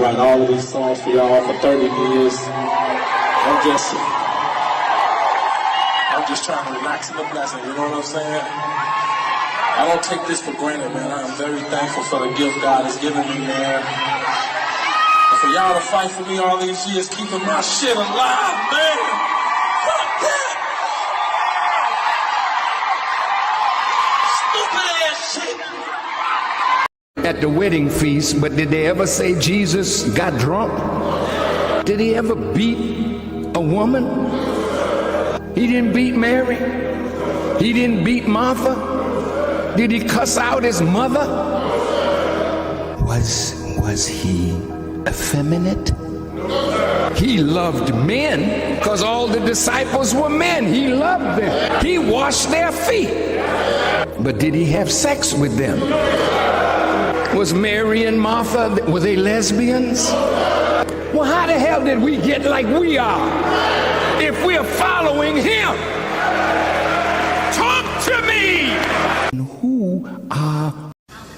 write all of these songs for y'all for 30 years. I'm just trying to relax in the blessing, you know what I'm saying? I don't take this for granted, man. I am very thankful for the gift God has given me, man. And for y'all to fight for me all these years, keeping my shit alive, man. Fuck that! Stupid ass shit! At the wedding feast, but did they ever say Jesus got drunk? Did he ever beat a woman? He didn't beat Mary. He didn't beat Martha. Did he cuss out his mother? Was he effeminate? He loved men because all the disciples were men. He loved them. He washed their feet. But did he have sex with them? Was Mary and Martha, were they lesbians? Well, how the hell did we get like we are if we're following him? Talk to me! Who are...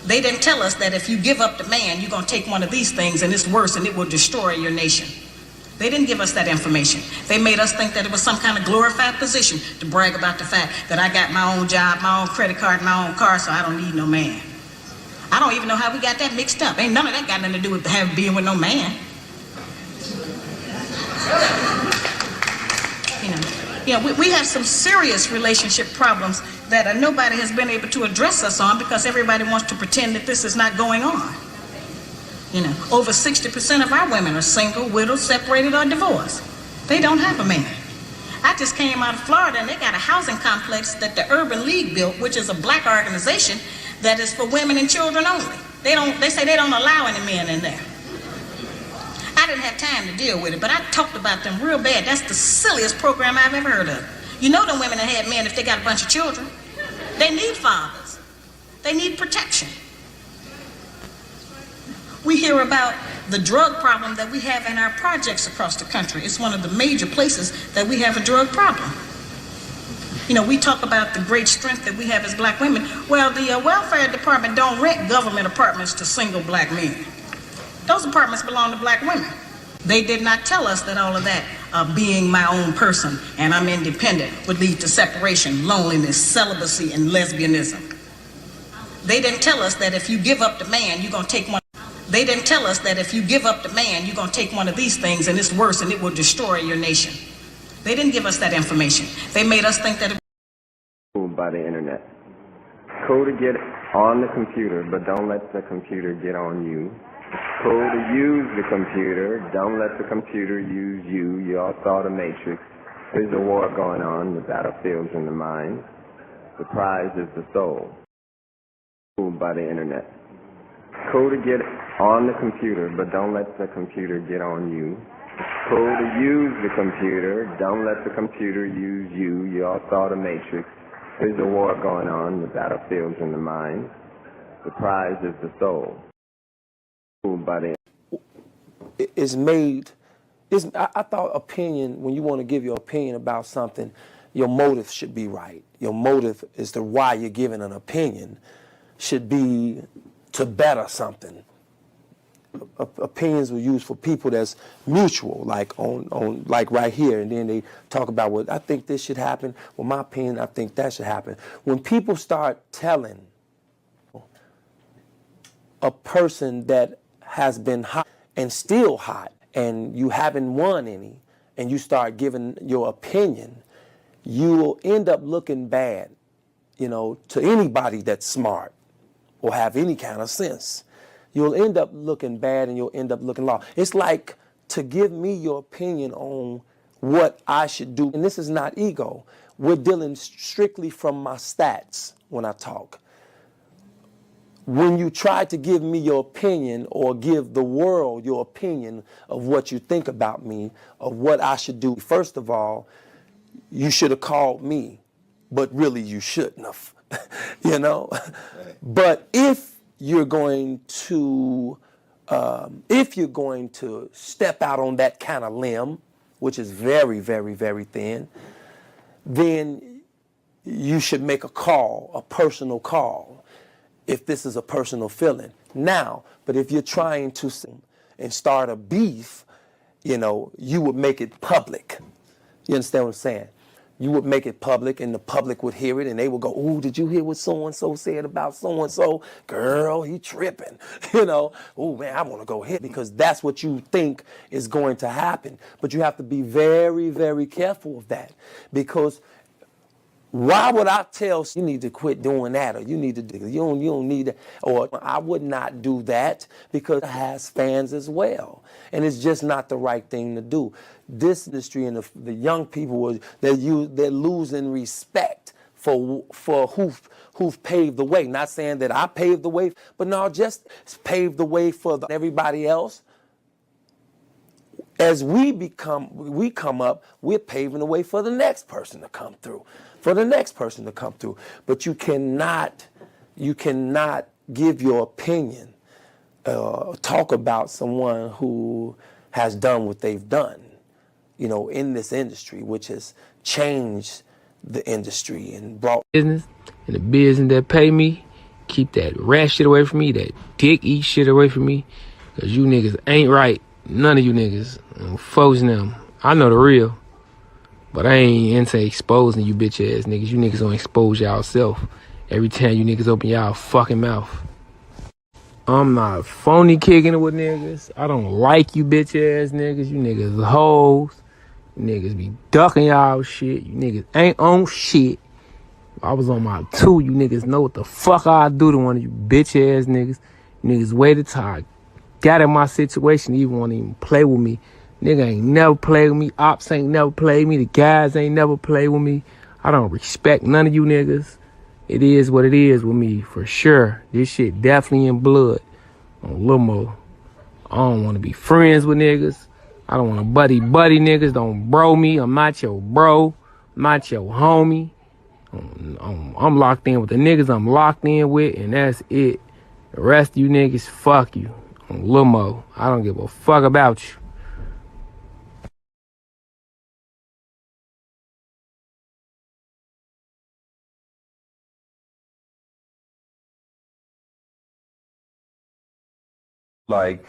They didn't tell us that if you give up the man, you're going to take one of these things and it's worse and it will destroy your nation. They didn't give us that information. They made us think that it was some kind of glorified position to brag about the fact that I got my own job, my own credit card, my own car, so I don't need no man. I don't even know how we got that mixed up. Ain't none of that got nothing to do with being with no man. We have some serious relationship problems that nobody has been able to address us on because everybody wants to pretend that this is not going on. Over 60% of our women are single, widowed, separated, or divorced. They don't have a man. I just came out of Florida and they got a housing complex that the Urban League built, which is a black organization that is for women and children only. They say they don't allow any men in there. I didn't have time to deal with it, but I talked about them real bad. That's the silliest program I've ever heard of. You know them women that had men if they got a bunch of children. They need fathers. They need protection. We hear about the drug problem that we have in our projects across the country. It's one of the major places that we have a drug problem. We talk about the great strength that we have as black women. Well, the welfare department don't rent government apartments to single black men. Those apartments belong to black women. They did not tell us that all of that, being my own person and I'm independent, would lead to separation, loneliness, celibacy, and lesbianism. They didn't tell us that if you give up the man, you're going to take one. They didn't tell us that if you give up the man, you're going to take one of these things and it's worse and it will destroy your nation. They didn't give us that information. They made us think that it by the internet. Cool to get on the computer, but don't let the computer get on you. Cool to use the computer, don't let the computer use you. You all saw the Matrix. There's a war going on, the battlefield's in the mind. The prize is the soul. Cool by the internet. Cool to get on the computer, but don't let the computer get on you. Cool to use the computer, don't let the computer use you. You all saw the Matrix. There's a war going on, the battlefield's in the mind. The prize is the soul. Cool by the I thought opinion, when you want to give your opinion about something, your motive should be right. Your motive as to why you're giving an opinion should be to better something. Opinions were used for people that's mutual, like on like right here, and then they talk about, well, I think this should happen. Well, my opinion, I think that should happen. When people start telling a person that has been hot and still hot, and you haven't won any, and you start giving your opinion, you will end up looking bad, to anybody that's smart or have any kind of sense. You'll end up looking bad and you'll end up looking lost. It's like to give me your opinion on what I should do. And this is not ego. We're dealing strictly from my stats when I talk. When you try to give me your opinion or give the world your opinion of what you think about me, of what I should do, first of all, you should have called me, but really you shouldn't have, Right. But if you're going to step out on that kind of limb, which is very, very, very thin, then you should make a call, a personal call, if this is a personal feeling. Now, but if you're trying to, and start a beef, you know, you would make it public. You understand what I'm saying? You would make it public, and the public would hear it, and they would go, "Ooh, did you hear what so-and-so said about so-and-so? Girl, he tripping." You know, "Ooh, man, I want to go hit," because that's what you think is going to happen. But you have to be very, very careful of that, because why would I tell you need to quit doing that, or you need to, you don't need that, or I would not do that, because it has fans as well, and it's just not the right thing to do. This industry and the young people, they're losing respect for who've paved the way. Not saying that I paved the way, but no, just paved the way for everybody else. As we come up, we're paving the way for the next person to come through, But you cannot give your opinion, talk about someone who has done what they've done, you know, in this industry, which has changed the industry and brought business, and the business that pay me, keep that rat shit away from me, that dick eat shit away from me, because you niggas ain't right. None of you niggas, folks them. I know the real, but I ain't into exposing you bitch ass niggas. You niggas don't expose y'all self every time you niggas open y'all fucking mouth. I'm not phony kicking it with niggas. I don't like you bitch ass niggas. You niggas hoes. You niggas be ducking y'all shit. You niggas ain't on shit. If I was on my 2, you niggas know what the fuck I'd do to one of you bitch ass niggas. You niggas waited till I got in my situation, even want to even play with me. Nigga ain't never played with me. Ops ain't never played with me. The guys ain't never played with me. I don't respect none of you niggas. It is what it is with me, for sure. This shit definitely in blood. On a little more. I don't want to be friends with niggas. I don't want to buddy niggas. Don't bro me. I'm not your bro. I'm not your homie. I'm locked in with the niggas I'm locked in with, and that's it. The rest of you niggas, fuck you. On a little more. I don't give a fuck about you. Like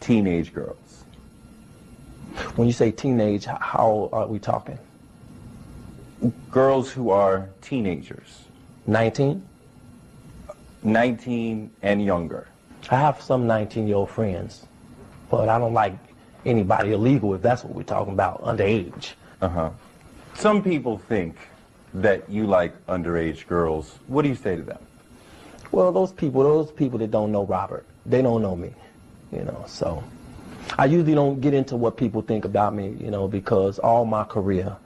teenage girls. When you say teenage, how are we talking? Girls who are teenagers. 19? 19 and younger. I have some 19-year-old friends, but I don't like anybody illegal, if that's what we're talking about, underage. Some people think that you like underage girls. What do you say to them? Well, those people that don't know Robert, they don't know me, you know, so I usually don't get into what people think about me, you know, because all my career,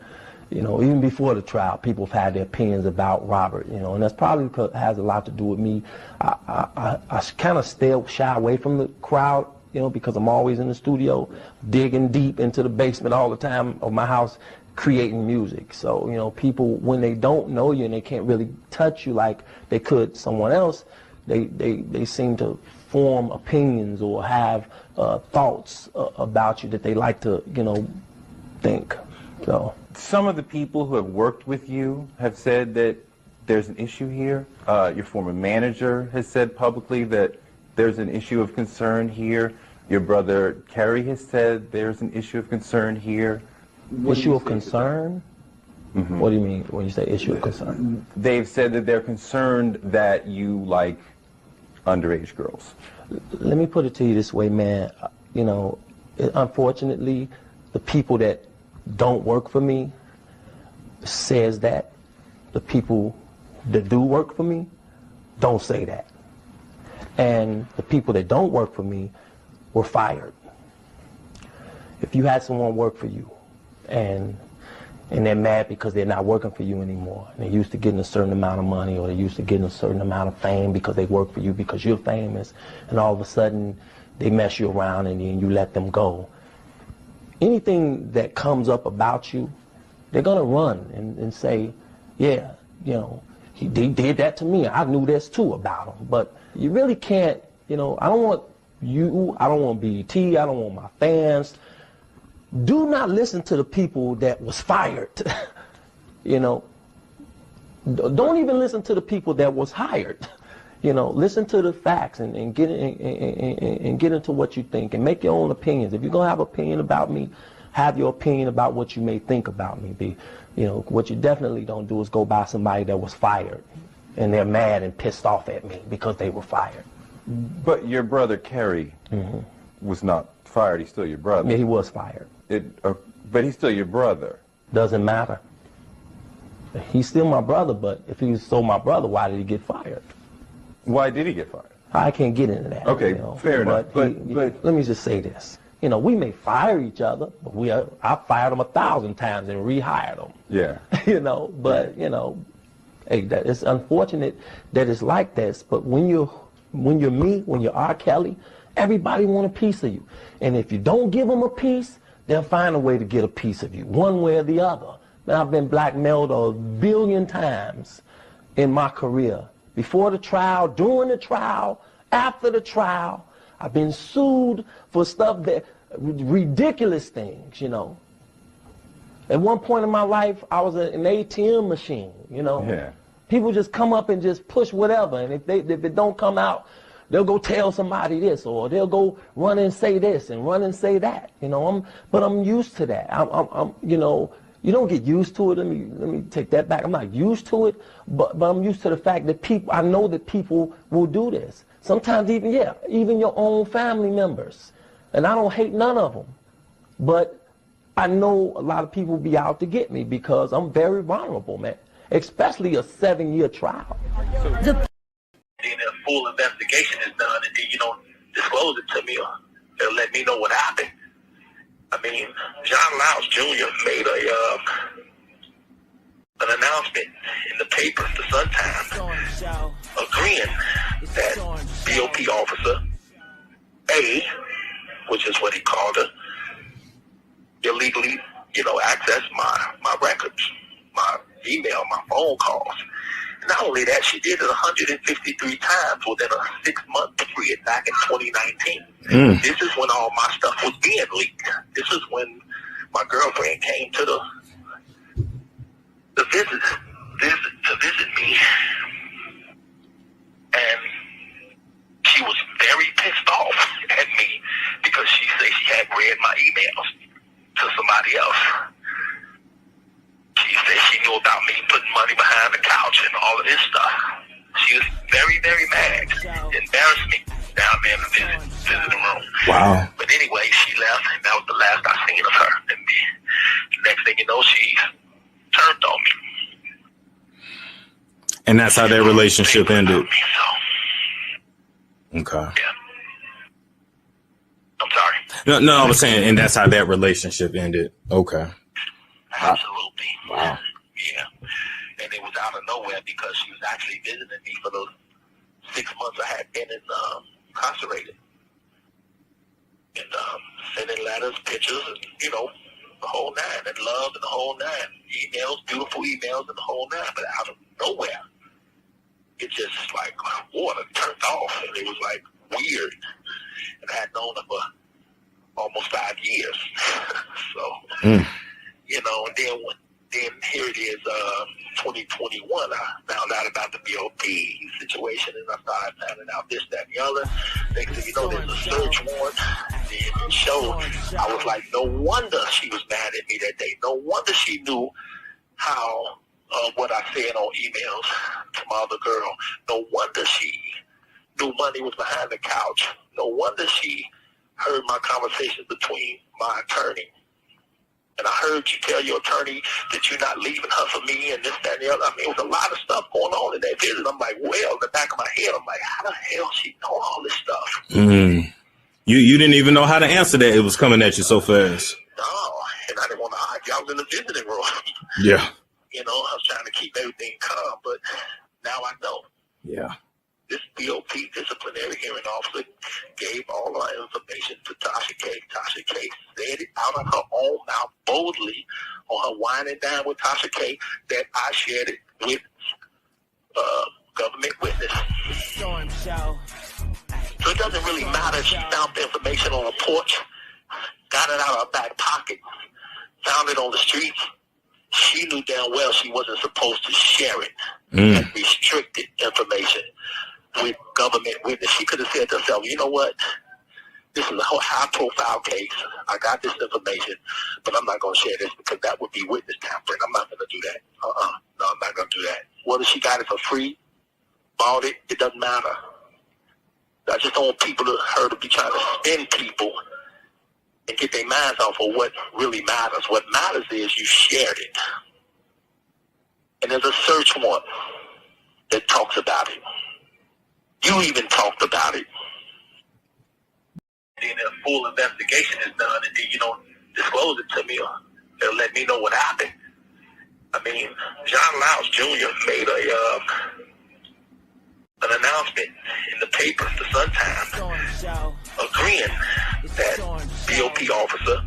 you know, even before the trial, people have had their opinions about Robert, you know, and that's probably because it has a lot to do with me. I kind of shy away from the crowd, you know, because I'm always in the studio, digging deep into the basement all the time of my house, creating music. So, you know, people, when they don't know you and they can't really touch you like they could someone else, they seem to form opinions or have thoughts about you that they like to, you know, think. So some of the people who have worked with you have said that there's an issue here. Your former manager has said publicly that there's an issue of concern here. Your brother Kerry has said there's an issue of concern here. Issue of concern? What do you mean when you say issue of concern? They've said that they're concerned that you like underage girls. Let me put it to you this way, man. You know, unfortunately, the people that don't work for me says that. The people that do work for me don't say that. And the people that don't work for me were fired. If you had someone work for you and they're mad because they're not working for you anymore, and they're used to getting a certain amount of money, or they're used to getting a certain amount of fame because they work for you because you're famous, and all of a sudden they mess you around and then you let them go. Anything that comes up about you, they're gonna run and say, yeah, you know, he did that to me. I knew this too about him. But you really can't, you know, I don't want you, I don't want BET, I don't want my fans. Do not listen to the people that was fired. You know, don't even listen to the people that was hired. You know, listen to the facts and get into what you think and make your own opinions. If you're gonna have an opinion about me, have your opinion about what you may think about me. You know, what you definitely don't do is go by somebody that was fired and they're mad and pissed off at me because they were fired. But your brother Kerry was not fired. He's still your brother. Yeah, he was fired. But he's still your brother. Doesn't matter. He's still my brother, but if he was still my brother, why did he get fired? Why did he get fired? I can't get into that. Okay, you know, fair enough. But let me just say this. You know, we may fire each other, but I fired them 1,000 times and rehired them. Yeah. You know, but you know, hey, it's unfortunate that it's like this. But when you're me, when you're R. everybody want a piece of you, and if you don't give them a piece, they'll find a way to get a piece of you, one way or the other. Man, I've been blackmailed 1 billion times in my career. Before the trial, during the trial, after the trial, I've been sued for stuff that, ridiculous things, you know. At one point in my life, I was an ATM machine, you know. Yeah. People just come up and just push whatever, and if it don't come out, they'll go tell somebody this, or they'll go run and say this and run and say that, you know. But I'm used to that. I'm you know. You don't get used to it. Let me take that back. I'm not used to it, but I'm used to the fact that I know that people will do this. Sometimes even your own family members. And I don't hate none of them. But I know a lot of people be out to get me because I'm very vulnerable, man. Especially a 7-year trial. Then a full investigation is done, and then you don't disclose it to me or they'll let me know what happened. I mean, John Louds Jr. made an announcement in the paper, the Sun Times, agreeing that BOP officer A, which is what he called her, illegally, you know, accessed my records, my email, my phone calls. Not only that, she did it 153 times within a 6-month period back in 2019. This is when all my stuff was being leaked. This is when my girlfriend came to the visit me, and she was very pissed off at me because she said she had read my emails to somebody else. She said she knew about me putting money behind the couch and all of this stuff. She was very, very mad. Embarrassed me down there in the visiting room. Wow. But anyway, she left, and that was the last I seen of her. And the next thing you know, she turned on me. And that's how their relationship ended. Okay. Yeah. I'm sorry. No, I was saying, and that's how that relationship ended. Okay. Absolutely. Wow. Yeah. And it was out of nowhere because she was actually visiting me for those 6 months I had been incarcerated. And sending letters, pictures, and, you know, the whole nine, and love and the whole nine. Emails, beautiful emails and the whole nine. But out of nowhere, it just like water turned off. And it was like weird. And I had known her for almost 5 years. So... You know, and then here it is, 2021. I found out about the BOP situation, and I started finding out this, that, and the other. Next thing you know, there's a search warrant. And it showed. I was like, no wonder she was mad at me that day. No wonder she knew how what I said on emails to my other girl. No wonder she knew money was behind the couch. No wonder she heard my conversations between my attorney. And I heard you tell your attorney that you're not leaving her for me and this, that, and the other. I mean, it was a lot of stuff going on in that visit. I'm like, well, in the back of my head, I'm like, how the hell she know all this stuff? You didn't even know how to answer that. It was coming at you so fast. No, and I didn't want to argue. I was in the visiting room. Yeah. You know, I was trying to keep everything calm, but now I know. Yeah. This BOP disciplinary hearing officer gave all our information to Tasha K. Tasha K said it out of her own mouth boldly on her wine and dine with Tasha K that I shared it with government witness. So it doesn't really matter if she found the information on a porch, got it out of her back pocket, found it on the streets. She knew damn well she wasn't supposed to share it. And restricted information. with government witness. She could have said to herself, you know what? This is a high-profile case. I got this information, but I'm not going to share this because that would be witness tampering. I'm not going to do that. No, I'm not going to do that. Whether she got it for free, bought it, it doesn't matter. I just don't want her to be trying to spin people and get their minds off of what really matters. What matters is you shared it. And there's a search warrant that talks about it. You even talked about it. Then a full investigation is done, and then you don't disclose it to me, or they'll let me know what happened. I mean, John Louse Jr. made an announcement in the papers, the Sun Times, agreeing that BOP officer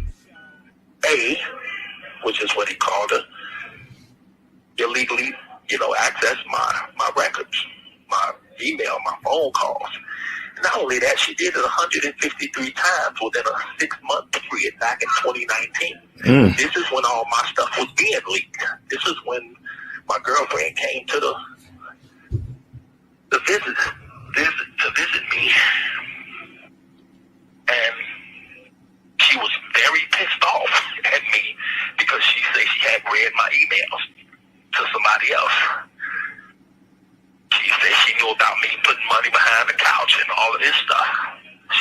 A, which is what he called her, illegally, accessed my records, my email, my phone calls. Not only that, she did it 153 times within a 6-month period back in 2019. This is when all my stuff was being leaked. This is when my girlfriend came to the visit me, and she was very pissed off at me because she said she had read my emails to somebody else. She said she knew about me putting money behind the couch and all of this stuff.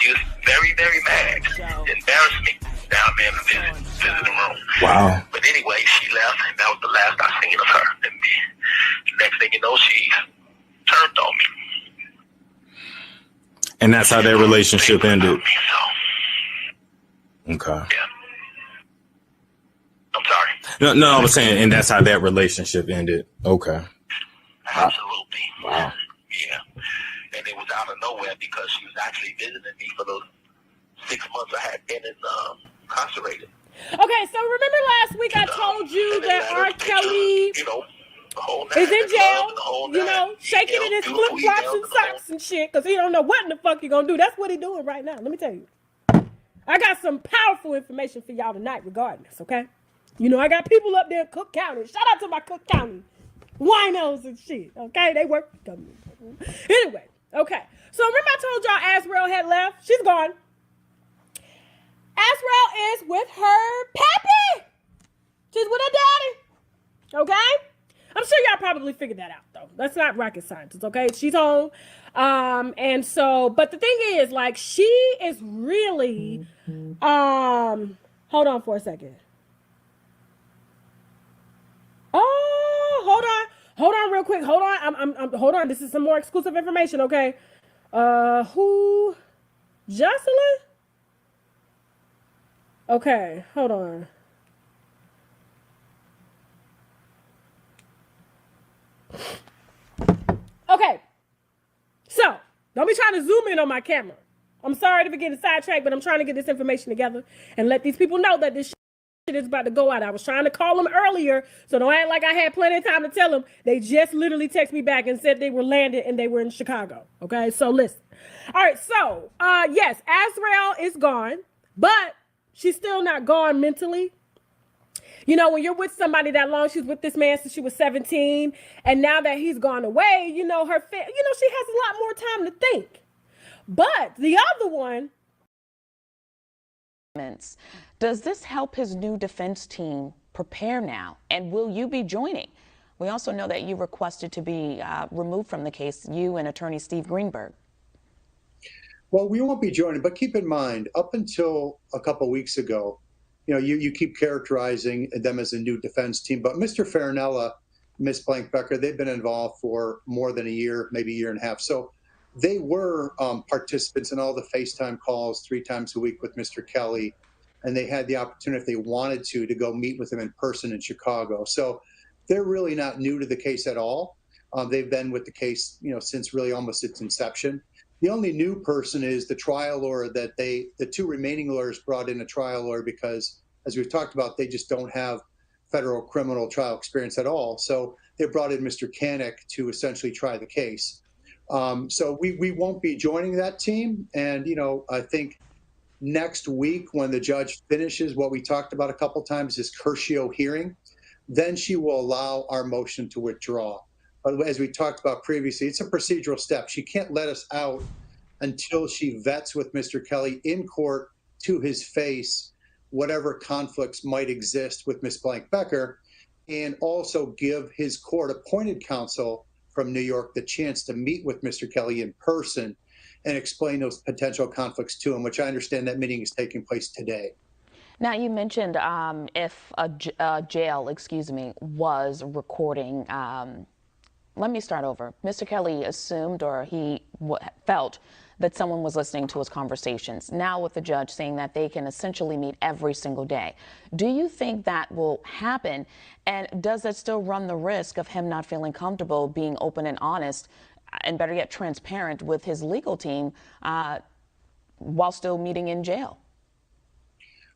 She was very, very mad. Embarrassed me down there in the visiting room. Wow. But anyway, she left, and that was the last I seen of her. And the next thing you know, she turned on me. And that's how their relationship ended. Okay. Yeah. I'm sorry. No, I was saying, and that's how that relationship ended. Okay. Absolutely. Wow. Yeah. And it was out of nowhere because she was actually visiting me for those 6 months I had been incarcerated. Okay, so remember last week I told you that RKelly is in jail, shaking in his flip-flops and socks and shit because he don't know what in the fuck he gonna do. That's what he doing right now. Let me tell you. I got some powerful information for y'all tonight regarding this, okay? I got people up there in Cook County. Shout out to my Cook County winos and shit, okay? They work for the government. Anyway, okay. So remember I told y'all Azrael had left? She's gone. Azrael is with her pappy. She's with her daddy, okay? I'm sure y'all probably figured that out, though. That's not rocket science, okay? She's home. And so, but the thing is, like, she is really, hold on for a second. Oh, hold on real quick. Hold on. Hold on. This is some more exclusive information, okay? Who? Jocelyn? Okay, hold on. Okay. So, don't be trying to zoom in on my camera. I'm sorry to be getting sidetracked, but I'm trying to get this information together and let these people know that this shit is about to go out. I was trying to call them earlier, so don't act like I had plenty of time to tell them. They just literally texted me back and said they were landed and they were in Chicago. Okay, so listen. All right, so, yes, Azrael is gone, but she's still not gone mentally. When you're with somebody that long, she's with this man since she was 17, and now that he's gone away, she has a lot more time to think. But the other one... Does this help his new defense team prepare now? And will you be joining? We also know that you requested to be removed from the case, you and attorney Steve Greenberg. Well, we won't be joining, but keep in mind, up until a couple of weeks ago, you keep characterizing them as a new defense team, but Mr. Farinella, Ms. Blank-Becker, they've been involved for more than a year, maybe a year and a half. So they were participants in all the FaceTime calls 3 times a week with Mr. Kelly, and they had the opportunity, if they wanted to go meet with him in person in Chicago. So they're really not new to the case at all. They've been with the case, since really almost its inception. The only new person is the trial lawyer that the 2 remaining lawyers brought in a trial lawyer because, as we've talked about, they just don't have federal criminal trial experience at all. So they brought in Mr. Kanek to essentially try the case. So we won't be joining that team. And, I think next week when the judge finishes what we talked about a couple times, this Curcio hearing, then she will allow our motion to withdraw. But as we talked about previously, it's a procedural step. She can't let us out until she vets with Mr. Kelly in court to his face whatever conflicts might exist with Ms. Blank-Becker, and also give his court-appointed counsel from New York the chance to meet with Mr. Kelly in person and explain those potential conflicts to him, which I understand that meeting is taking place today. Now, you mentioned if a jail, was recording. Let me start over. Mr. Kelly assumed, or he felt, that someone was listening to his conversations. Now with the judge saying that they can essentially meet every single day. Do you think that will happen? And does that still run the risk of him not feeling comfortable being open and honest, and better yet, transparent with his legal team while still meeting in jail?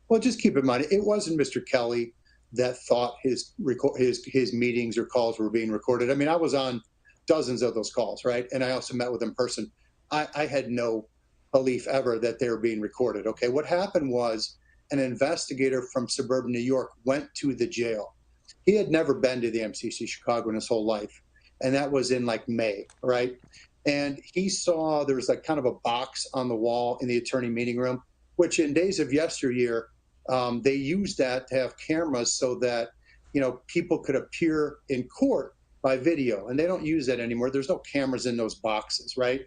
Well, just keep in mind, it wasn't Mr. Kelly that thought his meetings or calls were being recorded. I mean, I was on dozens of those calls, right? And I also met with him in person. I had no belief ever that they were being recorded. Okay, what happened was an investigator from suburban New York went to the jail. He had never been to the MCC Chicago in his whole life. And that was in like May, right? And he saw there was like kind of a box on the wall in the attorney meeting room, which in days of yesteryear, they used that to have cameras so that, you know, people could appear in court by video. And they don't use that anymore. There's no cameras in those boxes, right?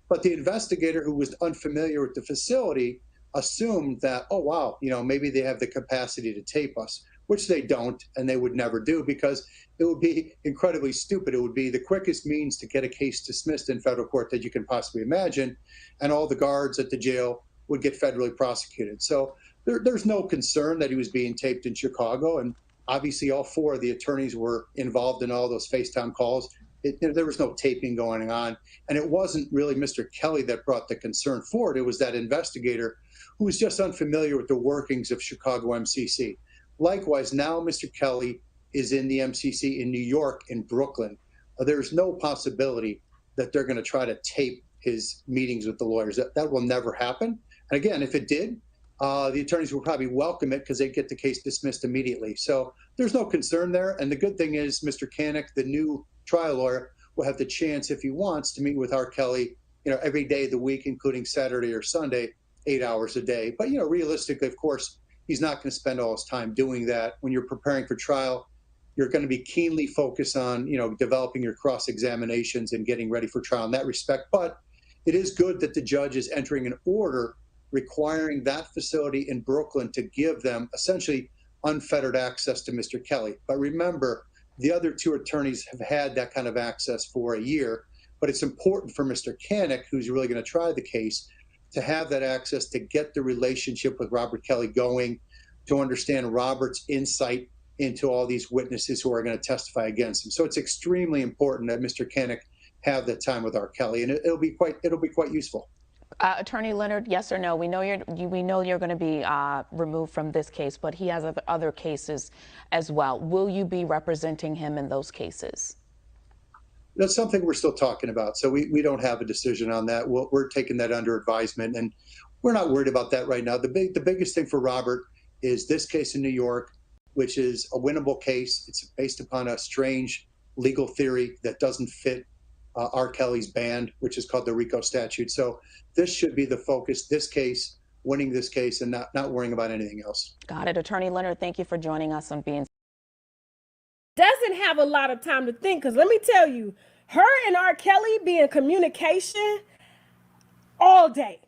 But the investigator, who was unfamiliar with the facility, assumed that, oh, wow, you know, maybe they have the capacity to tape us, which they don't, and they would never do, because it would be incredibly stupid. It would be the quickest means to get a case dismissed in federal court that you can possibly imagine, and all the guards at the jail would get federally prosecuted. So there's no concern that he was being taped in Chicago, and obviously all four of the attorneys were involved in all those FaceTime calls. There was no taping going on, and it wasn't really Mr. Kelly that brought the concern forward. It was that investigator who was just unfamiliar with the workings of Chicago MCC. Likewise, now Mr. Kelly is in the MCC in New York, in Brooklyn. There's no possibility that they're going to try to tape his meetings with the lawyers. That will never happen. And again, if it did, the attorneys will probably welcome it because they get the case dismissed immediately. So there's no concern there. And the good thing is Mr. Canick, the new trial lawyer, will have the chance, if he wants, to meet with RKelly, you know, every day of the week, including Saturday or Sunday, 8 hours a day. But, you know, realistically, of course, he's not going to spend all his time doing that. When you're preparing for trial, you're going to be keenly focused on, you know, developing your cross-examinations and getting ready for trial in that respect. But it is good that the judge is entering an order requiring that facility in Brooklyn to give them essentially unfettered access to Mr. Kelly. But remember, the other two attorneys have had that kind of access for a year, but it's important for Mr. Canick, who's really going to try the case, to have that access to get the relationship with Robert Kelly going, to understand Robert's insight into all these witnesses who are going to testify against him. So it's extremely important that Mr. Canick have that time with RKelly, and it'll be quite useful. Attorney Leonard, yes or no? We know you're going to be removed from this case, but he has other cases as well. Will you be representing him in those cases? That's something we're still talking about. So we don't have a decision on that. We're taking that under advisement, and we're not worried about that right now. The biggest thing for Robert is this case in New York, which is a winnable case. It's based upon a strange legal theory that doesn't fit RKelly's band, which is called the RICO statute. So this should be the focus, this case, winning this case, and not worrying about anything else. Got it. Attorney Leonard, thank you for joining us on being. Doesn't have a lot of time to think, because let me tell you, her and RKelly be in communication all day.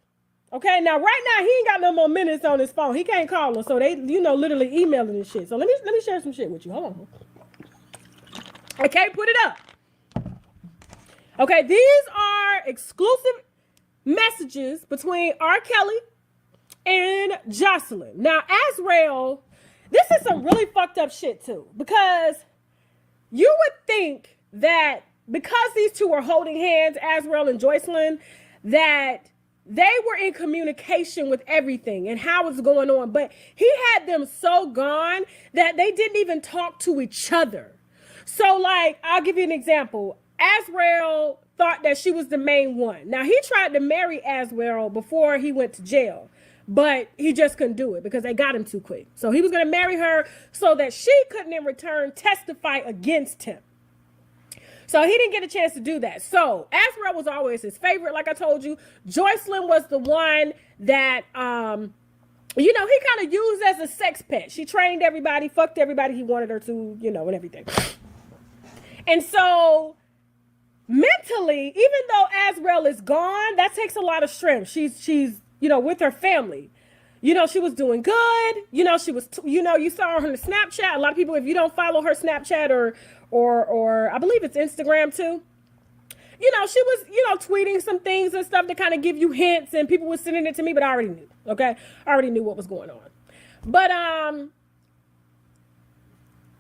Okay, now right now he ain't got no more minutes on his phone. He can't call her, so they, you know, literally emailing and shit. So let me share some shit with you. Hold on. Okay, put it up. Okay, these are exclusive messages between RKelly and Jocelyn. Now, Azrael, this is some really fucked up shit too, because you would think that because these two were holding hands, Azrael and Jocelyn, that they were in communication with everything and how it's going on. But he had them so gone that they didn't even talk to each other. So, like, I'll give you an example. Azrael thought that she was the main one. Now, he tried to marry Azrael before he went to jail, but he just couldn't do it because they got him too quick. So he was going to marry her so that she couldn't in return testify against him. So he didn't get a chance to do that. So Azrael was always his favorite, like I told you. Joycelyn was the one that, you know, he kind of used as a sex pet. She trained everybody, fucked everybody he wanted her to, you know, and everything. And so mentally, even though Azrael is gone, that takes a lot of strength. She's, you know, with her family. You know, she was doing good. You know, she was, you know, you saw her on the Snapchat. A lot of people, if you don't follow her Snapchat or I believe it's Instagram too, you know, she was, you know, tweeting some things and stuff to kind of give you hints, and people were sending it to me, but I already knew, okay? I already knew what was going on. But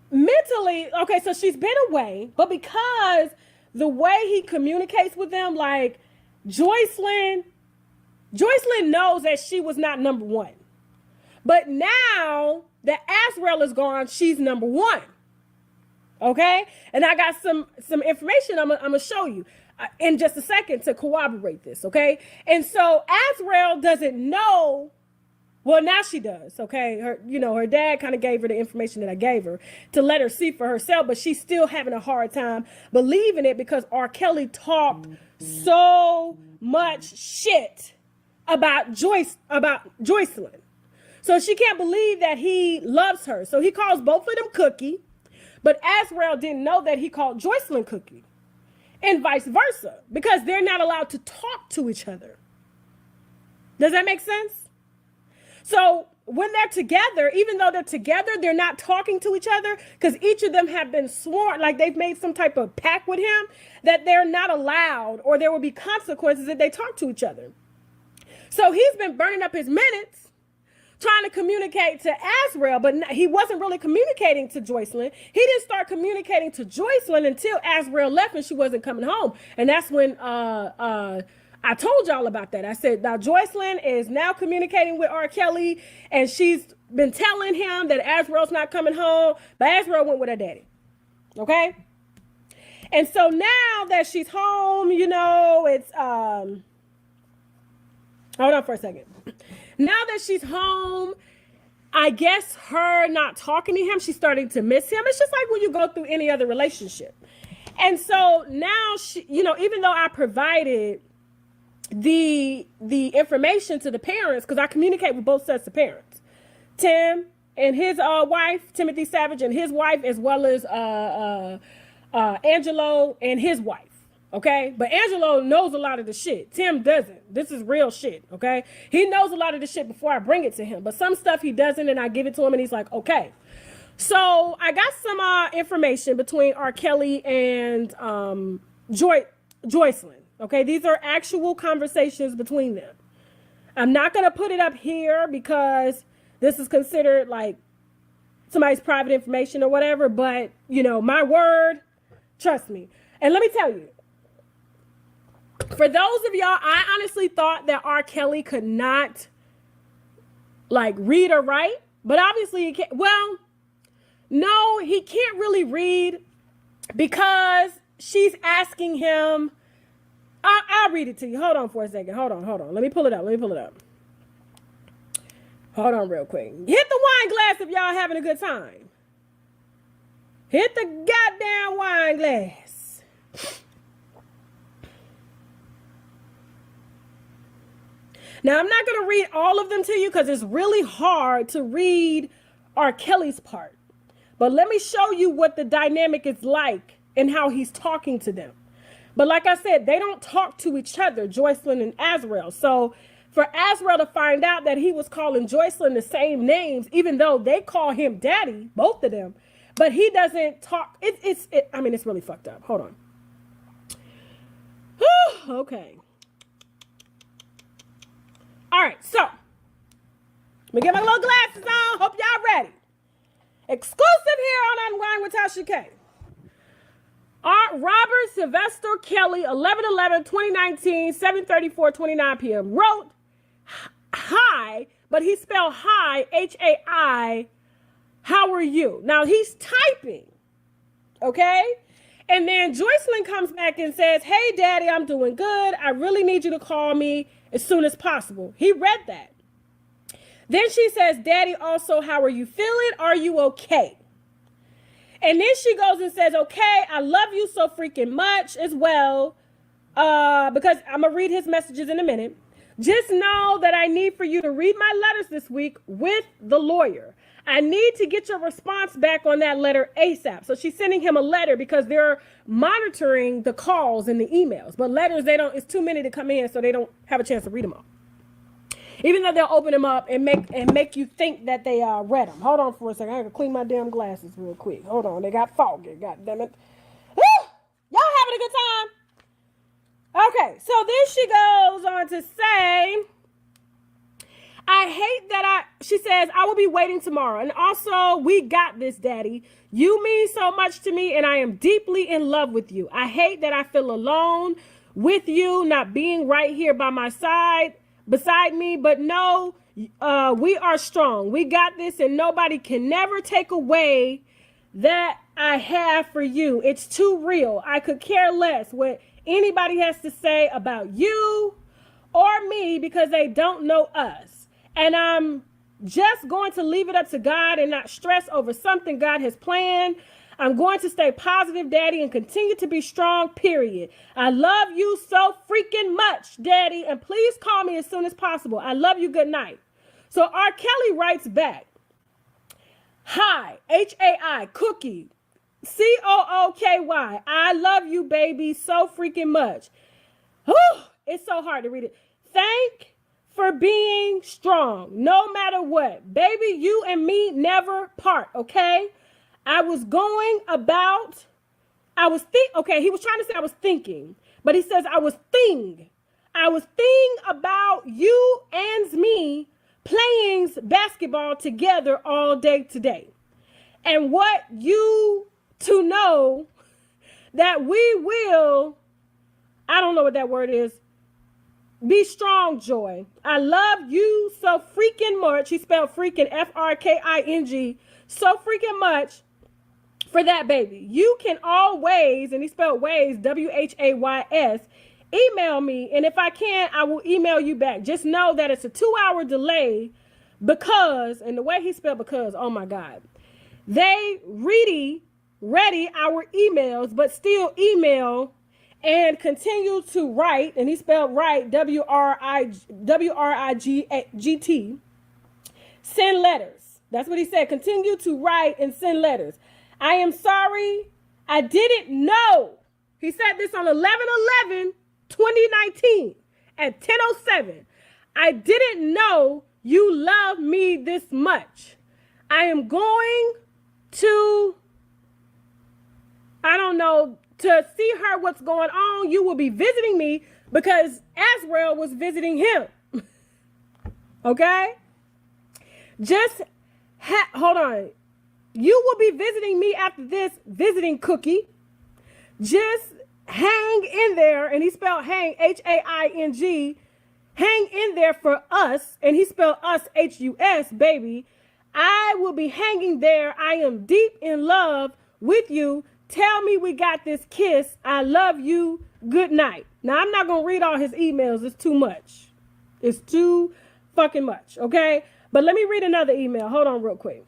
mentally, okay, so she's been away, but because the way he communicates with them, like Joycelyn knows that she was not number one. But now that Azrael is gone, she's number one. Okay? And I got some information I'm gonna show you in just a second to corroborate this, okay? And so Azrael doesn't know, well, now she does, okay? Her dad kind of gave her the information that I gave her to let her see for herself, but she's still having a hard time believing it because RKelly talked so much shit about Joycelyn. So she can't believe that he loves her. So he calls both of them Cookie, but Azrael didn't know that he called Joycelyn Cookie, and vice versa, because they're not allowed to talk to each other. Does that make sense? So when they're together, even though they're together, they're not talking to each other because each of them have been sworn, like they've made some type of pact with him that they're not allowed, or there will be consequences if they talk to each other. So he's been burning up his minutes trying to communicate to Azrael, but he wasn't really communicating to Joycelyn. He didn't start communicating to Joycelyn until Azrael left and she wasn't coming home. And that's when I told y'all about that. I said, now Joycelyn is now communicating with RKelly, and she's been telling him that Azrael's not coming home, but Azrael went with her daddy. Okay? And so now that she's home, you know, it's, hold on for a second. Now that she's home, I guess her not talking to him, she's starting to miss him. It's just like when you go through any other relationship. And so now she, you know, even though I provided the information to the parents, because I communicate with both sets of parents, Tim and his wife, Timothy Savage and his wife, as well as Angelo and his wife. Okay, but Angelo knows a lot of the shit. Tim doesn't. This is real shit. Okay, he knows a lot of the shit before I bring it to him, but some stuff he doesn't, and I give it to him, and he's like, okay. So I got some information between RKelly and Joycelyn. Okay, these are actual conversations between them. I'm not gonna put it up here because this is considered like somebody's private information or whatever. But you know, my word, trust me. And let me tell you. For those of y'all, I honestly thought that RKelly could not like read or write, but obviously he can't. Well, no, he can't really read because she's asking him. I'll read it to you. Hold on for a second. Hold on. Let me pull it up. Hold on real quick. Hit the wine glass if y'all having a good time. Hit the goddamn wine glass. Now, I'm not going to read all of them to you because it's really hard to read RKelly's part. But let me show you what the dynamic is like and how he's talking to them. But like I said, they don't talk to each other, Joycelyn and Azrael. So for Azrael to find out that he was calling Joycelyn the same names, even though they call him daddy, both of them, but he doesn't talk. I mean, it's really fucked up. Hold on. Okay. All right, so let me get my little glasses on. Hope y'all ready. Exclusive here on Unwind with Tasha K. Robert Sylvester Kelly, 11/11/2019, 7:34:29 p.m. wrote hi, but he spelled hi, H-A-I. How are you? Now he's typing, okay? And then Joycelyn comes back and says, hey, daddy, I'm doing good. I really need you to call me as soon as possible. He read that. Then she says, daddy, also, how are you feeling? Are you okay? And then she goes and says, okay, I love you so freaking much as well. Because I'm going to read his messages in a minute. Just know that I need for you to read my letters this week with the lawyer. I need to get your response back on that letter ASAP. So she's sending him a letter because they're monitoring the calls and the emails. But letters, it's too many to come in, so they don't have a chance to read them all. Even though they'll open them up and make you think that they read them. Hold on for a second. I gotta clean my damn glasses real quick. Hold on. They got foggy. God damn it. Woo! Y'all having a good time? Okay, so then she goes on to say, I hate that she says, I will be waiting tomorrow. And also, we got this, Daddy. You mean so much to me, and I am deeply in love with you. I hate that I feel alone with you, not being right here by my side, beside me. But no, we are strong. We got this, and nobody can never take away that I have for you. It's too real. I could care less what anybody has to say about you or me because they don't know us. And I'm just going to leave it up to God and not stress over something God has planned. I'm going to stay positive, Daddy, and continue to be strong, period. I love you so freaking much, Daddy, and please call me as soon as possible. I love you. Good night. So RKelly writes back, hi, H-A-I, Cookie, C-O-O-K-Y. I love you, baby, so freaking much. Whew, it's so hard to read it. Thank for being strong, no matter what. Baby, you and me never part, okay? He was trying to say I was thinking, but he says I was thinking about you and me playing basketball together all day today. And what you to know that we will, I don't know what that word is, be strong, Joy. I love you so freaking much. He spelled freaking F-R-K-I-N-G, so freaking much for that, baby. You can always, and he spelled ways, W-H-A-Y-S, email me, and if I can, I will email you back. Just know that it's a 2-hour delay because, and the way he spelled because, oh my God, they ready our emails, but still email and continue to write, and he spelled write, W-R-I-G-T, send letters. That's what he said. Continue to write and send letters. I am sorry. I didn't know. He said this on 11/11/2019 at 10:07. I didn't know you love me this much. I am going to, I don't know, to see her what's going on. You will be visiting me because Azrael was visiting him. Okay? Hold on. You will be visiting me after this visiting, Cookie. Just hang in there. And he spelled hang, H-A-I-N-G. Hang in there for us. And he spelled us, H-U-S, baby. I will be hanging there. I am deep in love with you. Tell me we got this kiss. I love you. Good night. Now, I'm not going to read all his emails. It's too much. It's too fucking much, okay? But let me read another email. Hold on real quick.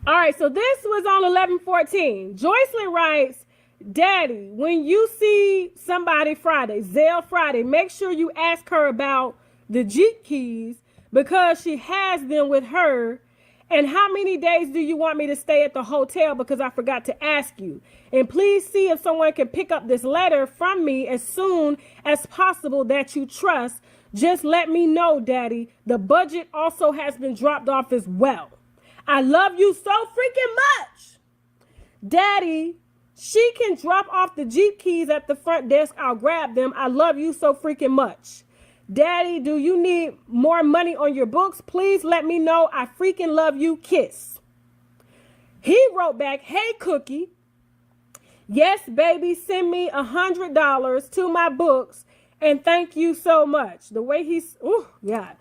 All right, so this was on 11/14. Joycelyn writes, Daddy, when you see somebody Friday, Zelle Friday, make sure you ask her about the Jeep keys because she has them with her. And how many days do you want me to stay at the hotel because I forgot to ask you? And please see if someone can pick up this letter from me as soon as possible that you trust. Just let me know, Daddy. The budget also has been dropped off as well. I love you so freaking much. Daddy, she can drop off the Jeep keys at the front desk. I'll grab them. I love you so freaking much. Daddy, do you need more money on your books? Please let me know. I freaking love you. Kiss. He wrote back, hey, Cookie. Yes, baby, send me $100 to my books and thank you so much. The way he's, oh, God.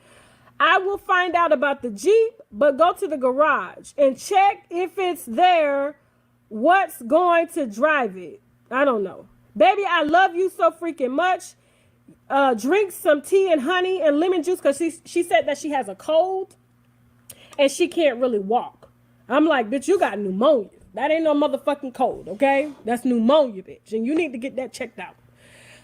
I will find out about the Jeep, but go to the garage and check if it's there. What's going to drive it? I don't know. Baby, I love you so freaking much. Drink some tea and honey and lemon juice because she said that she has a cold. and she can't really walk. I'm like, bitch, you got pneumonia. That ain't no motherfucking cold, okay? That's pneumonia, bitch, and you need to get that checked out.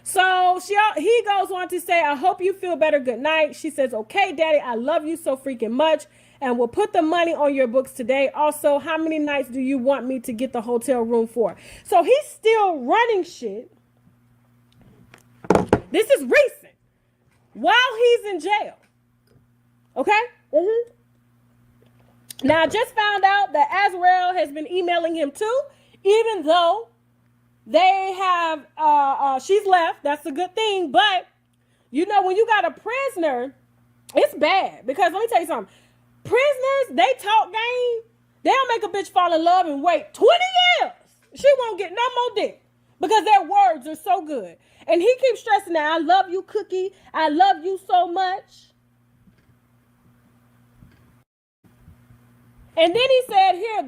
So he goes on to say, I hope you feel better. Good night. She says, okay, daddy, I love you so freaking much. And we'll put the money on your books today. Also, how many nights do you want me to get the hotel room for? So he's still running shit. This is recent. While he's in jail. Okay? Now, I just found out that Azrael has been emailing him too, even though they have, she's left. That's a good thing. But, you know, when you got a prisoner, it's bad. Because let me tell you something. Prisoners, they talk game. They'll make a bitch fall in love and wait 20 years. She won't get no more dick. Because their words are so good. And he keeps stressing that, I love you, Cookie. I love you so much. And then he said here,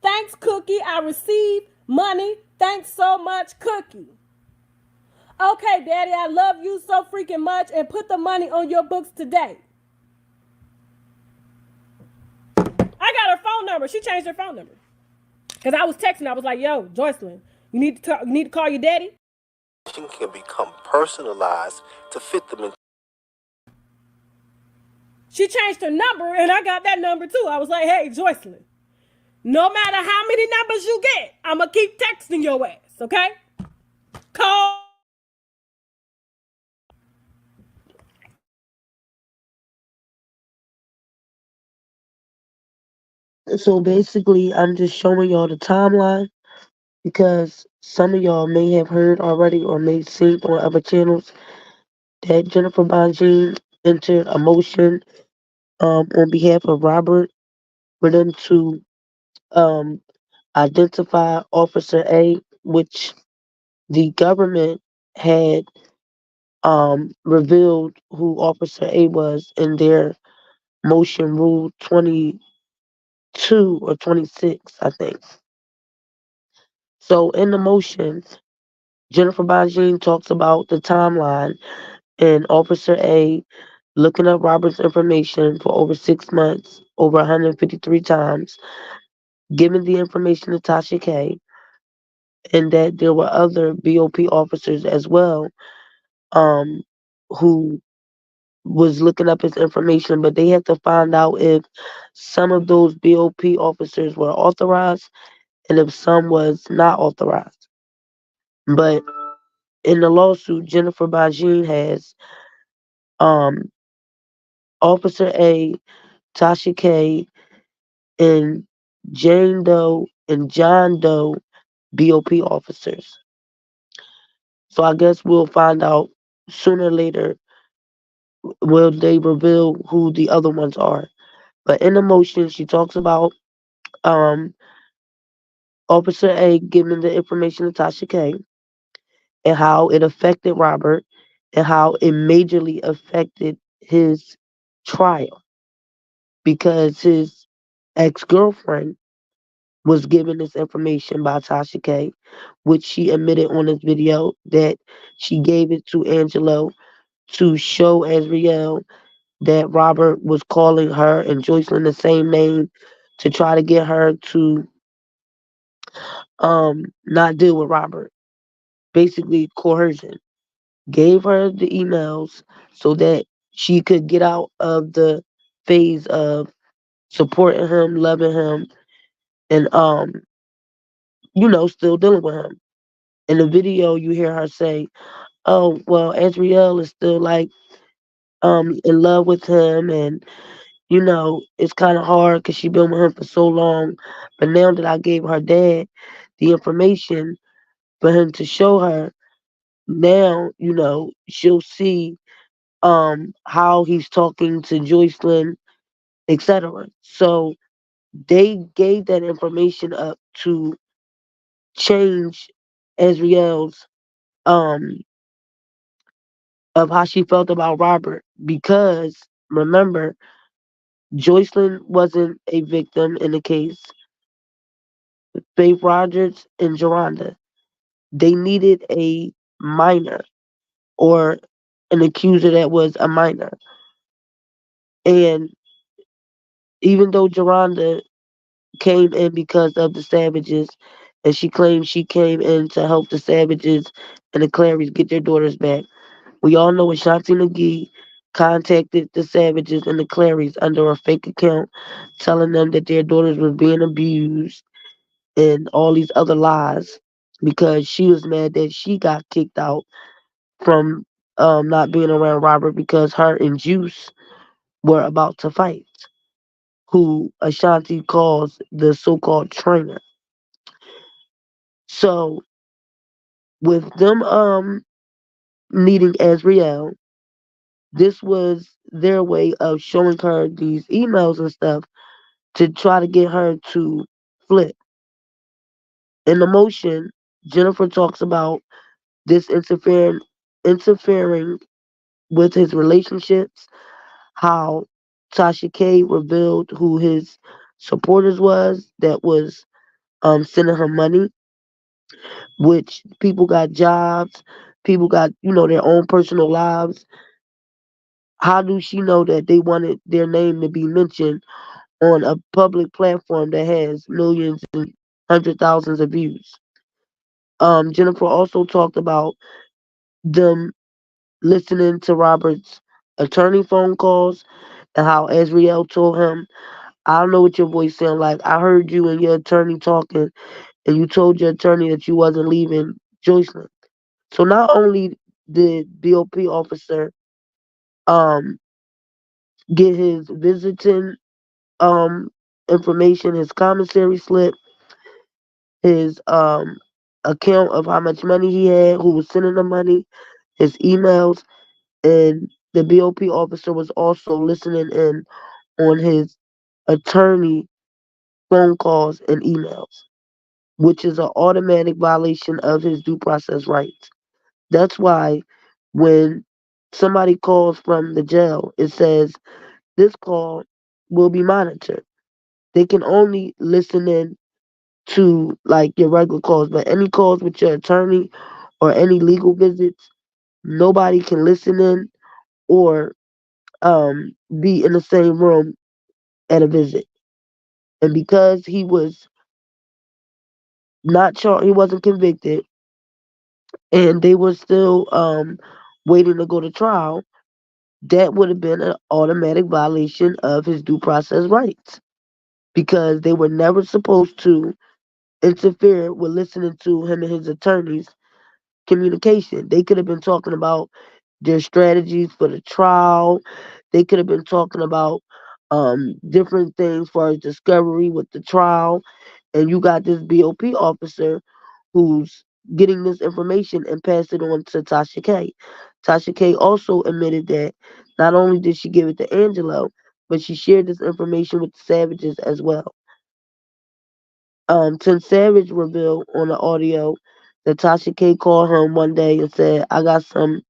thanks, Cookie. I received money. Thanks so much, Cookie. Okay, Daddy, I love you so freaking much, and put the money on your books today. I got her phone number. She changed her phone number. Because I was texting. I was like, yo, Joycelyn, you need to call your daddy. Can become personalized to fit them in. She changed her number, and I got that number too. I was like, hey, Joycelyn, no matter how many numbers you get, I'm going to keep texting your ass, okay? Call. So basically, I'm just showing y'all the timeline because some of y'all may have heard already or may seen on other channels that Jennifer Bonjean entered a motion on behalf of Robert for them to identify Officer A, which the government had revealed who Officer A was in their motion rule 22 or 26, I think. So in the motion, Jennifer Bonjean talks about the timeline and Officer A looking up Robert's information for over 6 months, over 153 times, giving the information to Tasha K, and that there were other BOP officers as well who was looking up his information, but they had to find out if some of those BOP officers were authorized and if some was not authorized. But in the lawsuit, Jennifer Bonjean has Officer A, Tasha K, and Jane Doe and John Doe BOP officers. So I guess we'll find out sooner or later will they reveal who the other ones are. But in the motion, she talks about Officer A giving the information to Tasha K and how it affected Robert and how it majorly affected his trial because his ex-girlfriend was given this information by Tasha K, which she admitted on this video that she gave it to Angelo to show Azriel that Robert was calling her and Joycelyn the same name to try to get her to not deal with Robert. Basically coercion. Gave her the emails so that she could get out of the phase of supporting him, loving him, and still dealing with him. In the video you hear her say, oh, well, Azriel is still like in love with him, and it's kind of hard because she been with him for so long. But now that I gave her dad the information for him to show her, now she'll see how he's talking to Joycelyn, etc. So they gave that information up to change Azriel's of how she felt about Robert because remember, Joycelyn wasn't a victim in the case. Faith Rogers and Geronda, they needed a minor or an accuser that was a minor. And even though Geronda came in because of the Savages, and she claimed she came in to help the Savages and the Clarys get their daughters back. We all know Ashanti McGee contacted the Savages and the Clarys under a fake account, telling them that their daughters were being abused and all these other lies because she was mad that she got kicked out from not being around Robert because her and Juice were about to fight, who Ashanti calls the so-called trainer. So with them needing Azriel, this was their way of showing her these emails and stuff to try to get her to flip. In the motion, Jennifer talks about this interfering with his relationships, how Tasha K revealed who his supporters was that was sending her money, which people got jobs, people got, their own personal lives. How do she know that they wanted their name to be mentioned on a public platform that has millions and hundred thousands of views? Jennifer also talked about them listening to Robert's attorney phone calls and how Azriel told him, I don't know what your voice sound like. I heard you and your attorney talking, and you told your attorney that you wasn't leaving Joycelyn. So not only did BOP officer um get his visiting um information, his commissary slip, his account of how much money he had, who was sending the money, his emails, and the BOP officer was also listening in on his attorney phone calls and emails, which is an automatic violation of his due process rights. That's why when somebody calls from the jail, it says this call will be monitored. They can only listen in to like your regular calls, but any calls with your attorney or any legal visits, nobody can listen in or be in the same room at a visit. And because he was not charged, he wasn't convicted, and they were still waiting to go to trial, that would have been an automatic violation of his due process rights because they were never supposed to interfere with listening to him and his attorney's communication. They could have been talking about their strategies for the trial. They could have been talking about different things for his discovery with the trial. And you got this BOP officer who's getting this information and passed it on to Tasha K. Tasha K also admitted that not only did she give it to Angelo, but she shared this information with the Savages as well. Tim Savage revealed on the audio that Tasha K called him one day and said, I got some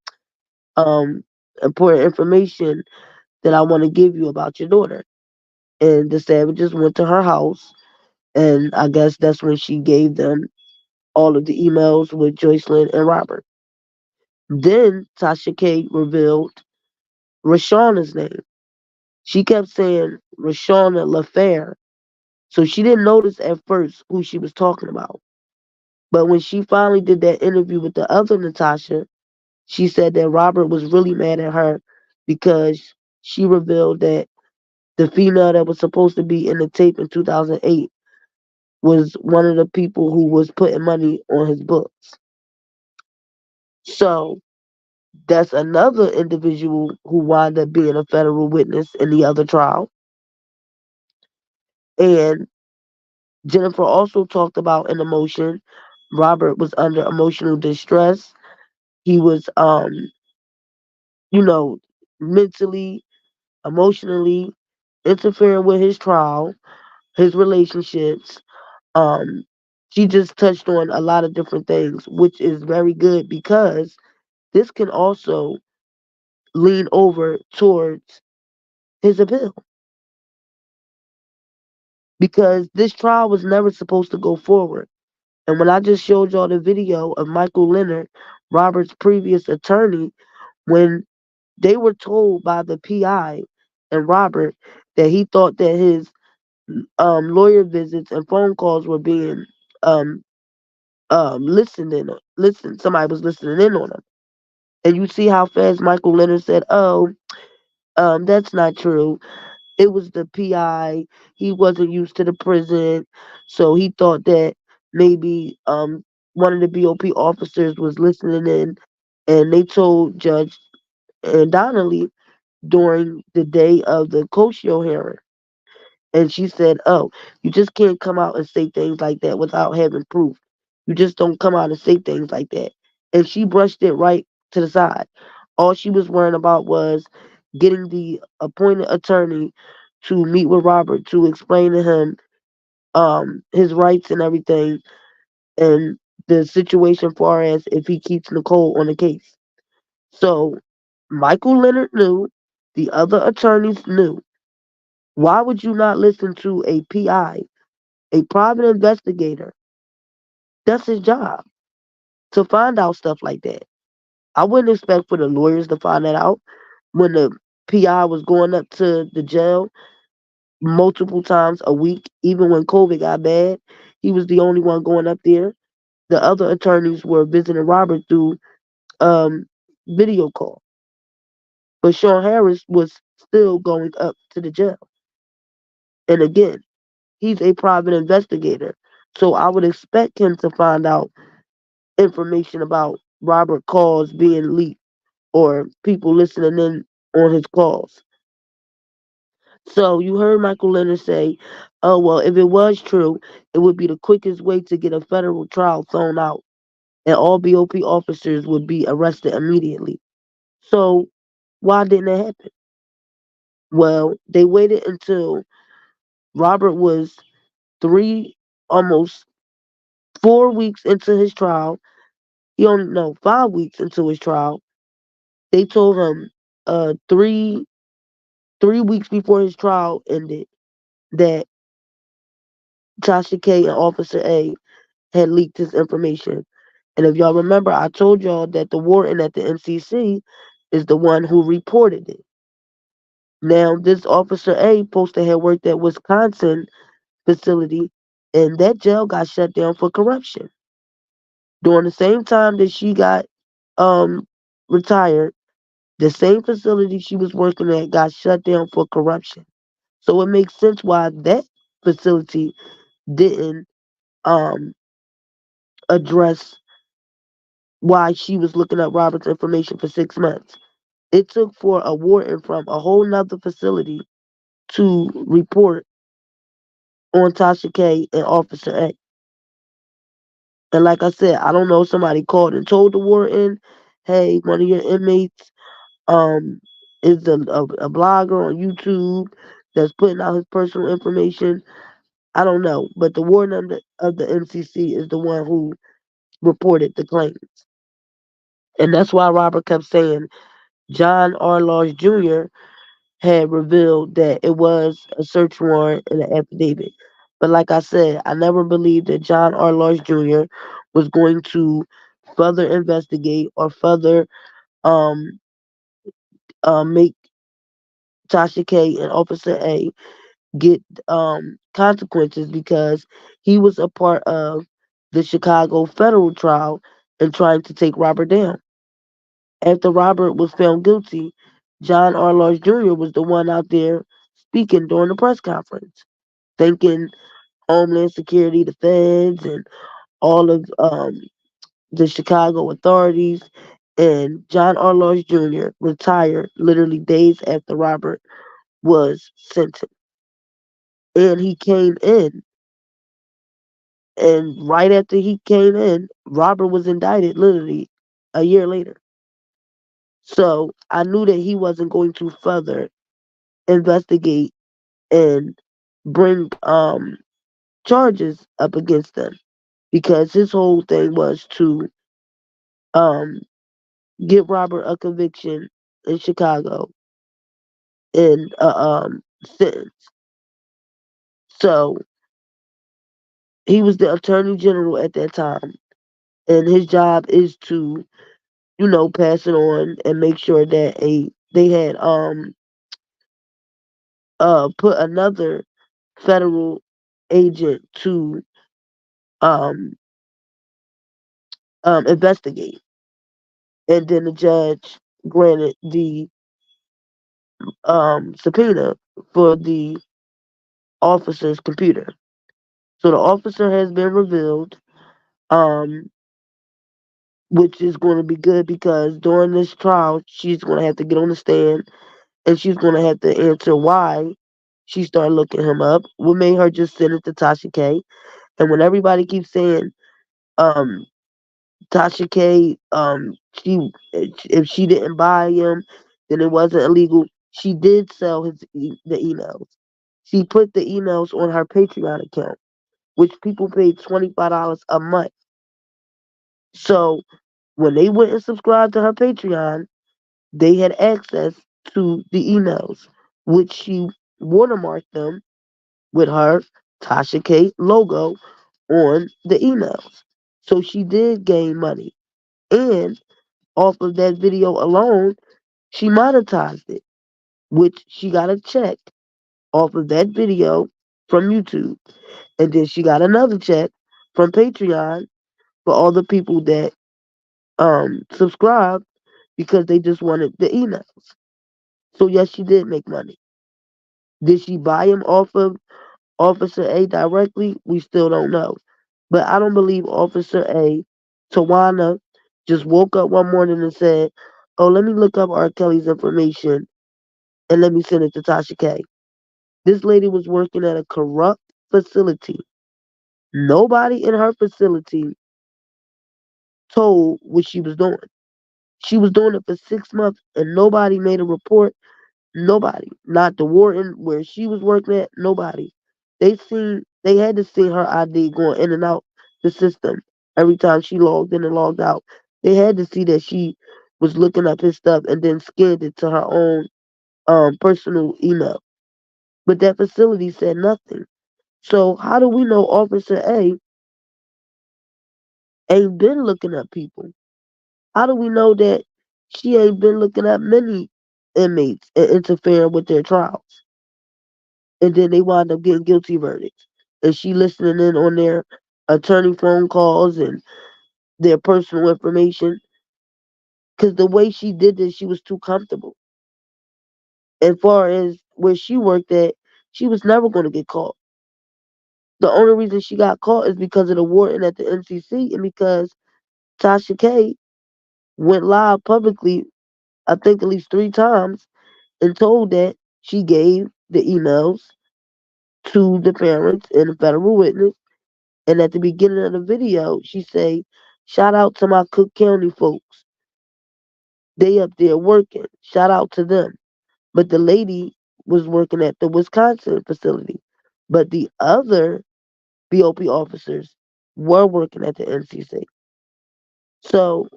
um, important information that I want to give you about your daughter. And the Savages went to her house, and I guess that's when she gave them all of the emails with Joycelyn and Robert. Then Tasha K revealed Rashauna's name. She kept saying Rashauna LaFair, so she didn't notice at first who she was talking about. But when she finally did that interview with the other Natasha, she said that Robert was really mad at her because she revealed that the female that was supposed to be in the tape in 2008 was one of the people who was putting money on his books. So that's another individual who wound up being a federal witness in the other trial. And Jennifer also talked about an emotion. Robert was under emotional distress. He was, you know, mentally, emotionally interfering with his trial, his relationships. Um, she just touched on a lot of different things, which is very good because this can also lean over towards his appeal. Because this trial was never supposed to go forward. And when I just showed y'all the video of Michael Leonard, Robert's previous attorney, when they were told by the PI and Robert that he thought that his lawyer visits and phone calls were being um, somebody was listening in on him. And you see how fast Michael Leonard said, "Oh, that's not true. It was the PI. He wasn't used to the prison, so he thought that maybe one of the BOP officers was listening in, and they told Judge Donnelly during the day of the Cochio hearing." And she said, "Oh, you just can't come out and say things like that without having proof. You just don't come out and say things like that." And she brushed it right to the side. All she was worrying about was getting the appointed attorney to meet with Robert to explain to him his rights and everything, and the situation far as if he keeps Nicole on the case. So Michael Leonard knew, the other attorneys knew. Why would you not listen to a PI, a private investigator? That's his job, to find out stuff like that. I wouldn't expect for the lawyers to find that out when the PI was going up to the jail multiple times a week, even when COVID got bad. He was the only one going up there. The other attorneys were visiting Robert through um, video call. But Sean Harris was still going up to the jail. And again, he's a private investigator. So I would expect him to find out information about Robert calls being leaked or people listening in on his calls. So you heard Michael Leonard say, "Oh, well, if it was true, it would be the quickest way to get a federal trial thrown out, and all BOP officers would be arrested immediately." So why didn't it happen? Well, they waited until Robert was almost 4 weeks into his trial. He only, no, 5 weeks into his trial. They told him 3 weeks before his trial ended that Tasha K and Officer A had leaked this information. And if y'all remember, I told y'all that the warden at the MCC is the one who reported it. Now, this Officer A supposed to have worked at Wisconsin facility, and that jail got shut down for corruption. During the same time that she got um, retired, the same facility she was working at got shut down for corruption. So it makes sense why that facility didn't um, address why she was looking up Robert's information for 6 months. It took for a warden from a whole nother facility to report on Tasha K and Officer A. And like I said, I don't know if somebody called and told the warden, "Hey, one of your inmates um is a blogger on YouTube that's putting out his personal information." I don't know, but the warden of the MCC is the one who reported the claims. And that's why Robert kept saying John R. Laws Jr. had revealed that it was a search warrant and an affidavit. But like I said, I never believed that John R. Laws Jr. was going to further investigate or further um, make Tasha K and Officer A get consequences because he was a part of the Chicago federal trial and trying to take Robert down. After Robert was found guilty, John R. Laws Jr. was the one out there speaking during the press conference, thanking Homeland Security, the feds, and all of the Chicago authorities. And John R. Laws Jr. retired literally days after Robert was sentenced. And he came in, and right after he came in, Robert was indicted literally a year later. So I knew that he wasn't going to further investigate and bring charges up against them because his whole thing was to um get Robert a conviction in Chicago and sentence. So he was the attorney general at that time, and his job is to, pass it on and make sure that they had put another federal agent to um investigate, and then the judge granted the subpoena for the officer's computer. So the officer has been revealed, um, which is going to be good because during this trial, she's going to have to get on the stand and she's going to have to answer why she started looking him up. What made her just send it to Tasha K? And when everybody keeps saying, um, Tasha K, she if she didn't buy him, then it wasn't illegal. She did sell the emails. She put the emails on her Patreon account, which people paid $25 a month. So when they went and subscribed to her Patreon, they had access to the emails, which she watermarked them with her Tasha K logo on the emails. So she did gain money. And off of that video alone, she monetized it, which she got a check off of that video from YouTube. And then she got another check from Patreon for all the people that subscribed because they just wanted the emails. So yes, she did make money. Did she buy him off of Officer A directly? We still don't know. But I don't believe Officer A, Tawana, just woke up one morning and said, "Oh, let me look up R. Kelly's information and let me send it to Tasha K." This lady was working at a corrupt facility. Nobody in her facility told what she was doing. She was doing it for 6 months and nobody made a report. Nobody. Not the warden where she was working at, nobody. They had to see her ID going in and out the system every time she logged in and logged out. They had to see that she was looking up his stuff and then scanned it to her own personal email. But that facility said nothing. So how do we know Officer A ain't been looking up people? How do we know that she ain't been looking up many inmates and interfering with their trials? And then they wind up getting guilty verdicts. And she listening in on their attorney phone calls and their personal information. Because the way she did this, she was too comfortable. As far as where she worked at, she was never going to get caught. The only reason she got caught is because of the warden at the NCC and because Tasha K went live publicly, I think at least 3 times, and told that she gave the emails to the parents and the federal witness. And at the beginning of the video, she say, "Shout out to my Cook County folks. They up there working. Shout out to them." But the lady was working at the Wisconsin facility. But the other BOP officers were working at the NCC. So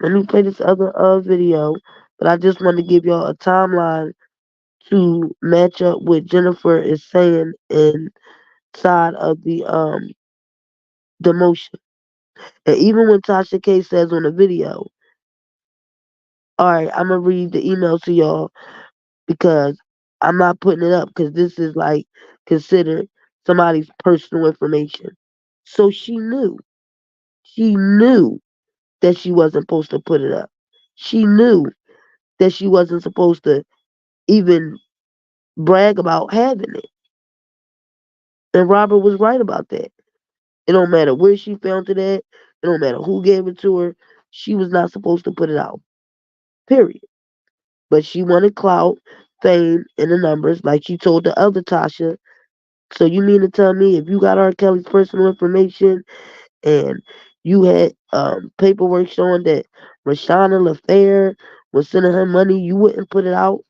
let me play this other video. But I just want to give y'all a timeline to match up what Jennifer is saying inside of the motion. And even when Tasha K says on the video, all right, I'm gonna read the email to y'all because I'm not putting it up because this is like considered somebody's personal information. So she knew that she wasn't supposed to put it up. She knew that she wasn't supposed to even brag about having it. And Robert was right about that. It don't matter where she found it at. It don't matter who gave it to her. She was not supposed to put it out. Period. But she wanted clout, fame, and the numbers, like she told the other Tasha. So you mean to tell me if you got R. Kelly's personal information and you had paperwork showing that Rashana LaFair was sending her money, you wouldn't put it out?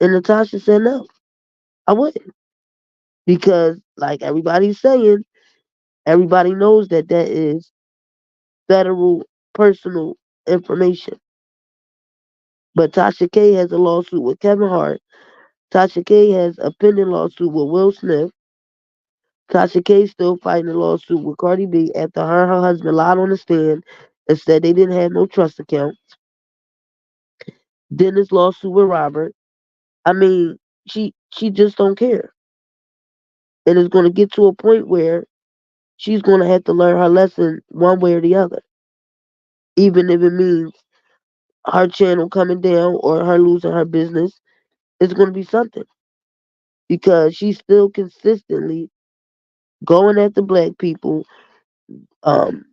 And Natasha said no, I wouldn't. Because like everybody's saying, everybody knows that that is federal personal information. But Tasha K has a lawsuit with Kevin Hart. Tasha K has a pending lawsuit with Will Smith. Tasha K still fighting a lawsuit with Cardi B after her and her husband lied on the stand and said they didn't have no trust accounts. Then this lawsuit with Robert. I mean, she she just don't care. And it's going to get to a point where she's going to have to learn her lesson one way or the other. Even if it means her channel coming down or her losing her business, it's going to be something. Because she's still consistently going after black people, um,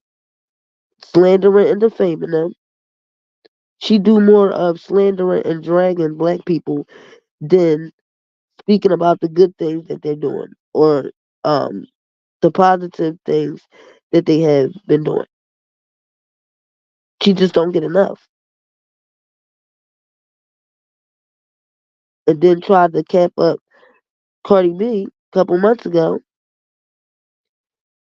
slandering and defaming them. She do more of slandering and dragging black people than speaking about the good things that they're doing or um, the positive things that they have been doing. She just don't get enough. And then tried to cap up Cardi B a couple months ago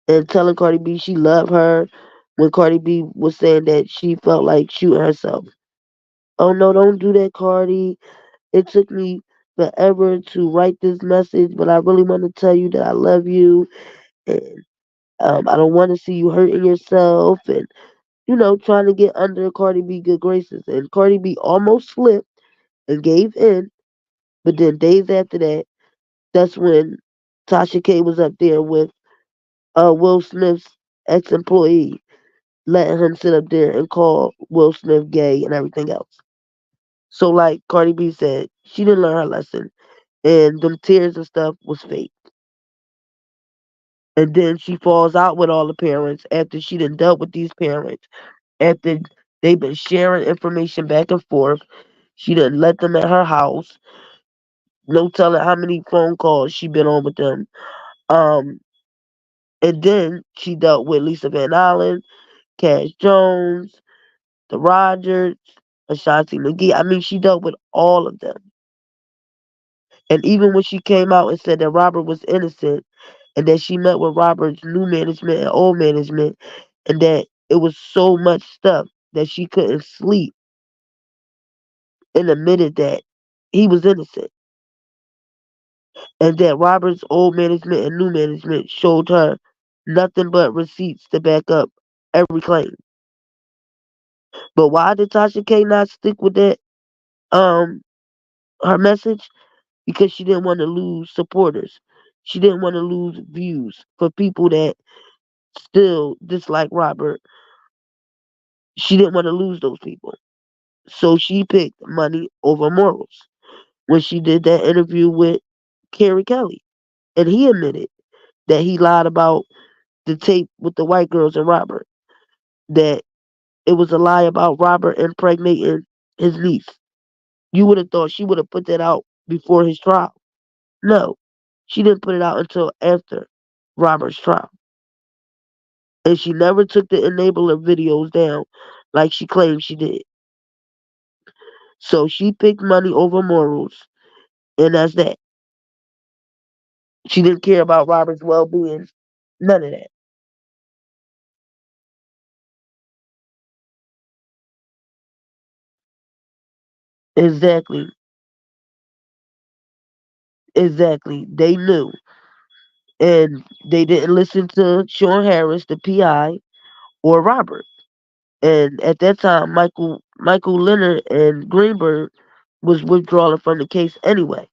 and telling Cardi B she loved her when Cardi B was saying that she felt like shooting herself. Oh no, don't do that, Cardi. It took me forever to write this message, but I really want to tell you that I love you and I don't want to see you hurting yourself and trying to get under Cardi B good graces. And Cardi B almost slipped and gave in, but then days after that, that's when Tasha K was up there with Will Smith's ex-employee, letting him sit up there and call Will Smith gay and everything else. So like Cardi B said, she didn't learn her lesson, and them tears and stuff was fake. And then she falls out with all the parents after she done dealt with these parents. After they've been sharing information back and forth, she done let them at her house. No telling how many phone calls she been on with them. Um, and then she dealt with Lisa Van Allen, Cash Jones, the Rogers, Ashanti McGee. I mean, she dealt with all of them. And even when she came out and said that Robert was innocent and that she met with Robert's new management and old management and that it was so much stuff that she couldn't sleep and admitted that he was innocent. And that Robert's old management and new management showed her nothing but receipts to back up every claim. But why did Tasha K not stick with that her message? Because she didn't want to lose supporters. She didn't want to lose views for people that still dislike Robert. She didn't want to lose those people. So she picked money over morals when she did that interview with RKelly. And he admitted that he lied about the tape with the white girls and Robert. That it was a lie about Robert impregnating his niece. You would have thought she would have put that out before his trial. No, she didn't put it out until after Robert's trial. And she never took the enabler videos down like she claimed she did. So she picked money over morals, and that's that. She didn't care about Robert's well-being. None of that. Exactly. Exactly. They knew. And they didn't listen to Sean Harris, the PI, or Robert. And at that time, Michael Leonard and Greenberg was withdrawing from the case anyway.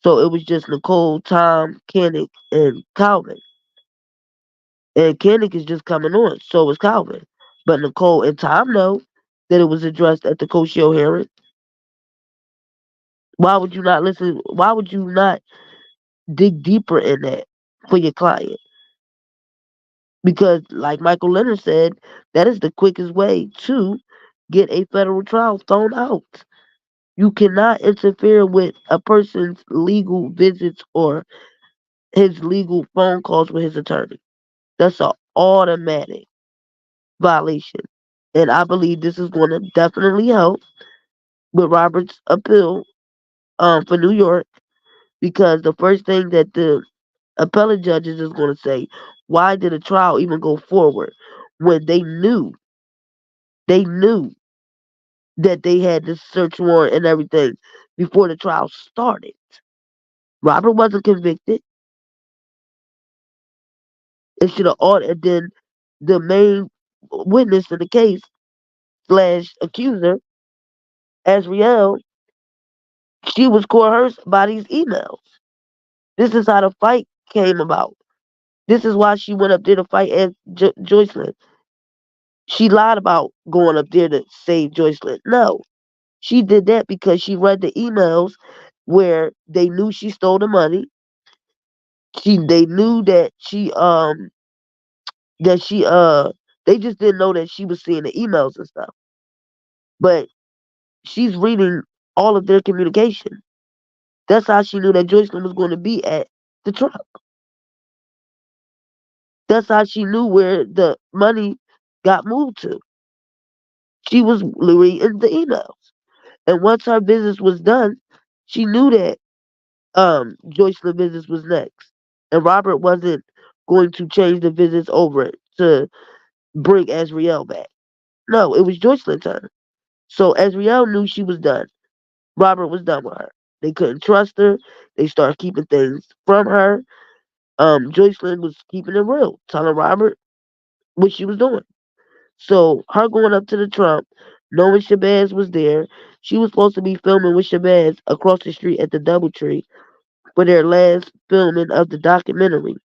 So it was just Nicole, Tom, Koenig, and Calvin. And Koenig is just coming on. So is Calvin. But Nicole and Tom know that it was addressed at the Cochio hearing. Why would you not listen? Why would you not dig deeper in that for your client? Because, like Michael Leonard said, that is the quickest way to get a federal trial thrown out. You cannot interfere with a person's legal visits or his legal phone calls with his attorney. That's an automatic violation. And I believe this is going to definitely help with Robert's appeal for New York, because the first thing that the appellate judges is going to say, why did a trial even go forward when they knew that they had this search warrant and everything before the trial started? Robert wasn't convicted. It should have ordered. Then the main witness in the case slash accuser, Azriel, She was coerced by these emails. This is how the fight came about. This is why she went up there to fight as Joycelyn. She lied about going up there to save Joycelyn. No, she did that because she read the emails where they knew she stole the money. They knew that she they just didn't know that she was seeing the emails and stuff. But she's reading all of their communication. That's how she knew that Joycelyn was going to be at the truck. That's how she knew where the money got moved to. She was reading the emails. And once her business was done, she knew that Joycelyn business was next. And Robert wasn't going to change the business over to bring Azriel back. No, it was Joycelyn's turn. So Azriel knew she was done. Robert was done with her. They couldn't trust her. They started keeping things from her. Joycelyn was keeping it real, telling Robert what she was doing. So her going up to the Trump, knowing Shabazz was there, she was supposed to be filming with Shabazz across the street at the DoubleTree for their last filming of the documentary.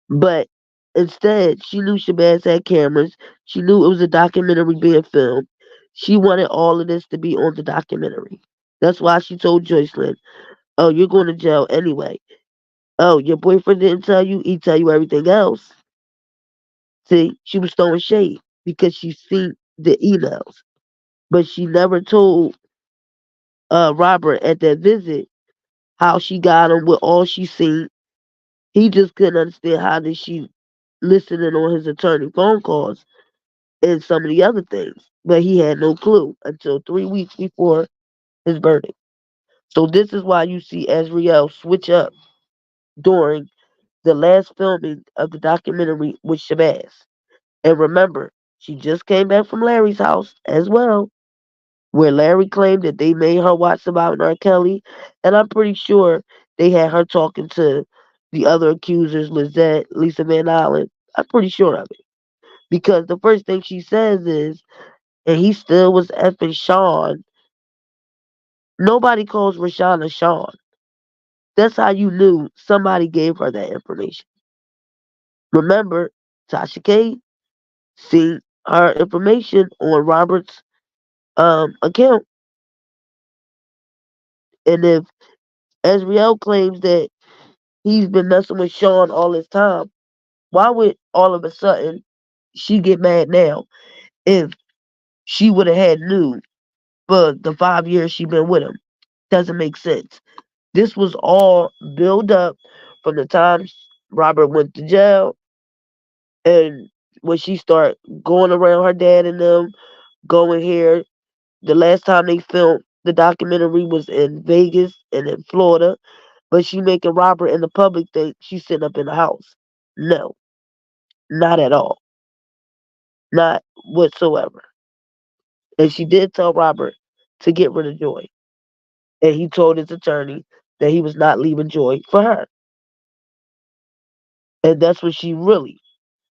But instead, she knew Shabazz had cameras. She knew it was a documentary being filmed. She wanted all of this to be on the documentary. That's why she told Joycelyn, "Oh, you're going to jail anyway. Oh, your boyfriend didn't tell you. He tell you everything else." See, she was throwing shade because she seen the emails, but she never told Robert at that visit how she got him with all she seen. He just couldn't understand how did she listening on his attorney phone calls and some of the other things, but he had no clue until 3 weeks before his verdict. So this is why you see Azriel switch up during the last filming of the documentary with Shabazz. And remember, she just came back from Larry's house as well, where Larry claimed that they made her watch about RKelly, and I'm pretty sure they had her talking to the other accusers, Lizette, Lisa Van Allen. I'm pretty sure of it. Because the first thing she says is, and he still was effing Sean. Nobody calls Rashana Sean. That's how you knew somebody gave her that information. Remember, Tasha K seen her information on Robert's account. And if Azriel claims that he's been messing with Sean all this time, why would all of a sudden she get mad now if she would have had news for the 5 years she been with him? Doesn't make sense. This was all built up from the time Robert went to jail and when she started going around her dad and them, going here. The last time they filmed the documentary was in Vegas and in Florida, but she making Robert and the public think she's sitting up in the house. No, not at all. Not whatsoever. And she did tell Robert to get rid of Joy. And he told his attorney that he was not leaving Joy for her. And that's when she really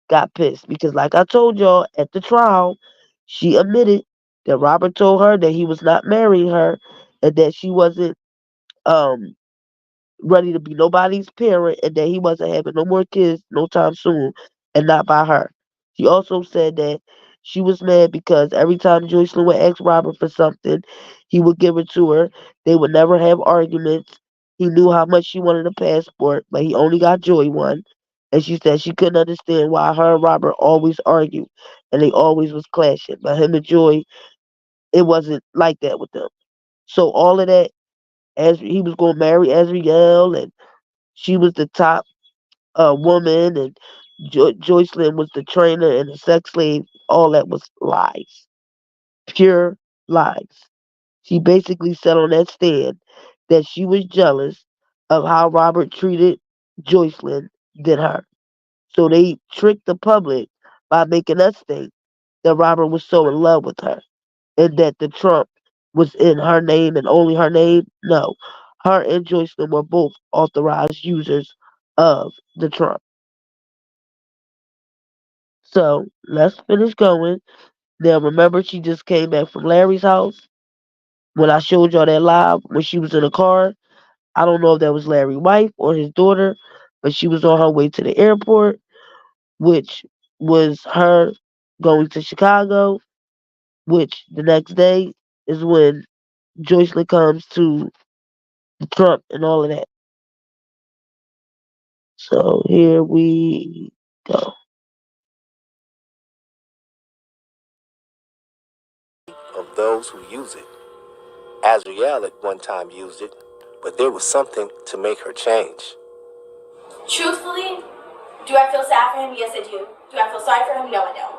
got pissed. Because like I told y'all at the trial, she admitted that Robert told her that he was not marrying her and that she wasn't um ready to be nobody's parent and that he wasn't having no more kids no time soon and not by her. She also said that she was mad because every time Joycelyn would ask Robert for something, he would give it to her. They would never have arguments. He knew how much she wanted a passport, but he only got Joy one. And she said she couldn't understand why her and Robert always argued and they always was clashing. But him and Joy, it wasn't like that with them. So all of that, as he was going to marry Azriel and she was the top woman, and Joycelyn was the trainer and the sex slave. All that was lies, pure lies. She basically said on that stand that she was jealous of how Robert treated Joycelyn than her. So they tricked the public by making us think that Robert was so in love with her and that the Trump was in her name and only her name. No, her and Joycelyn were both authorized users of the Trump. So let's finish going. Now remember she just came back from Larry's house. when I showed y'all that live when she was in the car, I don't know if that was Larry's wife or his daughter, but she was on her way to the airport, which was her going to Chicago, which the next day is when Joycelyn comes to Trump and all of that. So here we go. Of those who use it. Azriel at one time used it, but there was something to make her change. Truthfully, do I feel sad for him? Yes, I do. Do I feel sorry for him? No, I don't.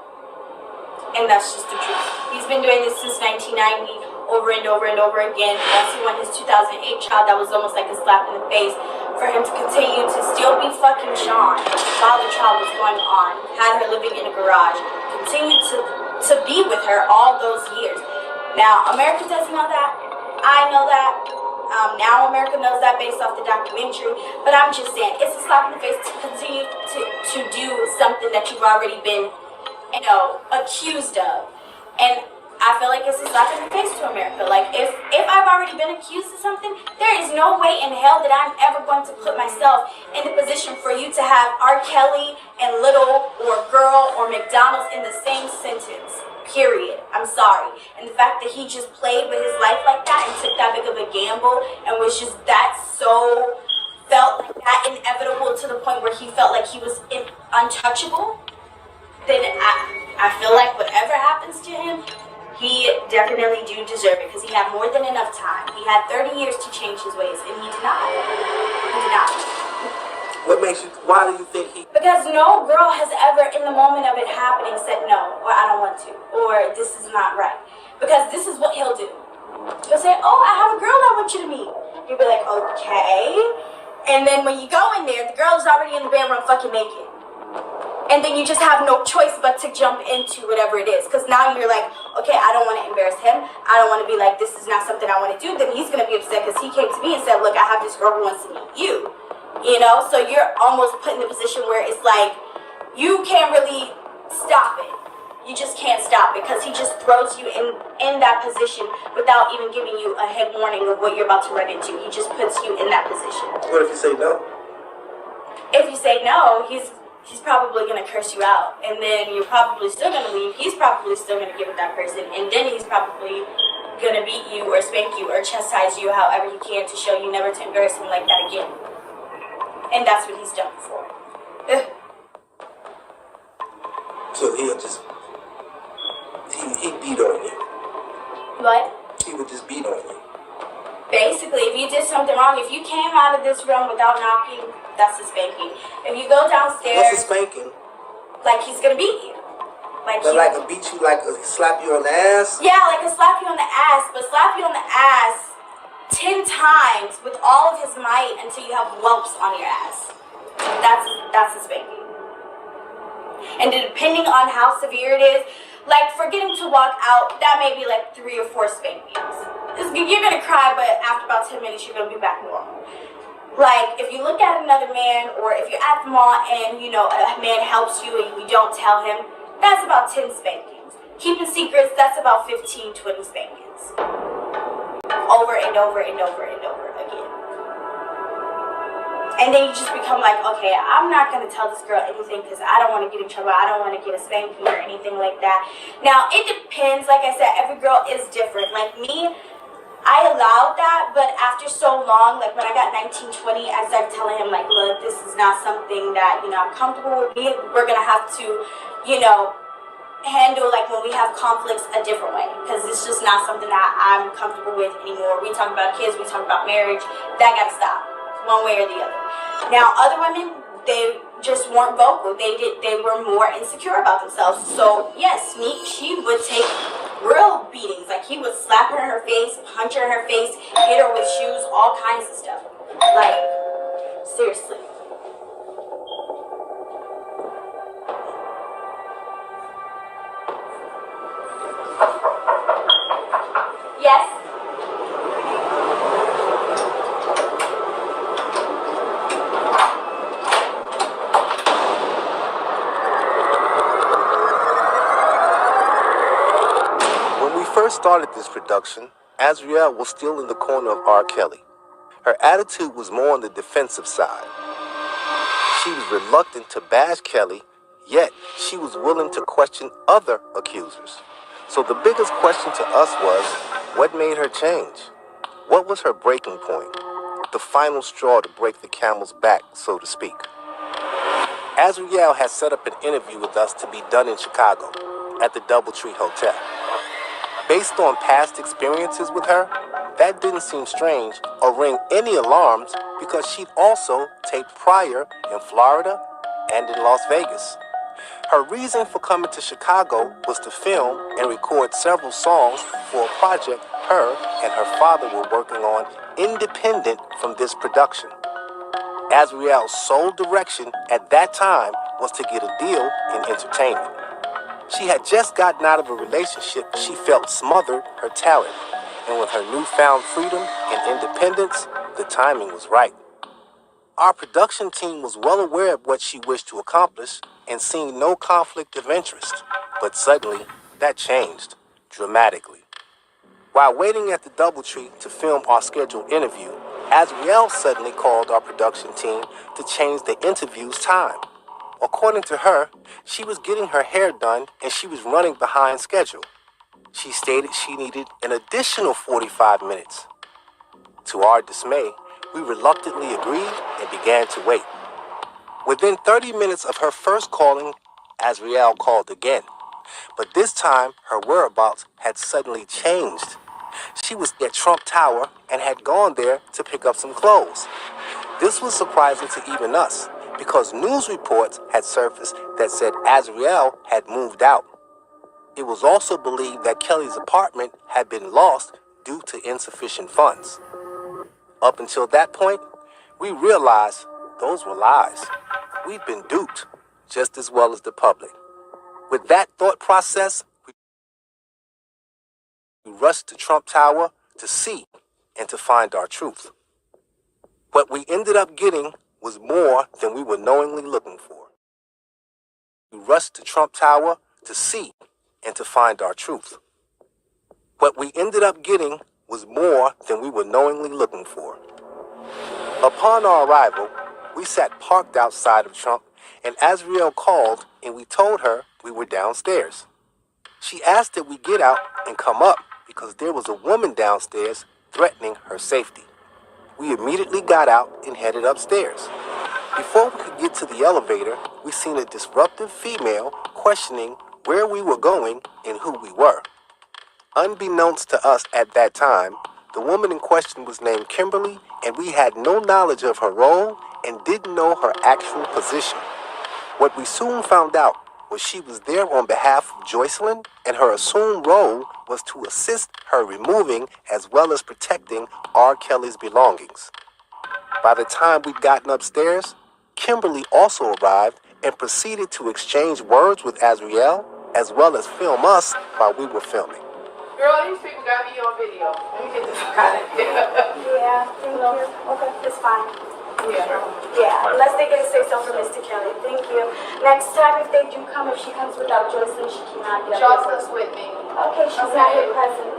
And that's just the truth. He's been doing this since 1990, over and over and over again. Once he won his 2008 child, that was almost like a slap in the face for him to continue to still be fucking Sean while the trial was going on, had her living in a garage, continued to be with her all those years. Now, America doesn't know that. I know that. Now America knows that based off the documentary. But I'm just saying, it's a slap in the face to continue to do something that you've already been, accused of. And I feel like it's a slap in the face to America. Like, if I've already been accused of something, there is no way in hell that I'm ever going to put myself in the position for you to have R. Kelly and Little or Girl or McDonald's in the same sentence. Period. I'm sorry. And the fact that he just played with his life like that and took that big of a gamble and was just felt like that inevitable to the point where he felt like he was untouchable, then I feel like whatever happens to him, he definitely do deserve it because he had more than enough time. He had 30 years to change his ways and he did not. He did not. Why do you think he... Because no girl has ever, in the moment of it happening, said no, or I don't want to, or this is not right. Because this is what he'll do. He'll say, oh, I have a girl I want you to meet. You'll be like, okay. And then when you go in there, the girl is already in the bedroom fucking naked. And then you just have no choice but to jump into whatever it is. Because now you're like, okay, I don't want to embarrass him. I don't want to be like, this is not something I want to do. Then he's going to be upset because he came to me and said, look, I have this girl who wants to meet you. So you're almost put in the position where it's like, you can't really stop it. You just can't stop it because he just throws you in that position without even giving you a head warning of what you're about to run into. He just puts you in that position. What if you say no? If you say no, he's probably going to curse you out. And then you're probably still going to leave. He's probably still going to get with that person. And then he's probably going to beat you or spank you or chastise you however he can to show you never to embarrass him like that again. And that's what he's done before. So he'll just... He beat on you. What? He would just beat on you. Basically, if you did something wrong, if you came out of this room without knocking, that's a spanking. If you go downstairs... What's a spanking? Like he's gonna beat you. Like a beat you, like a slap you on the ass? Yeah, like a slap you on the ass, but slap you on the ass 10 times with all of his might until you have whelps on your ass. That's a spanking. And depending on how severe it is, like forgetting to walk out, that may be like 3 or 4 spankings. You're gonna cry, but after about 10 minutes, you're gonna be back normal. Like if you look at another man, or if you're at the mall and a man helps you and you don't tell him, that's about 10 spankings. Keeping secrets, that's about 15, 20 spankings. Over and over and over and over again. And then you just become like, okay, I'm not going to tell this girl anything because I don't want to get in trouble. I don't want to get a spanking or anything like that. Now, it depends. Like I said, every girl is different. Like me, I allowed that, but after so long, like when I got 19, 20, I started telling him, like, look, this is not something that, I'm comfortable with. We're going to have to, handle like when we have conflicts a different way, because it's just not something that I'm comfortable with anymore. We talk about kids, we talk about marriage. That gotta stop, one way or the other. Now, other women, they just weren't vocal. They were more insecure about themselves. So yes, she would take real beatings. Like he would slap her in her face, punch her in her face, hit her with shoes, all kinds of stuff. Like seriously. Yes. When we first started this production, Azriel was still in the corner of RKelly. Her attitude was more on the defensive side. She was reluctant to bash Kelly, yet she was willing to question other accusers. So the biggest question to us was, what made her change? What was her breaking point? The final straw to break the camel's back, so to speak. Azriel had set up an interview with us to be done in Chicago at the Doubletree Hotel. Based on past experiences with her, that didn't seem strange or ring any alarms because she'd also taped prior in Florida and in Las Vegas. Her reason for coming to Chicago was to film and record several songs for a project her and her father were working on independent from this production. Azriel's sole direction at that time was to get a deal in entertainment. She had just gotten out of a relationship she felt smothered her talent, and with her newfound freedom and independence, the timing was right. Our production team was well aware of what she wished to accomplish and seeing no conflict of interest, but suddenly that changed dramatically. While waiting at the Doubletree to film our scheduled interview, Azriel suddenly called our production team to change the interview's time. According to her, she was getting her hair done and she was running behind schedule. She stated she needed an additional 45 minutes. To our dismay, we reluctantly agreed and began to wait. Within 30 minutes of her first calling, Azriel called again. But this time, her whereabouts had suddenly changed. She was at Trump Tower and had gone there to pick up some clothes. This was surprising to even us because news reports had surfaced that said Azriel had moved out. It was also believed that Kelly's apartment had been lost due to insufficient funds. Up until that point, we realized those were lies. We'd been duped just as well as the public. With that thought process, we rushed to Trump Tower to see and to find our truth. What we ended up getting was more than we were knowingly looking for. We rushed to Trump Tower to see and to find our truth. What we ended up getting was more than we were knowingly looking for. Upon our arrival, we sat parked outside of Trump, and Azriel called and we told her we were downstairs. She asked that we get out and come up because there was a woman downstairs threatening her safety. We immediately got out and headed upstairs. Before we could get to the elevator, we seen a disruptive female questioning where we were going and who we were. Unbeknownst to us at that time, the woman in question was named Kimberly, and we had no knowledge of her role and didn't know her actual position. What we soon found out was she was there on behalf of Joycelyn, and her assumed role was to assist her removing as well as protecting RKelly's belongings. By the time we'd gotten upstairs, Kimberly also arrived and proceeded to exchange words with Azriel as well as film us while we were filming. Girl, these people got me on video. Let me get this out of here. Yeah, thank you. Okay, it's fine. Yeah, unless they get a say-so from Mr. Kelly. Thank you. Next time, if they do come, if she comes without Joycelyn, she cannot get up. Joycelyn's with me. Okay, she's not here present.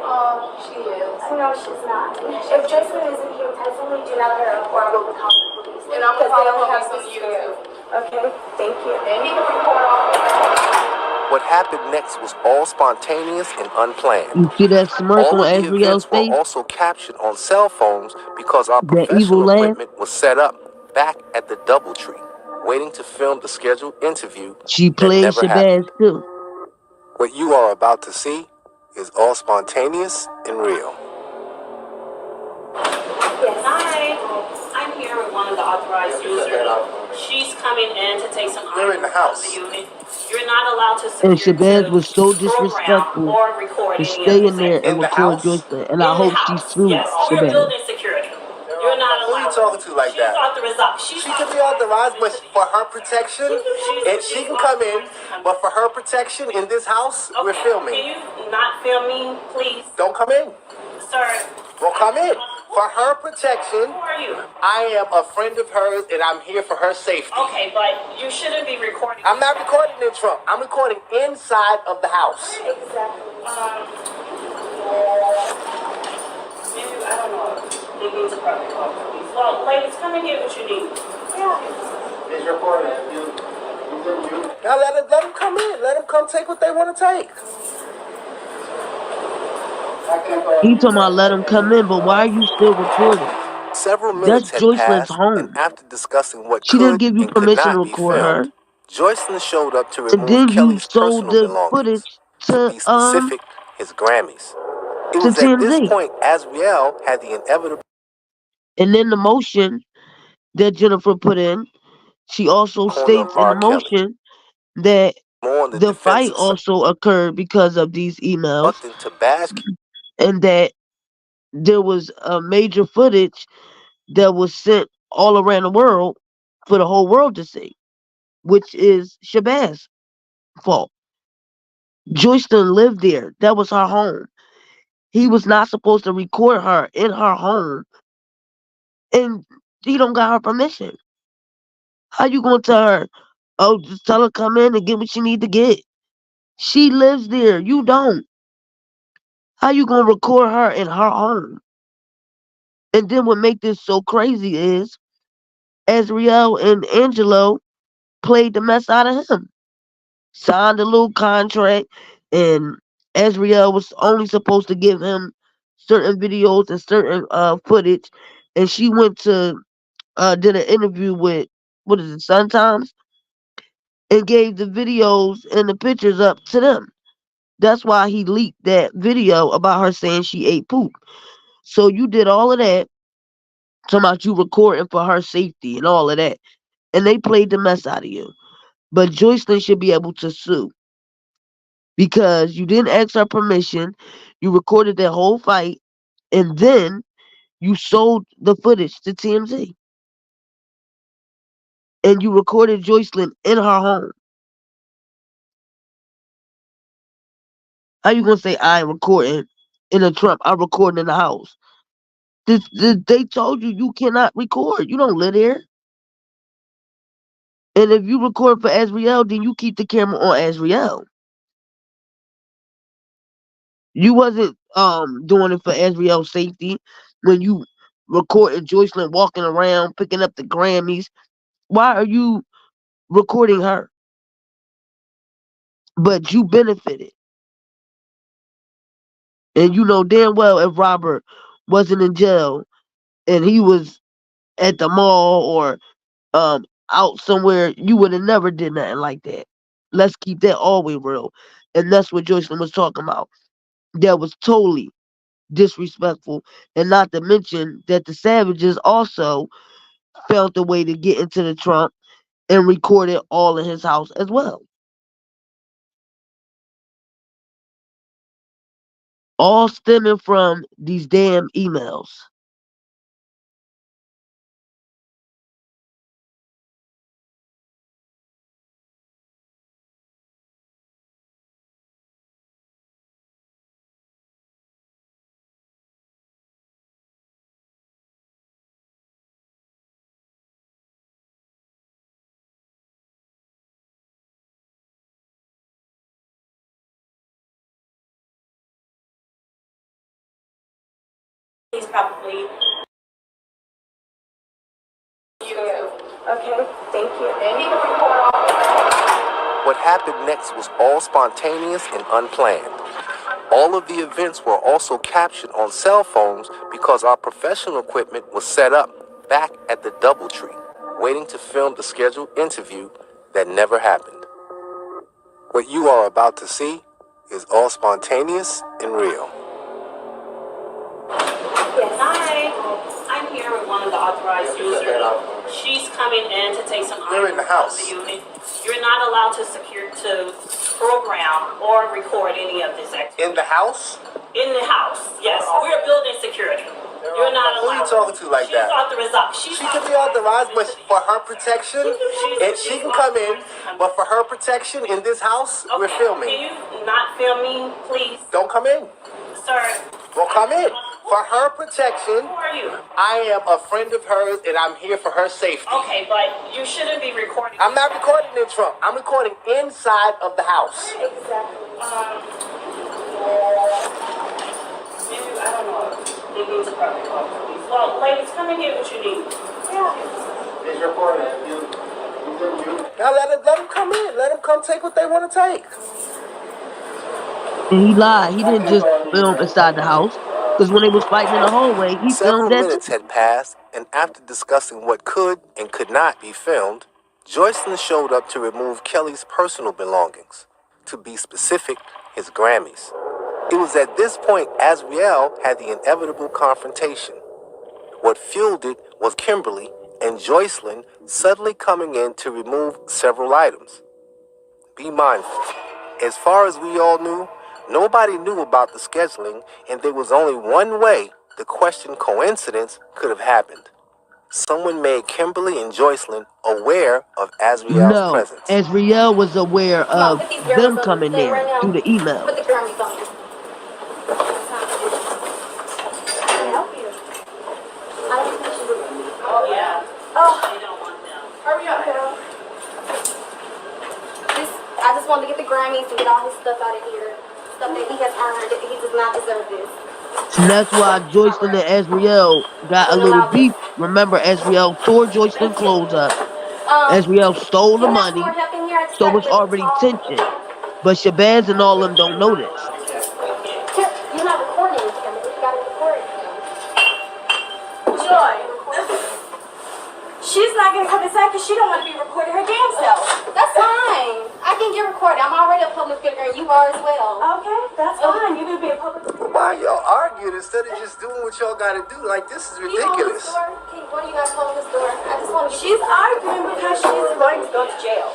She is. No, she's not. If Joycelyn isn't here, definitely do not let her or I will call the police. And I'm going to call the police on you, too. Okay, thank you. And he can report off. What happened next was all spontaneous and unplanned. You see that smirk All on of the Azriel's events were face? also captured on cell phones because our That evil professional laugh? equipment was set up back at the Doubletree, waiting to film the scheduled interview She that played never happened. Shabazz too. What you are about to see is all spontaneous and real. Yes. Hi, I'm here with one of the authorized users. She's coming in to take some items in the house. from the unit. You're not allowed to And secure Shabazz was so program disrespectful or record to any stay of in there these and things. record Joycelyn. And I In the hope she house. sued Yes, we're Shabazz. building security. You're not Who are allowed. you talking to like that? She's She can be authorized, but for her protection, and she can come in, but for her protection in this house, we're filming. Can you not film me, please? Don't come in. Sir. Well, come in. For her protection, Who are you? I am a friend of hers, and I'm here for her safety. Okay, but you shouldn't be recording. I'm not recording in Trump. I'm recording inside of the house. Exactly. He needs a protocol, please. Well, ladies, come and get what you need. Yeah. He's recording. Now let him come in. Let him come take what they want to take. He talking about let him come in, but why are you still recording? Several That's minutes had Joycelyn's passed, and home. after discussing what She didn't could give you and could permission to not be record her. filmed, Joycelyn showed up to And remove then you Kelly's sold personal the belongings. footage To be specific, his Grammys. It was at this TMZ. point Azriel had the inevitable. And then the motion that Jennifer put in, she also states in the motion that the fight also occurred because of these emails, and that there was a major footage that was sent all around the world for the whole world to see, which is Shabazz's fault. Joycelyn lived there. That was her home. He was not supposed to record her in her home, and he don't got her permission. How you gonna tell her, oh, just tell her come in and get what she need to get? She lives there. You don't. How you gonna record her in her home? And then what make this so crazy is Azriel and Angelo played the mess out of him. Signed a little contract, and Azriel was only supposed to give him certain videos and certain footage, and she went to did an interview with what is it, Sun Times, and gave the videos and the pictures up to them. That's why he leaked that video about her saying she ate poop. So you did all of that, talking about you recording for her safety and all of that, and they played the mess out of you. But Joycelyn should be able to sue because you didn't ask her permission, you recorded that whole fight, and then you sold the footage to TMZ. And you recorded Joycelyn in her home. How you gonna say I ain't recording in a Trump? I'm recording in the house. They told you cannot record. You don't live there. And if you record for Azriel, then you keep the camera on Azriel. You wasn't doing it for Azriel's safety when you recording Joycelyn walking around picking up the Grammys. Why are you recording her? But you benefited. And you know damn well if Robert wasn't in jail and he was at the mall or out somewhere, you would have never did nothing like that. Let's keep that always real. And that's what Joycelyn was talking about. That was totally disrespectful. And not to mention that the Savages also found a way to get into the trunk and record it all in his house as well. All stemming from these damn emails. He's probably. Okay, thank you. And he can record all. What happened next was all spontaneous and unplanned. All of the events were also captured on cell phones because our professional equipment was set up back at the DoubleTree, waiting to film the scheduled interview that never happened. What you are about to see is all spontaneous and real. Yes. Hi, I'm here with one of the authorized users. She's coming in to take some We're in the house. The unit. You're not allowed to program or record any of this activity. In the house? In the house, yes. We're building security. You're not allowed. Who are you talking to like that? She's She can be authorized, but for her protection, she can come in. But for her protection in this house, we're filming. Can you not film me, please? Don't come in. Sir. Well, come in. For her protection, Who are you? I am a friend of hers, and I'm here for her safety. Okay, but you shouldn't be recording. I'm not recording in Trump. I'm recording inside of the house. Exactly. Maybe, I don't know. He needs a private call, please. Well, ladies, come and get what you need. Yeah. He's recording. Now let him come in. Let them come take what they want to take. And he lied. He didn't just film inside the house. Because when they was fighting in the hallway, he Several filmed that minutes too. had passed, and after discussing what could and could not be filmed, Joycelyn showed up to remove Kelly's personal belongings. To be specific, his Grammys. It was at this point Azriel had the inevitable confrontation. What fueled it was Kimberly and Joycelyn suddenly coming in to remove several items. Be mindful. As far as we all knew, nobody knew about the scheduling, and there was only one way the questioned coincidence could have happened. Someone made Kimberly and Joycelyn aware of Azriel's presence. Azriel was aware of them coming there through the email. Put the Grammys on. Oh, yeah. Oh. They don't want them. Hurry up, girl. I just wanted to get the Grammys and get all his stuff out of here. Stuff that he has earned. He does not deserve this. And that's why Joycelyn and Azriel got a little beef. Remember, Azriel tore Joycelyn's clothes up. Azriel stole the money, so it's already tension. But Shabazz and all them don't know this. You're not recording him. You gotta record him. Joy. She's not gonna come inside because she don't want to be recorded her damn self. That's fine. I can get recorded. I'm already a public figure and you are as well. Okay, that's fine. You can be a public figure. Why y'all arguing instead of just doing what y'all gotta do? Like, this is ridiculous. What do you guys close this door? I just want to. She's arguing because she's going to go to jail.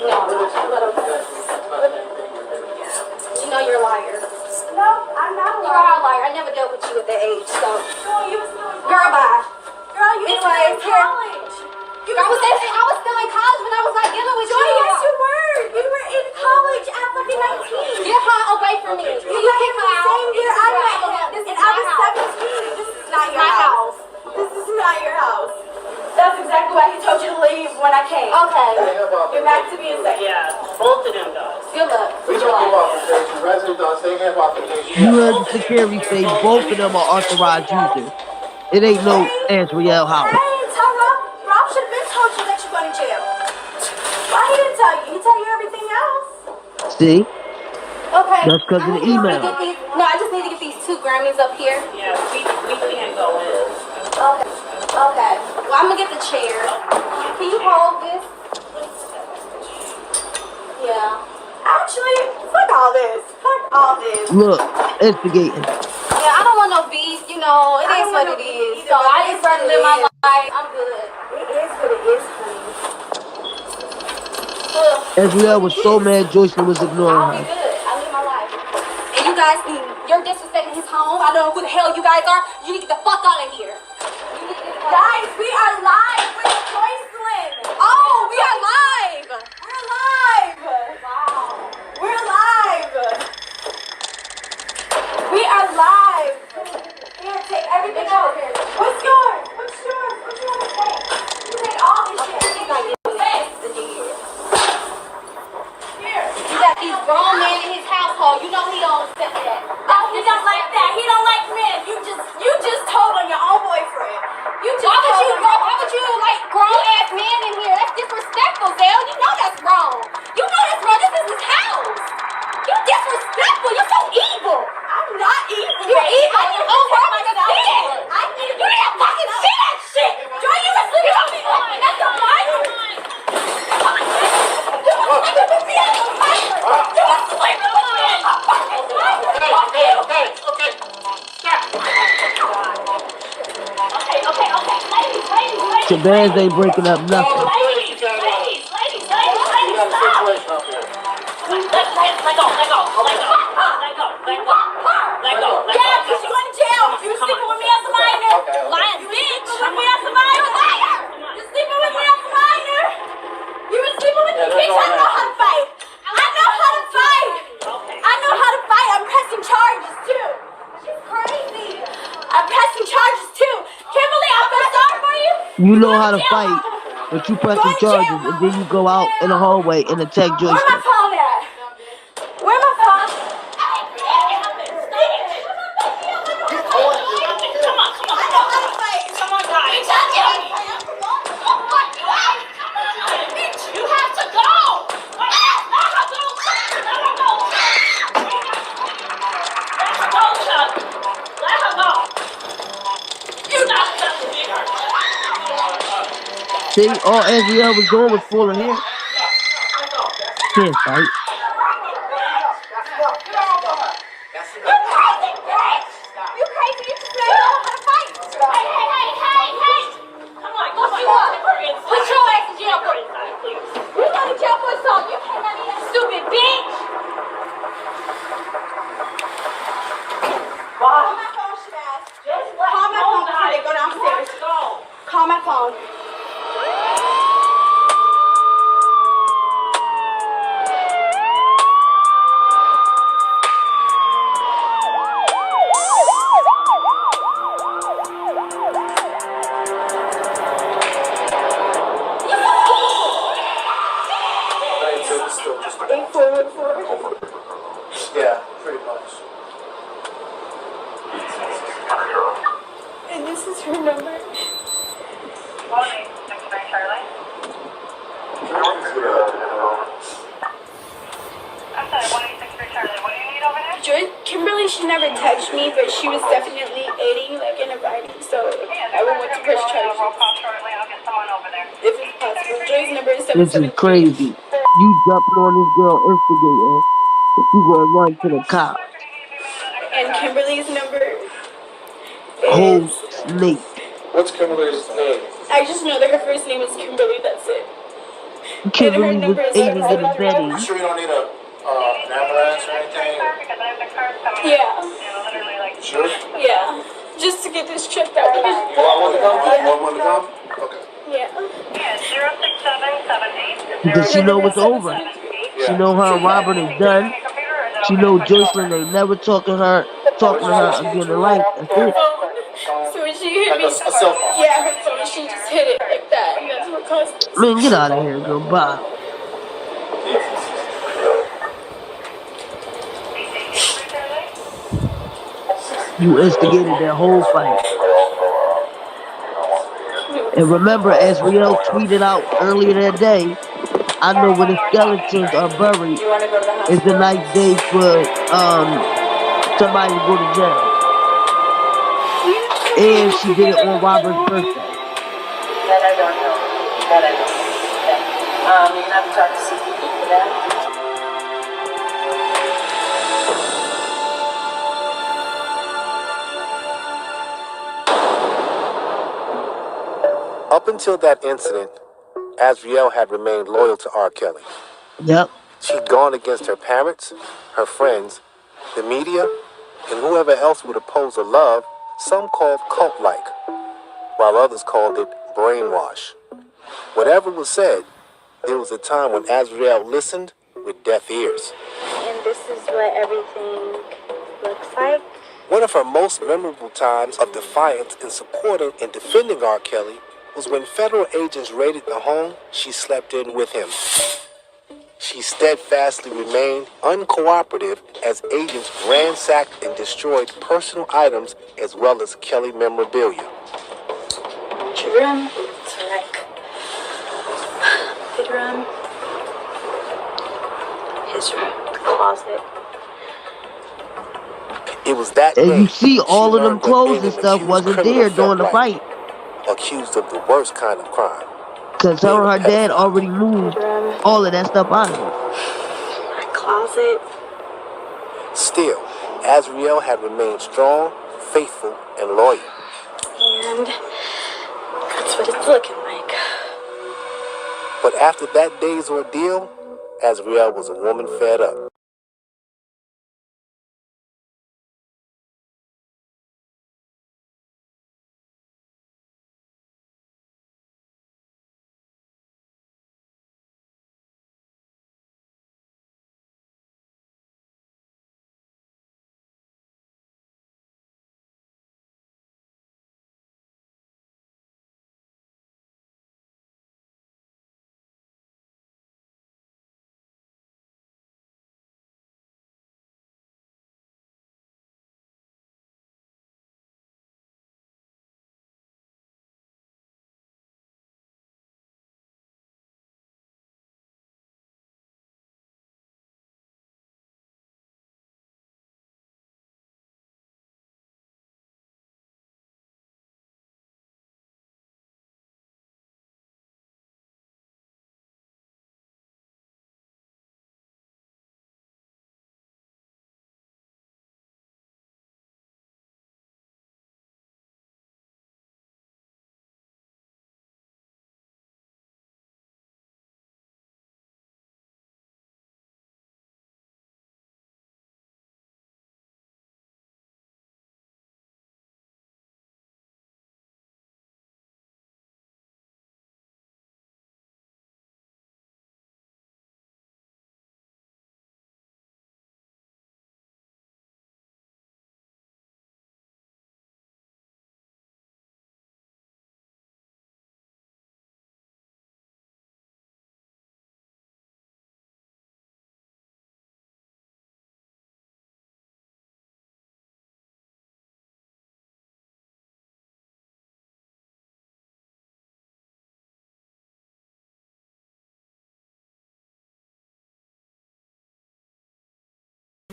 No, but okay. You know you're a liar. No, I'm not a liar. You are a liar. I never dealt with you at that age, so. Girl, bye. Girl, you were in college. I was still in college when I was not dealing with Joy, you. yes, you were. You were in college at fucking 19. Get her away from me. You met him the same year I met him. And I was 17. This is not your house. This is not your house. That's exactly why he told you to leave when I came. Okay. You're back to being second. Yeah, both of them guys. Good luck. We took him off the station. Resident on staying here off the station. You heard the security say both of them are authorized users. It ain't no Azriel house. Hey, tell Rob should have been told you that you're going to jail. Why he didn't tell you? He tell you everything else. See? Okay. That's because of the email. I just need to get these 2 Grammys up here. Yeah, we can't go in. Okay. Well, I'm gonna get the chair. Can you hold this? Yeah. Actually, fuck all this. Fuck all this. Look, instigating. Yeah, I don't want no beef. You know, it is what it is. So I just rather live my life. I'm good. It is what it is, honey. Azriel was so mad Joycelyn was ignoring I'll be her. good. I live my life. And you guys, you're disrespecting his home. I don't know who the hell you guys are. You need to get the fuck out of here. Guys, we are live with Joycelyn. Oh, we are live. We're live. Wow. We're live. We are live. Here, take everything out. What's yours? What's yours? What you want to take? You take all this shit. Here. You got these grown men in his household. You know he don't accept that. Oh, he don't like that. He don't like men. You just told on your own boyfriend. Why would you like grown ass men in here? That's disrespectful, Zell. You know that's wrong. You know that's wrong. This is his house. You're disrespectful. You're so evil. I'm not evil. You're evil. I Oh, wrong with the shit. need You need to fucking see that shit. Joy, you were sleeping on me. That's the fire. You were sleeping with me at the fire. You were sleeping with me at the fucking fire. Okay. Stop. Okay. Ladies. Shabazz ain't breaking up nothing. Ladies, stop. Let go. Yeah, because you're going to jail. You were sleeping with me as a minor. Lion bitch. With me as a minor. Liar. You're sleeping with me as a minor. You were sleeping with me, bitch. I know how to fight. I'm pressing charges, too. She's crazy. I'm pressing charges, too. Kimberly, I feel sorry for you. You know how to fight, but you press the charges and then you go out in the hallway and attack Where my Joycelyn. phone at? Where my phone? See, all Azriel was doing was pulling hair. Can't fight. You crazy? You just don't know how to fight. Hey. Come on, go you up. Put your ass in jail for inside, please. You go to jail for assault. You can't have that stupid bitch. Call my phone, Shabazz. Call my phone before they go downstairs. Call my phone. Yeah, pretty much. And this is her number. Kimberly, she never touched me, but she was definitely aiding, like in a writing, so I will want to press charges. If it's possible. Joy's number is This is 773. crazy. You jumping on this girl instigating, but you gonna run to the cops. And Kimberly's number Whole is... snake. What's Kimberly's name? I just know that her first name is Kimberly, that's it. Kimberly was aiding and abetting. You sure you don't need an ambulance or anything? Yeah. Sure? Yeah. Just to get this checked out. You want one to come? Yeah. You want one to come? Okay. Yeah. Because she know it's over. She know her and Robert is done. She know Joycelyn ain't never talking to her again in life. That's it. So when she hit me, a cell phone. yeah, her phone, she just hit it like that, and that's what caused this. Man, get out of here, girl. Bye. You instigated that whole fight. And remember, Azriel tweeted out earlier that day, I know where the skeletons are buried. It's a nice day for somebody to go to jail. And she did it on Robert's birthday. That I don't know. Yeah. You're gonna have to talk to CCP for that. Up until that incident, Azriel had remained loyal to RKelly. Yep. She'd gone against her parents, her friends, the media, and whoever else would oppose her love, some called cult-like, while others called it brainwash. Whatever was said, there was a time when Azriel listened with deaf ears. And this is what everything looks like. One of her most memorable times of defiance in supporting and defending RKelly was when federal agents raided the home she slept in with him. She steadfastly remained uncooperative as agents ransacked and destroyed personal items as well as Kelly memorabilia. Your room, bedroom, his room, closet. It was that And day you see all of them learned that clothes being and an stuff accused wasn't criminal there felt during the like fight. accused of the worst kind of crime. Because her and her dad already moved all of that stuff out of it. My closet. Still, Azriel had remained strong, faithful, and loyal. And that's what it's looking like. But after that day's ordeal, Azriel was a woman fed up.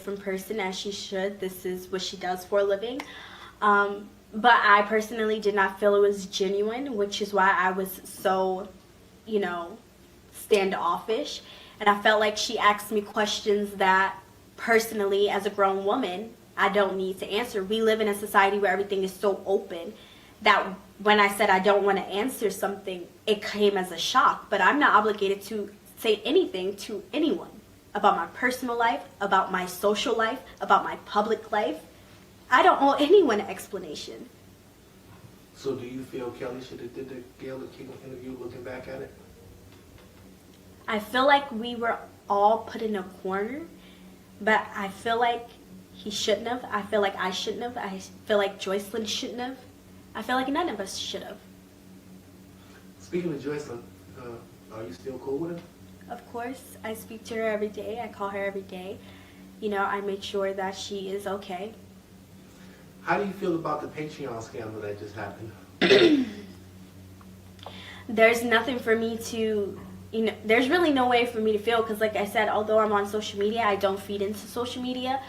different person, as she should. This is what she does for a living. But I personally did not feel it was genuine, which is why I was so, you know, standoffish. And I felt like she asked me questions that personally, as a grown woman, I don't need to answer. We live in a society where everything is so open that when I said I don't want to answer something, it came as a shock. But I'm not obligated to say anything to anyone about my personal life, about my social life, about my public life. I don't owe anyone an explanation. So do you feel Kelly should have did the Gail interview looking back at it? I feel like we were all put in a corner, but I feel like he shouldn't have. I feel like I shouldn't have. I feel like Joycelyn shouldn't have. I feel like none of us should have. Speaking of Joycelyn, are you still cool with her? Of course, I speak to her every day. I call her every day. You know, I make sure that she is okay. How do you feel about the Patreon scandal that just happened? There's nothing for me to, you know, there's really no way for me to feel, because like I said, although I'm on social media, I don't feed into social media.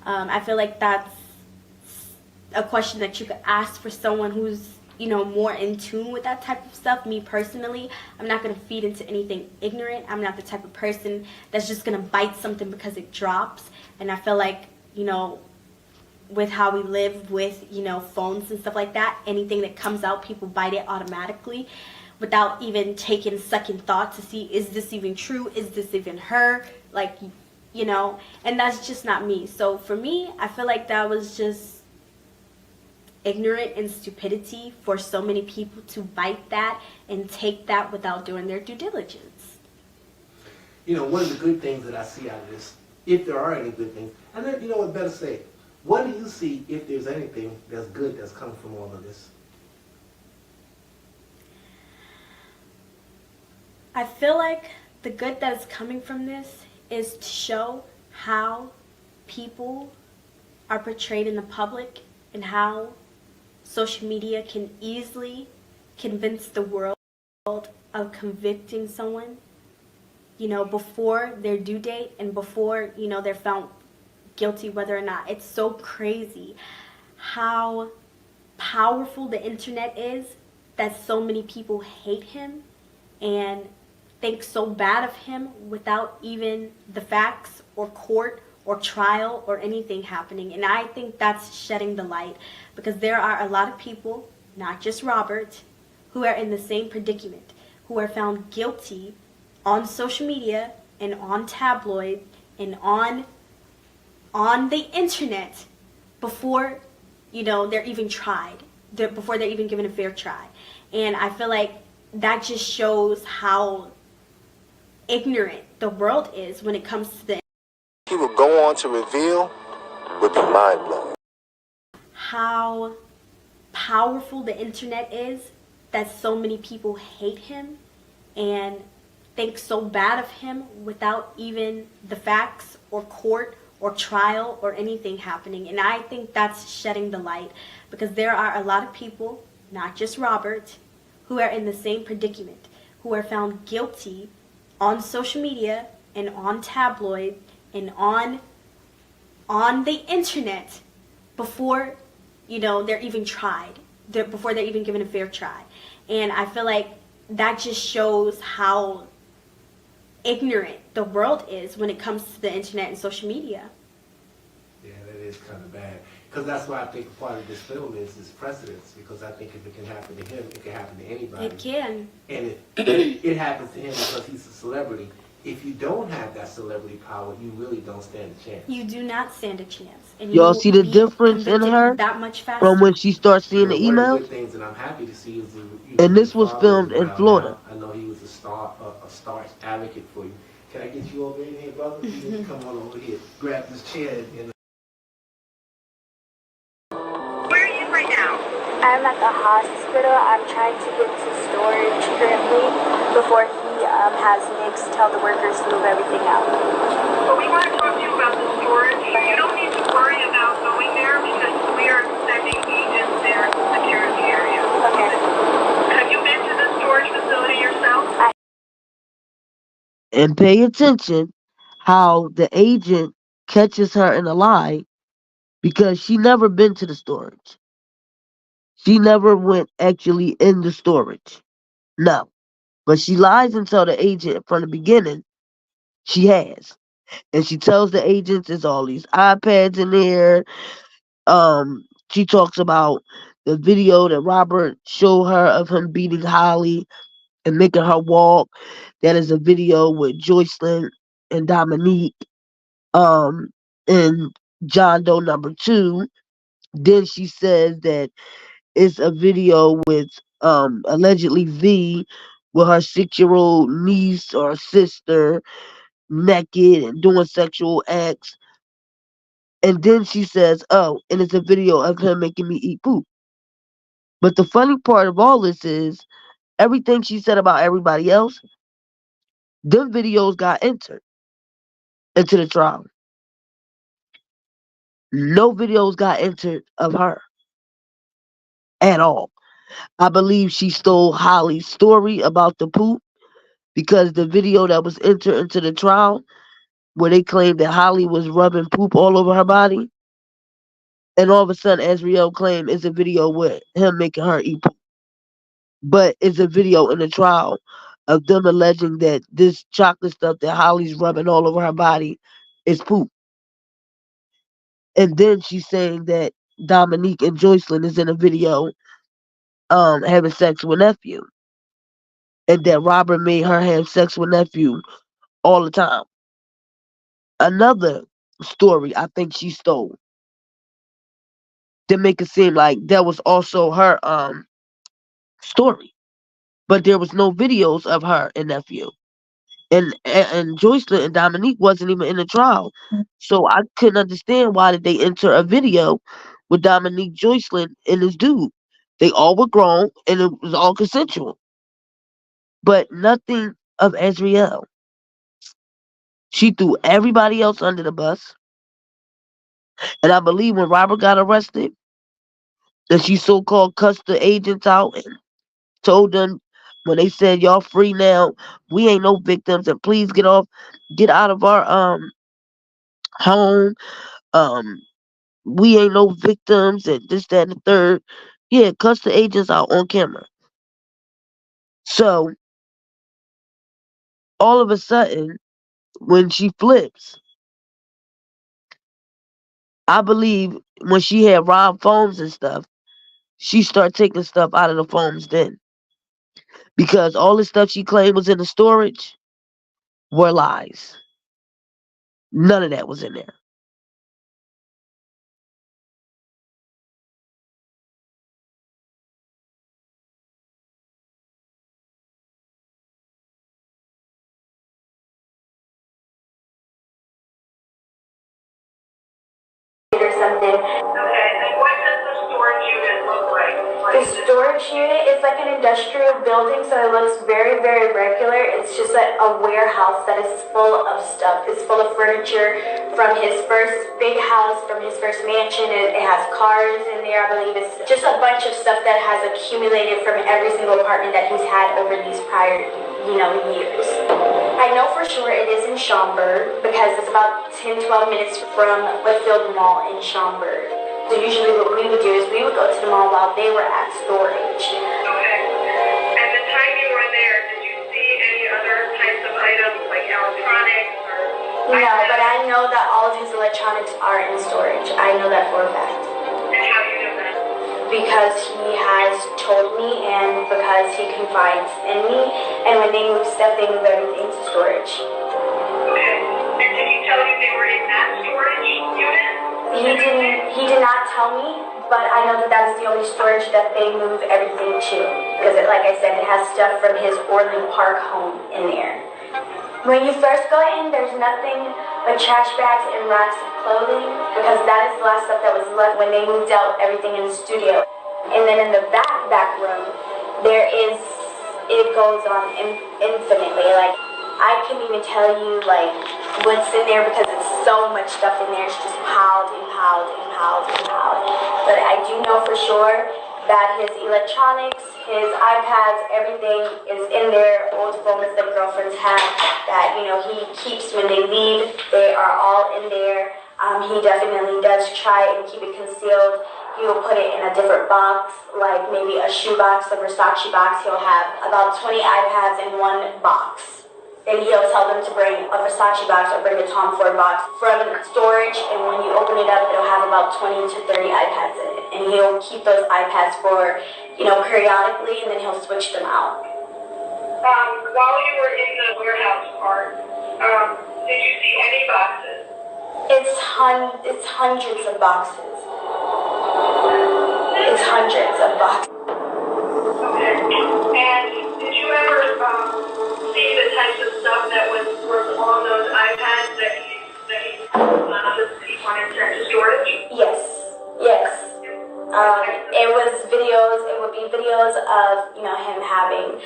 I feel like that's a question that you could ask for someone who's, you know, more in tune with that type of stuff. Me personally, I'm not going to feed into anything ignorant. I'm not the type of person that's just going to bite something because it drops. And I feel like, you know, with how we live with, you know, phones and stuff like that, anything that comes out, people bite it automatically without even taking second thought to see, is this even true? Is this even her? Like, you know, and that's just not me. So for me, I feel like that was just ignorant and stupidity for so many people to bite that and take that without doing their due diligence. You know, one of the good things that I see out of this, if there are any good things, and then, you know what, better say, what do you see, if there's anything that's good that's coming from all of this? I feel like the good that is coming from this is to show how people are portrayed in the public and how social media can easily convince the world of convicting someone, you know, before their due date and before, you know, they're found guilty, whether or not. It's so crazy how powerful the internet is that so many people hate him and think so bad of him without even the facts or court or trial or anything happening. And I think that's shedding the light, because there are a lot of people, not just Robert, who are in the same predicament, who are found guilty on social media and on tabloid and on the internet before, you know, they're even tried, before they're even given a fair try. And I feel like that just shows how ignorant the world is when it comes to the. He will go on to reveal would be mind-blowing. How powerful the internet is that so many people hate him and think so bad of him without even the facts or court or trial or anything happening. And I think that's shedding the light, because there are a lot of people, not just Robert, who are in the same predicament, who are found guilty on social media and on tabloid and on the internet before, you know, they're even tried, before they're even given a fair try. And I feel like that just shows how ignorant the world is when it comes to the internet and social media. Yeah, that is kind of bad. Because that's why I think part of this film is precedence, because I think if it can happen to him, it can happen to anybody. It can. And if it happens to him because he's a celebrity, if you don't have that celebrity power, you really don't stand a chance. You do not stand a chance. And Y'all see the difference in her that much faster from when she starts seeing the One of the emails? good things that I'm happy to see is And this was filmed in Florida. I know he was a staunch advocate for you. Can I get you over in here, brother? You need to come on over here, grab this chair, and Where are you right now? I'm at the hospital. I'm trying to get to storage currently before he has Nick tell the workers to move everything out. But we want to talk to you about the storage. You don't need to worry about going there because we are sending agents there to secure the area. Okay. Have you been to the storage facility yourself? And pay attention how the agent catches her in a lie because she never been to the storage. She never went actually in the storage. No. But she lies and tell the agent from the beginning she has. And she tells the agents there's all these iPads in there. She talks about the video that Robert showed her of him beating Holly and making her walk. That is a video with Joycelyn and Dominique in John Doe #2. Then she says that it's a video with allegedly V with her 6-year-old niece or sister naked and doing sexual acts. And then she says, oh, and it's a video of him making me eat poop. But the funny part of all this is everything she said about everybody else, them videos got entered into the trial. No videos got entered of her at all. I believe she stole Holly's story about the poop because the video that was entered into the trial where they claimed that Holly was rubbing poop all over her body, and all of a sudden Azriel claimed it's a video with him making her eat poop. But it's a video in the trial of them alleging that this chocolate stuff that Holly's rubbing all over her body is poop. And then she's saying that Dominique and Joycelyn is in a video having sex with nephew. And that Robert made her have sex with nephew all the time. Another story I think she stole to make it seem like that was also her story. But there was no videos of her and nephew. And Joycelyn and Dominique wasn't even in the trial. So I couldn't understand why did they enter a video with Dominique, Joycelyn, and this dude. They all were grown and it was all consensual. But nothing of Azriel. She threw everybody else under the bus. And I believe when Robert got arrested, that she so-called cussed the agents out and told them when they said y'all free now, we ain't no victims and please get out of our home. We ain't no victims and this, that, and the third. Yeah, cuss the agents out on camera. So all of a sudden, when she flips, I believe when she had robbed phones and stuff, she started taking stuff out of the phones then. Because all the stuff she claimed was in the storage were lies. None of that was in there. Or something. Okay, and what does the storage unit look like? The storage unit is like an industrial building, so it looks very, very regular. It's just like a warehouse that is full of stuff. It's full of furniture from his first big house, from his first mansion. It has cars in there, I believe. It's just a bunch of stuff that has accumulated from every single apartment that he's had over these prior, years. I know for sure it is in Schaumburg because it's about 10-12 minutes from Whitfield Mall in Schaumburg. So usually what we would do is we would go to the mall while they were at storage. Okay. And the time you were there, did you see any other types of items like electronics or... No, but I know that all of his electronics are in storage. I know that for a fact. And how do you know that? Because he has told me and because he confides in me. And when they move stuff, they move everything to storage. Okay. And did he tell you they were in that storage unit? He did not tell me, but I know that that is the only storage that they move everything to. Because like I said, it has stuff from his Orland Park home in there. When you first go in, there's nothing but trash bags and racks of clothing, because that is the last stuff that was left when they moved out everything in the studio. And then in the back room, it goes on infinitely. Like, I couldn't even tell you, like, what's in there because it's so much stuff in there. It's just piled and piled and piled and piled. But I do know for sure that his electronics, his iPads, everything is in there. Old phones that girlfriends have that, you know, he keeps when they leave, they are all in there. He definitely does try and keep it concealed. He will put it in a different box, like maybe a shoe box, a Versace box. He'll have about 20 iPads in one box. Then he'll tell them to bring a Versace box or bring a Tom Ford box from storage, and when you open it up, it'll have about 20 to 30 iPads in it. And he'll keep those iPads for, you know, periodically, and then he'll switch them out. While you were in the warehouse part, did you see any boxes? It's hundreds of boxes. It's hundreds of boxes. Okay. And did you ever see the types of stuff that was on those iPads that he wanted sent to storage? Yes. It was videos. It would be videos of, you know, him having,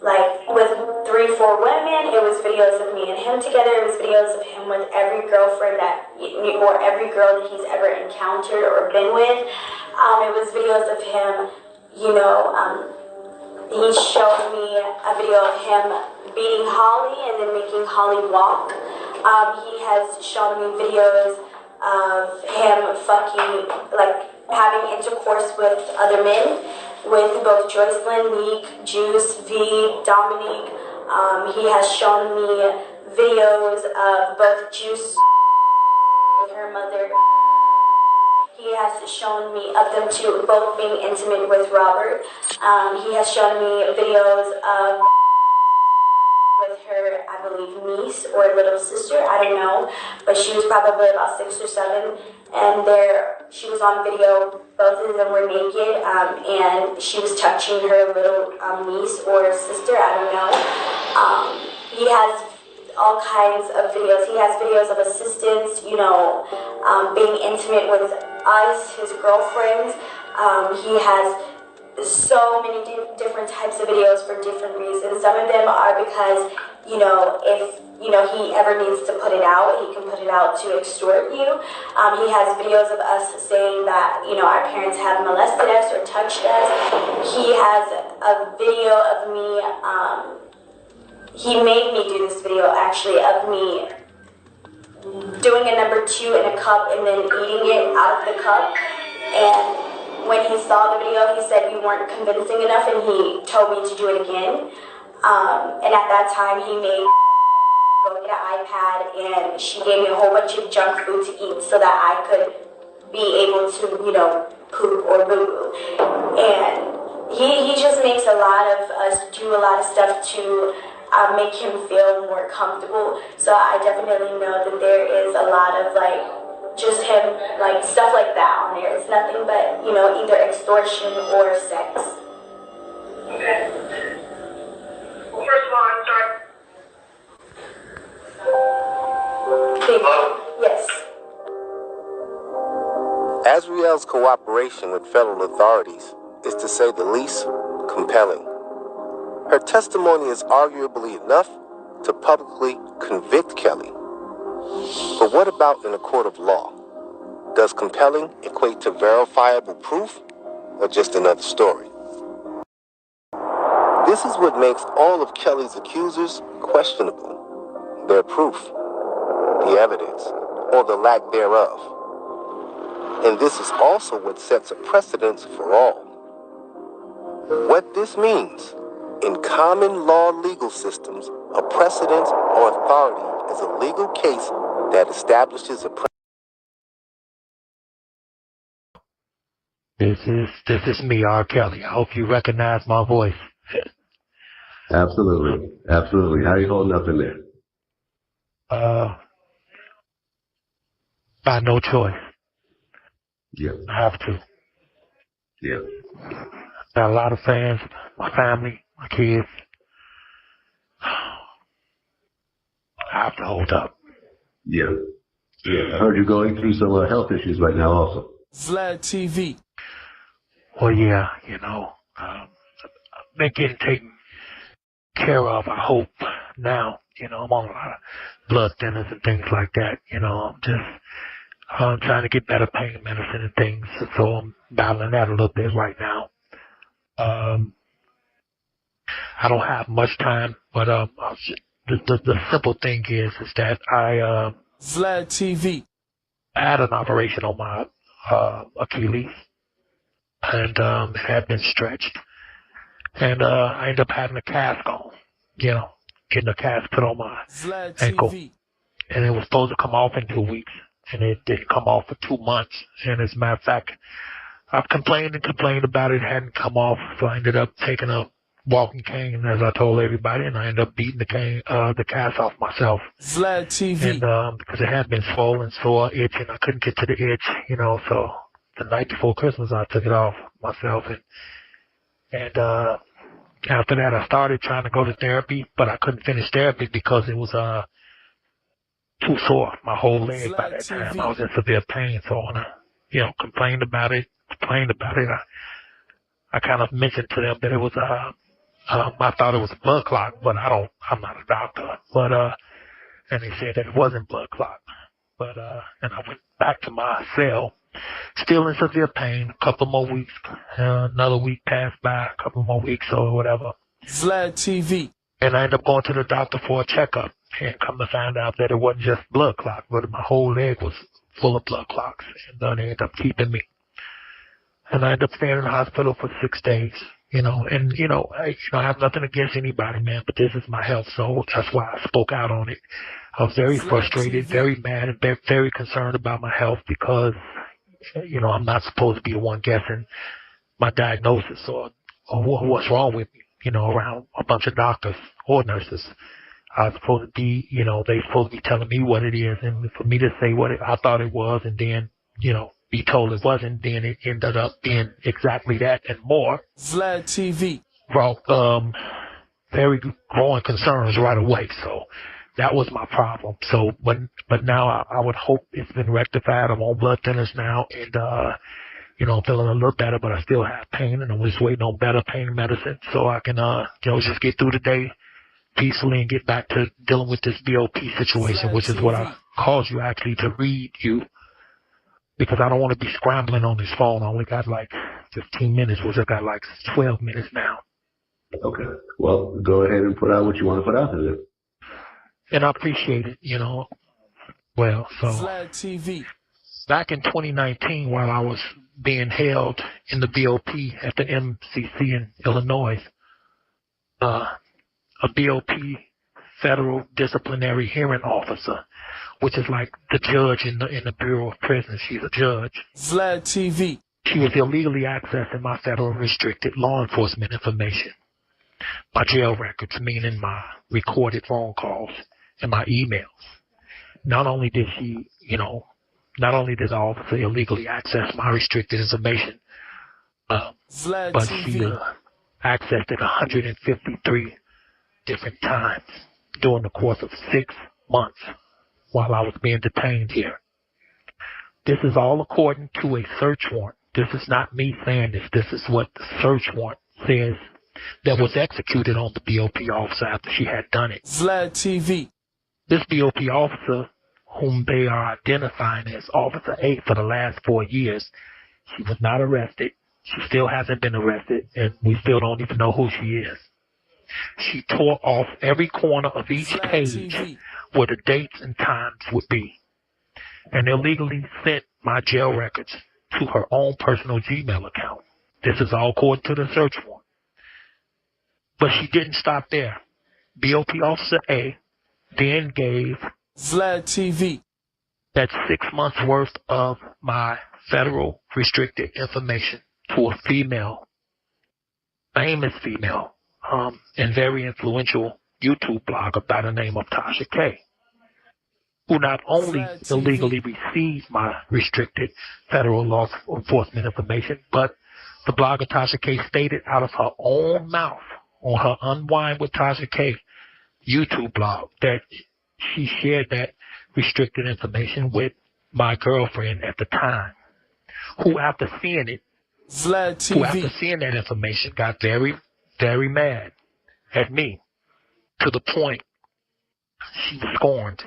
like with 3-4 women. It was videos of me and him together. It was videos of him with every girlfriend or every girl that he's ever encountered or been with. It was videos of him, you know, he showed me a video of him beating Holly and then making Holly walk. He has shown me videos of him fucking, like, having intercourse with other men, with both Joycelyn, Meek, Juice, V, Dominique. He has shown me videos of both Juice with her mother. He has shown me of them two both being intimate with Robert. He has shown me videos of with her, I believe, niece or little sister, I don't know, but she was probably about 6 or 7, and she was on video, both of them were naked, and she was touching her little niece or sister, I don't know. He has all kinds of videos. He has videos of assistants, you know, being intimate with us, his girlfriends. He has so many different types of videos for different reasons. Some of them are because, you know, if, you know, he ever needs to put it out, he can put it out to extort you. He has videos of us saying that, you know, our parents have molested us or touched us. He has a video of me, he made me do this video actually of me doing a number 2 in a cup and then eating it out of the cup. And when he saw the video, he said you weren't convincing enough, and he told me to do it again. And at that time, he made go get an iPad, and she gave me a whole bunch of junk food to eat so that I could be able to, you know, poop or boo-boo. And he just makes a lot of us do a lot of stuff to make him feel more comfortable. So I definitely know that there is a lot of, like, just him, like, stuff like that on there. It's nothing but, you know, either extortion or sex. Okay. Well, first of all, I'm sorry. Yes. Azriel's cooperation with federal authorities is, to say the least, compelling. Her testimony is arguably enough to publicly convict Kelly. But what about in a court of law? Does compelling equate to verifiable proof, or just another story? This is what makes all of Kelly's accusers questionable. Their proof, the evidence, or the lack thereof. And this is also what sets a precedence for all. What this means, in common law legal systems, a precedent or authority is a legal case that establishes a This is me, RKelly. I hope you recognize my voice. Absolutely. Absolutely. How you holding up in there? By no choice. Yeah. I have to. Yeah. Got a lot of fans, my family, my kids. I have to hold up. Yeah. Yeah. I heard you're going through some health issues right now also. Vlad TV. Well, yeah, you know, I've been getting taken care of, I hope, now. You know, I'm on a lot of blood thinners and things like that. You know, trying to get better pain medicine and things. So I'm battling that a little bit right now. I don't have much time, but the simple thing is that I Vlad TV. I had an operation on my Achilles, and it had been stretched, and I ended up having a cast on, getting a cast put on my Vlad ankle, TV. and it was supposed to come off in 2 weeks, and it didn't come off for 2 months. And as a matter of fact, I've complained and complained about it. It hadn't come off, so I ended up taking a walking cane, as I told everybody, and I ended up beating the cast off myself. Vlad TV. And because it had been swollen, sore, itching, I couldn't get to the itch, so the night before Christmas I took it off myself, and after that I started trying to go to therapy, but I couldn't finish therapy because it was too sore, my whole leg by that time. I was in severe pain, so when I complained about it, I kind of mentioned to them that it was I thought it was a blood clot, but I'm not a doctor. But and they said that it wasn't blood clot. But and I went back to my cell, still in severe pain. A couple more weeks, another week passed by, a couple more weeks or whatever. Vlad TV. And I ended up going to the doctor for a checkup, and come to find out that it wasn't just blood clot, but my whole leg was full of blood clots, and they ended up keeping me. And I ended up staying in the hospital for 6 days, and I have nothing against anybody, man, but this is my health, so that's why I spoke out on it. I was very frustrated, very mad, and very concerned about my health because, I'm not supposed to be the one guessing my diagnosis or what's wrong with me, around a bunch of doctors or nurses. I was supposed to be, they supposed to be telling me what it is, and for me to say what I thought it was, and then, be told it wasn't, then it ended up being exactly that and more. Vlad TV. Brought very growing concerns right away. So that was my problem. So, but now I would hope it's been rectified. I'm on blood thinners now, and I'm feeling a little better, but I still have pain, and I'm just waiting on better pain medicine so I can just get through the day peacefully and get back to dealing with this BOP situation, which is what I called you actually to read you. Because I don't want to be scrambling on this phone. I only got like 15 minutes, which I got like 12 minutes now. Okay. Well, go ahead and put out what you want to put out there. And I appreciate it, Well, so Vlad TV. Back in 2019, while I was being held in the BOP at the MCC in Illinois, a BOP federal disciplinary hearing officer, which is like the judge in the Bureau of Prisons. She's a judge. Vlad TV. She was illegally accessing my federal restricted law enforcement information, my jail records, meaning my recorded phone calls and my emails. Not only did the officer illegally access my restricted information, but she accessed it 153 different times during the course of 6 months. While I was being detained here. This is all according to a search warrant. This is not me saying this. This is what the search warrant says that was executed on the BOP officer after she had done it. Vlad TV. This BOP officer, whom they are identifying as Officer A for the last 4 years, she was not arrested. She still hasn't been arrested, and we still don't even know who she is. She tore off every corner of each page where the dates and times would be, and illegally sent my jail records to her own personal Gmail account. This is all according to the search warrant. But she didn't stop there. BOP Officer A then gave Vlad TV that 6 months worth of my federal restricted information to a female, famous female, and very influential YouTube blogger by the name of Tasha K, who not only illegally received my restricted federal law enforcement information, but the blogger Tasha K stated out of her own mouth on her Unwind with Tasha K YouTube blog that she shared that restricted information with my girlfriend at the time, who after seeing that information got very, very mad at me, to the point she was scorned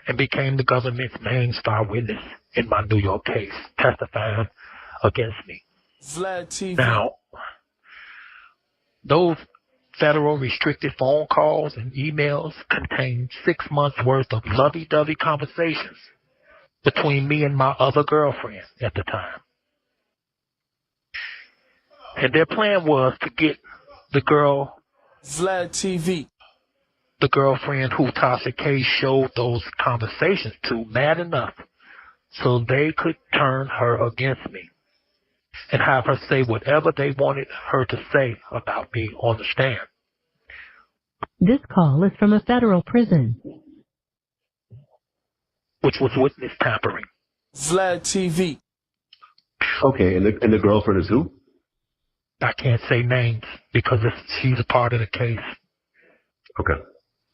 and became the government's main star witness in my New York case, testifying against me. Vlad TV. Now, those federal restricted phone calls and emails contained 6 months worth of lovey-dovey conversations between me and my other girlfriend at the time. And their plan was to get the girl, Vlad TV, the girlfriend who Tasha K showed those conversations to, mad enough so they could turn her against me and have her say whatever they wanted her to say about me on the stand. This call is from a federal prison. Which was witness tampering. Vlad TV. Okay, and the girlfriend is who? I can't say names because she's a part of the case. Okay.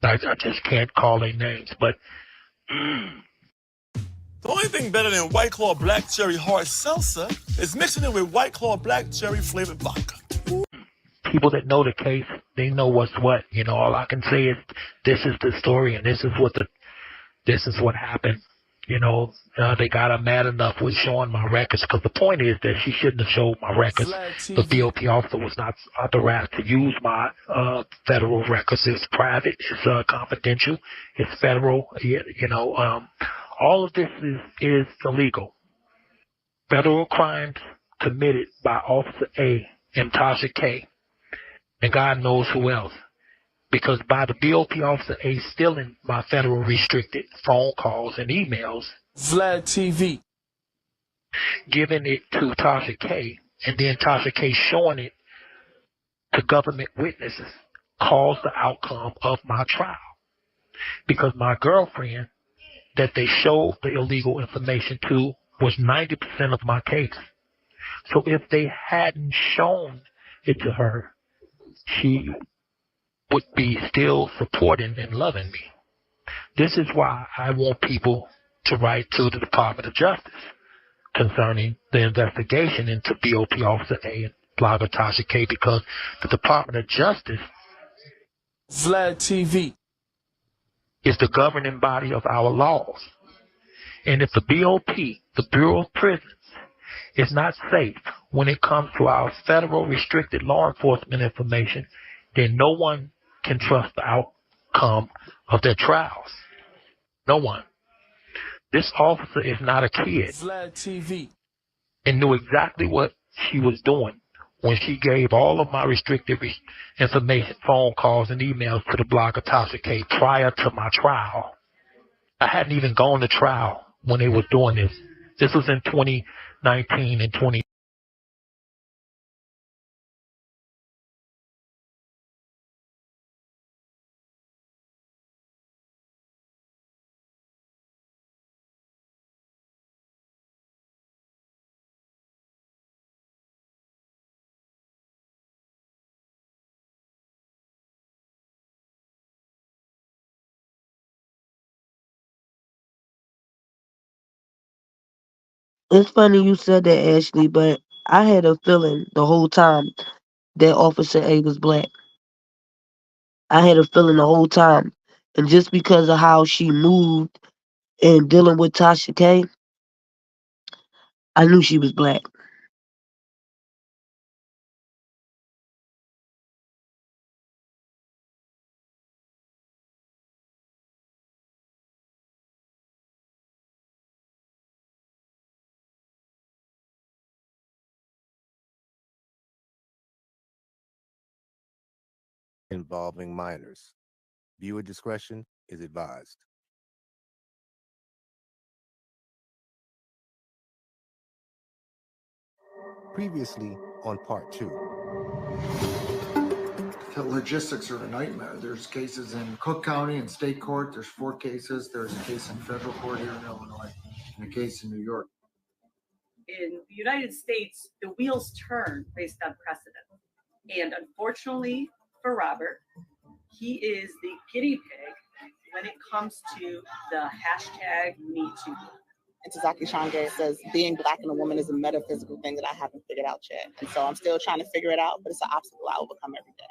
I just can't call their names, but... The only thing better than White Claw Black Cherry Hard Seltzer is mixing it with White Claw Black Cherry flavored vodka. People that know the case, they know what's what. You know, all I can say is this is the story and this is what happened. You know, they got her mad enough with showing my records, because the point is that she shouldn't have showed my records. The BOP officer was not authorized to use my federal records. It's private, it's confidential, it's federal. You know, all of this is illegal. Federal crimes committed by Officer A and Tasha K, and God knows who else. Because by the BOP officer A stealing my federal restricted phone calls and emails, Vlad TV, giving it to Tasha K, and then Tasha K showing it to government witnesses, caused the outcome of my trial. Because my girlfriend that they showed the illegal information to was 90% of my case. So if they hadn't shown it to her, she would be still supporting and loving me. This is why I want people to write to the Department of Justice concerning the investigation into BOP Officer A and blogger Tasha K, because the Department of Justice, Vlad TV, is the governing body of our laws. And if the BOP, the Bureau of Prisons, is not safe when it comes to our federal restricted law enforcement information, then no one can trust the outcome of their trials. No one. This officer is not a kid Vlad TV, and knew exactly what she was doing when she gave all of my restricted information, phone calls, and emails to the blogger Tasha K prior to my trial. I hadn't even gone to trial when they were doing this. This was in 2019 and 2020. It's funny you said that, Ashley, but I had a feeling the whole time that Officer A was black. I had a feeling the whole time. And just because of how she moved and dealing with Tasha K, I knew she was black. Involving minors. Viewer discretion is advised. Previously on part 2. The logistics are a nightmare. There's cases in Cook County and state court. There's 4 cases. There's a case in federal court here in Illinois and a case in New York. In the United States, the wheels turn based on precedent. And unfortunately for Robert, he is the guinea pig when it comes to the hashtag #MeToo. And Tazaki Shange says being black and a woman is a metaphysical thing that I haven't figured out yet. And so I'm still trying to figure it out, but it's an obstacle I overcome every day.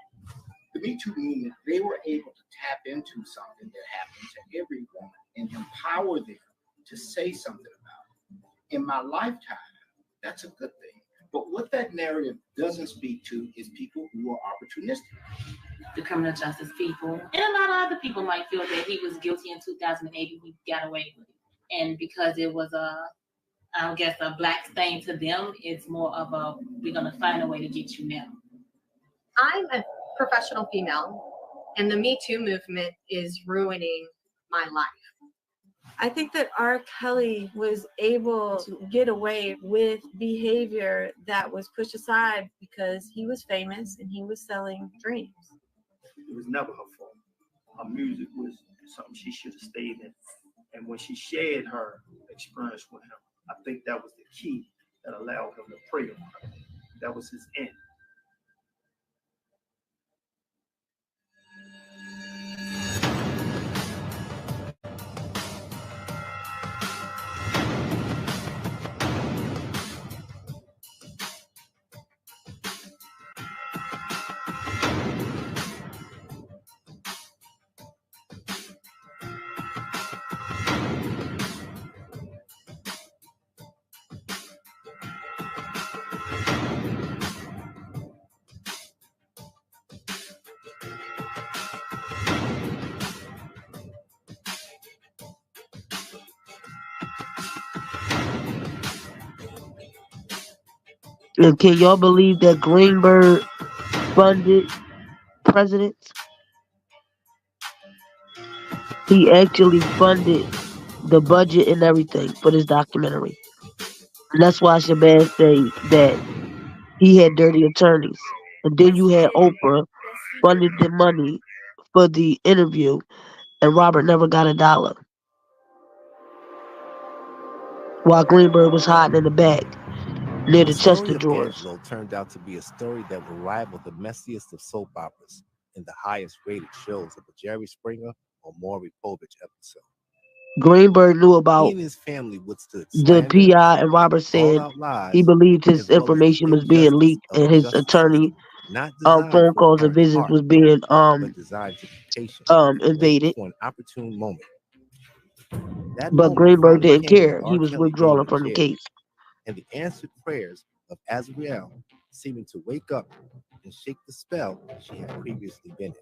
The Me Too movement, they were able to tap into something that happened to every woman and empower them to say something about it. In my lifetime, that's a good thing. But what that narrative doesn't speak to is people who are opportunistic. The criminal justice people, and a lot of other people might feel that he was guilty in 2008 and he got away with it. And because it was I guess a black stain to them, it's more of a, we're gonna find a way to get you now. I'm a professional female, and the Me Too movement is ruining my life. I think that R. Kelly was able to get away with behavior that was pushed aside because he was famous and he was selling dreams. It was never her fault. Her music was something she should have stayed in. And when she shared her experience with him, I think that was the key that allowed him to prey on her. That was his end. And can y'all believe that Greenberg funded presidents? He actually funded the budget and everything for this documentary. And that's why Shabazz say that he had dirty attorneys. And then you had Oprah funded the money for the interview, and Robert never got $1. While Greenberg was hiding in the back near the chest story of of drawers. Angelo turned out to be a story that will rival the messiest of soap operas and the highest rated shows of a Jerry Springer or Maury Povich episode. Greenberg knew about He and his family withstood the slander, PI, and Robert said call-out lies, he believed his as well as the information was being injustice leaked, of and the his justice attorney system, not designed phone for calls and apparent visits heart, was being but designed to be patient, invaded. waiting for an opportune moment. That But moment Greenberg finally didn't came care. with He R. was Kelly withdrawing being from the in jail, case. and the answered prayers of Azriel seeming to wake up and shake the spell she had previously been in.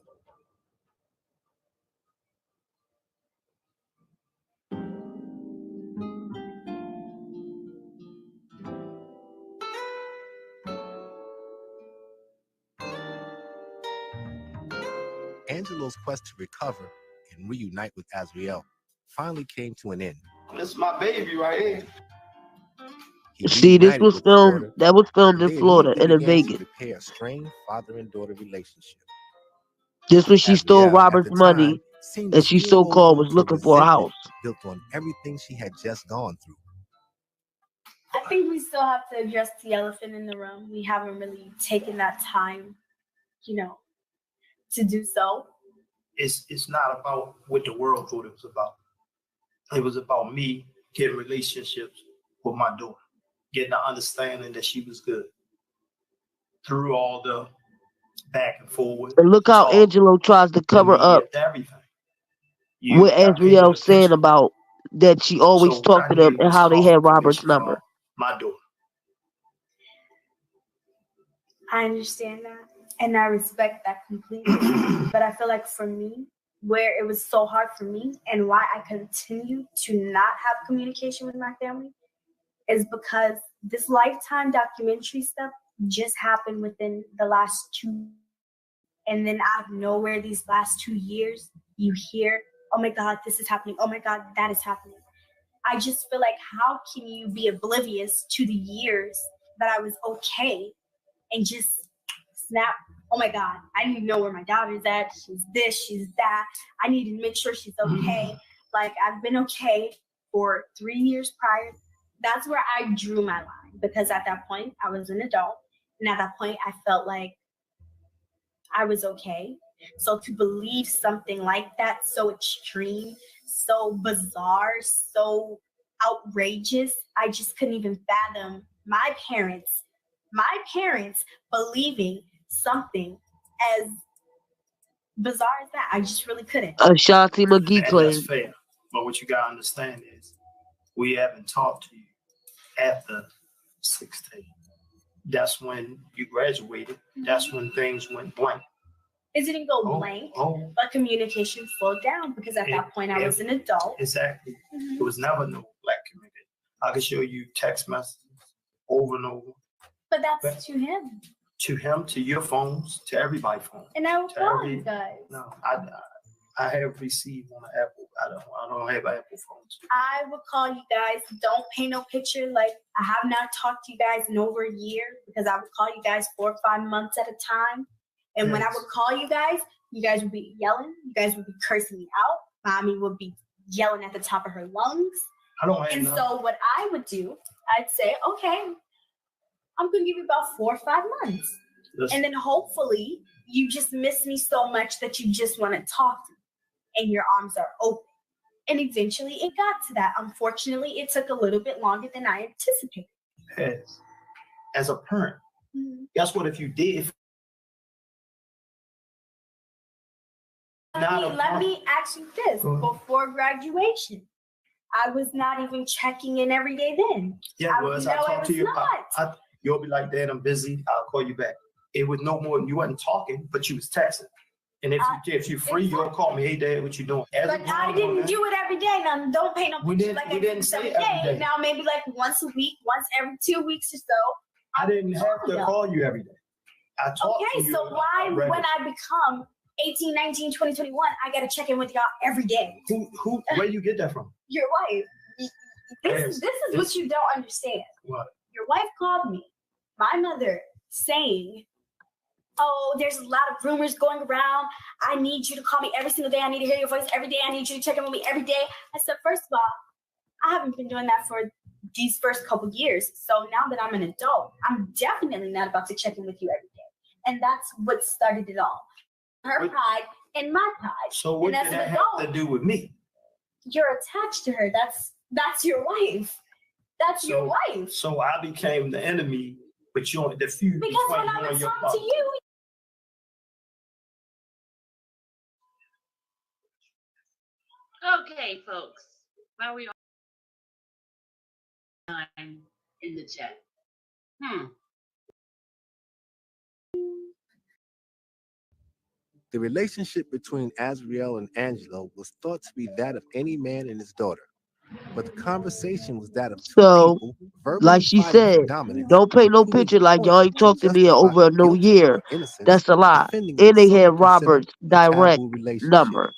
Angelo's quest to recover and reunite with Azriel finally came to an end. This is my baby right here. See, this was filmed. That was filmed in They Florida immediately and in began to Vegas. repair a strained father and daughter relationship. This when she stole Azriel, at Robert's the money, time, seemed to and she still hold so-called on was to looking for a resentment house. built on everything she had just gone through. I think we still have to address the elephant in the room. We haven't really taken that time, to do so. It's not about what the world thought it was about. It was about me getting relationships with my daughter, getting the understanding that she was good through all the back and forward. And look how Angelo tries to cover up Everything. what Azriel saying about that she always So talked to them and how they had Robert's number. My daughter. I understand that, and I respect that completely. But I feel like for me, where it was so hard for me and why I continue to not have communication with my family is because this Lifetime documentary stuff just happened within the last 2. And then out of nowhere, these last 2 years, you hear, oh my God, this is happening. Oh my God, that is happening. I just feel like, how can you be oblivious to the years that I was okay and just snap, oh my God, I need to know where my daughter's at. She's this, she's that. I need to make sure she's okay. Like, I've been okay for 3 years prior. That's where I drew my line, because at that point, I was an adult. And at that point, I felt like I was okay. So to believe something like that, so extreme, so bizarre, so outrageous, I just couldn't even fathom my parents believing something as bizarre as that. I just really couldn't. Ashanti McGee That's claimed. fair. But what you gotta understand is we haven't talked to you after 16. That's when you graduated. That's when things went blank. It didn't go blank, but communication slowed down because at that point I was an adult. Exactly. There was never no black community. I could show you text messages over and over. But that's to him. To him, to your phones, to everybody's phone. And I will call you guys. No, I have received on the Apple. I don't have Apple phones. I would call you guys. Don't paint no picture. Like, I have not talked to you guys in over a year because I would call you guys 4 or 5 months at a time. And when I would call you guys would be yelling. You guys would be cursing me out. Mommy would be yelling at the top of her lungs. I don't have And none. so what I would do, I'd say, okay, I'm going to give you about 4 or 5 months. Listen. And then hopefully you just miss me so much that you just want to talk to me and your arms are open. And eventually it got to that. Unfortunately, it took a little bit longer than I anticipated. As a parent, guess what if you did? Let me ask you this. Before graduation, I was not even checking in every day then. Yeah, I talked to you. You'll be like, Dad, I'm busy. I'll call you back. It was no more. You wasn't talking, but you was texting. And if you're free, you'll call me. Hey, Dad, what you doing? But I didn't do it every day. Now, don't paint no picture like I didn't do say every every day. day. Now, maybe like once a week, once every 2 weeks or so. I didn't have to call you every day. I talked to you. Okay, so why, when I become 18, 19, 20, 21, I got to check in with y'all every day? Where you get that from? Your wife. This is what you don't understand. What? Your wife called me, my mother, saying, oh, there's a lot of rumors going around. I need you to call me every single day. I need to hear your voice every day. I need you to check in with me every day. I said, first of all, I haven't been doing that for these first couple years. So now that I'm an adult, I'm definitely not about to check in with you every day. And that's what started it all. Her pride and my pride. So what did that have to do with me? You're attached to her. That's your wife. That's your wife. So I became the enemy, but you're the feud. Because when I would talk to you, Okay, folks. Now we are in the chat. The relationship between Azriel and Angelo was thought to be that of any man and his daughter, but the conversation was that of two people verbally like she fighting said, for dominance. don't paint no picture like y'all ain't talked to me in over no year. That's a lie. And they had Robert's direct number.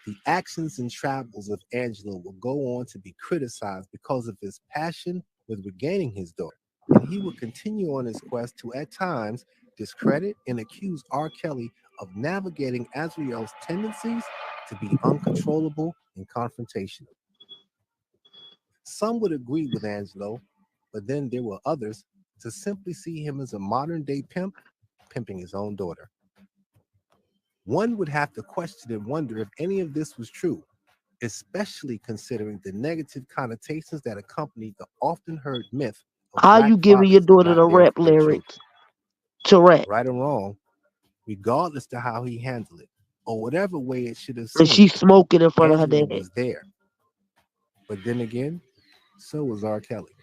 The actions and travels of Angelo will go on to be criticized because of his passion with regaining his daughter, and he will continue on his quest to, at times, discredit and accuse RKelly of navigating Azriel's tendencies to be uncontrollable and confrontational. Some would agree with Angelo, but then there were others to simply see him as a modern-day pimp, pimping his own daughter. One would have to question and wonder if any of this was true, especially considering the negative connotations that accompany the often heard myth of How black you giving your fathers daughter not the there rap for their children. lyrics to rap? Right or wrong, regardless to how he handled it, or whatever way it should have And seemed, she's smoking in front of her Angelo dad. was there. But then again, so was RKelly.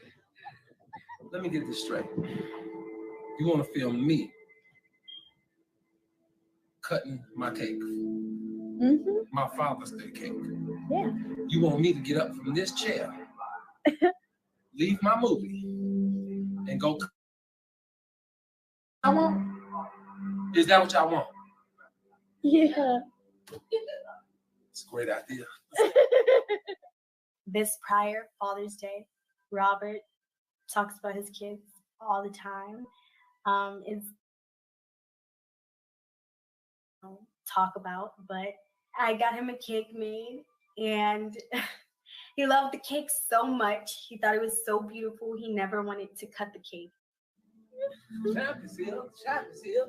Let me get this straight. You want to film me cutting my cake, my Father's Day cake. Yeah. You want me to get up from this chair, leave my movie, and go. I want. Is that what y'all want? Yeah. It's a great idea. This prior Father's Day, Robert talks about his kids all the time. Talk about, but I got him a cake made, and he loved the cake so much. He thought it was so beautiful. He never wanted to cut the cake. Chap is here. Chap is here.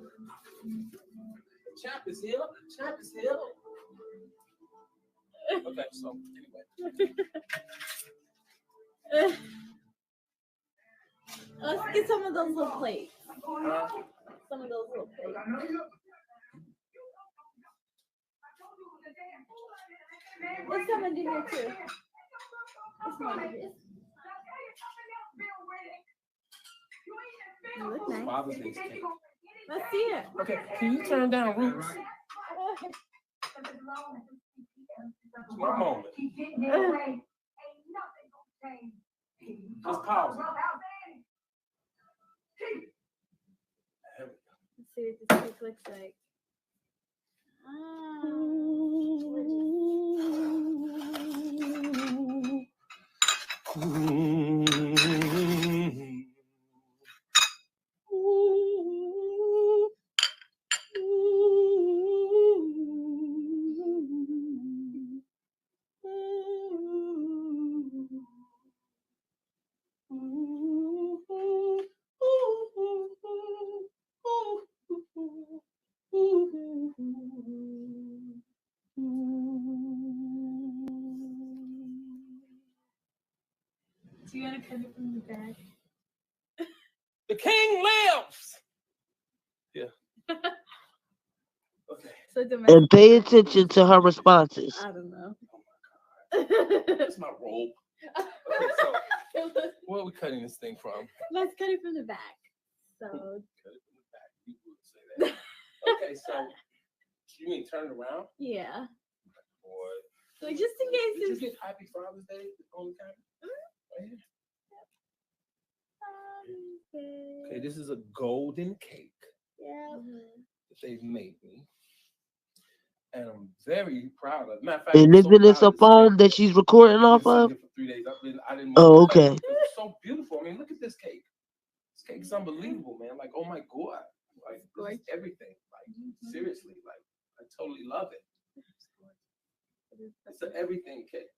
Chap is here. Chap is here. Okay, so anyway. Let's get some of those little plates. Some of those little plates. There's someone in here too. There's one in here. You look nice. Father's Day's cake. Let's see it. Okay, can you turn down Roots? It's my moment. Just pause it. Let's see what this cake looks like. Do you want to cut it from the back? The king lives. Yeah. Okay. So And pay attention to her responses. I don't know. That's my robe. Okay, so where are we cutting this thing from? Let's cut it from the back. So Cut it from the back. You would say that. Okay, so you mean turn it around? yeah. Boy. So just in case Did you it's get Happy Father's Day on the camera? Right here. Okay, this is a golden cake yeah. that they've made me. And I'm very proud of it. Matter of fact, And I'm so isn't this proud a of this phone cake. that she's recording I've off been of? sitting here for 3 days. I didn't Oh, want to cut okay. it because it's so beautiful. I mean, look at this cake. This cake's unbelievable, man. Like, oh my God. Like, this is everything. Like, seriously. Like, I totally love it. It's an everything cake.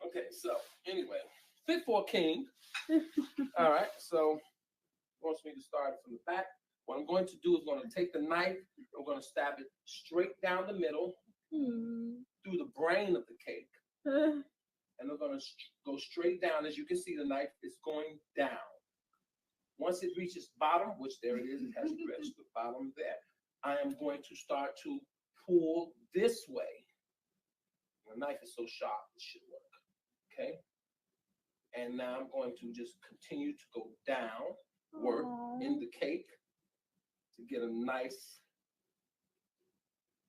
Okay, so anyway, fit for a king. All right, so wants me to start from the back. What I'm going to do is I'm going to take the knife. I'm going to stab it straight down the middle through the brain of the cake. And I'm going to go straight down. As you can see, the knife is going down. Once it reaches bottom, which there it is, it has reached the bottom there, I am going to start to pull this way. The knife is so sharp, it should work. Okay? And now I'm going to just continue to go down, work in the cake to get a nice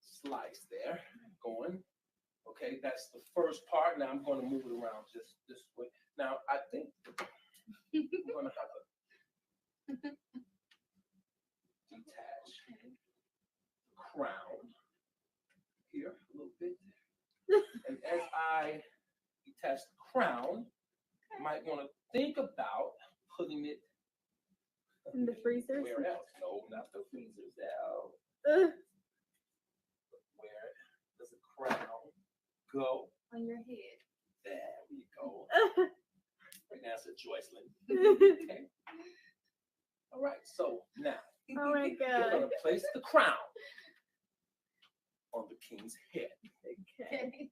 slice there going. Okay, that's the first part. Now I'm going to move it around just this way. Now I think I'm going to have a detach crown here a little bit. And as I detach the crown, you might want to think about putting it in the freezer. Where else? No, not the freezers out. Where does the crown go? On your head. There we go. Right now it's a Joycelyn. Okay. All right. So now Oh my we're God. gonna place the crown on the king's head. Okay.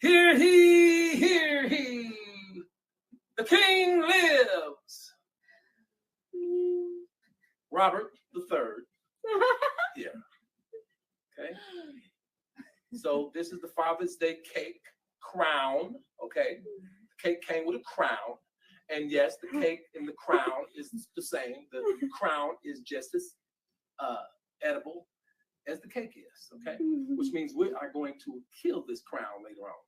Hear he, hear he. The king lives. Robert the Third. Yeah. Okay. So this is the Father's Day cake crown. Okay. The cake came with a crown. And yes, the cake and the crown is the same. The crown is just as edible as the cake is, okay? Which means we are going to kill this crown later on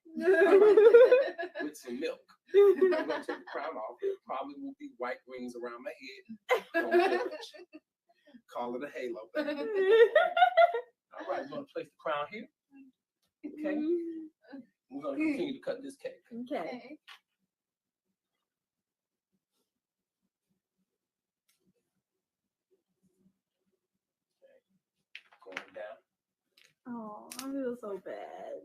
with some milk. I'm going to take the crown off. There probably will be white rings around my head. Don't judge. Call it a halo, baby. All right, we're going to place the crown here. Okay? We're going to continue to cut this cake. Okay. Going down. Oh, I feel so bad.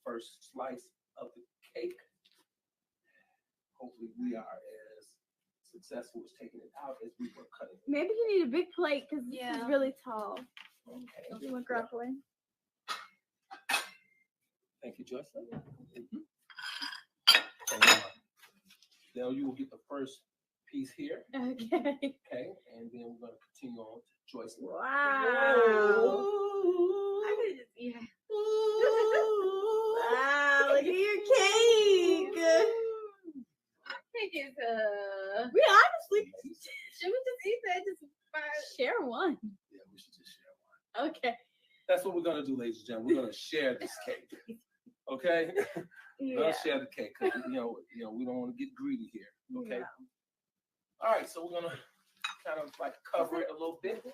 First slice of the cake. Hopefully we are as successful as taking it out as we were cutting it. Maybe you need a big plate because this is really tall. Okay. You want grappling? Thank you, Joyce. Now you will get the first piece here. Okay. Okay, and then we're gonna continue on to Joyce. Wow. Ooh. I could just, yeah. Wow, look at your cake. Cake is We honestly, should we just eat that? Just share one. Yeah, we should just share one. Okay. That's what we're gonna do, ladies and gentlemen. We're gonna share this cake. Okay? We're gonna share the cake because we don't want to get greedy here. Okay. Yeah. All right, so we're gonna kind of like cover it a little bit.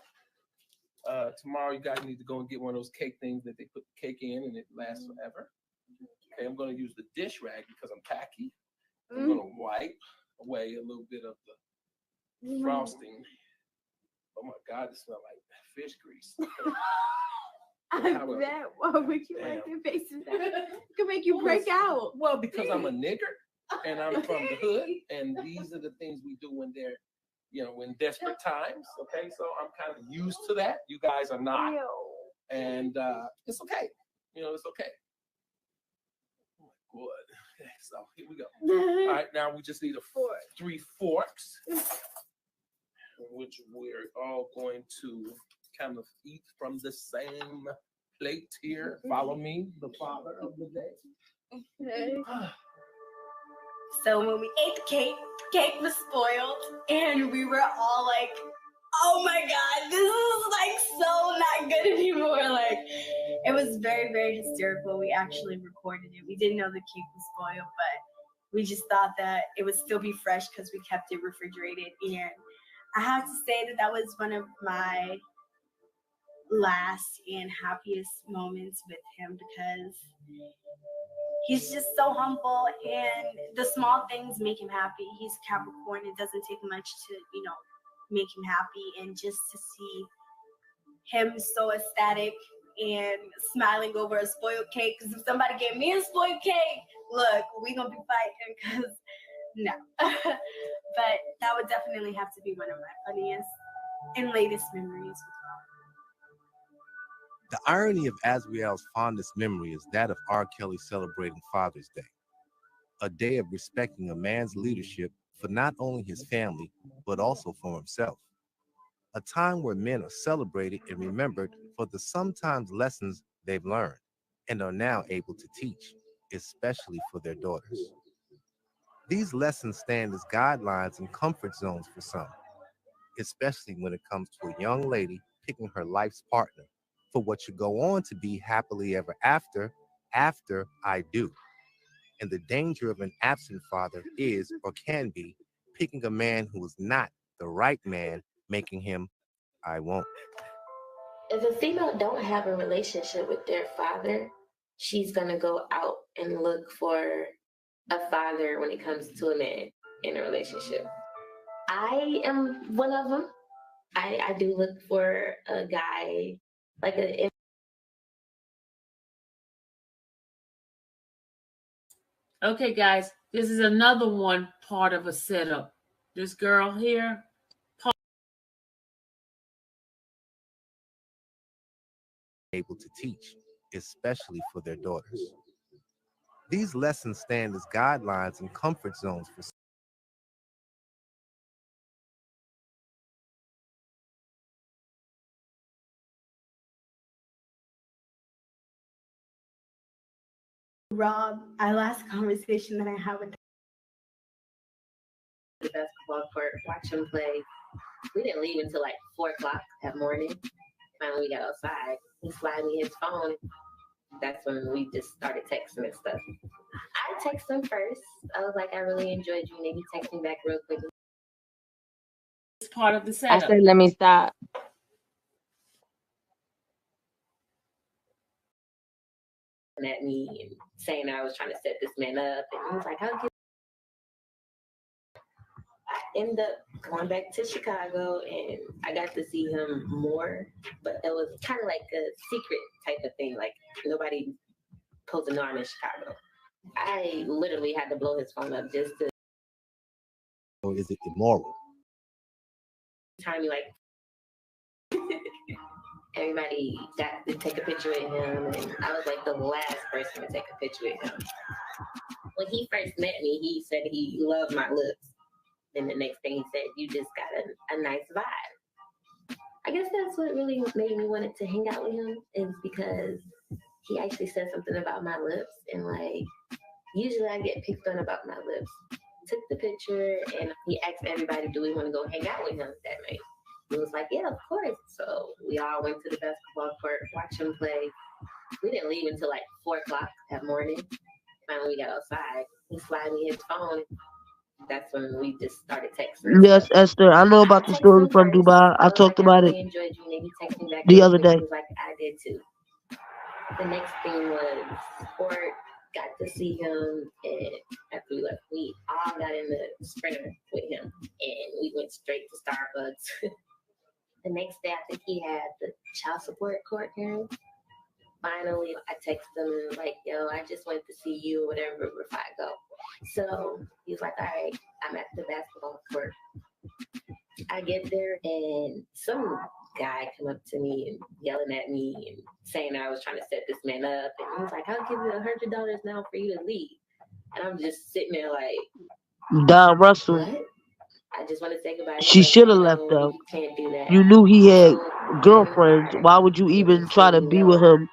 Tomorrow you guys need to go and get one of those cake things that they put the cake in and it lasts forever. Okay, I'm gonna use the dish rag because I'm tacky. I'm gonna wipe away a little bit of the frosting. Oh my God, it smells like fish grease. I bet. What would you like your faces at? It could make you break out. Well, because I'm a nigger and I'm from the hood, and these are the things we do when they're, in desperate times. Okay, so I'm kind of used to that. You guys are not, and it's okay. It's okay. Oh, good. Okay, so here we go. All right, now we just need 3 forks, which we're all going to kind of eat from the same plate here. Follow me, the father of the day. Okay. So when we ate the cake was spoiled, and we were all like, oh my God, this is like so not good anymore. Like, it was very, very hysterical. We actually recorded it. We didn't know the cake was spoiled, but we just thought that it would still be fresh because we kept it refrigerated. And I have to say that was one of my last and happiest moments with him because he's just so humble and the small things make him happy. He's Capricorn. It doesn't take much to, make him happy. And just to see him so ecstatic and smiling over a spoiled cake. Because if somebody gave me a spoiled cake, look, we going to be fighting because no. But that would definitely have to be one of my funniest and latest memories. The irony of Azriel's fondest memory is that of RKelly celebrating Father's Day, a day of respecting a man's leadership for not only his family, but also for himself. A time where men are celebrated and remembered for the sometimes lessons they've learned and are now able to teach, especially for their daughters. These lessons stand as guidelines and comfort zones for some, especially when it comes to a young lady picking her life's partner for what should go on to be happily ever after I do. And the danger of an absent father is, or can be, picking a man who is not the right man, making him I won't. If a female don't have a relationship with their father, she's gonna go out and look for a father when it comes to a man in a relationship. I am one of them. I do look for a guy like a. Okay, guys, this is another one part of a setup. This girl here. Able to teach, especially for their daughters. These lessons stand as guidelines and comfort zones for Rob, our last conversation that I had with the basketball court, watch him play. We didn't leave until like 4 o'clock that morning. Finally, we got outside. He slid me his phone. That's when we just started texting and stuff. I texted him first. I was like, I really enjoyed you. And then he texted me back real quick. It's part of the setup. I said, let me stop. At me and saying that I was trying to set this man up. And he was like, I ended up going back to Chicago and I got to see him more, but it was kind of like a secret type of thing. Like nobody posed an arm in Chicago. I literally had to blow his phone up just to. Or is it immoral? Time me like everybody got to take a picture with him, and I was like the last person to take a picture with him. When he first met me, he said he loved my lips. Then the next thing he said, you just got a nice vibe. I guess that's what really made me want to hang out with him, is because he actually said something about my lips, and like, usually I get picked on about my lips. Took the picture, and he asked everybody, do we want to go hang out with him that night? He was like, yeah, of course. So we all went to the basketball court, watched him play. We didn't leave until like 4 o'clock that morning. Finally, we got outside. He slid me his phone. That's when we just started texting. Yes, Esther, I know about the story from Dubai. I talked about it Enjoyed you, and he texted me back the other day. He was like, I did too. The next thing was sport. Got to see him, and after we left, we all got in the Sprinter with him, and we went straight to Starbucks. The next day, I think he had the child support court hearing. Finally, I texted him and like, yo, I just went to see you or whatever before I go. So he was like, all right, I'm at the basketball court. I get there, and some guy come up to me and yelling at me and saying I was trying to set this man up. And he was like, I'll give you $100 now for you to leave. And I'm just sitting there like, Don Russell. what? I just want to say goodbye. She should have left though. You can't do that. You knew he had girlfriends. Why would you even try to be with him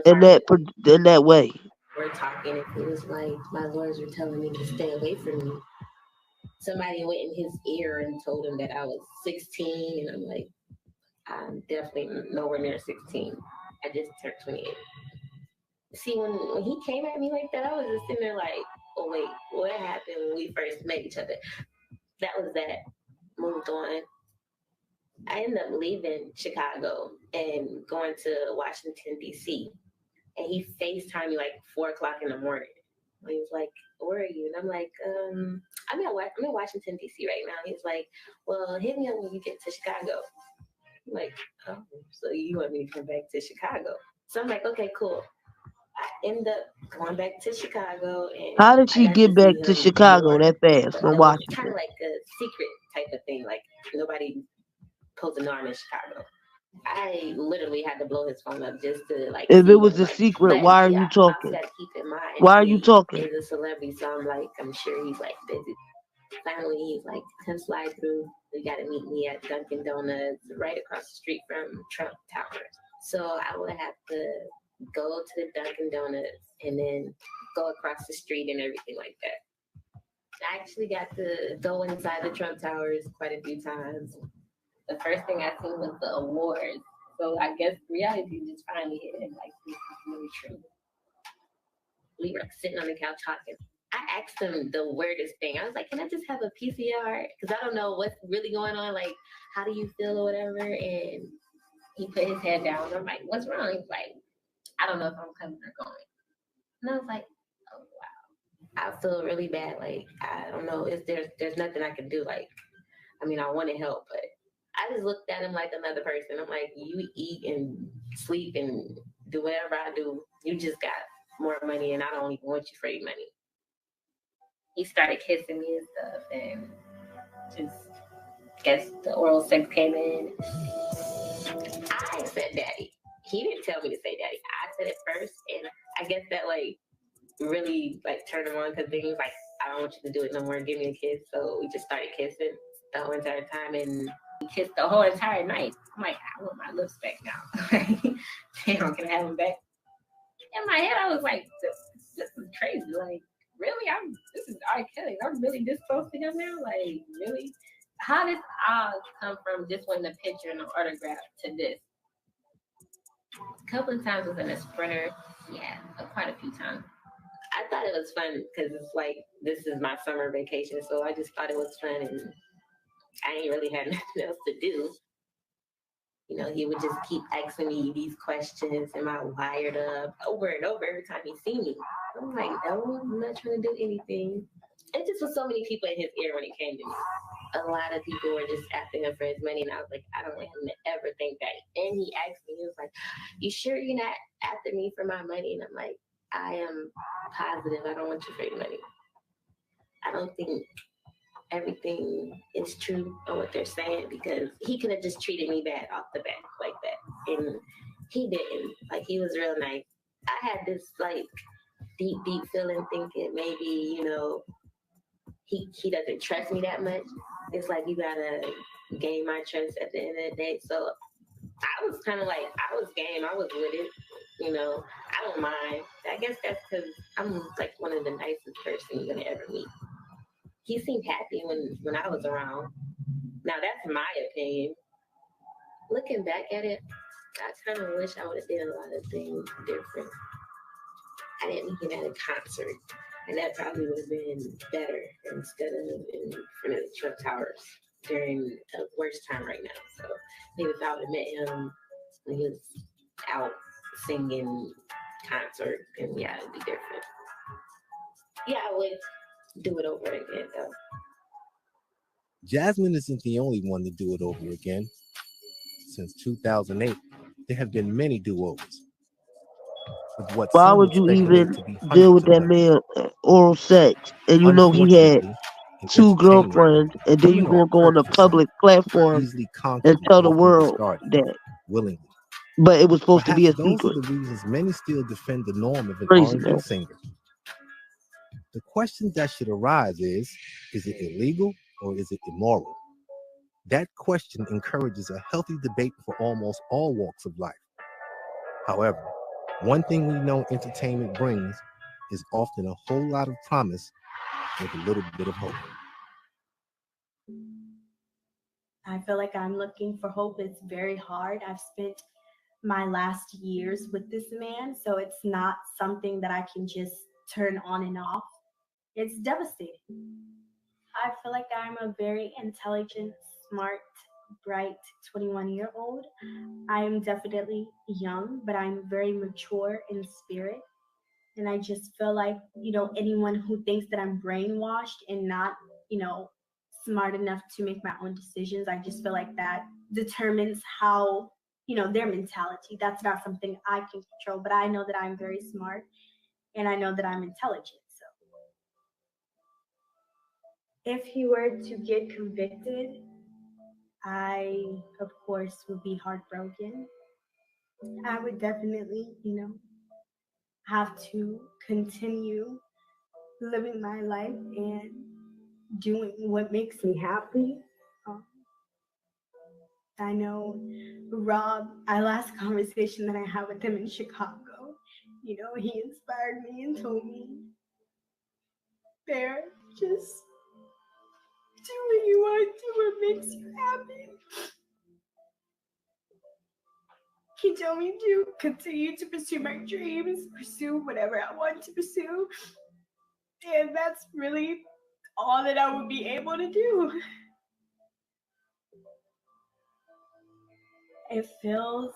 in that way? We're talking, and he was like, my lawyers were telling me to stay away from me. Somebody went in his ear and told him that I was 16, and I'm like, I'm definitely nowhere near 16. I just turned 28. See, when he came at me like that, I was just sitting there like, oh wait, what happened when we first met each other? That was that. Moved on. I ended up leaving Chicago and going to Washington, D.C. And he FaceTimed me like 4 o'clock in the morning. He was like, where are you? And I'm like, I'm in Washington, D.C. right now. He's like, well, hit me up when you get to Chicago. I'm like, oh, so you want me to come back to Chicago? So I'm like, okay, cool. I end up going back to Chicago. And how did she get back to Chicago that fast from Washington? Kind of like a secret type of thing. Like nobody supposed to know I'm in Chicago. I literally had to blow his phone up just to like. If it was a secret, why are you talking? Keep in mind, why are you talking? He's a celebrity, so I'm sure he's like busy. Finally, he's like, come slide through. We got to meet me at Dunkin' Donuts right across the street from Trump Towers. So I would have to go to the Dunkin' Donuts and then go across the street and everything like that. I actually got to go inside the Trump Towers quite a few times. The first thing I seen was the awards. So I guess reality just finally hit and like, this is really true. We were sitting on the couch talking. I asked him the weirdest thing. I was like, can I just have a PCR? Because I don't know what's really going on. Like, how do you feel or whatever? And he put his head down. I'm like, what's wrong? He's like, I don't know if I'm coming or going. And I was like, oh, wow. I feel really bad. Like, I don't know. There's nothing I can do. Like, I mean, I want to help, but I just looked at him like another person. I'm like, you eat and sleep and do whatever I do. You just got more money, and I don't even want you for your money. He started kissing me and stuff, and just guess the oral sex came in. I said daddy. He didn't tell me to say daddy. I said it first, and I guess that like really like turned him on, because then he was like, I don't want you to do it no more. Give me a kiss. So we just started kissing the whole entire time, and we kissed the whole entire night. I'm like, I want my lips back now. Damn, can I have them back? In my head, I was like, this is crazy. Like, really? This is RKelly. I'm really this close to him now? Like, really? How did I come from just wanting a picture and an autograph to this? A couple of times was in a Sprinter. Yeah, quite a few times. I thought it was fun because it's like, this is my summer vacation. So I just thought it was fun, and I ain't really had nothing else to do. You know, he would just keep asking me these questions. Am I wired up? Over and over every time he see me. I'm like, no, I'm not trying to do anything. It just was so many people in his ear when it came to me. A lot of people were just after him for his money, and I was like, I don't want him to ever think that. And he asked me, he was like, you sure you're not after me for my money? And I'm like, I am positive I don't want you for your money. I don't think everything is true on what they're saying, because he could have just treated me bad off the bat like that. and he didn't. Like, he was real nice. I had this like deep feeling, thinking maybe, you know, he doesn't trust me that much. It's like, you gotta gain my trust at the end of the day. So I was kind of like, I was game. I was with it. You know, I don't mind. I guess that's because I'm like one of the nicest persons you're gonna ever meet. He seemed happy when I was around. Now that's my opinion. Looking back at it, I kind of wish I would have did a lot of things different. I didn't meet him at a concert, and that probably would have been better instead of in front of the Trump Towers during a worst time right now. So maybe if I would have met him when he was out singing concert, then yeah, it'd be different. Yeah, I would do it over again though. Jasmine isn't the only one to do it over again. Since 2008, there have been many do-overs. Why would you even deal with that man oral sex? And you know he had 2 girlfriends, and then you gonna go on a public platform and tell the world that. Willingly. But it was supposed to be a Those secret. are the reasons many still defend the norm of an Crazy, R&B man. singer. The question that should arise is it illegal or is it immoral? That question encourages a healthy debate for almost all walks of life. However, one thing we know entertainment brings is often a whole lot of promise with a little bit of hope. I feel like I'm looking for hope. It's very hard. I've spent my last years with this man, so it's not something that I can just turn on and off. It's devastating. I feel like I'm a very intelligent, smart, bright 21-year-old. I am definitely young, but I'm very mature in spirit. And I just feel like, you know, anyone who thinks that I'm brainwashed and not, you know, smart enough to make my own decisions, I just feel like that determines how, you know, their mentality. That's not something I can control, but I know that I'm very smart and I know that I'm intelligent. So if he were to get convicted, I, of course, would be heartbroken. I would definitely, you know, have to continue living my life and doing what makes me happy. I know Rob, our last conversation that I had with him in Chicago, you know, he inspired me and told me, Bear, just do what you want, do what makes you happy. He told me to continue to pursue my dreams, pursue whatever I want to pursue. And that's really all that I would be able to do. It feels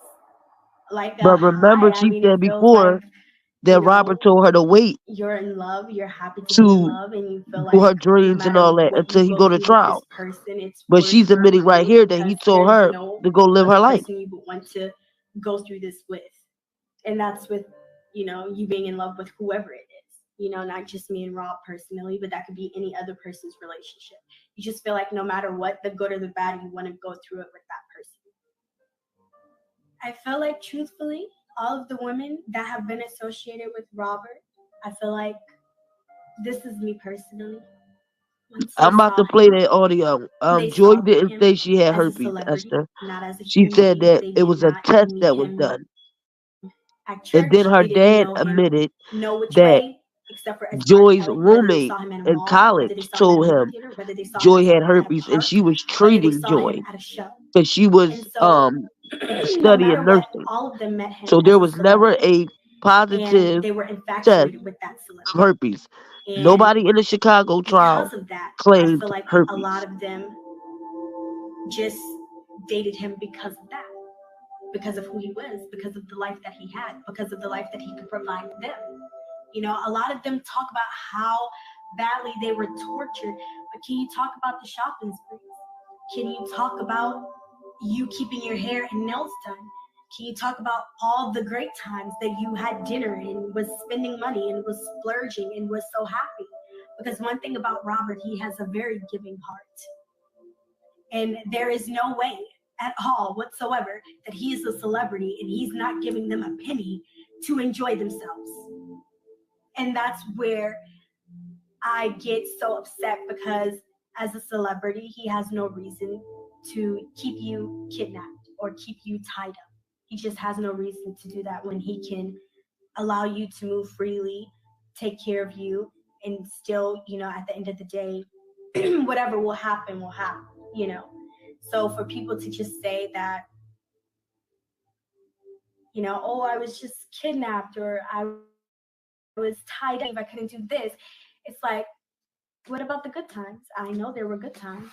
like a But remember, high. I she mean, said it feels before like, that you know, Robert told her to wait you're in love, you're happy to be in to love, and you feel do her like no dreams and matter all that what until you he go go to through with this trial. person, it's But for she's your admitting right good, here that he because told there's her no to go live her other life. person you would want to go through this with. And that's with, you know, you being in love with whoever it is. You know, not just me and Rob personally, but that could be any other person's relationship. You just feel like no matter what, the good or the bad, you want to go through it with that person. I feel like, truthfully, all of the women that have been associated with Robert, I feel like this is me personally. Once they I'm about saw to play him, that audio. they Joy saw didn't him say she had as a herpes, celebrity, Esther. not as a She human said being. that They it did was a not test meet that was him done. at church. And then her They didn't dad know him, admitted know which that way, except for as R. Joy's Kelly, whether they roommate saw him at a in mall, college whether they saw him at a told movie him theater, whether they saw him Joy at had herpes and she was whether they treating saw Joy him at a show. because she was And so, no studying matter what, nursing. all of them met him So as there a was never celebrity, a positive and they were test infatuated with that of celebrity. herpes. And Nobody in the Chicago trial because of that, I claimed feel like a herpes. lot of them just dated him because of that, because of who he was, because of the life that he had, because of the life that he could provide them. You know, a lot of them talk about how badly they were tortured, but can you talk about the shopping sprees? Can you talk about you keeping your hair and nails done? Can you talk about all the great times that you had dinner and was spending money and was splurging and was so happy? Because one thing about Robert, he has a very giving heart. And there is no way at all whatsoever that he is a celebrity and he's not giving them a penny to enjoy themselves. And that's where I get so upset, because as a celebrity, he has no reason to keep you kidnapped or keep you tied up. He just has no reason to do that when he can allow you to move freely, take care of you, and still, you know, at the end of the day, whatever will happen, you know. So for people to just say that, you know, oh, I was just kidnapped, or I was tied up, I couldn't do this. It's like, what about the good times? I know there were good times.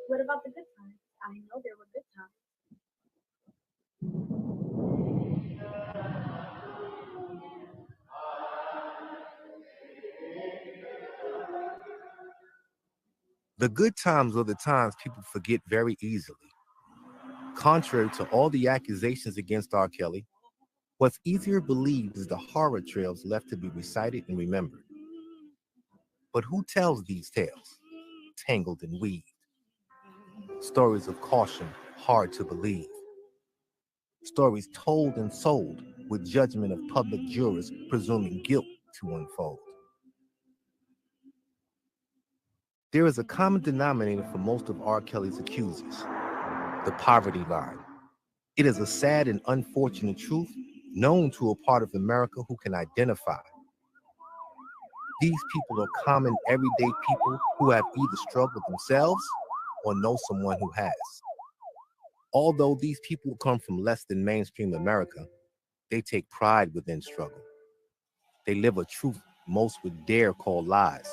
What about the good times? I know there were good times. The good times are the times people forget very easily. Contrary to all the accusations against R. Kelly, what's easier believed is the horror trails left to be recited and remembered. But who tells these tales, tangled and weaved? Stories of caution, hard to believe. Stories told and sold with judgment of public jurors presuming guilt to unfold. There is a common denominator for most of R. Kelly's accusers, the poverty line. It is a sad and unfortunate truth known to a part of America who can identify. These people are common, everyday people who have either struggled themselves or know someone who has. Although these people come from less than mainstream America, they take pride within struggle. They live a truth most would dare call lies.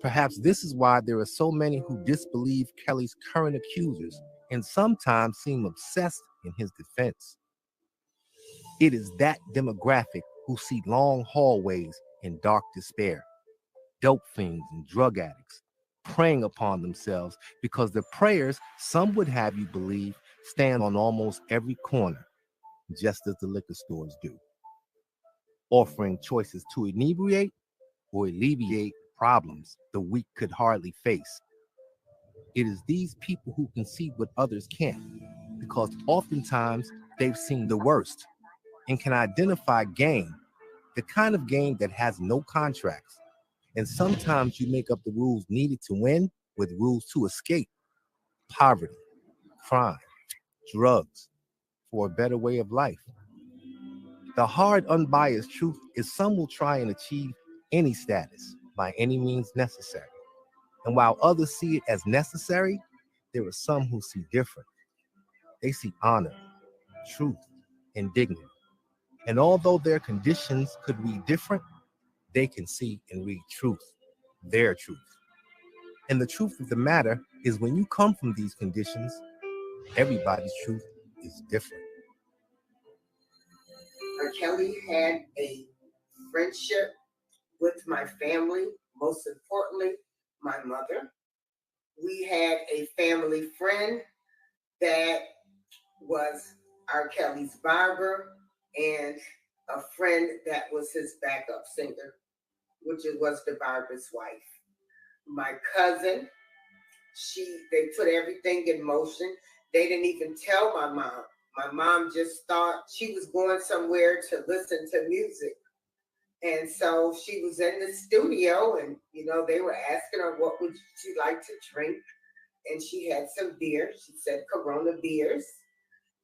Perhaps this is why there are so many who disbelieve Kelly's current accusers and sometimes seem obsessed in his defense. It is that demographic who see long hallways and dark despair, dope fiends and drug addicts preying upon themselves because the prayers, some would have you believe, stand on almost every corner, just as the liquor stores do, offering choices to inebriate or alleviate problems the weak could hardly face. It is these people who can see what others can't, because oftentimes they've seen the worst and can identify game, the kind of game that has no contracts. And sometimes you make up the rules needed to win with rules to escape poverty, crime, drugs, for a better way of life. The hard, unbiased truth is some will try and achieve any status by any means necessary. And while others see it as necessary, there are some who see different. They see honor, truth, and dignity. And although their conditions could read different, they can see and read truth, their truth. And the truth of the matter is when you come from these conditions, everybody's truth is different. RKelly had a friendship with my family, most importantly, my mother. We had a family friend that was RKelly's barber and a friend that was his backup singer, which was the barber's wife. My cousin, they put everything in motion. They didn't even tell my mom. My mom just thought she was going somewhere to listen to music. And so she was in the studio, and they were asking her what would she like to drink, and she had some beer. She said Corona beers.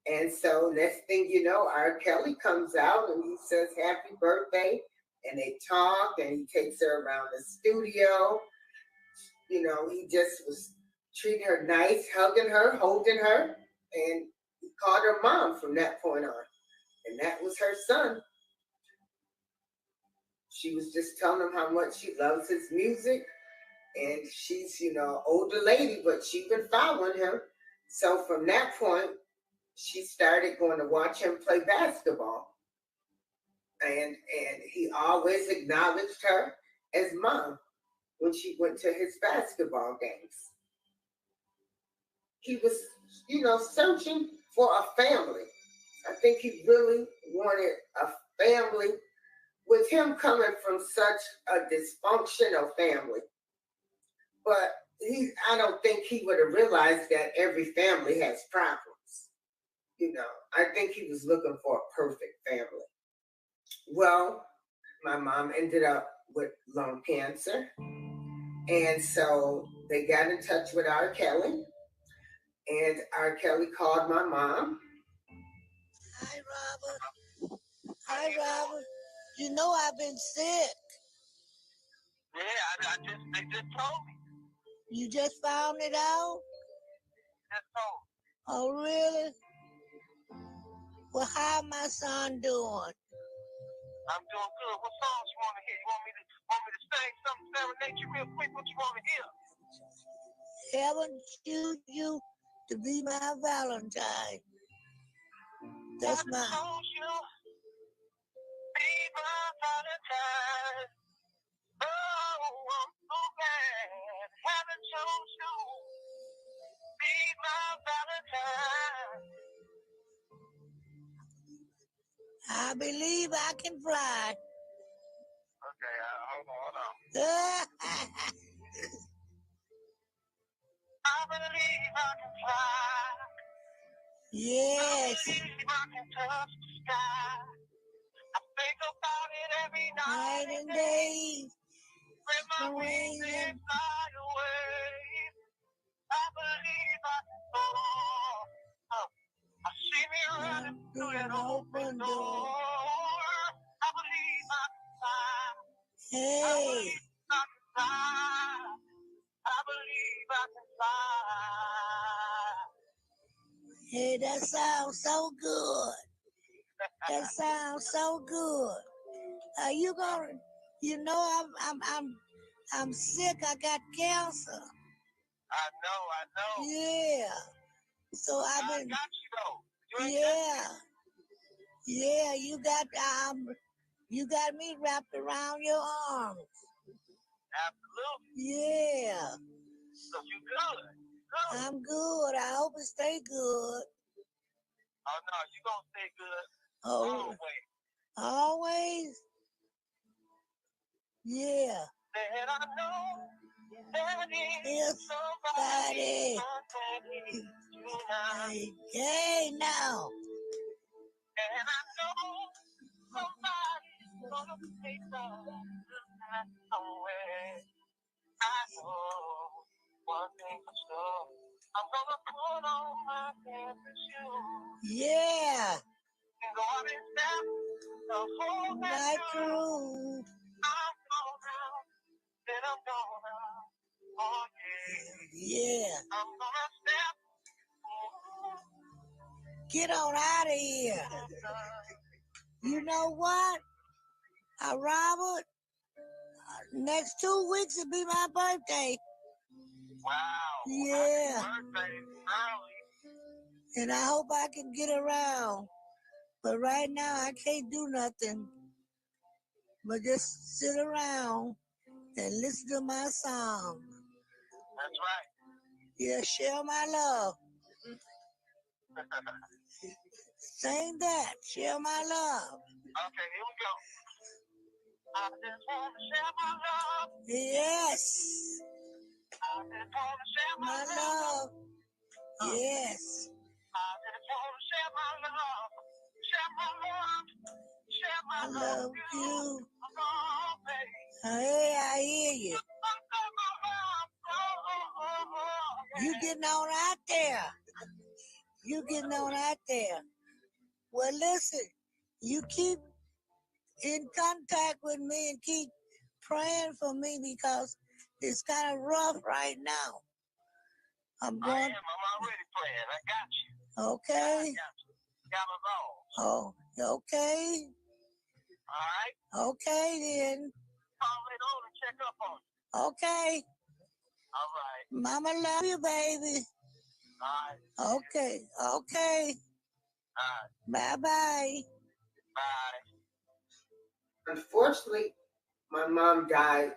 And so next thing you know, RKelly comes out and he says happy birthday, and they talk, and he takes her around the studio. He just was treating her nice, hugging her, holding her, and he called her mom from that point on. And that was her son. She was just telling him how much she loves his music. And she's, older lady, but she's been following him. So from that point, she started going to watch him play basketball. And he always acknowledged her as mom when she went to his basketball games. He was, searching for a family. I think he really wanted a family with him coming from such a dysfunctional family. But I don't think he would have realized that every family has problems. I think he was looking for a perfect family. Well, my mom ended up with lung cancer. And so they got in touch with RKelly. And RKelly called my mom. Hi, Robert. Hi, Robert. I've been sick. Yeah, they just told me. You just found it out? Just told me. Oh, really? Well, how my son doing? I'm doing good. What songs you want to hear? You want me to sing something, serenade you real quick? What you want to hear? Haven't you to be my Valentine? That's my. Told you, be my Valentine. Oh, I'm so glad. Haven't chose you, be my Valentine. I believe I can fly. Okay, hold on. I believe I can fly. Yes. I believe I can touch the sky. I think about it every night and day. Spread my wings and fly away. I believe I can soar. I see me running through that open door. I believe I can fly. Hey. I believe I can fly. I believe I can fly. Hey, that sounds so good. That sounds so good. Are you gonna? I'm sick. I got cancer. I know. Yeah. So I've been. I got you though. Yeah. You got me wrapped around your arms. Absolutely. Yeah. So you good? I'm good. I hope it stay good. Oh no, you gonna stay good. Oh. Always. Yeah. And I know that is somebody tonight. Hey, now. And I know somebody's gonna take us somewhere. I know one thing for sure. I'm gonna put on my fancy shoes. Yeah. And go out and step the whole night through. I'm going out, then I'm going out. Oh yeah. Yeah. I'm gonna step. Get on out of here. You know what? Robert, next 2 weeks will be my birthday. Wow. Yeah. Happy birthday early. And I hope I can get around. But right now, I can't do nothing but just sit around and listen to my song. That's right. Yeah, share my love. Sing that. Share my love. Okay, here we go. I just want to share my love. Yes. I just want to share My love. Yes. I just want to share my love. Share my love. Share my I love you. Hey, I hear you. You getting on out there. You getting on out there. Well, listen, you keep in contact with me and keep praying for me because it's kind of rough right now. I'm already praying. I got you. Okay. I got you. Got us all. Oh, okay. All right. Okay, then. Call it on and check up on you. Okay. All right. Mama love you, baby. All right. Okay. Okay. All right. Bye-bye. Bye. Unfortunately, my mom died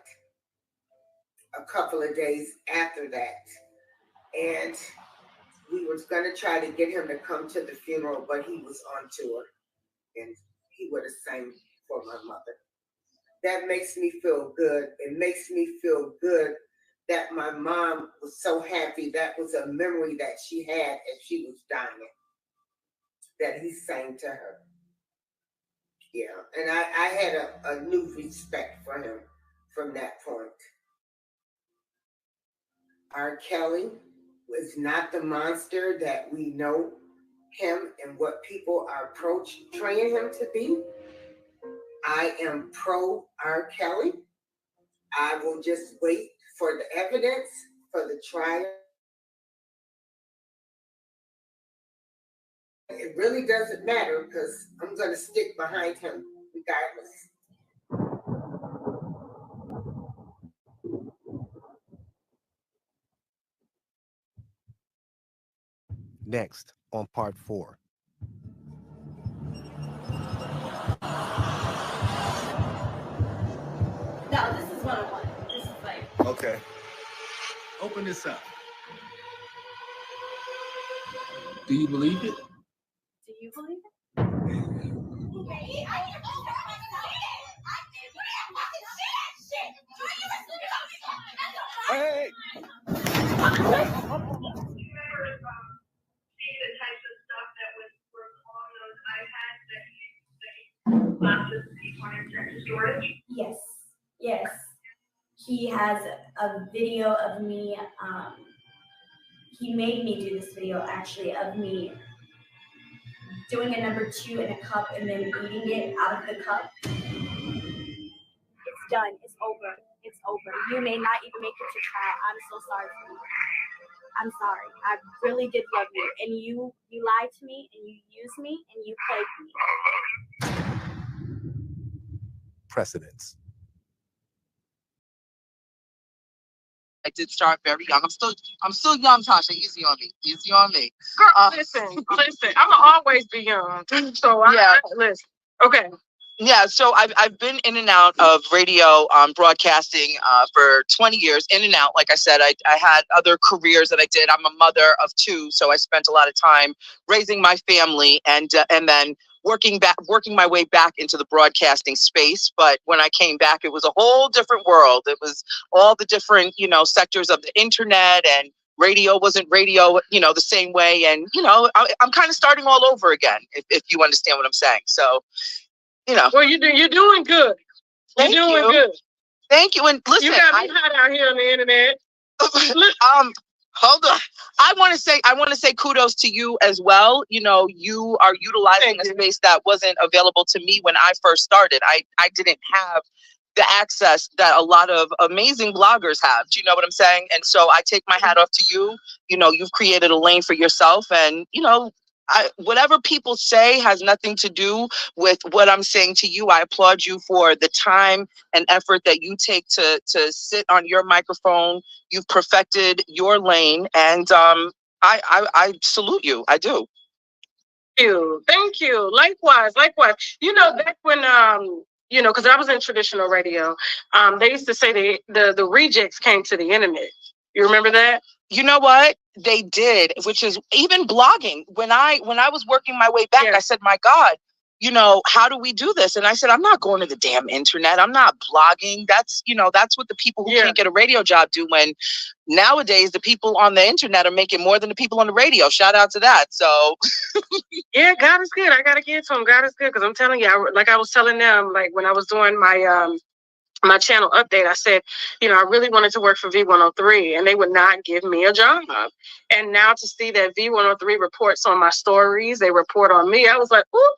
a couple of days after that. And we was going to try to get him to come to the funeral, but he was on tour. And he would have sang for my mother. That makes me feel good. It makes me feel good that my mom was so happy. That was a memory that she had as she was dying, that he sang to her. Yeah, and I had a new respect for him from that point. RKelly was not the monster that we know him and what people are portraying him to be. I am pro RKelly. I will just wait for the evidence for the trial. It really doesn't matter because I'm going to stick behind him regardless. Next on part 4. No, this is what I want. This is like. Okay. Open this up. Do you believe it? Do you believe it? Hey! Yes, yes. He has a video of me. He made me do this video actually of me doing a number 2 in a cup and then eating it out of the cup. It's done. It's over. It's over. You may not even make it to trial. I'm so sorry for you. I'm sorry. I really did love you. And you lied to me and you used me and you played me. Precedents. I did start very young. I'm still young, Tasha. Easy on me. Easy on me. Girl, listen. I'ma always be young. So Yeah. Listen. Okay. Yeah, so I've been in and out of radio broadcasting for 20 years, in and out. Like I said, I had other careers that I did. I'm a mother of 2, so I spent a lot of time raising my family and then working my way back into the broadcasting space. But when I came back, it was a whole different world. It was all the different, sectors of the internet, and radio wasn't radio, the same way. And, I'm kind of starting all over again, if you understand what I'm saying. So, Well, you're doing good. You're doing good. Thank you. And listen, you got me hot out here on the internet. Hold on. I want to say kudos to you as well. You are utilizing a space that wasn't available to me when I first started. I didn't have the access that a lot of amazing bloggers have. Do you know what I'm saying? And so I take my hat off to you. You've created a lane for yourself, and whatever people say has nothing to do with what I'm saying to you. I applaud you for the time and effort that you take to sit on your microphone. You've perfected your lane, and I salute you. I do. Thank you. Likewise. Back when because I was in traditional radio, they used to say the rejects came to the internet. You remember that? You know what? They did, which is even blogging. When I was working my way back, I said, my God, how do we do this? And I said, I'm not going to the damn internet. I'm not blogging. That's what the people who can't get a radio job do, when nowadays the people on the internet are making more than the people on the radio. Shout out to that. So yeah, God is good. I got to give to him. God is good. Because I'm telling you, like I was telling them, like when I was doing my my channel update, I said, I really wanted to work for V103 and they would not give me a job. And now to see that V103 reports on my stories, they report on me, I was like, ooh.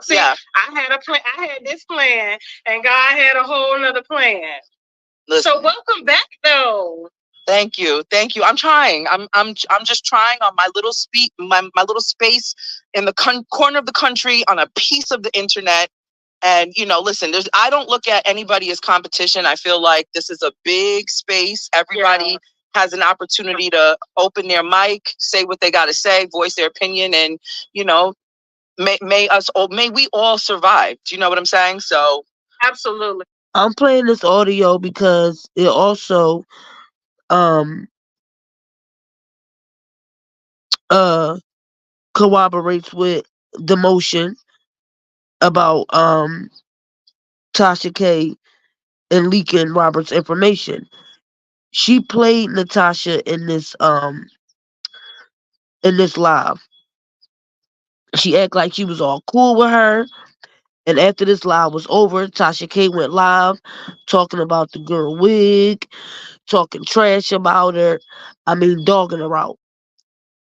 See, I had a plan. I had this plan, and God had a whole nother plan. Listen, so welcome back, though. Thank you. I'm trying. I'm just trying on my little my little space in the corner of the country on a piece of the internet. And listen, I don't look at anybody as competition. I feel like this is a big space. Everybody has an opportunity to open their mic, say what they got to say, voice their opinion, and may we all survive. Do you know what I'm saying? So absolutely. I'm playing this audio because it also corroborates with the motion about Tasha K and leaking Robert's information. She played Natasha in this live. She acted like she was all cool with her. And after this live was over, Tasha K went live talking about the girl wig, talking trash about her. I mean, dogging her out.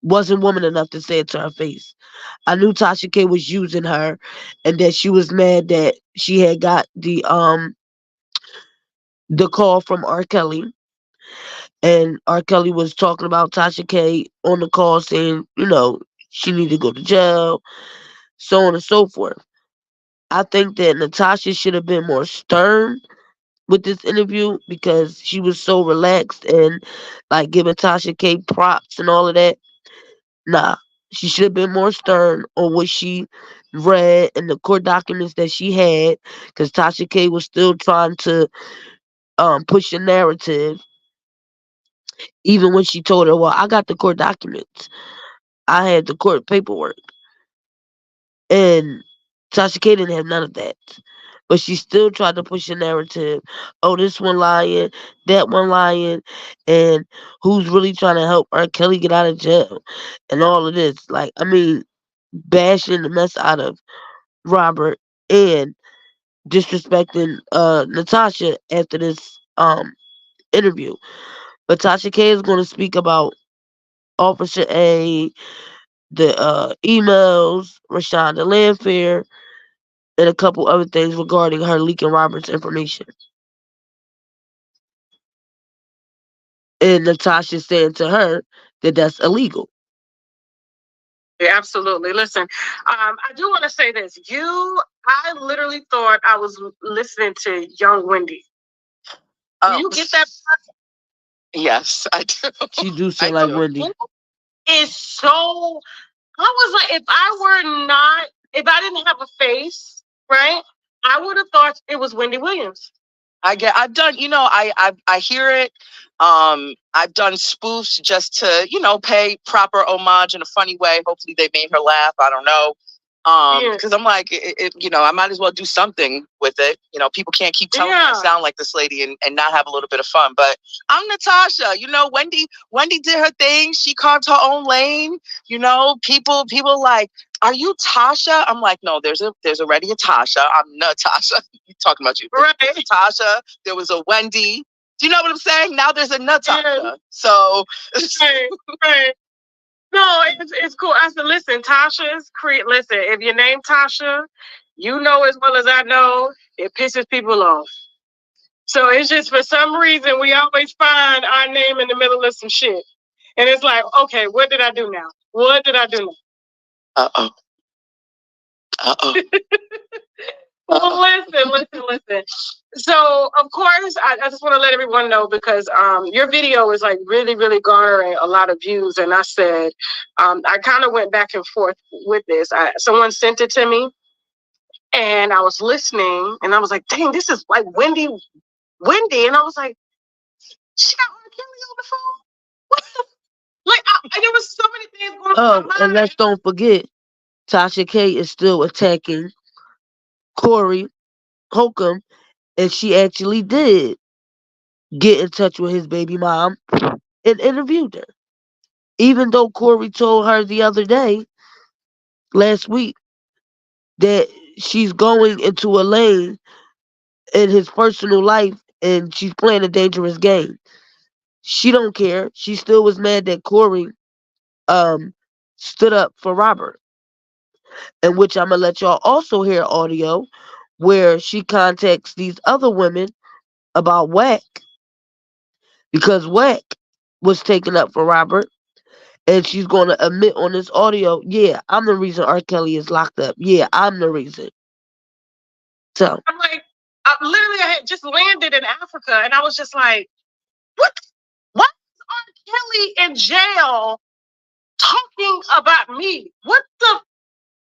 Wasn't woman enough to say it to her face. I knew Tasha K was using her and that she was mad that she had got the call from RKelly. And RKelly was talking about Tasha K on the call saying, she need to go to jail, so on and so forth. I think that Natasha should have been more stern with this interview because she was so relaxed and like giving Tasha K props and all of that. Nah, she should have been more stern on what she read and the court documents that she had, because Tasha K was still trying to push the narrative. Even when she told her, well, I got the court documents. I had the court paperwork. And Tasha K didn't have none of that. But she still tried to push the narrative. Oh, this one lying, that one lying, and who's really trying to help RKelly get out of jail and all of this. Like, I mean, bashing the mess out of Robert and disrespecting Natasha after this interview. But Tasha K is going to speak about Officer A, the emails, Rashonda Landfair, and a couple other things regarding her leaking Robert's information. And Natasha saying to her that that's illegal. Yeah, absolutely. Listen, I do want to say this. I literally thought I was listening to young Wendy. Do you get that? Yes, I do. She do sound like Wendy. It's so, I was like, if I didn't have a face, right, I would have thought it was Wendy Williams. I've done, I hear it. I've done spoofs just to, pay proper homage in a funny way. Hopefully they made her laugh. I don't know. Because I'm like, I might as well do something with it. People can't keep telling me I sound like this lady and not have a little bit of fun. But I'm Natasha. Wendy did her thing. She carved her own lane. People like, are you Tasha? I'm like, no, there's already a Tasha. I'm Natasha. You talking about you? Right. There's a Tasha. There was a Wendy. Do you know what I'm saying? Now there's a Natasha. So right. No, it's cool. I said, listen, listen, if your name Tasha, you know as well as I know, it pisses people off. So it's just for some reason we always find our name in the middle of some shit. And it's like, okay, what did I do now? What did I do now? Uh-oh. Well, listen. So, of course, I just want to let everyone know because your video is like really, really garnering a lot of views. And I said, I kind of went back and forth with this. Someone sent it to me and I was listening and I was like, dang, this is like Wendy. And I was like, she got RKelly on the phone? What the? Like, there was so many things going on. Oh, and let's don't forget, Tasha K is still attacking Corey Holcomb, and she actually did get in touch with his baby mom and interviewed her. Even though Corey told her the other day, last week, that she's going into a lane in his personal life and she's playing a dangerous game. She don't care. She still was mad that Corey stood up for Robert. In which I'm gonna let y'all also hear audio where she contacts these other women about Wack, because Wack was taken up for Robert, and she's gonna admit on this audio, yeah, I'm the reason R. Kelly is locked up. Yeah, I'm the reason. So I'm like, literally, I had just landed in Africa, and I was just like, what? Why is R. Kelly in jail talking about me? What the?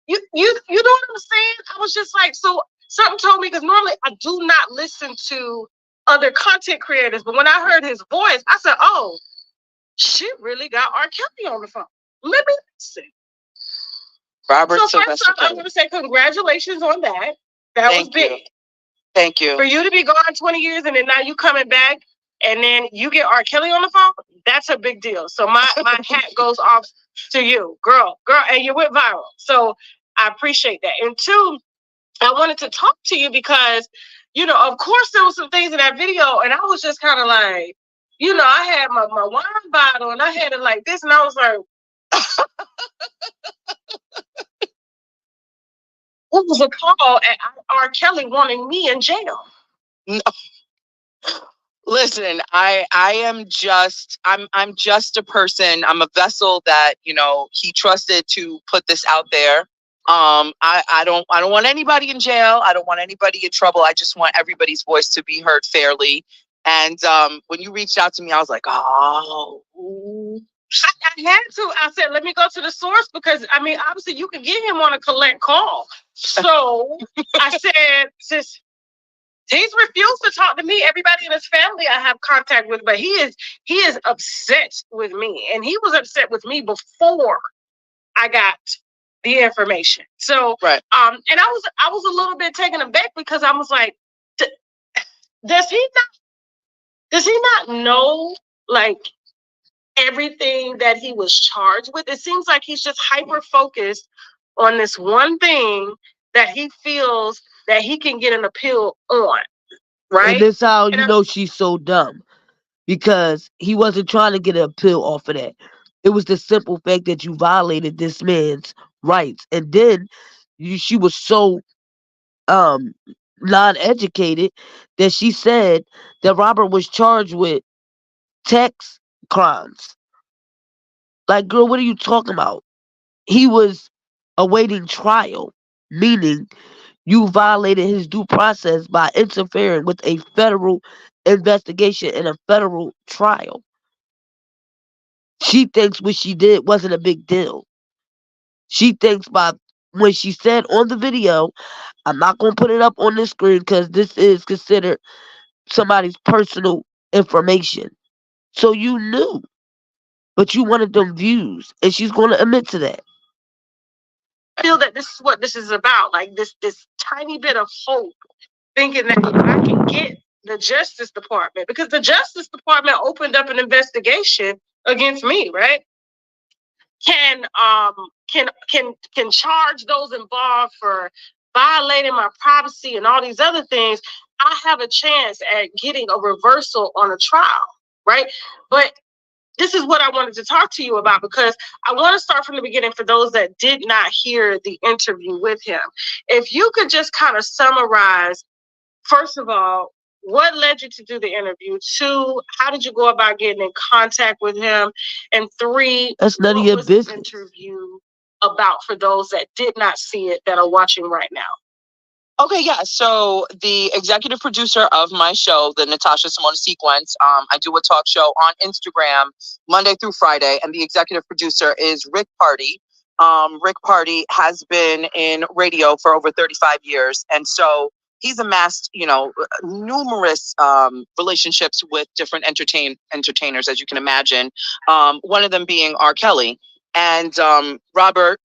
You know what I'm saying? I was just like, so something told me, because normally I do not listen to other content creators, but when I heard his voice, I said, oh, she really got R. Kelly on the phone. Let me listen. Robert So first Sylvester off, I want to say congratulations on that. That was big. Thank you. For you to be gone 20 years and then now you coming back and then you get R. Kelly on the phone, that's a big deal. So my hat goes off to you, girl, and you went viral. So I appreciate that. And two, I wanted to talk to you because, you know, of course there was some things in that video and I was just kind of like, you know, I had my wine bottle and I had it like this and I was like, what was a call at R. Kelly wanting me in jail? No. Listen, I'm just a person. I'm a vessel that, you know, he trusted to put this out there. I don't want anybody in jail. I don't want anybody in trouble. I just want everybody's voice to be heard fairly. And when you reached out to me, I was like, oh. I had to. I said, let me go to the source because, I mean, obviously you could get him on a collect call. So I said, sis, he's refused to talk to me. Everybody in his family I have contact with, but he is upset with me. And he was upset with me before I got the information. So, right. And I was a little bit taken aback because I was like, does he not know, like, everything that he was charged with? It seems like he's just hyper focused on this one thing that he feels that he can get an appeal on, right? And this how you know she's so dumb, because he wasn't trying to get an appeal off of that. It was the simple fact that you violated this man's rights, and then she was so non-educated that she said that Robert was charged with tax crimes. Like, girl, what are you talking about? He was awaiting trial, meaning you violated his due process by interfering with a federal investigation and a federal trial. She thinks what she did wasn't a big deal. She thinks by when she said on the video, I'm not going to put it up on the screen because this is considered somebody's personal information. So you knew, but you wanted them views, and she's going to admit to that. I feel that this is what this is about, like this tiny bit of hope, thinking that I can get the Justice Department, because the Justice Department opened up an investigation against me, right? Can charge those involved for violating my privacy and all these other things. I have a chance at getting a reversal on a trial, right? But this is what I wanted to talk to you about, because I want to start from the beginning for those that did not hear the interview with him. If you could just kind of summarize, first of all, what led you to do the interview? 2, how did you go about getting in contact with him? And 3, that's none of your business. The interview about for those that did not see it that are watching right now? Okay, yeah. So the executive producer of my show, the Natasha Simone Sequence, I do a talk show on Instagram Monday through Friday, and the executive producer is Rick Party. Rick Party has been in radio for over 35 years, and so he's amassed, you know, numerous relationships with different entertainers, as you can imagine. One of them being R. Kelly, and Robert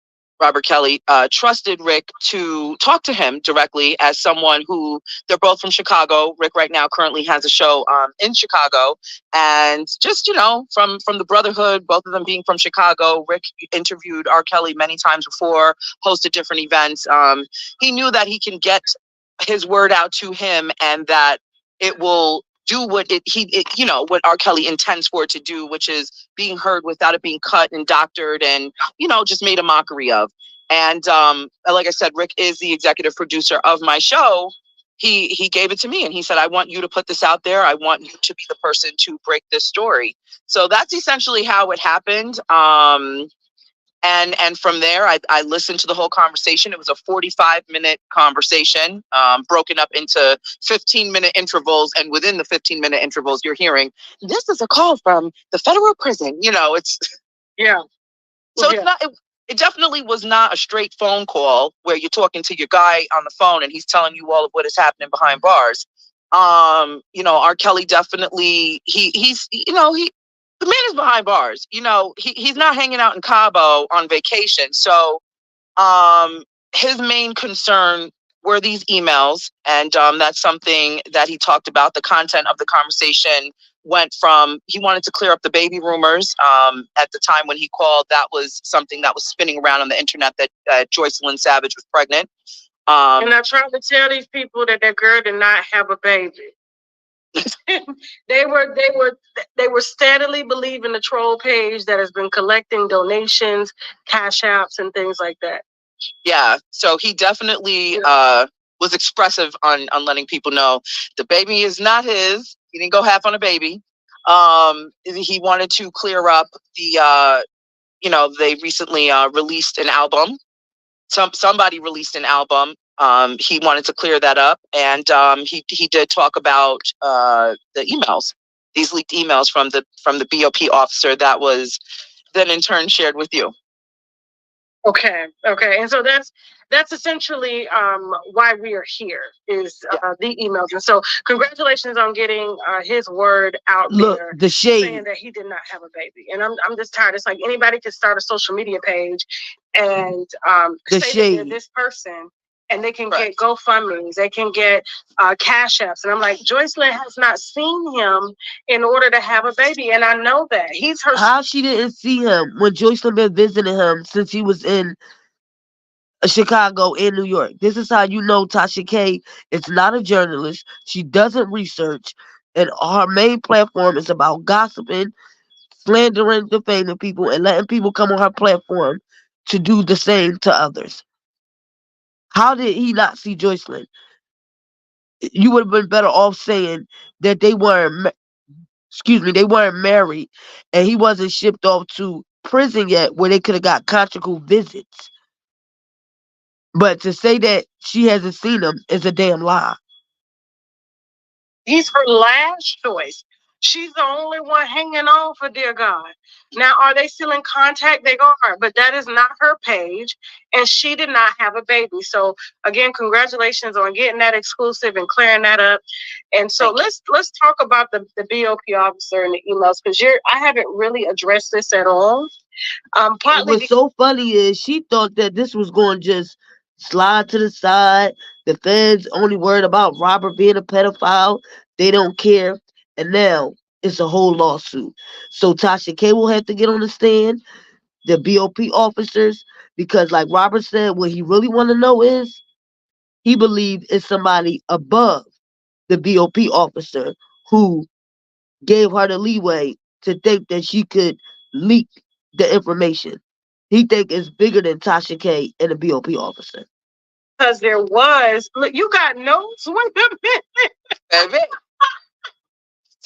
Robert Kelly, trusted Rick to talk to him directly as someone who, they're both from Chicago. Rick right now currently has a show in Chicago. And just, you know, from the brotherhood, both of them being from Chicago, Rick interviewed R. Kelly many times before, hosted different events. He knew that he can get his word out to him and that it will do what you know, what R. Kelly intends for it to do, which is being heard without it being cut and doctored and, you know, just made a mockery of. And like I said, Rick is the executive producer of my show. He gave it to me and he said, I want you to put this out there. I want you to be the person to break this story. So that's essentially how it happened. And from there, I listened to the whole conversation. It was a 45-minute conversation, broken up into 15-minute intervals. And within the 15-minute intervals, you're hearing, this is a call from the federal prison. You know, it's... Yeah. So it's not... It definitely was not a straight phone call where you're talking to your guy on the phone and he's telling you all of what is happening behind bars. You know, R. Kelly definitely... He's you know, the man is behind bars. You know, he's not hanging out in Cabo on vacation. So his main concern were these emails. And that's something that he talked about. The content of the conversation went from, he wanted to clear up the baby rumors. At the time when he called, that was something that was spinning around on the internet that Joycelyn Savage was pregnant. And I tried to tell these people that their girl did not have a baby. they were steadily believing the troll page that has been collecting donations, cash apps, and things like that. Yeah, so he definitely was expressive on letting people know the baby is not his. He didn't go half on a baby. He wanted to clear up the you know, they recently released an album. Somebody released an album. He wanted to clear that up, and he did talk about the emails, these leaked emails from the BOP officer that was then in turn shared with you. Okay, and so that's essentially why we are here is the emails. And so congratulations on getting his word out there. The shade. Saying that he did not have a baby. And I'm just tired. It's like anybody can start a social media page and say that they're this person, and they can get GoFundMes, they can get cash apps. And I'm like, Joycelyn has not seen him in order to have a baby. And I know that. He's her. How she didn't see him when Joycelyn been visiting him since he was in Chicago and New York. This is how you know Tasha K is not a journalist. She doesn't research. And her main platform is about gossiping, slandering, defaming people, and letting people come on her platform to do the same to others. How did he not see Joycelyn? You would have been better off saying that they weren't married and he wasn't shipped off to prison yet where they could have got conjugal visits. But to say that she hasn't seen him is a damn lie. He's her last choice. She's the only one hanging on for dear God. Now, are they still in contact? They are, but that is not her page, and she did not have a baby. So, again, congratulations on getting that exclusive and clearing that up. And so let's talk about the BOP officer and the emails, because I haven't really addressed this at all. What's so funny is she thought that this was going to just slide to the side. The feds only worried about Robert being a pedophile. They don't care. And now it's a whole lawsuit. So Tasha K will have to get on the stand, the BOP officers, because like Robert said, what he really want to know is he believes it's somebody above the BOP officer who gave her the leeway to think that she could leak the information. He think it's bigger than Tasha K and the BOP officer. Because there was, look, you got notes? Wait a minute. Baby.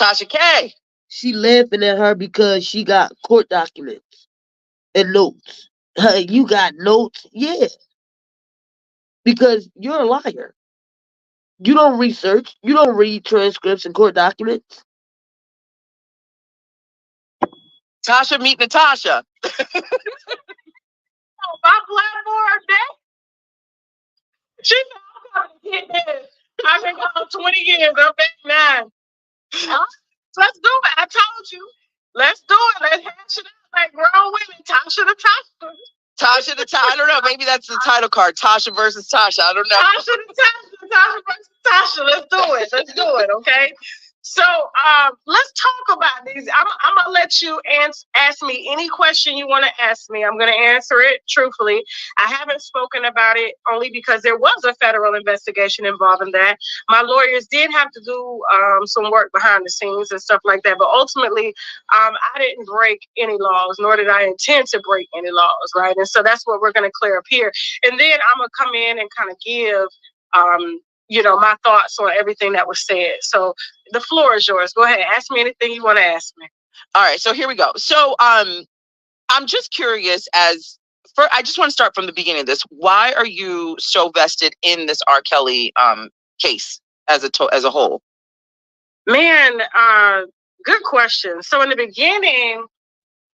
Tasha K. She laughing at her because she got court documents and notes. You got notes? Yeah. Because you're a liar. You don't research. You don't read transcripts and court documents. Tasha, meet Natasha. My platform day. She said, I'm going to get this. I've been gone 20 years. I'm back 9. Let's do it. I told you. Let's do it. Let's hash it out like grown women. Tasha to Tasha. Tasha the I don't know. Maybe that's the title card. Tasha versus Tasha. I don't know. Tasha versus Tasha. Let's do it. Let's do it. Okay. So let's talk about these. I'm gonna let you ask me any question you want to ask me. I'm gonna answer it truthfully. I haven't spoken about it only because there was a federal investigation involving that. My lawyers did have to do some work behind the scenes and stuff like that. But ultimately, I didn't break any laws, nor did I intend to break any laws, right? And so that's what we're gonna clear up here. And then I'm gonna come in and kind of give my thoughts on everything that was said. So the floor is yours. Go ahead. Ask me anything you want to ask me. All right. So here we go. So I'm just curious I just want to start from the beginning of this. Why are you so vested in this R. Kelly case as a whole? Man, good question. So in the beginning,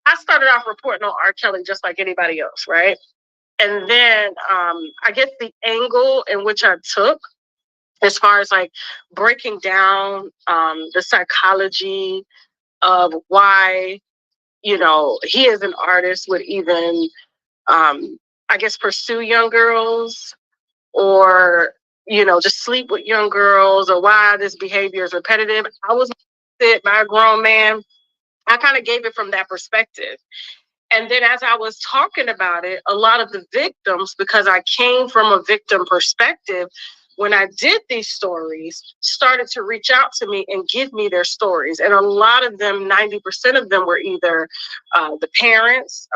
I started off reporting on R. Kelly just like anybody else, right? And then I guess the angle in which I took as far as like breaking down the psychology of why, he as an artist would even, I guess, pursue young girls or, just sleep with young girls, or why this behavior is repetitive. I was hit by a grown man. I kind of gave it from that perspective. And then as I was talking about it, a lot of the victims, because I came from a victim perspective, when I did these stories, started to reach out to me and give me their stories. And a lot of them, 90% of them were either the parents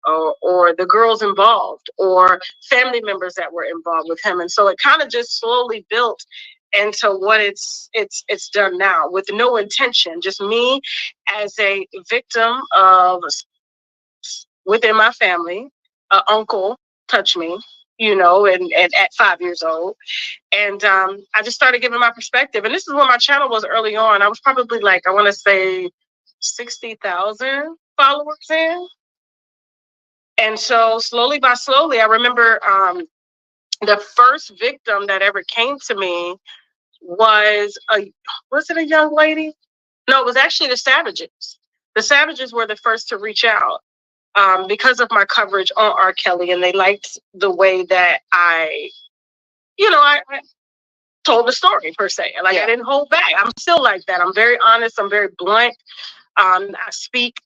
or the girls involved or family members that were involved with him. And so it kind of just slowly built into what it's done now with no intention, just me as a victim of within my family, uncle touched me, and at 5 years old. And I just started giving my perspective. And this is when my channel was early on. I was probably like, I want to say 60,000 followers in. And so slowly by slowly, I remember the first victim that ever came to me was it a young lady? No, it was actually the Savages. The Savages were the first to reach out. Because of my coverage on R. Kelly, and they liked the way that I told the story per se. Like, I didn't hold back. I'm still like that. I'm very honest. I'm very blunt. I speak,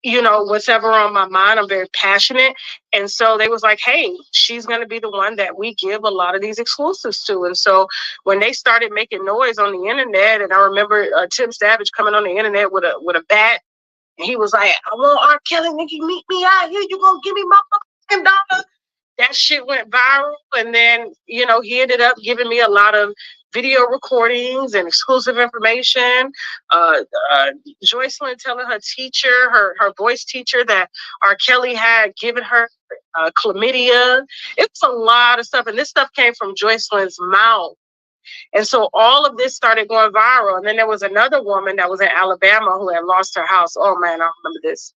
what's ever on my mind. I'm very passionate. And so they was like, hey, she's going to be the one that we give a lot of these exclusives to. And so when they started making noise on the internet, and I remember Tim Savage coming on the internet with a bat, and he was like, I want R. Kelly, nigga, meet me out here. You gonna give me my fucking dollar? That shit went viral. And then, he ended up giving me a lot of video recordings and exclusive information. Joycelyn telling her teacher, her voice teacher, that R. Kelly had given her chlamydia. It's a lot of stuff. And this stuff came from Joycelyn's mouth. And so all of this started going viral. And then there was another woman that was in Alabama who had lost her house. Oh, man, I remember this.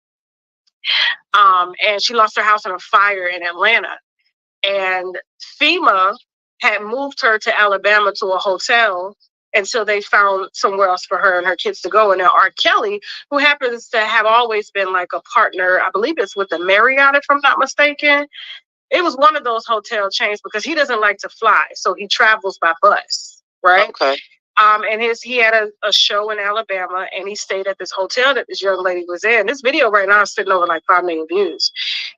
And she lost her house in a fire in Atlanta. And FEMA had moved her to Alabama to a hotel until they found somewhere else for her and her kids to go. And now R. Kelly, who happens to have always been like a partner, I believe it's with the Marriott, if I'm not mistaken. It was one of those hotel chains because he doesn't like to fly. So he travels by bus, right? Okay. And he had a show in Alabama, and he stayed at this hotel that this young lady was in. This video right now is sitting over like 5 million views.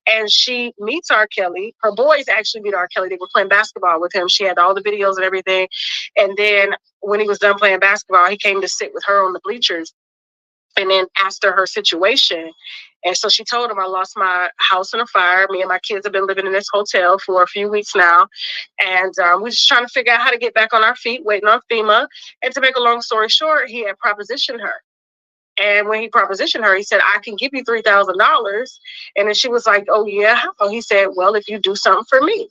And she meets R. Kelly. Her boys actually meet R. Kelly. They were playing basketball with him. She had all the videos and everything. And then when he was done playing basketball, he came to sit with her on the bleachers and then asked her situation. And so she told him, I lost my house in a fire. Me and my kids have been living in this hotel for a few weeks now. And we're just trying to figure out how to get back on our feet, waiting on FEMA. And to make a long story short, he had propositioned her. And when he propositioned her, he said, I can give you $3,000. And then she was like, oh, yeah. How? He said, well, if you do something for me.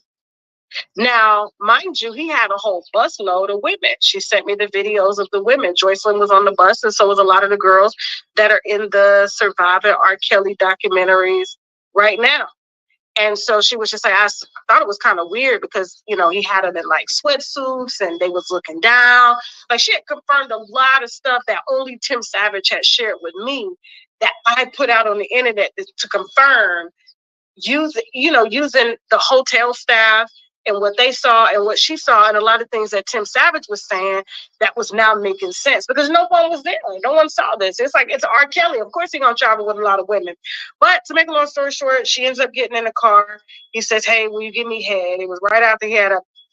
Now, mind you, he had a whole busload of women. She sent me the videos of the women. Joycelyn was on the bus, and so was a lot of the girls that are in the Surviving R. Kelly documentaries right now. And so she was just like, I thought it was kind of weird because, he had them in like sweatsuits and they was looking down. Like, she had confirmed a lot of stuff that only Tim Savage had shared with me that I put out on the internet to confirm using the hotel staff and what they saw and what she saw, and a lot of things that Tim Savage was saying that was now making sense because no one was there. No one saw this. It's like, it's R. Kelly. Of course he's going to travel with a lot of women. But to make a long story short, she ends up getting in the car. He says, hey, will you give me head? It was right after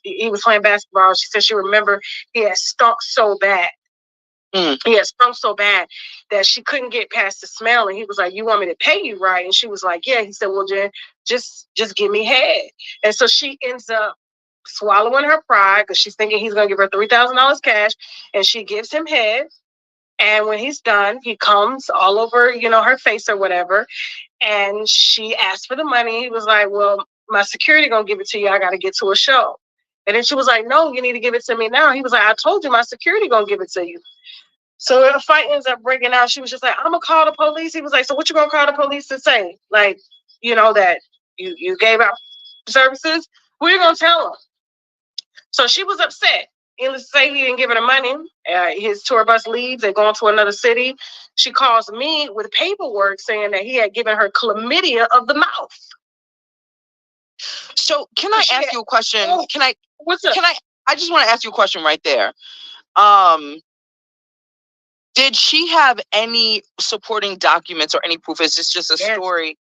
he was playing basketball. She said she remembered he had stunk so bad. He had stunk so bad that she couldn't get past the smell. And he was like, you want me to pay you, right? And she was like, yeah. He said, well, Jen, just give me head. And so she ends up swallowing her pride because she's thinking he's going to give her $3,000 cash. And she gives him head. And when he's done, he comes all over, her face or whatever. And she asked for the money. He was like, well, my security going to give it to you. I got to get to a show. And then she was like, no, you need to give it to me now. He was like, I told you my security going to give it to you. So the fight ends up breaking out. She was just like, I'm going to call the police. He was like, so what you going to call the police to say? Like, that you gave out services? Who are you going to tell them? So she was upset. Let's say he didn't give her the money. His tour bus leaves. They're going to another city. She calls me with paperwork saying that he had given her chlamydia of the mouth. So can I ask you a question? What's up? I just want to ask you a question right there. Did she have any supporting documents or any proof? Is this just a story?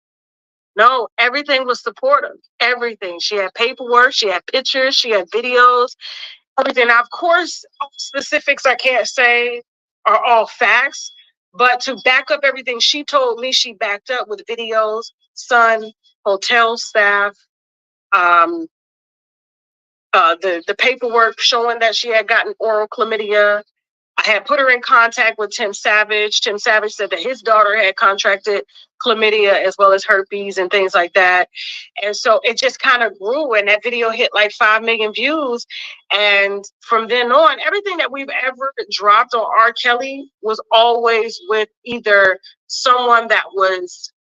No, everything was supportive. Everything. She had paperwork. She had pictures. She had videos. Everything. Now, of course, all specifics I can't say are all facts. But to back up everything she told me, she backed up with videos, son, hotel staff, the paperwork showing that she had gotten oral chlamydia. I had put her in contact with Tim Savage. Tim Savage said that his daughter had contracted chlamydia as well as herpes and things like that. And so it just kind of grew, and that video hit like 5 million views. And from then on, everything that we've ever dropped on R. Kelly was always with either someone that was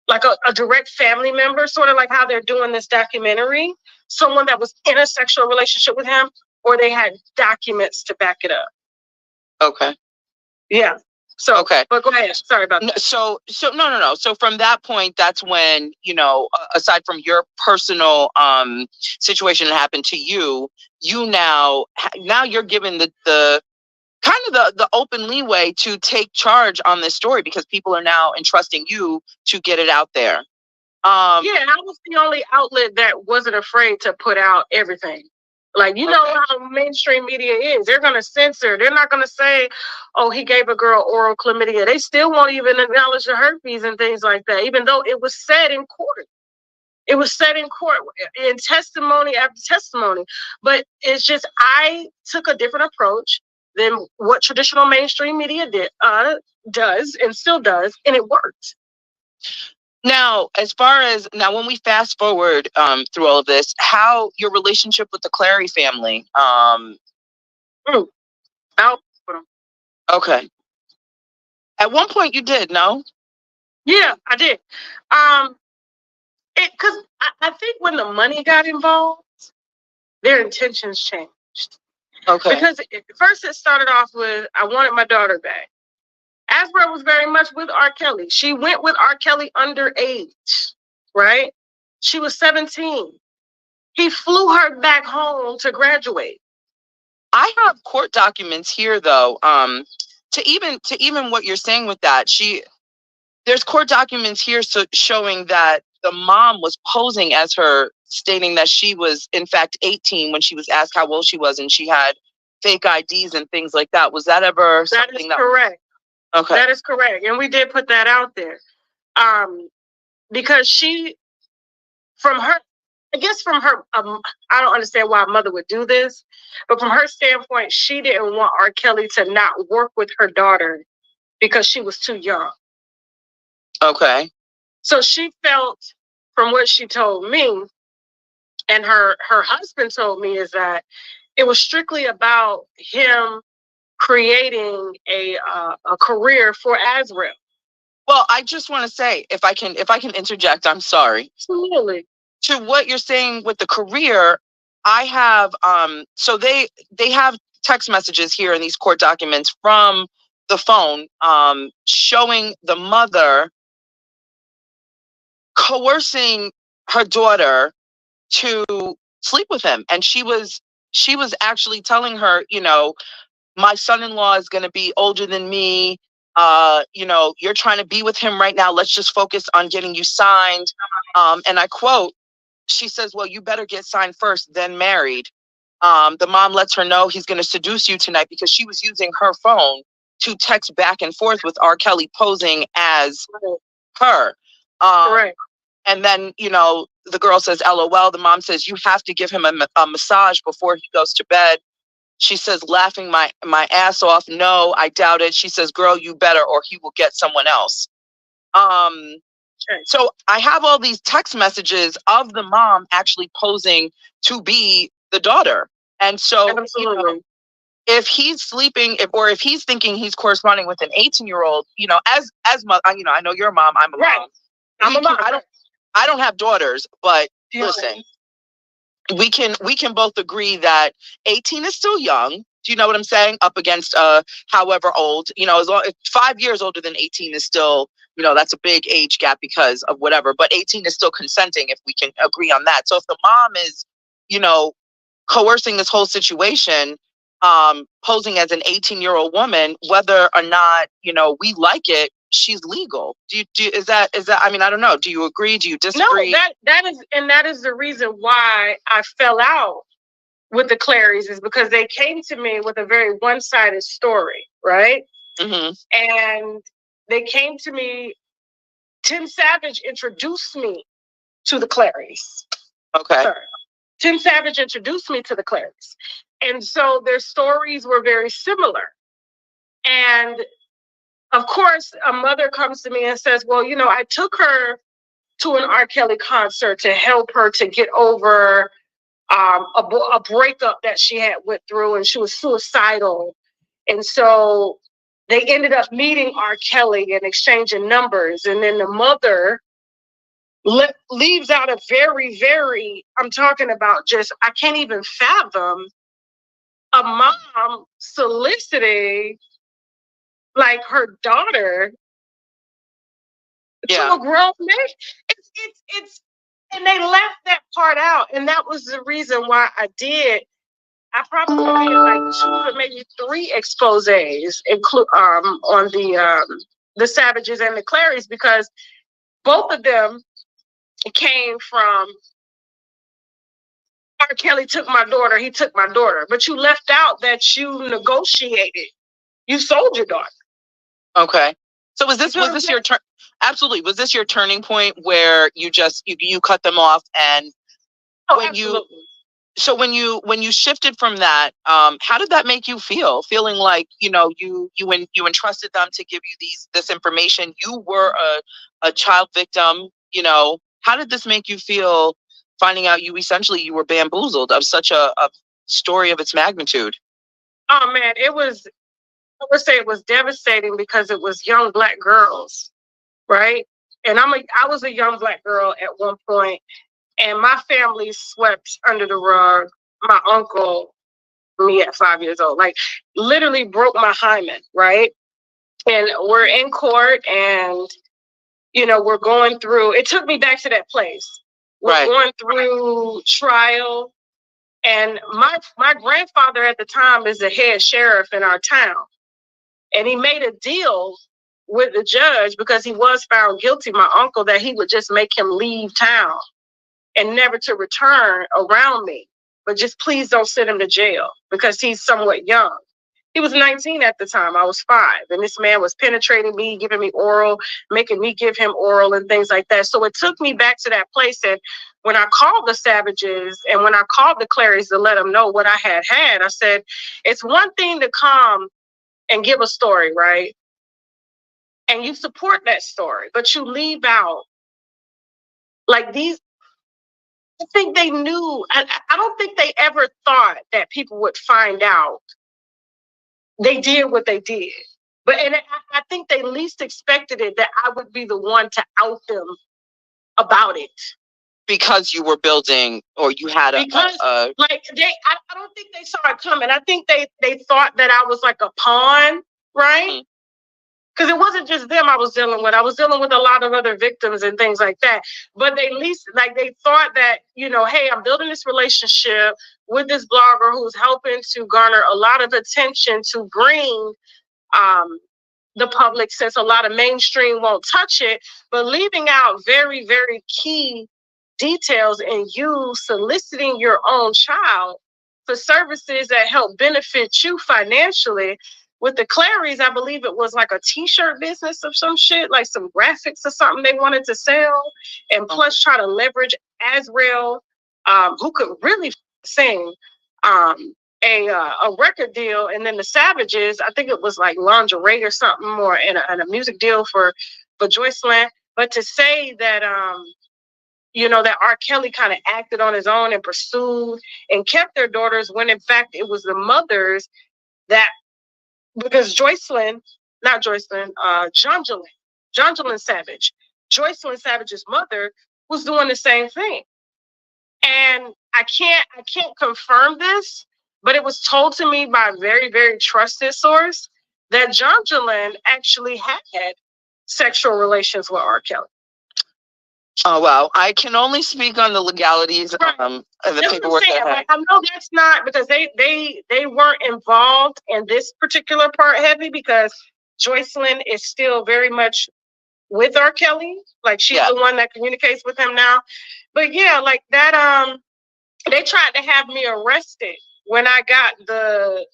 like a direct family member, sort of like how they're doing this documentary, someone that was in a sexual relationship with him, or they had documents to back it up. Okay. Yeah. So, okay. But go ahead. Sorry about that. So no. So from that point, that's when, aside from your personal situation that happened to you, now you're given the kind of the open leeway to take charge on this story because people are now entrusting you to get it out there. I was the only outlet that wasn't afraid to put out everything. Like, know how mainstream media is. They're going to censor. They're not going to say, oh, he gave a girl oral chlamydia. They still won't even acknowledge the herpes and things like that, even though it was said in court. It was said in court in testimony after testimony. But it's just, I took a different approach than what traditional mainstream media does and still does, and it worked. Now, when we fast forward through all of this, how your relationship with the Clary family? Okay. At one point, you did, no? Yeah, I did. Because I think when the money got involved, their intentions changed. Okay. Because first it started off with, I wanted my daughter back. Asbro was very much with R. Kelly. She went with R. Kelly underage, right? She was 17. He flew her back home to graduate. I have court documents here, though. To even what you're saying with that, there's court documents here showing that the mom was posing as her, stating that she was in fact 18 when she was asked how old she was, and she had fake IDs and things like that. Was that ever something that? Correct. Okay. That is correct. And we did put that out there. Because from her, I don't understand why a mother would do this, but from her standpoint, she didn't want R. Kelly to not work with her daughter because she was too young. Okay. So she felt, from what she told me, and her husband told me, is that it was strictly about him creating a career for Azrael. Well, I just want to say, if I can interject, I'm sorry. Absolutely. To what you're saying with the career, I have so they have text messages here in these court documents from the phone showing the mother coercing her daughter to sleep with him. And she was actually telling her, you know, my son-in-law is going to be older than me. You know, you're trying to be with him right now. Let's just focus on getting you signed. And I quote, she says, well, you better get signed first, then married. The mom lets her know he's going to seduce you tonight, because she was using her phone to text back and forth with R. Kelly posing as her. Right. And then, you know, the girl says, LOL. The mom says, you have to give him a massage before he goes to bed. She says, laughing my ass off. No, I doubt it. She says, girl, you better, or he will get someone else. So I have all these text messages of the mom actually posing to be the daughter. And so, you know, if he's sleeping, or if he's thinking he's corresponding with an 18-year-old, you know, as you know, I know you're a mom, I'm a mom. I'm a mom. I don't have daughters, but listen, we can both agree that 18 is still young. Do you know what I'm saying? Up against however old, you know, as long as 5 years older than 18 is still, you know, that's a big age gap because of whatever. But 18 is still consenting, if we can agree on that. So if the mom is, you know, coercing this whole situation, posing as an 18-year-old woman, whether or not, you know, we like it, she's legal. Is that I mean, I don't know. Do you agree? Do you disagree? No, that is the reason why I fell out with the Clarys, is because they came to me with a very one-sided story, right? Mm-hmm. And they came to me. Tim Savage introduced me to the Clarys. Okay. Sorry. Tim Savage introduced me to the Clarys. And so their stories were very similar. And of course, a mother comes to me and says, well, you know, I took her to an R. Kelly concert to help her to get over a breakup that she had went through, and she was suicidal. And so they ended up meeting R. Kelly and exchanging numbers. And then the mother leaves out a very, very, I'm talking about just, I can't even fathom a mom soliciting like her daughter to a grown man. It's and they left that part out, and that was the reason why I probably made like 2 or maybe 3 exposés on the Savages and the Clarys, because both of them came from R. Kelly took my daughter, he took my daughter, but you left out that you negotiated, you sold your daughter. Okay. So was this your turn? Absolutely. Was this your turning point where you just you cut them off, and when you shifted from that, how did that make you feel? Feeling like, you know, you entrusted them to give you this information. You were a child victim, you know. How did this make you feel, finding out you were bamboozled of such a story of its magnitude? Oh man, I would say it was devastating, because it was young Black girls, right? And I was a young Black girl at one point, and my family swept under the rug my uncle, me at 5 years old, like literally broke my hymen, right? And we're in court, and you know, we're going through, it took me back to that place. We're going through trial, and my grandfather at the time is the head sheriff in our town. And he made a deal with the judge, because he was found guilty, my uncle, that he would just make him leave town and never to return around me. But just please don't send him to jail, because he's somewhat young. He was 19 at the time. I was 5. And this man was penetrating me, giving me oral, making me give him oral and things like that. So it took me back to that place. And when I called the Savages and when I called the Clarys to let them know what I had, I said, it's one thing to come and give a story, right? And you support that story, but you leave out like these. I think they knew. I don't think they ever thought that people would find out. They did what they did. And I think they least expected it, that I would be the one to out them about it. Because you were building, or you had I don't think they saw it coming. I think they thought that I was like a pawn, right? Mm-hmm. because it wasn't just them I was dealing with. I was dealing with a lot of other victims and things like that. But they thought that, you know, hey, I'm building this relationship with this blogger who's helping to garner a lot of attention to bring the public, since a lot of mainstream won't touch it, but leaving out very, very key details in you soliciting your own child for services that help benefit you financially. With the Clarys, I believe it was like a t-shirt business of some shit, like some graphics or something they wanted to sell, and plus try to leverage Azrael, who could really sing, a record deal, and then the Savages, I think it was like lingerie or something, or and a music deal for Joycelyn. But to say that you know, that R. Kelly kind of acted on his own and pursued and kept their daughters, when in fact it was the mothers that, because Jonjolyn Savage, Joycelyn Savage's mother, was doing the same thing. And I can't confirm this, but it was told to me by a very, very trusted source that Jonjolyn actually had sexual relations with R. Kelly. Oh, wow. I can only speak on the legalities of the paperwork. I know that's not, because they weren't involved in this particular part heavy, because Joycelyn is still very much with R. Kelly. Like, she's the one that communicates with him now. But yeah, like that, they tried to have me arrested when I got the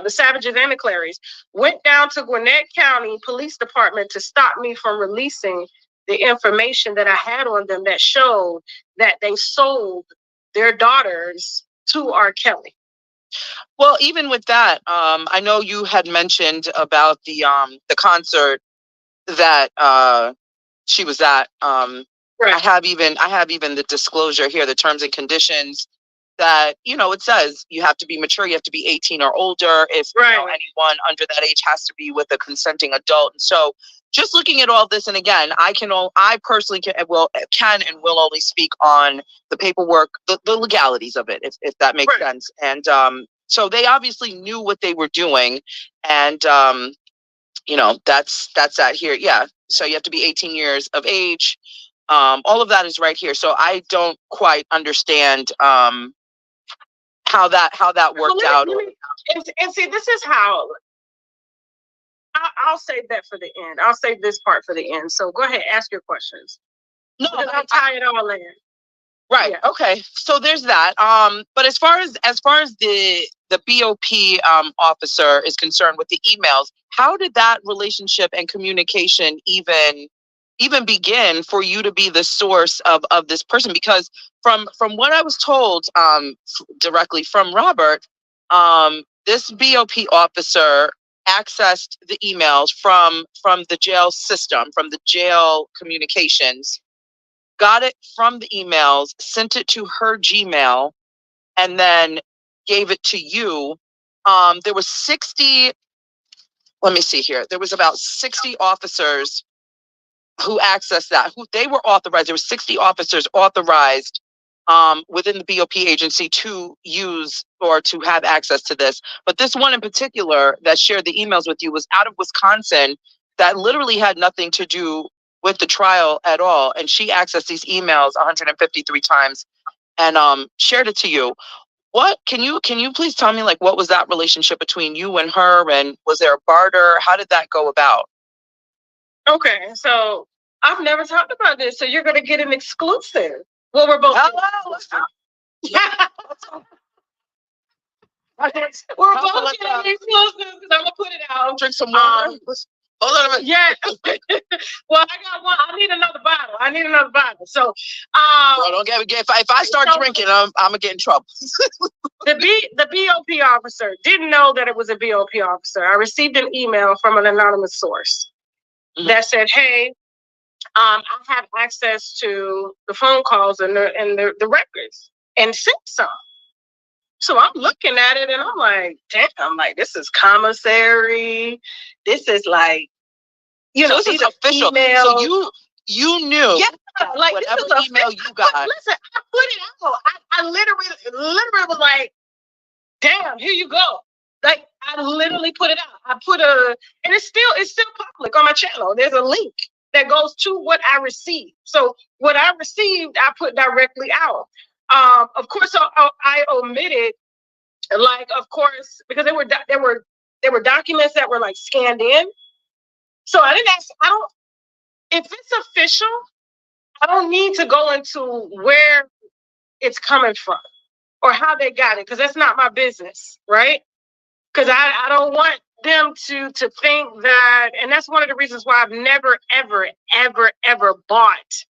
Savages and the Clarys. Went down to Gwinnett County Police Department to stop me from releasing the information that I had on them that showed that they sold their daughters to R. Kelly. Well, even with that, I know you had mentioned about the concert that she was at. Right. I have even the disclosure here, the terms and conditions, that, you know, it says you have to be mature, you have to be 18 or older. If you know, anyone under that age has to be with a consenting adult. And so just looking at all this, and again, I personally can and will only speak on the paperwork, the legalities of it, if that makes sense. And so they obviously knew what they were doing, and you know, that's that here. Yeah. So you have to be 18 years of age. All of that is right here. So I don't quite understand how that worked out. And see, this is how I'll save that for the end. I'll save this part for the end. So go ahead, ask your questions. No, I'll tie it all in. Right. Yeah. Okay. So there's that. But as far as the BOP officer is concerned with the emails, how did that relationship and communication even begin for you to be the source of this person? Because from what I was told directly from Robert, this BOP officer accessed the emails from the jail system, from the jail communications, got it from the emails, sent it to her Gmail, and then gave it to you. There was 60, let me see here. There was about 60 officers who accessed that, who they were authorized. There were 60 officers authorized within the BOP agency to use or to have access to this. But this one in particular that shared the emails with you was out of Wisconsin, that literally had nothing to do with the trial at all. And she accessed these emails 153 times and shared it to you. What can you please tell me, like, what was that relationship between you and her, and was there a barter? How did that go about? Okay, so I've never talked about this, so you're gonna get an exclusive. Well, we're both. We're both getting an exclusive because I'm gonna put it out. Drink some water. Hold on a minute. Yeah. Well, I got one. I need another bottle. So, well, don't get if I start drinking, I'm gonna get in trouble. The BOP officer didn't know that it was a BOP officer. I received an email from an anonymous source that said, "Hey, I have access to the phone calls and the records, and sent some." So I'm looking at it and I'm like, damn, like, this is commissary. This is like, you know, this is official. Emails. So you knew. Yeah, like, whatever this is email you got. Listen, I put it out. I literally was like, damn, here you go. Like, I literally put it out. And it's still public on my channel. There's a link that goes to what I received. So what I received, I put directly out. Of course, I omitted, like, of course, because there were documents that were like scanned in. So I didn't ask. If it's official, I don't need to go into where it's coming from or how they got it, because that's not my business, right? Because I don't want them to think that, and that's one of the reasons why I've never, ever, ever, ever bought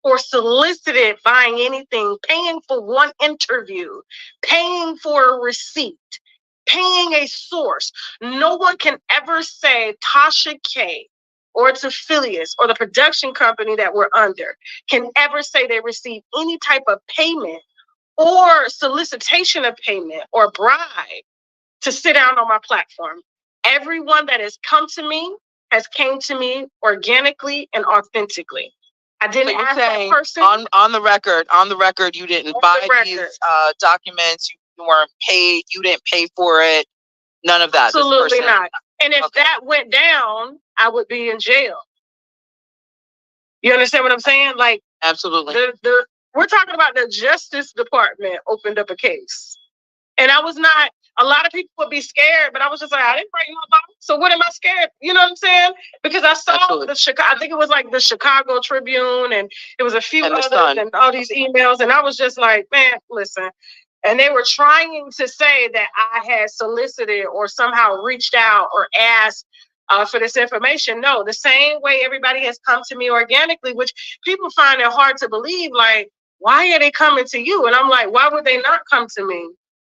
or solicited buying anything, paying for one interview, paying for a receipt, paying a source. No one can ever say Tasha K or its affiliates or the production company that we're under can ever say they received any type of payment or solicitation of payment or bribe to sit down on my platform. Everyone that has come to me has came to me organically and authentically. I didn't ask that person. On the record, you didn't buy these documents. You weren't paid. You didn't pay for it. None of that. Absolutely not. And if that went down, I would be in jail. You understand what I'm saying? Like, absolutely. We're talking about the Justice Department opened up a case. And I was not, a lot of people would be scared, but I was just like, I didn't break no law. So what am I scared? You know what I'm saying? Because I saw I think it was like the Chicago Tribune, and it was a few others and all these emails. And I was just like, man, listen. And they were trying to say that I had solicited or somehow reached out or asked for this information. No, the same way everybody has come to me organically, which people find it hard to believe. Like, why are they coming to you? And I'm like, why would they not come to me?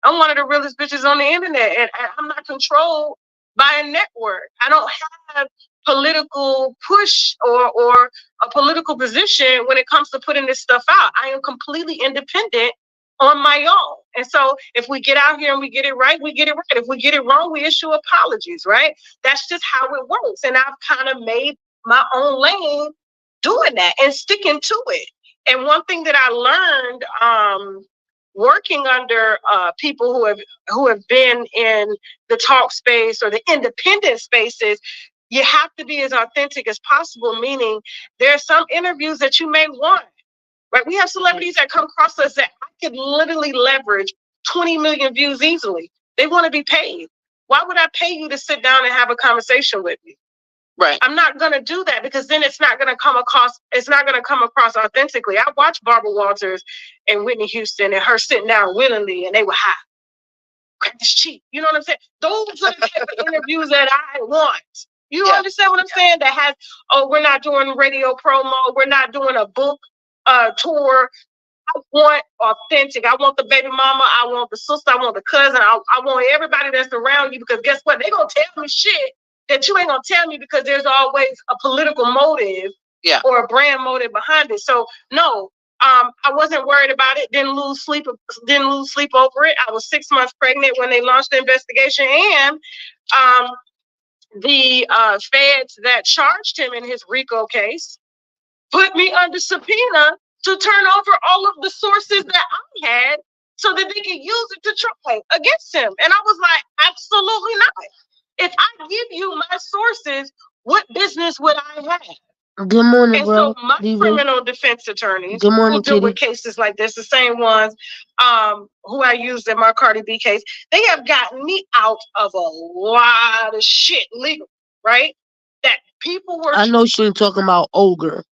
I'm one of the realest bitches on the internet, and I'm not controlled by a network. I don't have political push or a political position when it comes to putting this stuff out. I am completely independent on my own. And so if we get out here and we get it right, we get it right. If we get it wrong, we issue apologies, right? That's just how it works. And I've kind of made my own lane doing that and sticking to it. And one thing that I learned working under people who have been in the talk space or the independent spaces, you have to be as authentic as possible, meaning there are some interviews that you may want. Right? We have celebrities that come across us that I could literally leverage 20 million views easily. They want to be paid. Why would I pay you to sit down and have a conversation with me? Right. I'm not going to do that, because then it's not going to come across authentically. I watched Barbara Walters and Whitney Houston and her sitting down willingly, and they were high. It's cheap. You know what I'm saying? Those are the type of interviews that I want. You understand what I'm saying? That has, we're not doing radio promo. We're not doing a book tour. I want authentic. I want the baby mama. I want the sister. I want the cousin. I want everybody that's around you, because guess what? They're going to tell me shit that you ain't going to tell me, because there's always a political motive or a brand motive behind it. So no, I wasn't worried about it. Didn't lose sleep over it. I was 6 months pregnant when they launched the investigation, and the feds that charged him in his RICO case put me under subpoena to turn over all of the sources that I had so that they could use it to try against him. And I was like, absolutely not. If I give you my sources, what business would I have? Good morning, and bro. So my criminal defense attorneys Good morning, who deal with Kitty. cases like this, the same ones who I used in my Cardi B case, they have gotten me out of a lot of shit legal, right? That people were. I know she ain't talking about Auger.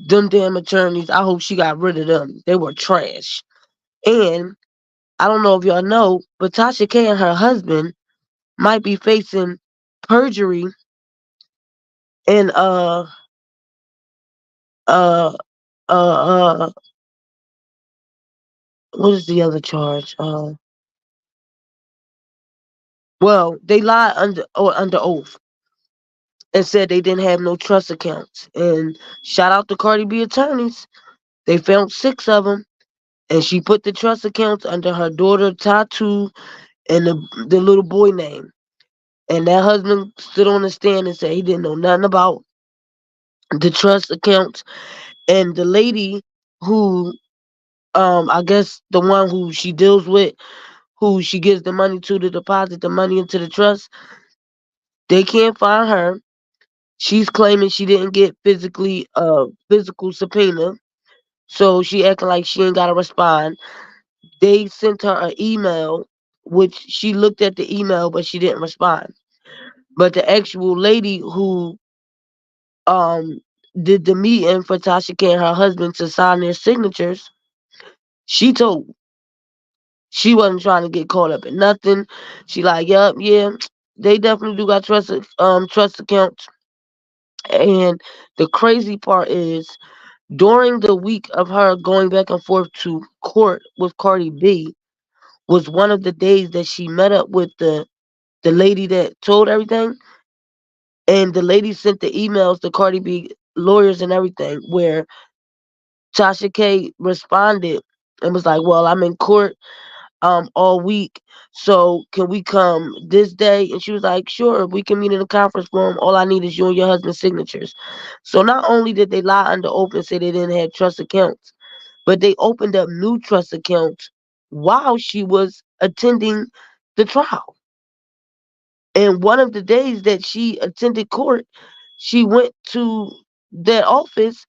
Them damn attorneys, I hope she got rid of them. They were trash. And I don't know if y'all know, but Tasha K and her husband might be facing perjury and what is the other charge? Well, they lied under oath and said they didn't have no trust accounts. And shout out to Cardi B attorneys. They found 6 of them, and she put the trust accounts under her daughter Tatu and the little boy name. And that husband stood on the stand and said he didn't know nothing about the trust accounts. And the lady who, I guess the one who she deals with, who she gives the money to deposit the money into the trust. They can't find her. She's claiming she didn't get physical subpoena, so she acting like she ain't gotta respond. They sent her an email, which she looked at the email, but she didn't respond. But the actual lady who did the meeting for Tasha K and her husband to sign their signatures, she told she wasn't trying to get caught up in nothing. She like, yup, yeah, they definitely do got trust accounts. And the crazy part is during the week of her going back and forth to court with Cardi B was one of the days that she met up with the lady that told everything. And the lady sent the emails to Cardi B lawyers and everything where Tasha K responded and was like, well, I'm in court all week, so can we come this day? And she was like, sure, we can meet in the conference room. All I need is you and your husband's signatures. So not only did they lie under oath and say they didn't have trust accounts, but they opened up new trust accounts while she was attending the trial. And one of the days that she attended court, she went to that office,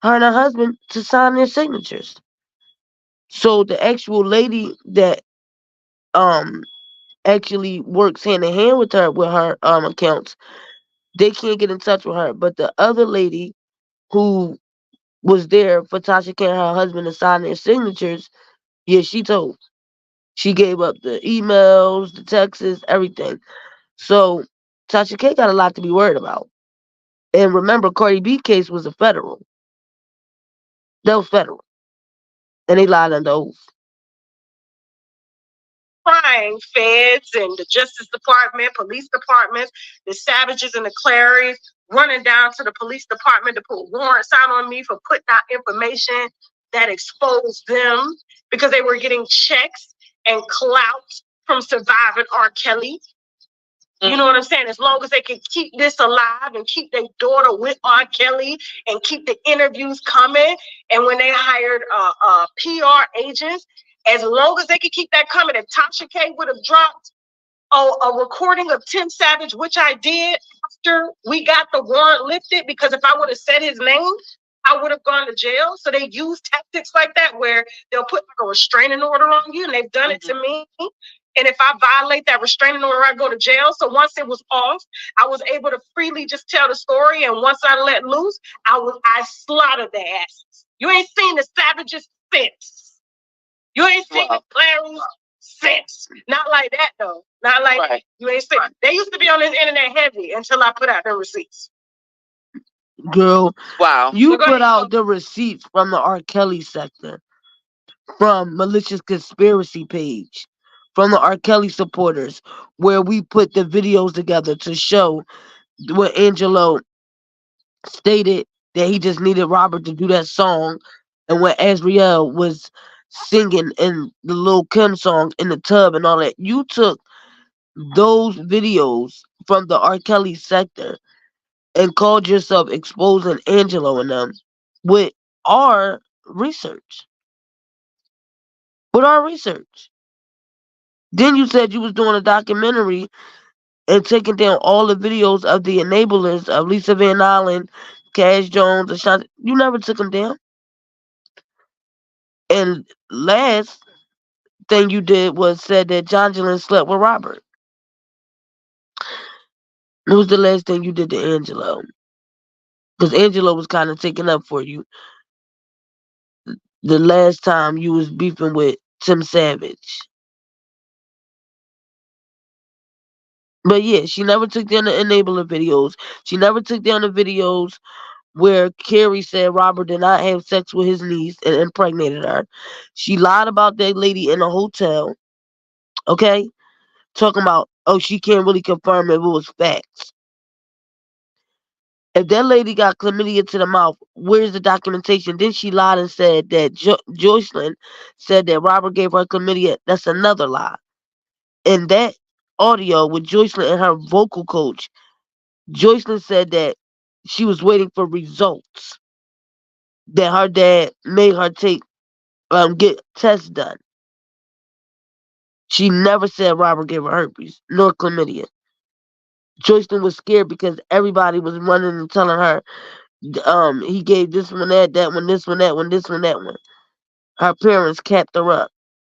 her and her husband, to sign their signatures. So the actual lady that actually works hand in hand with her accounts, they can't get in touch with her. But the other lady who was there for Tasha K and her husband to sign their signatures, yeah, she told. She gave up the emails, the texts, everything. So Tasha K got a lot to be worried about. And remember, Cardi B case was a federal. That was federal. And they lied under oath. Crying feds and the Justice Department, police departments, the Savages and the Clarys running down to the police department to put warrants out on me for putting out information that exposed them because they were getting checks and clout from surviving RKelly. You know what I'm saying? As long as they can keep this alive and keep their daughter with RKelly and keep the interviews coming, and when they hired PR agents, as long as they could keep that coming, if Tasha K would have dropped a recording of Tim Savage, which I did after we got the warrant lifted, because if I would have said his name, I would have gone to jail. So they use tactics like that where they'll put like a restraining order on you, and they've done it to me. And if I violate that restraining order, I go to jail. So once it was off, I was able to freely just tell the story. And once I let loose, I slaughtered their asses. You ain't seen the Savages since. You ain't seen the Clarys since. Not like that though. Not like that. You ain't seen. They used to be on this internet heavy until I put out the receipts. Girl, wow. You put out the receipts from the RKelly sector, from Malicious Conspiracy page, from the RKelly supporters, where we put the videos together to show what Angelo stated that he just needed Robert to do that song, and when Azriel was singing in the Lil Kim song in the tub and all that. You took those videos from the RKelly sector and called yourself exposing Angelo and them with our research. With our research. Then you said you was doing a documentary and taking down all the videos of the enablers of Lisa Van Allen, Cash Jones, Ashanti. You never took them down. And last thing you did was said that John Jalen slept with Robert. What was the last thing you did to Angelo? Because Angelo was kind of taking up for you the last time you was beefing with Tim Savage. But yeah, she never took down the enabler videos. She never took down the videos where Carrie said Robert did not have sex with his niece and impregnated her. She lied about that lady in a hotel. Okay? Talking about, oh, she can't really confirm if it was facts. If that lady got chlamydia to the mouth, where's the documentation? Then she lied and said that Joycelyn said that Robert gave her chlamydia. That's another lie. In that audio with Joycelyn and her vocal coach, Joycelyn said that she was waiting for results. That her dad made her get tests done. She never said Robert gave her herpes, nor chlamydia. Joycelyn was scared because everybody was running and telling her, he gave this one, that one, this one, that one, this one, that one. Her parents capped her up,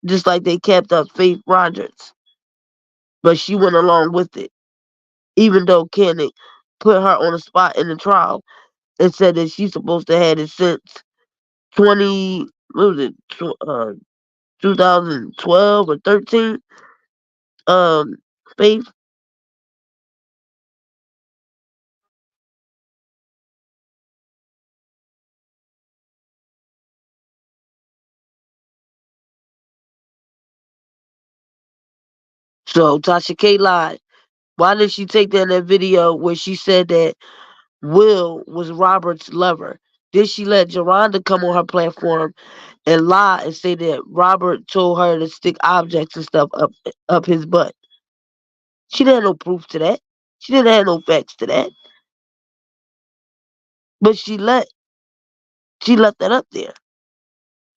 just like they capped up Faith Rogers. But she went along with it, even though Koenig put her on the spot in the trial and said that she's supposed to have it since 2012 or 13. Faith. So Tasha K lied. Why did she take that in that video where she said that Will was Robert's lover? Did she let Geronda come on her platform and lie and say that Robert told her to stick objects and stuff up his butt? She didn't have no proof to that. She didn't have no facts to that. But she left that up there.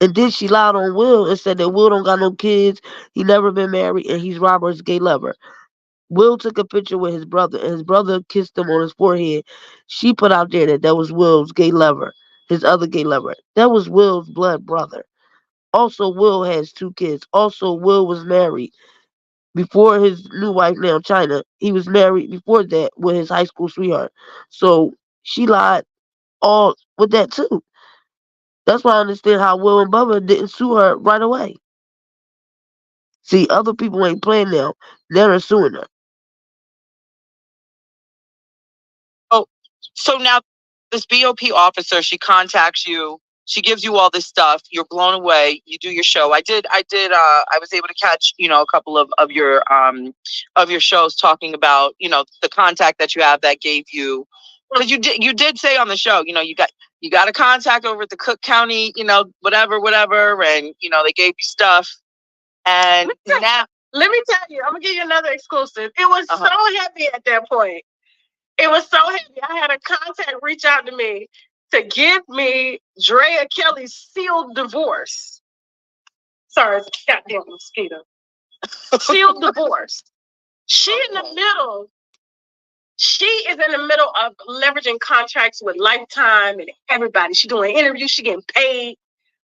And then she lied on Will and said that Will don't got no kids, he never been married, and he's Robert's gay lover. Will took a picture with his brother, and his brother kissed him on his forehead. She put out there that was Will's gay lover, his other gay lover. That was Will's blood brother. Also, Will has 2 kids. Also, Will was married before his new wife, now China. He was married before that with his high school sweetheart. So she lied all with that too. That's why I understand how Will and Bubba didn't sue her right away. See, other people ain't playing now. They're suing her. Oh, so now this BOP officer, she contacts you. She gives you all this stuff. You're blown away. You do your show. I was able to catch, a couple of your shows talking about, the contact that you have that gave you. Because you did say on the show, you got a contact over at the Cook County, whatever, and they gave you stuff. And now, let me tell you, I'm gonna give you another exclusive. It was so heavy at that point. It was so heavy. I had a contact reach out to me to give me RKelly's sealed divorce. Sorry, it's a goddamn mosquito. Sealed divorce. She is in the middle of leveraging contracts with Lifetime and everybody. She's doing interviews, she getting paid,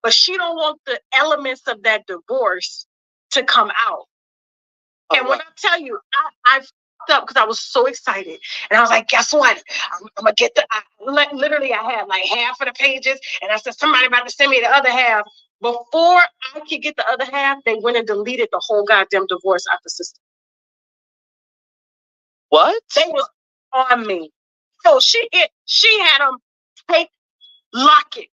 but she don't want the elements of that divorce to come out. And when I tell you, I fucked up because I was so excited. And I was like, guess what? I'm going to get literally I had like half of the pages. And I said, somebody about to send me the other half. Before I could get the other half, they went and deleted the whole goddamn divorce out the system. What? They was on me. So she had them lock it.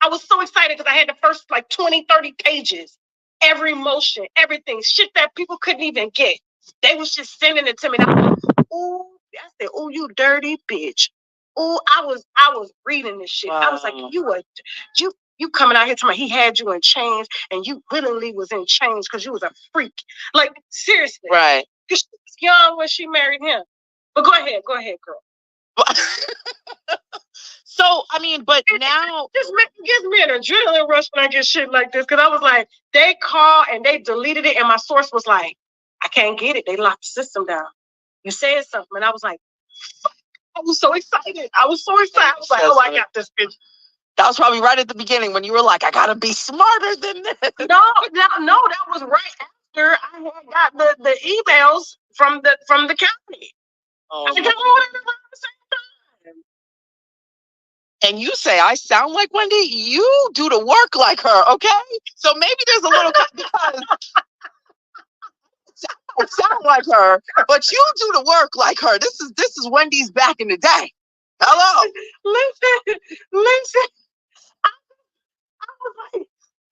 I was so excited because I had the first like 20, 30 pages. Every motion, everything, shit that people couldn't even get. They was just sending it to me. And I was like, ooh, I said, ooh, you dirty bitch. Ooh, I was reading this shit. Wow. I was like, you coming out here talking about he had you in chains and you willingly was in chains because you was a freak. Like, seriously. Right. Because she was young when she married him. But go ahead, girl. So, I mean, but now it gives me an adrenaline rush when I get shit like this. Because I was like, they called and they deleted it. And my source was like, I can't get it. They locked the system down. You said something. And I was like, I was so excited. I was like, oh, I got this bitch. That was probably right at the beginning when you were like, I got to be smarter than this. No, that was right after I had got the emails from the county. Oh, I got all of them around the same time. And you say, I sound like Wendy? You do the work like her, okay? So maybe there's a little, because I sound like her, but you do the work like her. This is Wendy's back in the day. Hello. Listen.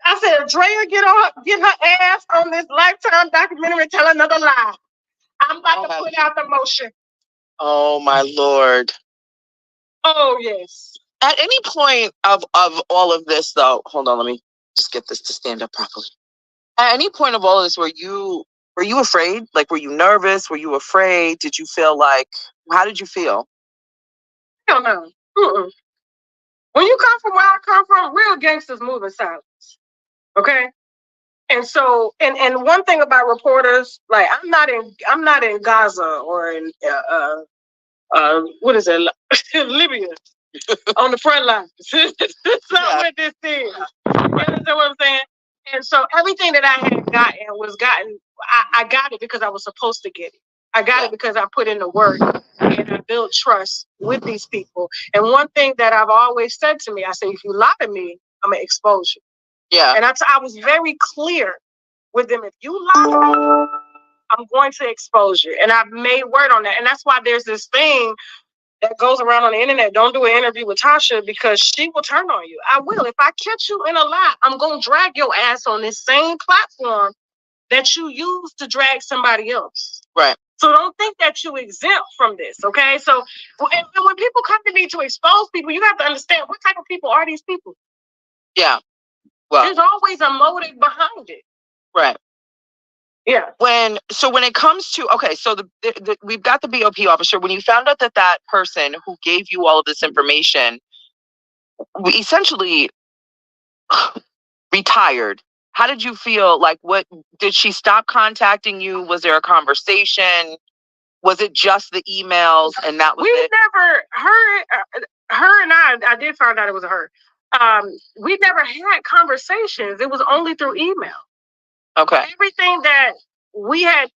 I said, Drea, get her ass on this Lifetime documentary and tell another lie. I'm about to put out the motion. Oh my Lord. Oh yes. At any point of all of this, though, hold on, let me just get this to stand up properly. At any point of all of this, were you afraid? Like, were you nervous? Were you afraid? Did you feel like, how did you feel? I don't know. When you come from where I come from, real gangsters move in silence. Okay? And so, and one thing about reporters, like I'm not in Gaza or in what is it, Libya, on the front line. That's not what this is. You understand what I'm saying? And so everything that I had gotten, I got it because I was supposed to get it. I got it because I put in the work and I built trust with these people. And one thing that I've always said to me, I say, if you lie to me, I'm gonna expose you. Yeah. And I was very clear with them. If you lie to me, I'm going to expose you. And I've made word on that. And that's why there's this thing that goes around on the internet. Don't do an interview with Tasha because she will turn on you. I will. If I catch you in a lie, I'm going to drag your ass on this same platform that you use to drag somebody else. Right. So don't think that you exempt from this, okay? So and when people come to me to expose people, you have to understand what type of people are these people. Yeah. Well, there's always a motive behind it. Right. Yeah. When it comes to, okay, so we've got the BOP officer. When you found out that person who gave you all of this information, we essentially retired. How did you feel? Like, what did she stop contacting you? Was there a conversation? Was it just the emails and that was it? Never, her and I did find out it was her. We never had conversations. It was only through email. Okay. Everything that we had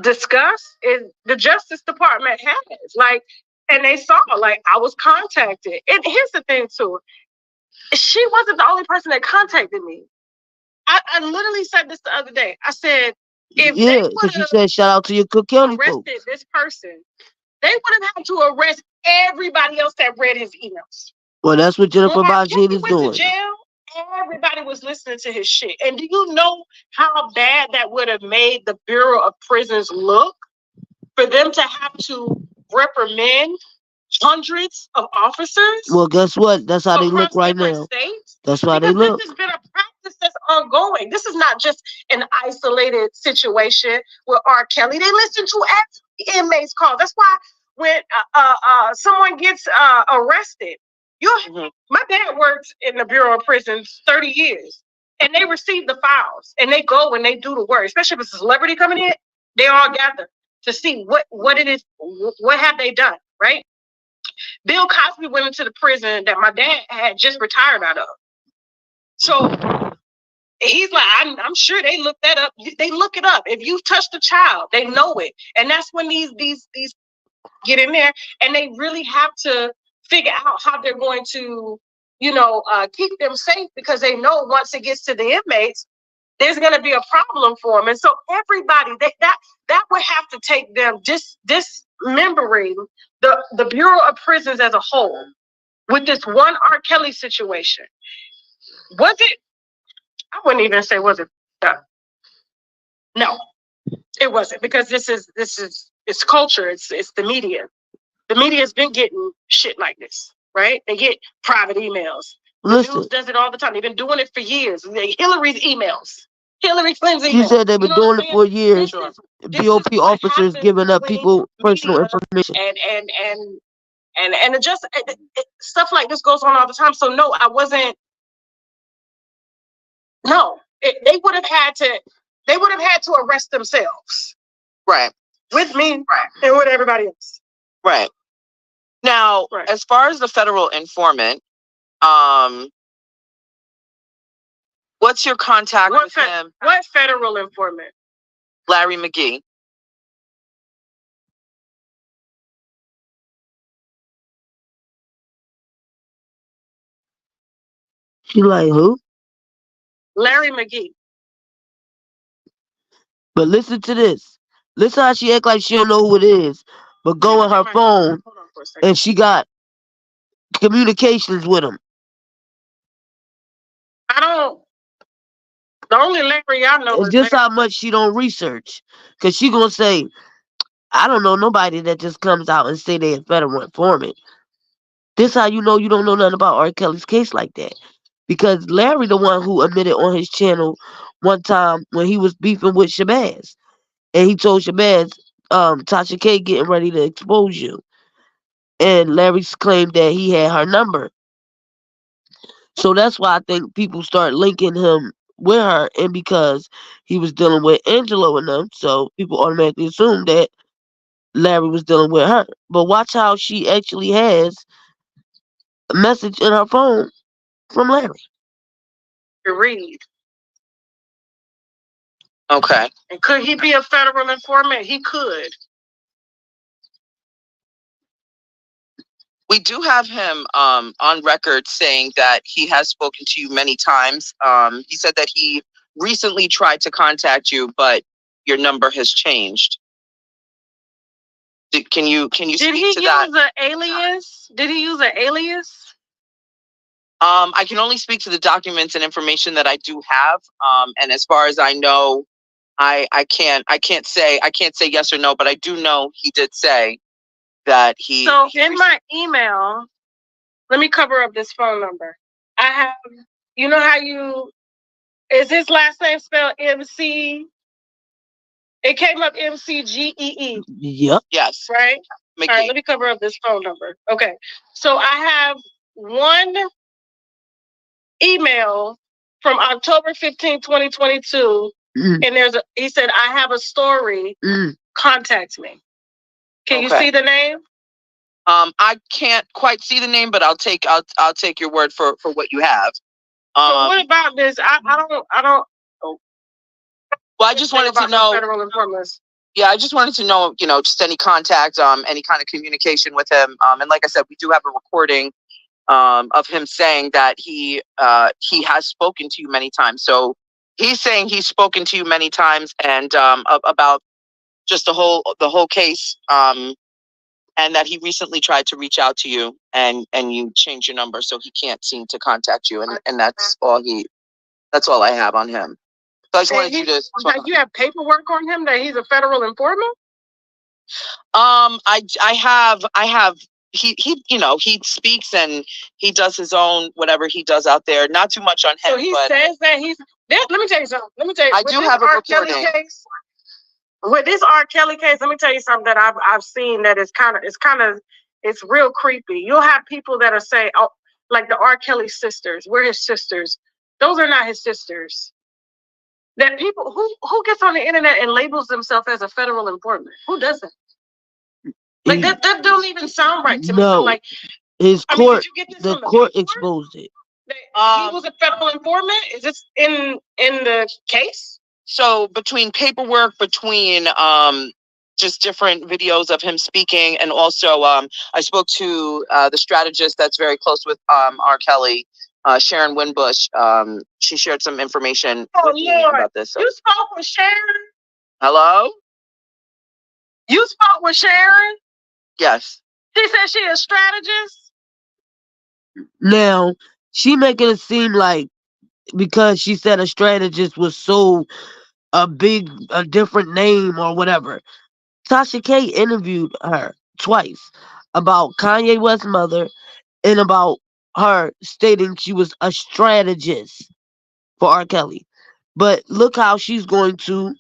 discussed is the Justice Department has. Like, and they saw, like, I was contacted. And here's the thing, too. She wasn't the only person that contacted me. I literally said this the other day. I said, if they would have said shout out to your Cook County arrested folks. This person, they would have had to arrest everybody else that read his emails. Well, that's what Jennifer Bajin is doing. To jail, everybody was listening to his shit. And do you know how bad that would have made the Bureau of Prisons look for them to have to reprimand hundreds of officers? Well, guess what? That's how they look right now. States? That's why they look. This has been a practice that's ongoing. This is not just an isolated situation with RKelly. They listen to every inmate's call. That's why when someone gets arrested, my dad worked in the Bureau of Prisons 30 years, and they receive the files, and they go and they do the work. Especially if it's a celebrity coming in, they all gather to see what it is, what have they done, right? Bill Cosby went into the prison that my dad had just retired out of. So he's like, I'm sure they look that up. They look it up. If you've touched a child, they know it. And that's when these get in there, and they really have to figure out how they're going to, keep them safe, because they know once it gets to the inmates, there's going to be a problem for them. And so everybody, that would have to take them dismembering the Bureau of Prisons as a whole with this one RKelly situation. Was it? I wouldn't even say was it done. No, it wasn't, because this is it's culture. It's the media. The media's been getting shit like this, right? They get private emails. The news does it all the time. They've been doing it for years. Hillary's emails. Hillary Clinton's emails. She said they've been doing it for years. BOP officers giving up people personal information. And it just stuff like this goes on all the time. So no, I wasn't. No, they would have had to arrest themselves. Right. With me, right, and with everybody else. Right. Now, as far as the federal informant, what's your contact with him? What federal informant? Larry McGee. She like who? Larry McGee. But listen to this. Listen how she act like she don't know who it is. But go on her phone and she got communications with him. The only Larry I know is just how much she don't research. Because she gonna say, I don't know nobody that just comes out and say they a federal informant. This how you know you don't know nothing about RKelly's case like that. Because Larry the one who admitted on his channel one time when he was beefing with Shabazz. And he told Shabazz, Tasha K getting ready to expose you. And Larry's claimed that he had her number. So that's why I think people start linking him with her, and because he was dealing with Angelo and them, so people automatically assumed that Larry was dealing with her. But watch how she actually has a message in her phone from Larry. To read. Okay. And could he be a federal informant? He could. We do have him on record saying that he has spoken to you many times. He said that he recently tried to contact you, but your number has changed. Can you speak to that? Did he use an alias? Did he use an alias? I can only speak to the documents and information that I do have. And as far as I know, I can't say yes or no, but I do know he did say that he. So in my email, let me cover up this phone number. I have, you know how is his last name spelled MC? It came up MCGEE. Yep. Yes. Right? All right, let me cover up this phone number. Okay. So I have one email from October 15, 2022. And he said, I have a story. Contact me. Can you see the name? I can't quite see the name, but I'll take your word for what you have. So what about this? I don't. Well, I just wanted to know. Federal informers. Yeah, I just wanted to know, just any contact, any kind of communication with him. And like I said, we do have a recording of him saying that he has spoken to you many times. So he's saying he's spoken to you many times and about just the whole case. And that he recently tried to reach out to you and you changed your number, so he can't seem to contact you. And that's all I have on him. So I just wanted you to. You have paperwork on him that he's a federal informant? I have. He speaks and he does his own whatever he does out there. Not too much on him. So he says that he's. Let me tell you something. I do have a recording. With this R. case, let me tell you something that I've seen that it's real creepy. You'll have people that are saying, oh, like the R. Kelly sisters, we're his sisters. Those are not his sisters. That people who gets on the internet and labels themselves as a federal informant? Who doesn't? Like that don't even sound right to me. No, Like his court, the court exposed it. He was a federal informant. Is this in the case? So between paperwork, between just different videos of him speaking, and also I spoke to the strategist that's very close with R. Kelly, Sharon Winbush. She shared some information with me about this. So. You spoke with Sharon? Hello? You spoke with Sharon? Yes. She said she a strategist? Now, she making it seem like because she said a strategist was so a different name or whatever. Tasha K interviewed her twice about Kanye West's mother and about her stating she was a strategist for R. Kelly. But look how she's going to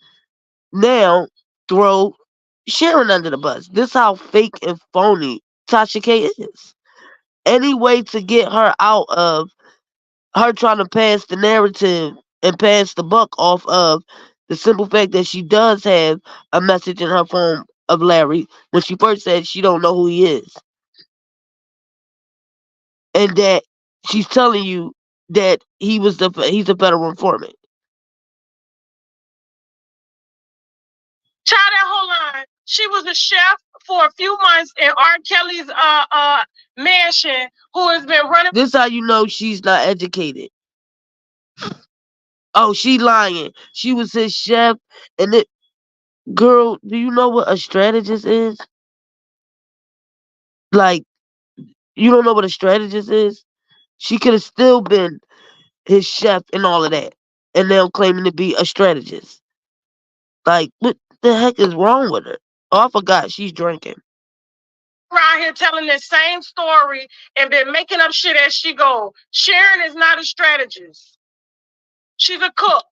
now throw Sharon under the bus. This is how fake and phony Tasha K is. Any way to get her out of her trying to pass the narrative and pass the buck off of the simple fact that she does have a message in her phone of Larry when she first said she don't know who he is. And that she's telling you that he's a federal informant. Child, that whole line. She was a chef for a few months in R. Kelly's mansion, who has been running. This how you know she's not educated. Oh, she lying. She was his chef, and it. Girl, do you know what a strategist is? Like, you don't know what a strategist is? She could have still been his chef and all of that, and now claiming to be a strategist. Like, what the heck is wrong with her? Oh, I forgot she's drinking. Around here telling the same story and been making up shit as she go. Sharon is not a strategist. She's a cook.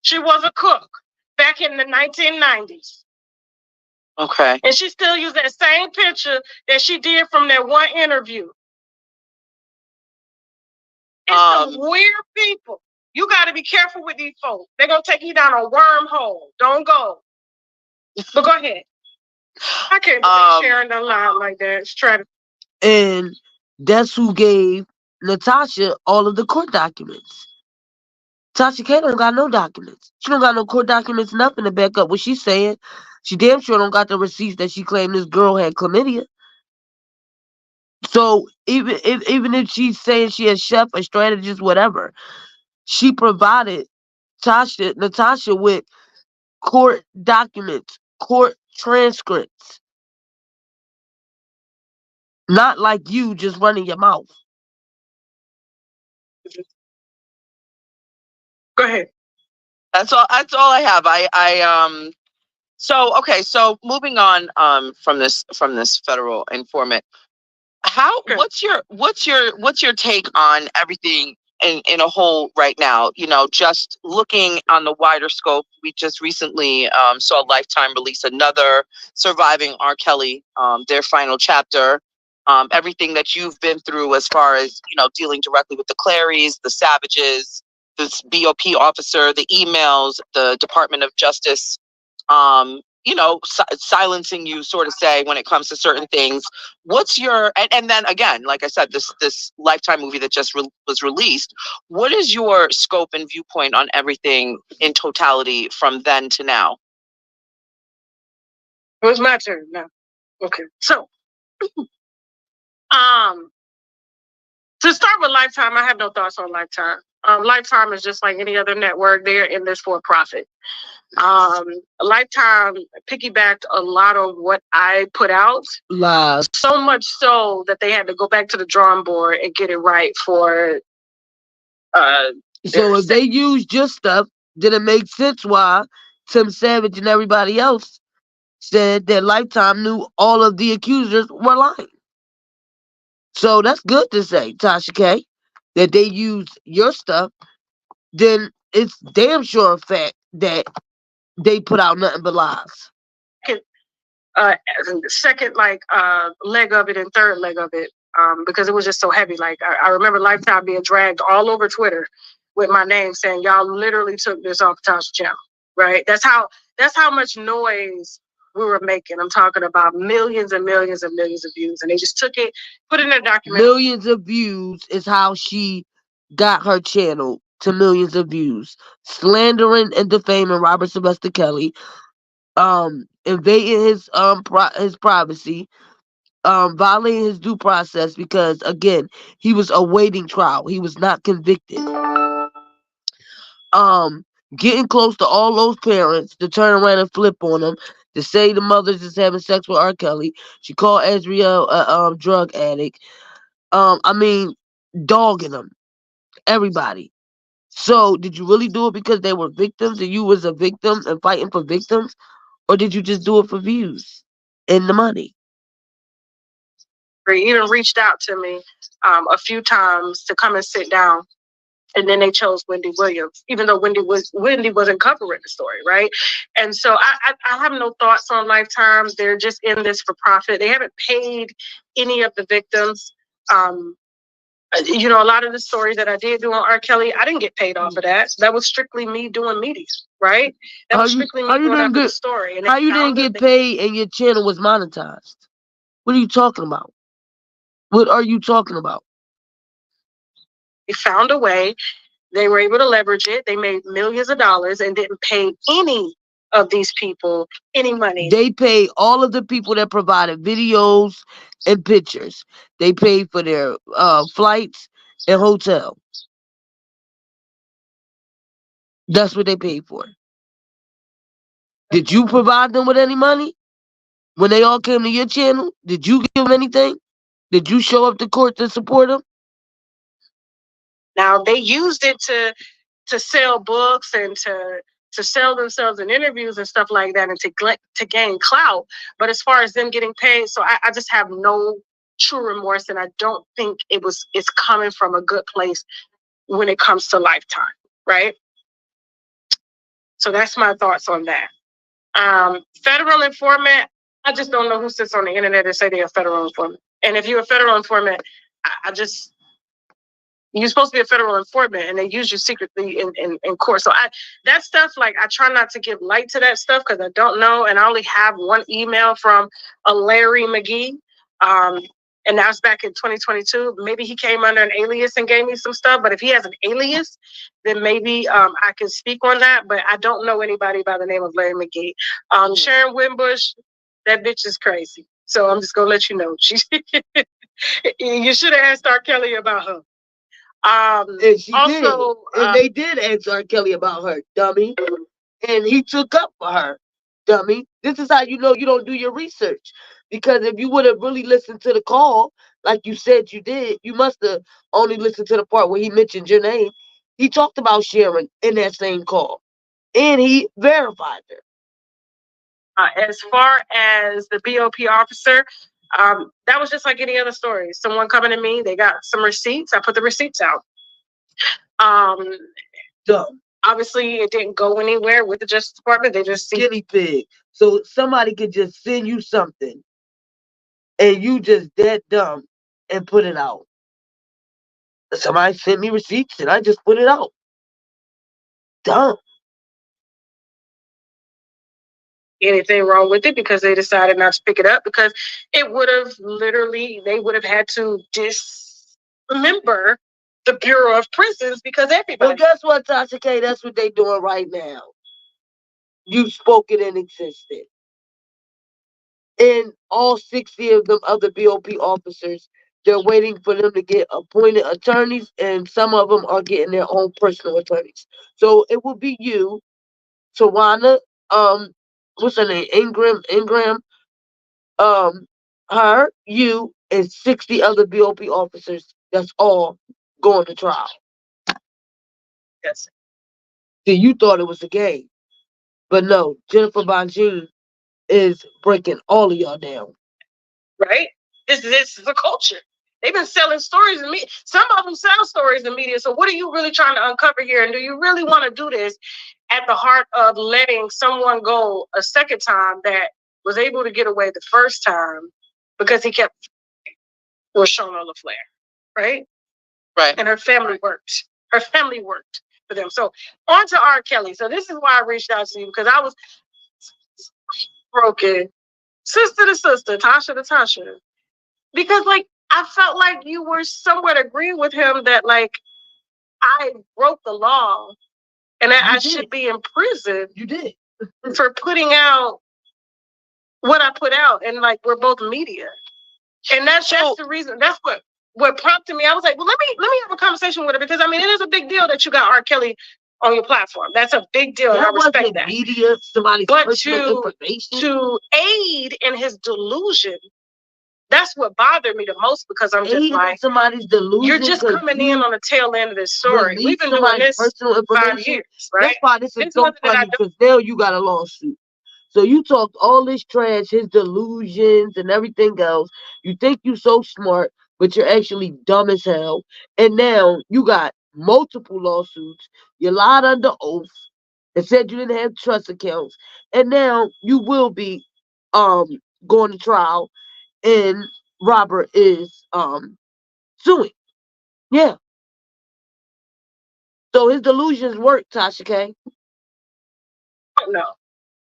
She was a cook back in the 1990s. Okay. And she still used that same picture that she did from that one interview. It's some weird people. You got to be careful with these folks. They're going to take you down a wormhole. Don't go. But go ahead. I can't believe Sharon done lied like that. It's tragic. And that's who gave Natasha all of the court documents. Tasha K don't got no documents. She don't got no court documents, nothing to back up what she's saying. She damn sure don't got the receipts that she claimed this girl had chlamydia. So even if she's saying she a chef, a strategist, whatever, she provided Natasha with court documents, court transcripts. Not like you just running your mouth. Go ahead. That's all I have. So moving on from this federal informant. What's your take on everything in a whole right now? You know, just looking on the wider scope, we just recently saw Lifetime release another Surviving R. Kelly, their final chapter. Everything that you've been through as far as, you know, dealing directly with the Clarys, the Savages, this BOP officer, the emails, the Department of Justice, you know, silencing you, sort of say, when it comes to certain things. What's your, and then again, like I said, this Lifetime movie that just was released, what is your scope and viewpoint on everything in totality from then to now? It was my turn now. Okay. So, to start with Lifetime, I have no thoughts on Lifetime. Lifetime is just like any other network. They're in this for profit. Lifetime piggybacked a lot of what I put out. Lies. So much so that they had to go back to the drawing board and get it right for so if they used your stuff, then it makes sense why Tim Savage and everybody else said that Lifetime knew all of the accusers were lying. So that's good to say, Tasha K, that they used your stuff. Then it's damn sure a fact that they put out nothing but lies. Second leg of it and third leg of it, because it was just so heavy. Like I remember Lifetime being dragged all over Twitter with my name saying, y'all literally took this off Tasha channel, right? That's how much noise we were making. I'm talking about millions and millions and millions of views, and they just took it, put it in a document. Millions of views is how she got her channel to millions of views. Slandering and defaming Robert Sylvester Kelly, invading his privacy, violating his due process because, again, he was awaiting trial. He was not convicted. Getting close to all those parents to turn around and flip on them, to say the mothers is having sex with R. Kelly. She called Azriel a drug addict. I mean, dogging them. Everybody. So, did you really do it because they were victims and you was a victim and fighting for victims? Or did you just do it for views and the money? He even reached out to me a few times to come and sit down. And then they chose Wendy Williams, even though Wendy wasn't covering the story, right? And so I have no thoughts on Lifetime. They're just in this for profit. They haven't paid any of the victims. You know, a lot of the stories that I did do on R. Kelly, I didn't get paid off of that. That was strictly me doing media, right? That was strictly me going after the story. And how you didn't get paid and your channel was monetized? What are you talking about? What are you talking about? They found a way. They were able to leverage it. They made millions of dollars and didn't pay any of these people any money. They paid all of the people that provided videos and pictures. They paid for their flights and hotel. That's what they paid for. Did you provide them with any money? When they all came to your channel, did you give them anything? Did you show up to court to support them? Now, they used it to sell books and to sell themselves in interviews and stuff like that and to gain clout. But as far as them getting paid, so I just have no true remorse, and I don't think it's coming from a good place when it comes to Lifetime, right? So that's my thoughts on that. Federal informant, I just don't know who sits on the internet and say they're a federal informant. And if you're a federal informant, You're supposed to be a federal informant, and they use you secretly in court. So that stuff, like, I try not to give light to that stuff because I don't know, and I only have one email from a Larry McGee, and that's back in 2022. Maybe he came under an alias and gave me some stuff, but if he has an alias, then maybe I can speak on that, but I don't know anybody by the name of Larry McGee. Sharon Wimbush, that bitch is crazy. So I'm just going to let you know. You should have asked RKelly about her. And she also, did. And they did ask RKelly about her, dummy. And he took up for her, dummy. This is how you know you don't do your research. Because if you would have really listened to the call, like you said you did, you must have only listened to the part where he mentioned your name. He talked about Sharon in that same call. And he verified her. As far as the BOP officer, that was just like any other story. Someone coming to me, they got some receipts. I put the receipts out. Obviously, it didn't go anywhere with the Justice Department. They just guinea pig. So somebody could just send you something, and you just dead dumb and put it out. Somebody sent me receipts, and I just put it out. Dumb. Anything wrong with it because they decided not to pick it up, because it would have they would have had to dismember the Bureau of Prisons because everybody. Well, guess what, Tasha K? That's what they doing right now. You spoke it in existence. And all 60 of them other BOP officers, they're waiting for them to get appointed attorneys, and some of them are getting their own personal attorneys. So it will be you, Tawana, what's her name? Ingram, her, you, and 60 other BOP officers. That's all going to trial. Yes. See, you thought it was a game. But no, Jennifer Bonjean is breaking all of y'all down. Right? This is a culture. They've been selling stories in media. Some of them sell stories in media. So what are you really trying to uncover here? And do you really want to do this at the heart of letting someone go a second time that was able to get away the first time because he kept Roshona LaFleur, right? Right. And her family worked. Her family worked for them. So on to RKelly. So this is why I reached out to you, because I was broken, sister to sister, Tasha to Tasha, because like I felt like you were somewhat agreeing with him that like I broke the law and that I should be in prison. You did. For putting out what I put out, and like we're both media, and that's the reason. That's what prompted me. I was like, well, let me have a conversation with her, because I mean it is a big deal that you got RKelly on your platform. That's a big deal. And I respect that. Media, somebody's personal information. To aid in his delusion, that's what bothered me the most, because I'm just like, somebody's delusion. You're just coming in on the tail end of this story. We've been doing this 5 years, right? That's why this is so funny, because now you got a lawsuit. So you talked all this trash, his delusions and everything else. You think you so smart, but you're actually dumb as hell. And now you got multiple lawsuits. You lied under oath and said you didn't have trust accounts. And now you will be going to trial, and Robert is suing. Yeah. So his delusions work, Tasha K. No.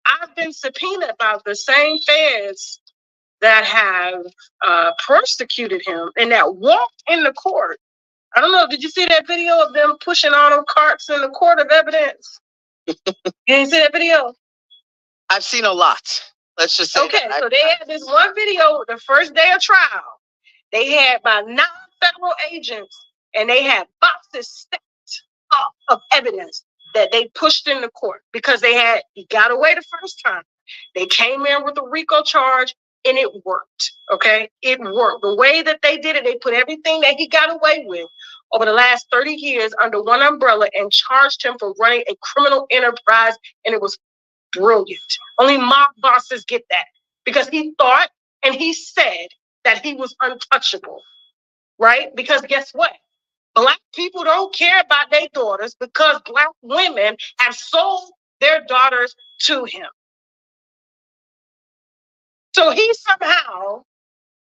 I've been subpoenaed by the same feds that have persecuted him and that walked in the court. I don't know. Did you see that video of them pushing all those carts in the court of evidence? You didn't see that video? I've seen a lot. Let's just say. Okay, so they had this one video the first day of trial. They had by 9 federal agents, and they had boxes stacked up of evidence that they pushed in the court because he got away the first time. They came in with a RICO charge, and it worked. Okay, it worked. The way that they did it, they put everything that he got away with over the last 30 years under one umbrella and charged him for running a criminal enterprise, and it was brilliant. Only mob bosses get that, because he thought and he said that he was untouchable, right? Because guess what? Black people don't care about their daughters because Black women have sold their daughters to him. So he somehow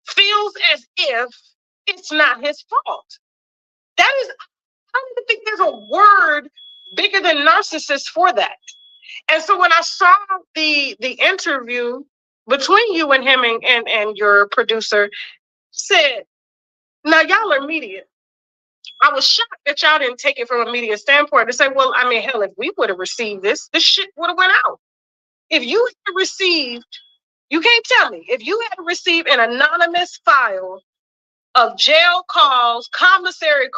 feels as if it's not his fault. That is, I don't even think there's a word bigger than narcissist for that. And so when I saw the interview between you and him and your producer, said, now y'all are media. I was shocked that y'all didn't take it from a media standpoint to say, well, I mean, hell, if we would have received this shit would have went out. If you had received, you can't tell me, if you had received an anonymous file of jail calls, commissary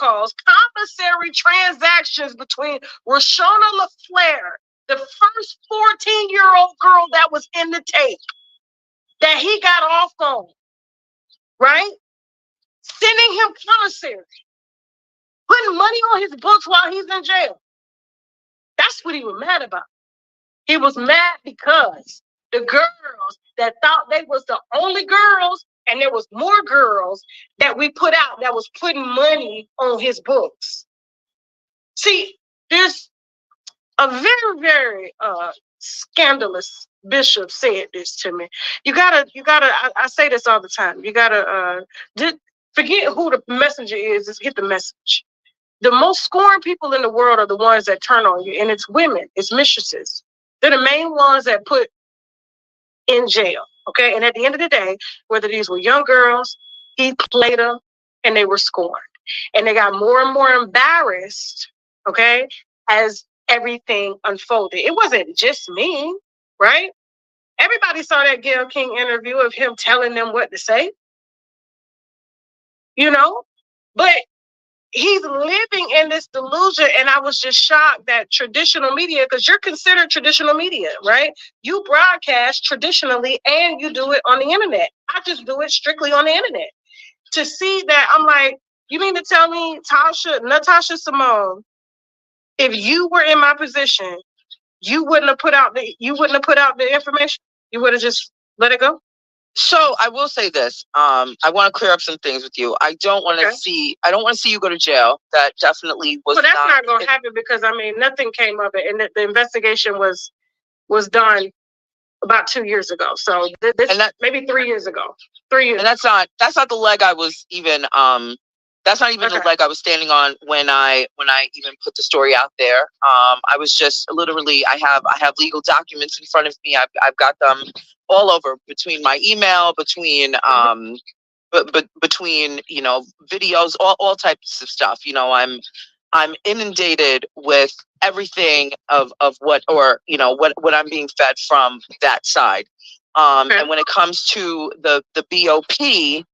transactions between Rashona LaFleur, the first 14-year-old girl that was in the tape, that he got off on, right? Sending him commissary, putting money on his books while he's in jail. That's what he was mad about. He was mad because the girls that thought they was the only girls, and there was more girls that we put out that was putting money on his books. See, there's a very, very scandalous bishop said this to me. You gotta, I say this all the time. You gotta forget who the messenger is, just get the message. The most scorned people in the world are the ones that turn on you, and it's women, it's mistresses. They're the main ones that put in jail, okay? And at the end of the day, whether these were young girls, he played them, and they were scorned. And they got more and more embarrassed, okay, as everything unfolded. It wasn't just me, right? Everybody saw that Gayle King interview of him telling them what to say, you know? But he's living in this delusion, and I was just shocked that traditional media, because you're considered traditional media, right? You broadcast traditionally, and you do it on the internet. I just do it strictly on the internet. To see that, I'm like, you mean to tell me, Natasha Simone, if you were in my position, you wouldn't have put out the information? You would have just let it go? So I will say this. I want to clear up some things with you. I don't want to see you go to jail. That definitely was. Well, that's not going to happen, because I mean, nothing came of it, and the investigation was done about 2 years ago. So maybe 3 years ago. 3 years. And that's not the leg I was even. That's not even the leg I was standing on when I even put the story out there. I was just literally, I have legal documents in front of me. I've got them all over, between my email, between between videos, all types of stuff. I'm inundated with everything of what, or what I'm being fed from that side. And when it comes to the BOP,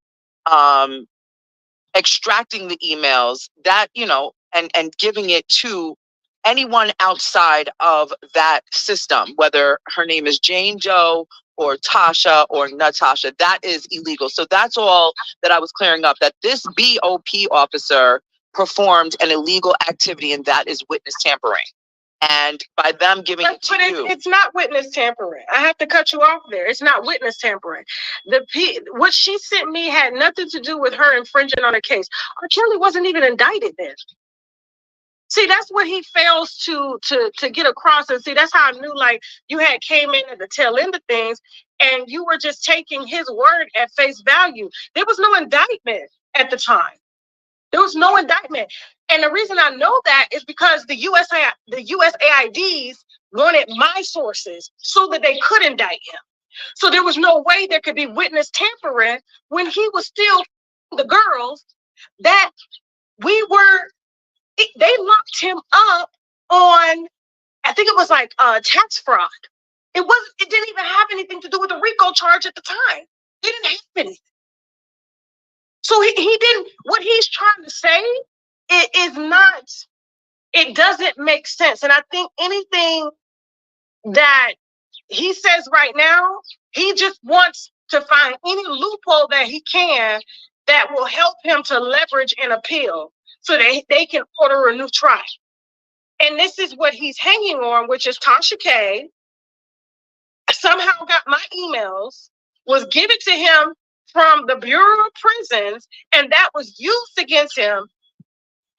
extracting the emails, that and giving it to anyone outside of that system, whether her name is Jane Doe or Tasha or Natasha, that is illegal. So that's all that I was clearing up, that this BOP officer performed an illegal activity, and that is witness tampering. And by them giving it to you, it's not witness tampering. I have to cut you off there. It's not witness tampering. What she sent me had nothing to do with her infringing on a case. RKelly wasn't even indicted then. See, that's what he fails to get across. And see, that's how I knew, like, you had came in at the tail end of things, and you were just taking his word at face value. There was no indictment at the time. There was no indictment. And the reason I know that is because the USAIDs wanted my sources so that they could indict him. So there was no way there could be witness tampering when he was still the girls that they locked him up on, I think it was like tax fraud. It didn't even have anything to do with the RICO charge at the time. It didn't have anything. So he didn't, what he's trying to say, it doesn't make sense. And I think anything that he says right now, he just wants to find any loophole that he can that will help him to leverage an appeal so that they can order a new trial. And this is what he's hanging on, which is Tasha K somehow got my emails, was given to him from the Bureau of Prisons, and that was used against him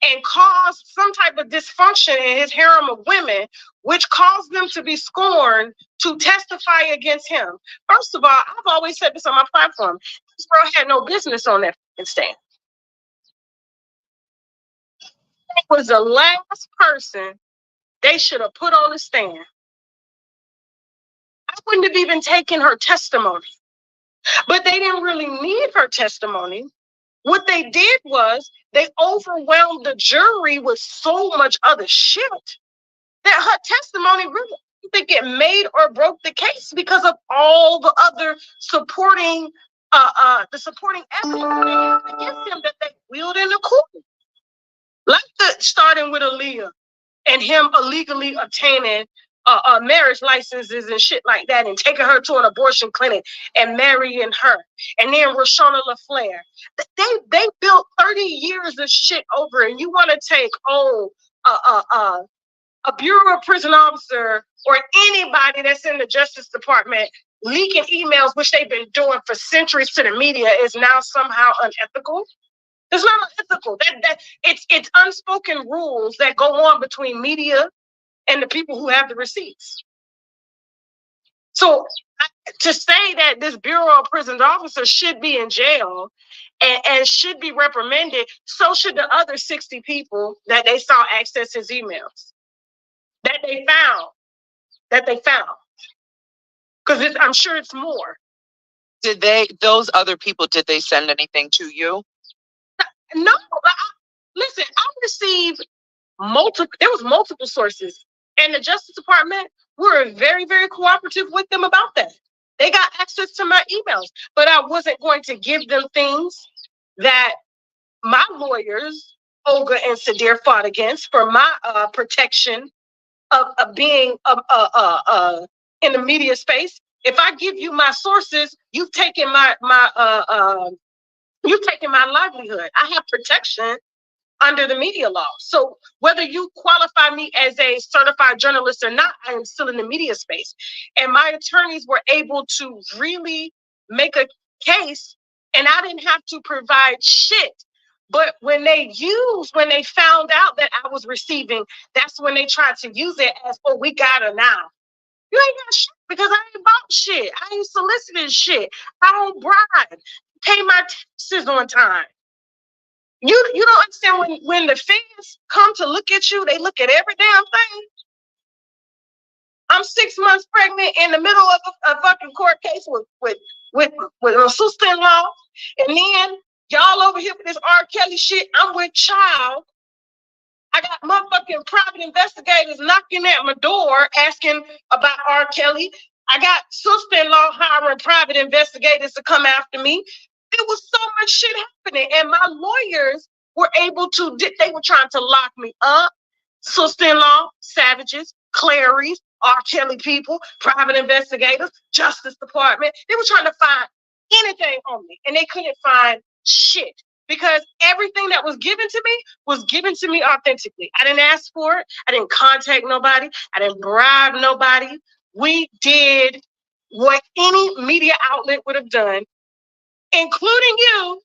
and caused some type of dysfunction in his harem of women, which caused them to be scorned to testify against him. First of all, I've always said this on my platform, this girl had no business on that stand. was the last person they should have put on the stand. I wouldn't have even taken her testimony. But they didn't really need her testimony. What they did was they overwhelmed the jury with so much other shit that her testimony really, I think it made or broke the case because of all the other supporting evidence against him that they wheeled in the court. Like starting with Aaliyah and him illegally obtaining marriage licenses and shit like that, and taking her to an abortion clinic and marrying her, and then Roshana LaFleur. They built 30 years of shit over, and you want to take a Bureau of Prison officer or anybody that's in the Justice Department leaking emails, which they've been doing for centuries to the media, is now somehow unethical. It's not unethical. It's unspoken rules that go on between media and the people who have the receipts. So to say that this Bureau of Prison officer should be in jail and should be reprimanded, so should the other 60 people that they saw access his emails. That they found. Because I'm sure it's more. Those other people, did they send anything to you? No. Listen, I received there was multiple sources. And the Justice Department were very, very cooperative with them about that. They got access to my emails, but I wasn't going to give them things that my lawyers, Olga and Sadir, fought against for my protection of being in the media space. If I give you my sources, you've taken my livelihood. I have protection under the media law. So whether you qualify me as a certified journalist or not, I am still in the media space. And my attorneys were able to really make a case, and I didn't have to provide shit. But when they found out that I was receiving, that's when they tried to use it as, oh, we got her now. You ain't got shit, because I ain't bought shit. I ain't solicited shit. I don't bribe. Pay my taxes on time. You don't understand when the feds come to look at you, they look at every damn thing. I'm 6 months pregnant in the middle of a fucking court case with a sister-in-law, and then y'all over here with this RKelly shit. I'm with child. I got motherfucking private investigators knocking at my door asking about RKelly. I got sister-in-law hiring private investigators to come after me. There was so much shit happening, and my lawyers were able to, they were trying to lock me up. Sister-in-law, savages, Clary's, RKelly people, private investigators, Justice Department. They were trying to find anything on me, and they couldn't find shit, because everything that was given to me authentically. I didn't ask for it. I didn't contact nobody. I didn't bribe nobody. We did what any media outlet would have done, including you,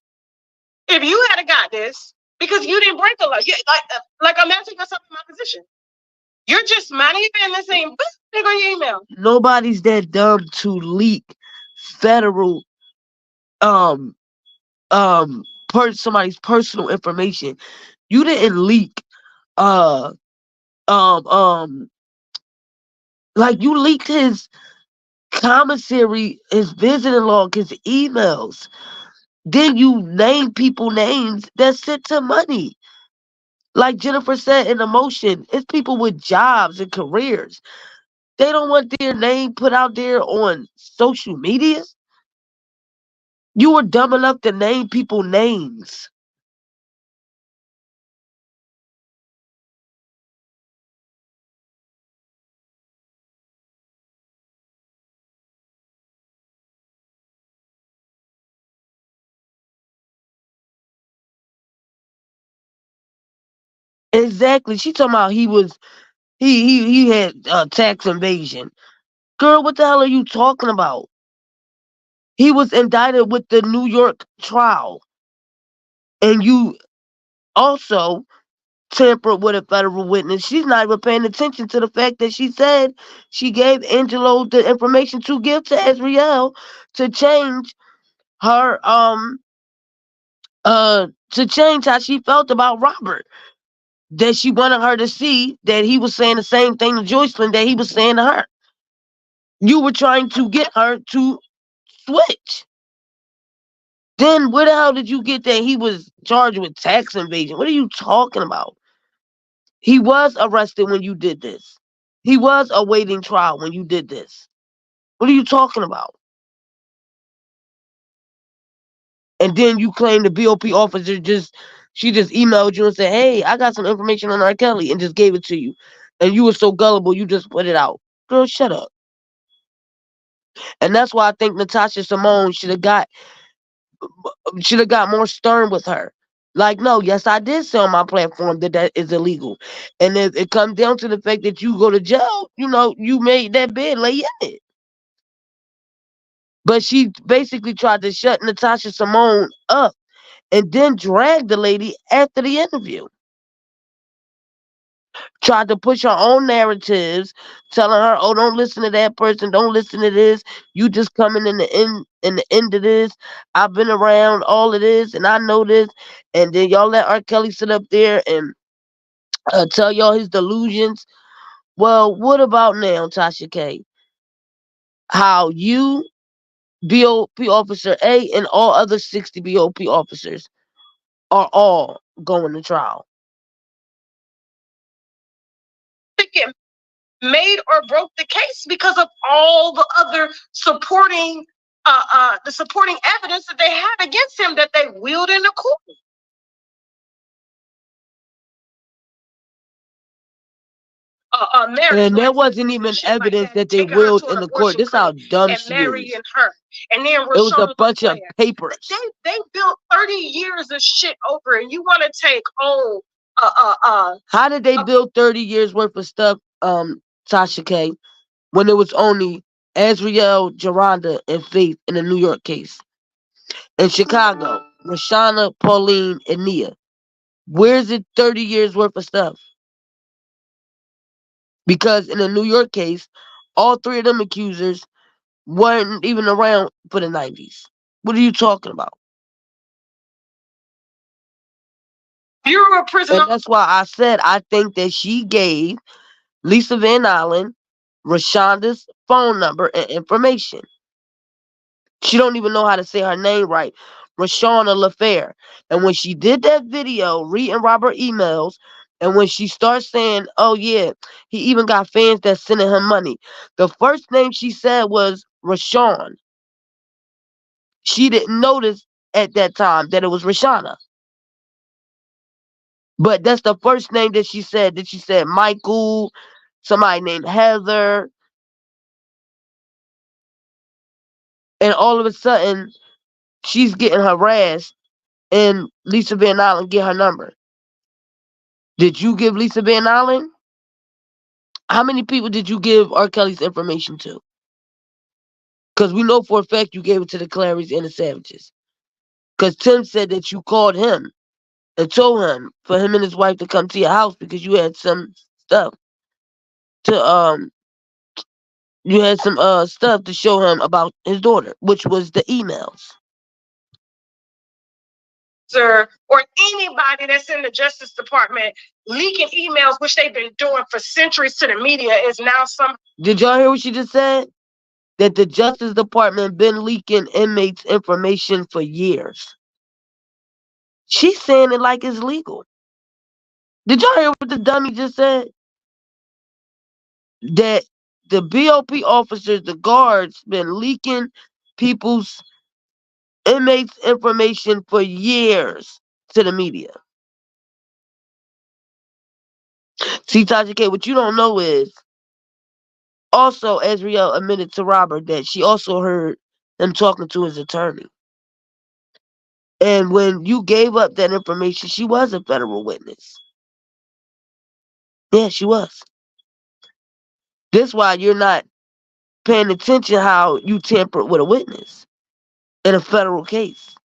if you had got this, because you didn't break a law. Like imagine yourself in my position. You're just minding your business saying, they're on your email. Nobody's that dumb to leak federal somebody's personal information. You didn't leak like you leaked his commissary, his visiting log, his emails. Then you name people names that sent to money. Like Jennifer said in Emotion, it's people with jobs and careers. They don't want their name put out there on social media. You were dumb enough to name people names. Exactly. She talking about he had tax evasion. Girl, what the hell are you talking about? He was indicted with the New York trial. And you also tampered with a federal witness. She's not even paying attention to the fact that she said she gave Angelo the information to give to Azriel to change her to change how she felt about Robert. that she wanted her to see that he was saying the same thing to Joycelyn that he was saying to her. You were trying to get her to switch. Then where the hell did you get that he was charged with tax evasion? What are you talking about? He was arrested when you did this. He was awaiting trial when you did this. What are you talking about? And then you claim the BOP officer she just emailed you and said, hey, I got some information on R. Kelly and just gave it to you. And you were so gullible, you just put it out. Girl, shut up. And that's why I think Natasha Simone should have got more stern with her. Like, no, yes, I did say on my platform that is illegal. And if it comes down to the fact that you go to jail, you made that bed, lay in it. But she basically tried to shut Natasha Simone up and then dragged the lady after the interview. Tried to push her own narratives, telling her, oh, don't listen to that person, don't listen to this. You just coming in the end of this. I've been around all of this and I know this. And then y'all let R. Kelly sit up there and tell y'all his delusions. Well, what about now, Tasha K? How you, BOP Officer A, and all other 60 BOP officers are all going to trial. It made or broke the case because of all the other supporting evidence that they had against him that they wheeled into court. And there wasn't even evidence that they wheeled in the court. This is how dumb she is. And then it was a bunch of papers. They built 30 years of shit over, and you want to take How did they build 30 years worth of stuff, Tasha K, when it was only Azriel, Geronda, and Faith in the New York case? In Chicago, Rashana, Pauline, and Nia. Where's it 30 years worth of stuff? Because in the New York case, all three of them accusers weren't even around for the 90s. What are you talking about? Bureau of Prison. And that's why I said I think that she gave Lisa Van Allen Rashonda's phone number and information. She don't even know how to say her name right. Rashana LaFair. And when she did that video, reading Robert emails, and when she starts saying, oh yeah, he even got fans that sending him money. The first name she said was Rashawn. She didn't notice at that time that it was Rashana. But that's the first name that she said. That she said Michael, somebody named Heather. And all of a sudden, she's getting harassed, and Lisa Van Allen get her number. Did you give Lisa Van Allen? How many people did you give R. Kelly's information to? Because we know for a fact you gave it to the Clarys and the Savages. Because Tim said that you called him and told him for him and his wife to come to your house because you had some stuff to stuff to show him about his daughter, which was the emails. Or anybody that's in the Justice Department leaking emails, which they've been doing for centuries to the media, is now some. Did y'all hear what she just said? That the Justice Department been leaking inmates' information for years. She's saying it like it's legal. Did y'all hear what the dummy just said? That the BOP officers, the guards, been leaking people's inmates' information for years to the media. See, Tasha K, what you don't know is also Azriel admitted to Robert that she also heard him talking to his attorney. And when you gave up that information, she was a federal witness. Yeah, she was. That's why you're not paying attention how you tampered with a witness in a federal case.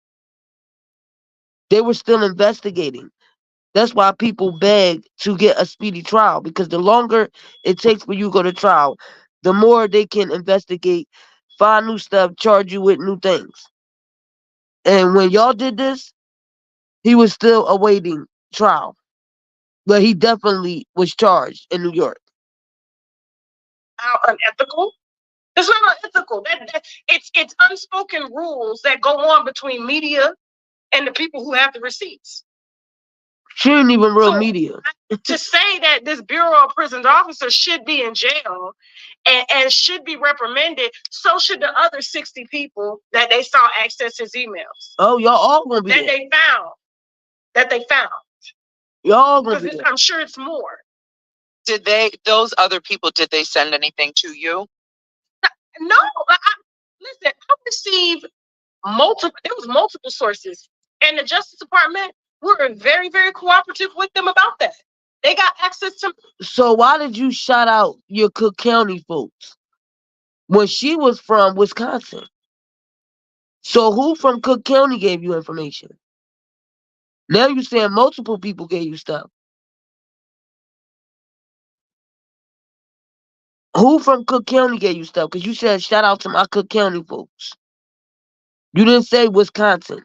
They were still investigating. That's why people beg to get a speedy trial, because the longer it takes for you to go to trial, the more they can investigate, find new stuff, charge you with new things. And when y'all did this, he was still awaiting trial. But he definitely was charged in New York. How unethical? It's not unethical. It's unspoken rules that go on between media and the people who have the receipts. She ain't even real media. To say that this Bureau of Prisons officer should be in jail and should be reprimanded, so should the other 60 people that they saw access his emails. Oh, y'all all gonna be that there. they found. Y'all all gonna be there. I'm sure it's more. Did those other people, did they send anything to you? No, listen, I received multiple sources, and the Justice Department were very, very cooperative with them about that. They got access to. So why did you shout out your Cook County folks when she was from Wisconsin? So who from Cook County gave you information? Now you saying multiple people gave you stuff. Who from Cook County gave you stuff? Because you said shout out to my Cook County folks. You didn't say Wisconsin.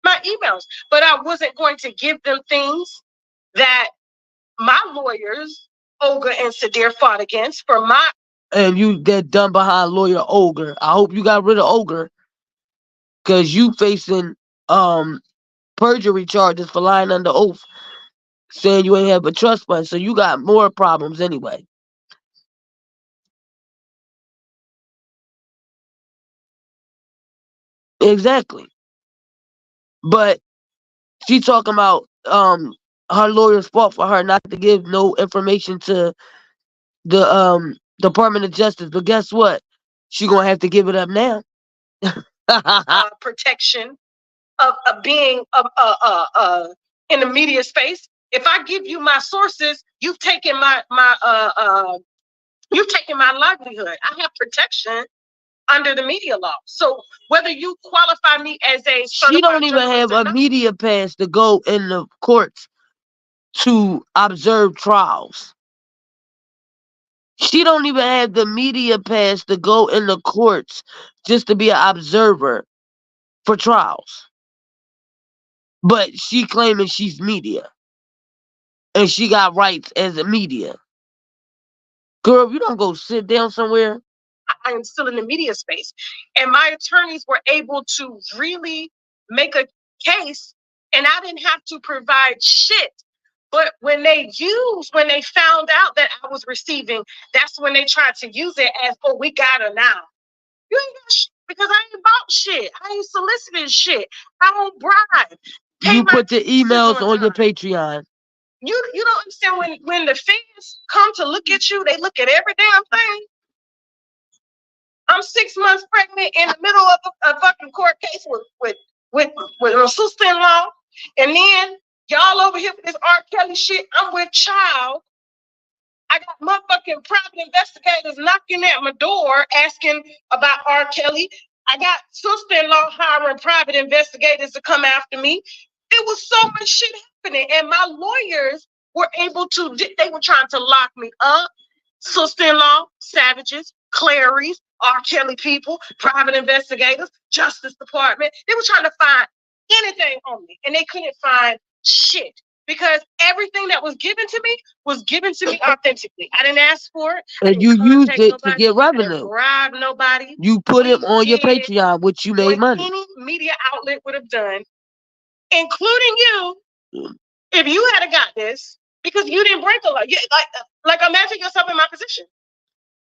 My emails, but I wasn't going to give them things that my lawyers, Olga and Sadir, fought against for my. And you that done behind lawyer Ogre. I hope you got rid of Ogre. Cause you facing perjury charges for lying under oath, saying you ain't have a trust fund, so you got more problems anyway. Exactly. But she talking about her lawyer's fault for her not to give no information to the Department of Justice. But guess what? She gonna have to give it up now. Protection of being in the media space. If I give you my sources, you've taken my livelihood. I have protection under the media law. So whether you qualify me as a she don't even have a media pass to go in the courts to observe trials. She don't even have the media pass to go in the courts just to be an observer for trials. But she claiming she's media. And she got rights as a media. Girl, if you don't go sit down somewhere. I am still in the media space. And my attorneys were able to really make a case, and I didn't have to provide shit. But when they found out that I was receiving, that's when they tried to use it as, oh, we got her now. You ain't got shit because I ain't bought shit. I ain't soliciting shit. I don't bribe. You put the emails on your Patreon. You don't understand when the feds come to look at you, they look at every damn thing. I'm 6 months pregnant in the middle of a fucking court case with a sister-in-law, and then y'all over here with this RKelly shit. I'm with child. I got motherfucking private investigators knocking at my door asking about RKelly. I got sister-in-law hiring private investigators to come after me. There was so much shit happening, and my lawyers were able to. They were trying to lock me up. Sister-in-law, savages, Clary's, RKelly people, private investigators, Justice Department. They were trying to find anything on me, and they couldn't find shit because everything that was given to me authentically. I didn't ask for it. And you used it to get revenue. I didn't bribe nobody. You put it on your Patreon, which you made money. Any media outlet would have done, including you, if you had got this, because you didn't break a law. Like imagine yourself in my position.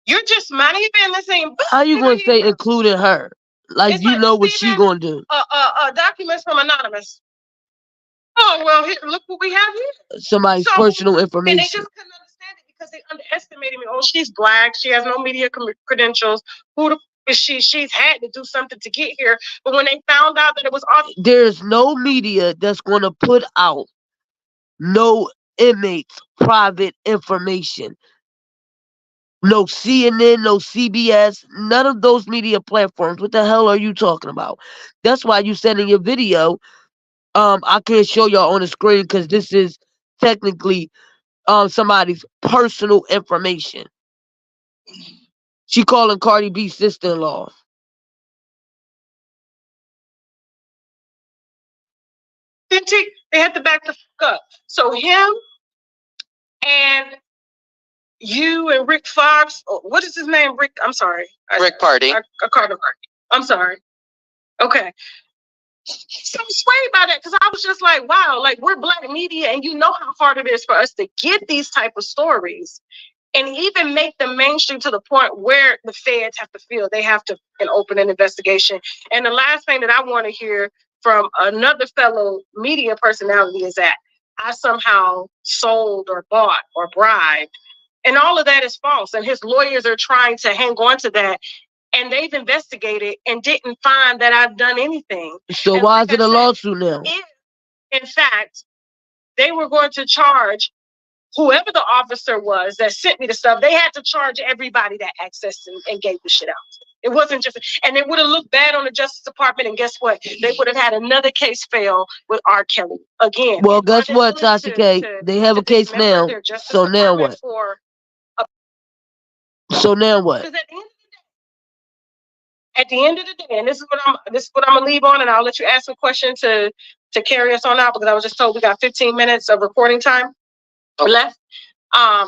You're just minding your business saying, how you gonna say including her? Like you know what she gonna do. Documents from Anonymous. Oh, well, here, look what we have here. Somebody's personal information. And they just couldn't understand it because they underestimated me. Oh, she's black. She has no media credentials. Who the is she? She's had to do something to get here. But when they found out that it was off. There's no media that's going to put out no inmates' private information. No CNN, no CBS, none of those media platforms. What the hell are you talking about? That's why you said in your video, I can't show y'all on the screen because this is technically somebody's personal information. She calling Cardi B's sister-in-law. They had to back the fuck up. So him and you and Rick Fox, what is his name? Rick, I'm sorry. Rick Party. I called him Party. I'm sorry. Okay. So I'm swayed by that because I was just like, wow, like we're Black media and you know how hard it is for us to get these type of stories and even make them mainstream to the point where the feds have to feel they have to open an investigation. And the last thing that I want to hear from another fellow media personality is that I somehow sold or bought or bribed. And all of that is false. And his lawyers are trying to hang on to that. And they've investigated and didn't find that I've done anything. So and why like is it I a said, lawsuit now? if, in fact, they were going to charge whoever the officer was that sent me the stuff, they had to charge everybody that accessed and gave the shit out. It wasn't just, and it would have looked bad on the Justice Department. And guess what? They would have had another case fail with R.Kelly again. Well, guess what, Tasha K? They have a case now. So now what? So now what? At the end of the day, and this is what I'm gonna leave on, and I'll let you ask some questions to carry us on out because I was just told we got 15 minutes of recording time left. At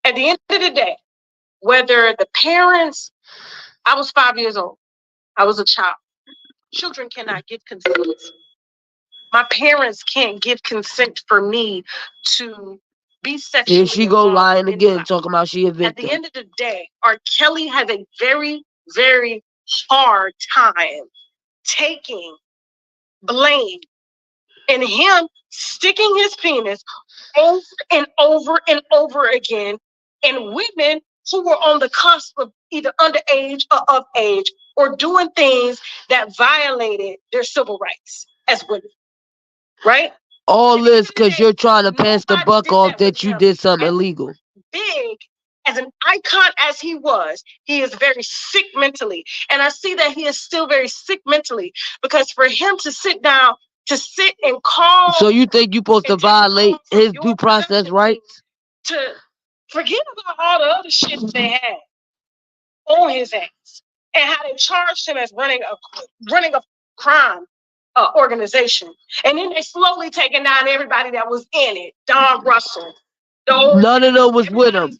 the end of the day, whether the parents, I was 5 years old, I was a child. Children cannot give consent. My parents can't give consent for me to be sexually. Here she go lying again, talking about she a victim. At the end of the day, R. Kelly has a very, very hard time taking blame and him sticking his penis over and over and over again in women who were on the cusp of either underage or of age or doing things that violated their civil rights as women. Right? All this because you're trying to pass the buck off that you did something illegal. Big as an icon as he is very sick mentally. And I see that he is still very sick mentally because for him to sit down, to sit and call. So you think you're supposed to violate his due process rights? To forget about all the other shit they had on his ass and how they charged him as running a crime organization. And then they slowly taking down everybody that was in it. Don Russell. None of them was with him.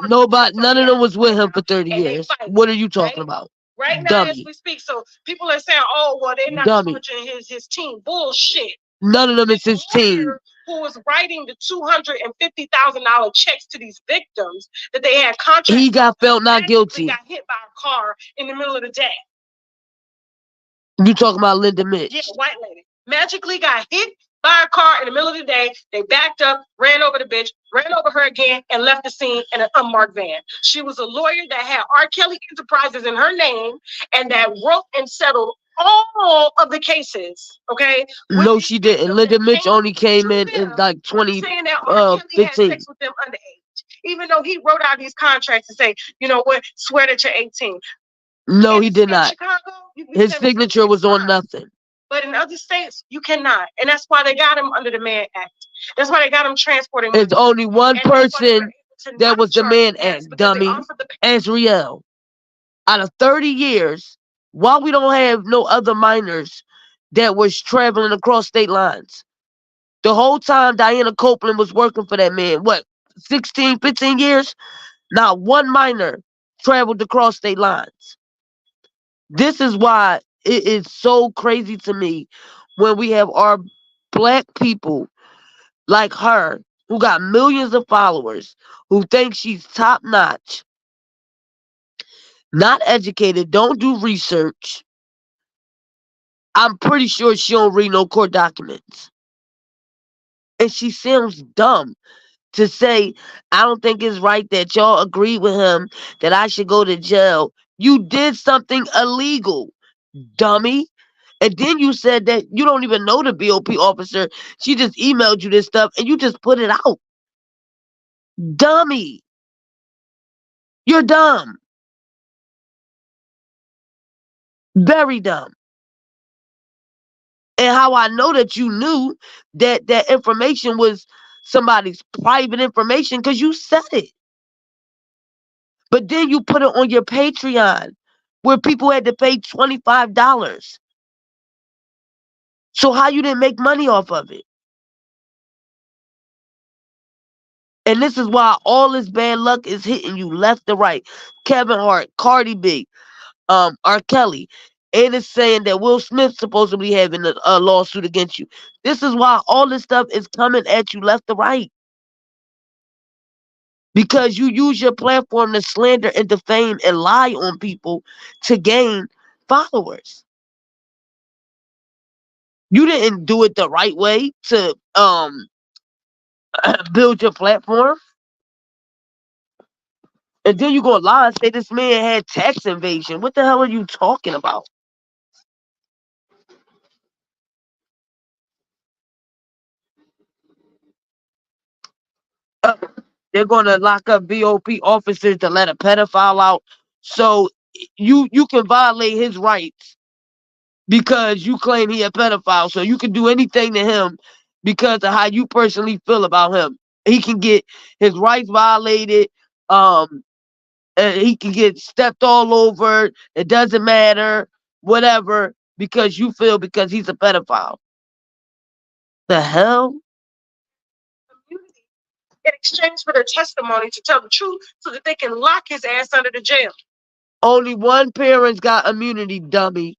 None of them was with him for 30 years. What are you talking about? Right now, as we speak. So people are saying, oh, well, they're not charging his team. Bullshit. None of them is his team. Who was writing the $250,000 checks to these victims that they had contracts. He got felt not guilty. Got hit by a car in the middle of the day. You talking about Linda Mitch? Yeah, white lady. Magically got hit by a car in the middle of the day. They backed up, ran over the bitch, ran over her again, and left the scene in an unmarked van. She was a lawyer that had R. Kelly Enterprises in her name and that wrote and settled all of the cases. Okay? No, she didn't. Linda Mitch only came in like 2015. Sex with them underage. Even though he wrote out these contracts and say, you know what, swear that you're 18. No, he did not. His signature was on nothing. But in other states, you cannot. And that's why they got him under the Mann Act. That's why they got him transporting. There's only one person that was the Mann Act, dummy. Azriel. Out of 30 years, why we don't have no other minors that was traveling across state lines? The whole time Diana Copeland was working for that man, what, 16, 15 years? Not one minor traveled across state lines. This is why it is so crazy to me when we have our Black people like her who got millions of followers who think she's top notch, not educated, don't do research. I'm pretty sure she don't read no court documents. And she sounds dumb to say, I don't think it's right that y'all agree with him that I should go to jail. You did something illegal, dummy. And then you said that you don't even know the BOP officer. She just emailed you this stuff and you just put it out. Dummy. You're dumb. Very dumb. And how I know that you knew that that information was somebody's private information because you said it. But then you put it on your Patreon where people had to pay $25. So how you didn't make money off of it? And this is why all this bad luck is hitting you left to right. Kevin Hart, Cardi B, R. Kelly. And it's saying that Will Smith supposedly having a lawsuit against you. This is why all this stuff is coming at you left to right. Because you use your platform to slander and defame and lie on people to gain followers. You didn't do it the right way to build your platform. And then you gonna lie and say this man had tax evasion. What the hell are you talking about? They're gonna lock up BOP officers to let a pedophile out. So you can violate his rights because you claim he a pedophile. So you can do anything to him because of how you personally feel about him. He can get his rights violated. And he can get stepped all over. It doesn't matter, whatever, because you feel because he's a pedophile. The hell? In exchange for their testimony to tell the truth so that they can lock his ass under the jail. Only one parent's got immunity, dummy.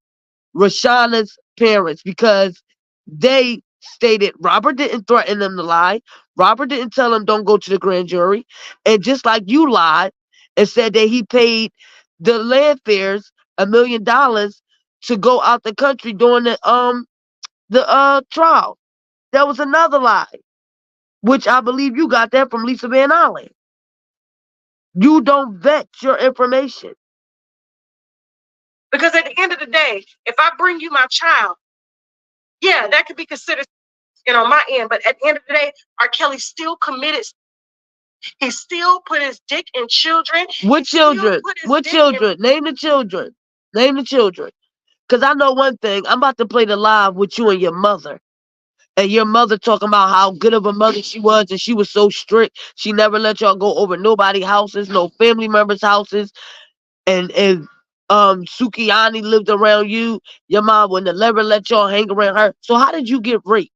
Rashana's parents, because they stated Robert didn't threaten them to lie. Robert didn't tell them don't go to the grand jury. And just like you lied and said that he paid the land fares $1 million to go out the country during the trial. That was another lie, which I believe you got that from Lisa Van Allen. You don't vet your information. Because at the end of the day, if I bring you my child, yeah, that could be considered, on my end. But at the end of the day, R. Kelly still committed. He still put his dick in children. What children? What children? Name the children. Name the children. Because I know one thing. I'm about to play the live with you and your mother. And your mother talking about how good of a mother she was, and she was so strict. She never let y'all go over nobody's houses, no family members' houses. And if Sukiyani lived around you, your mom would never let y'all hang around her. So how did you get raped?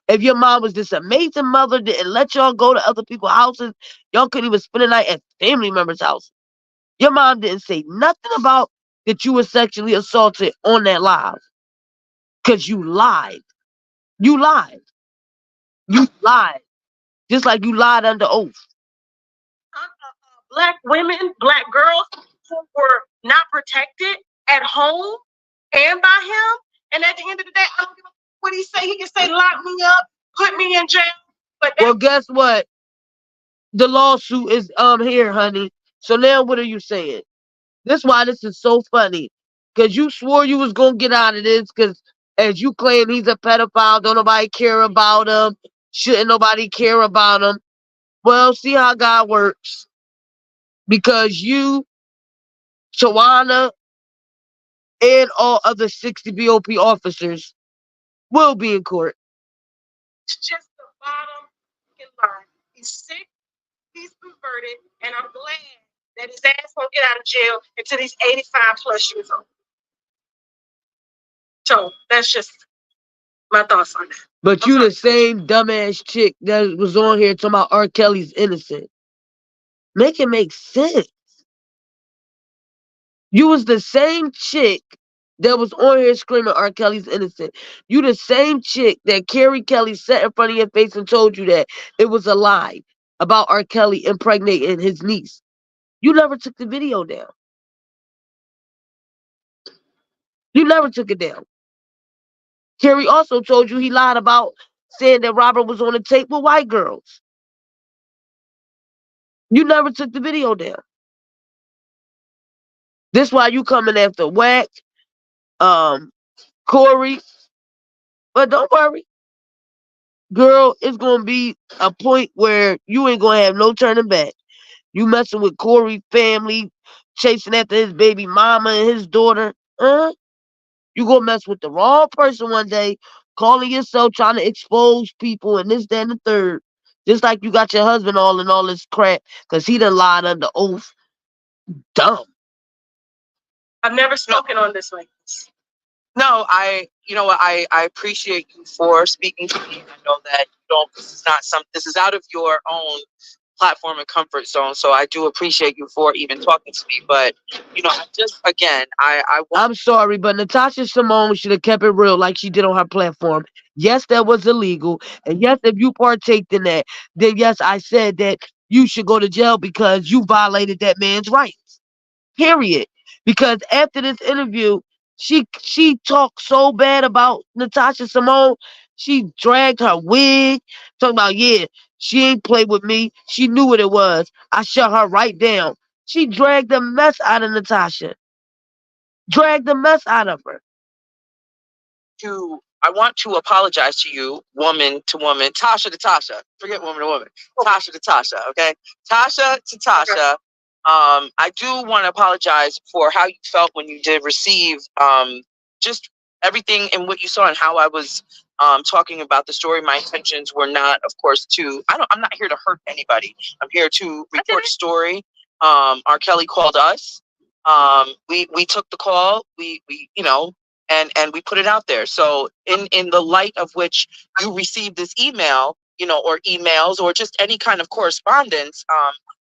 If your mom was this amazing mother, didn't let y'all go to other people's houses, y'all couldn't even spend the night at family members' house. Your mom didn't say nothing about that you were sexually assaulted on that live. Because you lied. You lied. You lied. Just like you lied under oath. Black women, black girls who were not protected at home and by him. And at the end of the day, I don't give a what he say. He can say, lock me up, put me in jail. But well, guess what? The lawsuit is here, honey. So now what are you saying? That's why this is so funny. Because you swore you was going to get out of this. Because as you claim he's a pedophile, don't nobody care about him. Shouldn't nobody care about him. Well, see how God works. Because you, Tawana, and all other 60 BOP officers will be in court. It's just the bottom line. He's sick, he's perverted, and I'm glad that his ass won't get out of jail until he's 85 plus years old. So that's just my thoughts on that. But you the same dumbass chick that was on here talking about R. Kelly's innocent. Make it make sense. You was the same chick that was on here screaming R. Kelly's innocent. You the same chick that Carrie Kelly sat in front of your face and told you that it was a lie about R. Kelly impregnating his niece. You never took the video down. You never took it down. Carrie also told you he lied about saying that Robert was on a tape with white girls. You never took the video down. This why you coming after Wack, Corey. But don't worry. Girl, it's going to be a point where you ain't going to have no turning back. You messing with Corey's family, chasing after his baby mama and his daughter. You going to mess with the wrong person one day, calling yourself trying to expose people and this, that, and the third. Just like you got your husband all in all this crap because he done lied under oath. Dumb. I've never spoken on this like this. No, you know what, I appreciate you for speaking to me. I know that this is out of your own platform and comfort zone. So I do appreciate you for even talking to me. But, you know, I'm sorry, but Natasha Simone should have kept it real like she did on her platform. Yes, that was illegal. And yes, if you partaked in that, then yes, I said that you should go to jail because you violated that man's rights. Period. Because after this interview, she talked so bad about Natasha Simone. She dragged her wig, talking about, yeah, she ain't played with me. She knew what it was. I shut her right down. She dragged the mess out of Natasha. Dragged the mess out of her. I want to apologize to you, woman to woman, Tasha to Tasha. Forget woman to woman. Tasha to Tasha, okay? Tasha to Tasha. I do want to apologize for how you felt when you did receive just everything and what you saw and how I was talking about the story. My intentions were not, of course, I'm not here to hurt anybody. I'm here to report a story. RKelly called us. We took the call. We you know, and we put it out there. So in the light of which you received this email, you know, or emails or just any kind of correspondence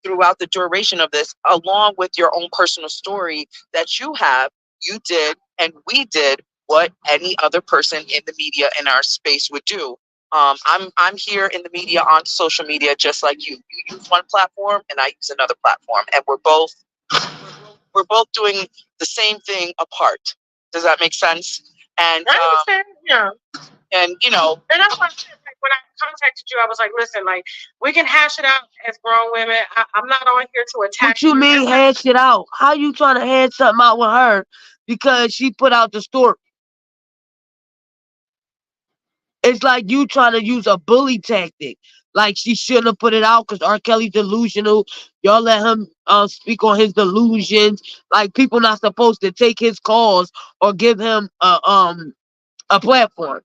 throughout the duration of this, along with your own personal story that you have, you did and we did what any other person in the media in our space would do. I'm here in the media on social media just like you. You use one platform and I use another platform, and we're both doing the same thing apart. Does that make sense? And I understand, yeah. And you know, and that's why I said, like, when I contacted you, I was like, listen, like, we can hash it out as grown women. I'm not on here to attack What you mean hash it out? How you trying to hash something out with her because she put out the story? It's like you trying to use a bully tactic. Like she shouldn't have put it out because RKelly's delusional. Y'all let him speak on his delusions. Like people not supposed to take his calls or give him a platform.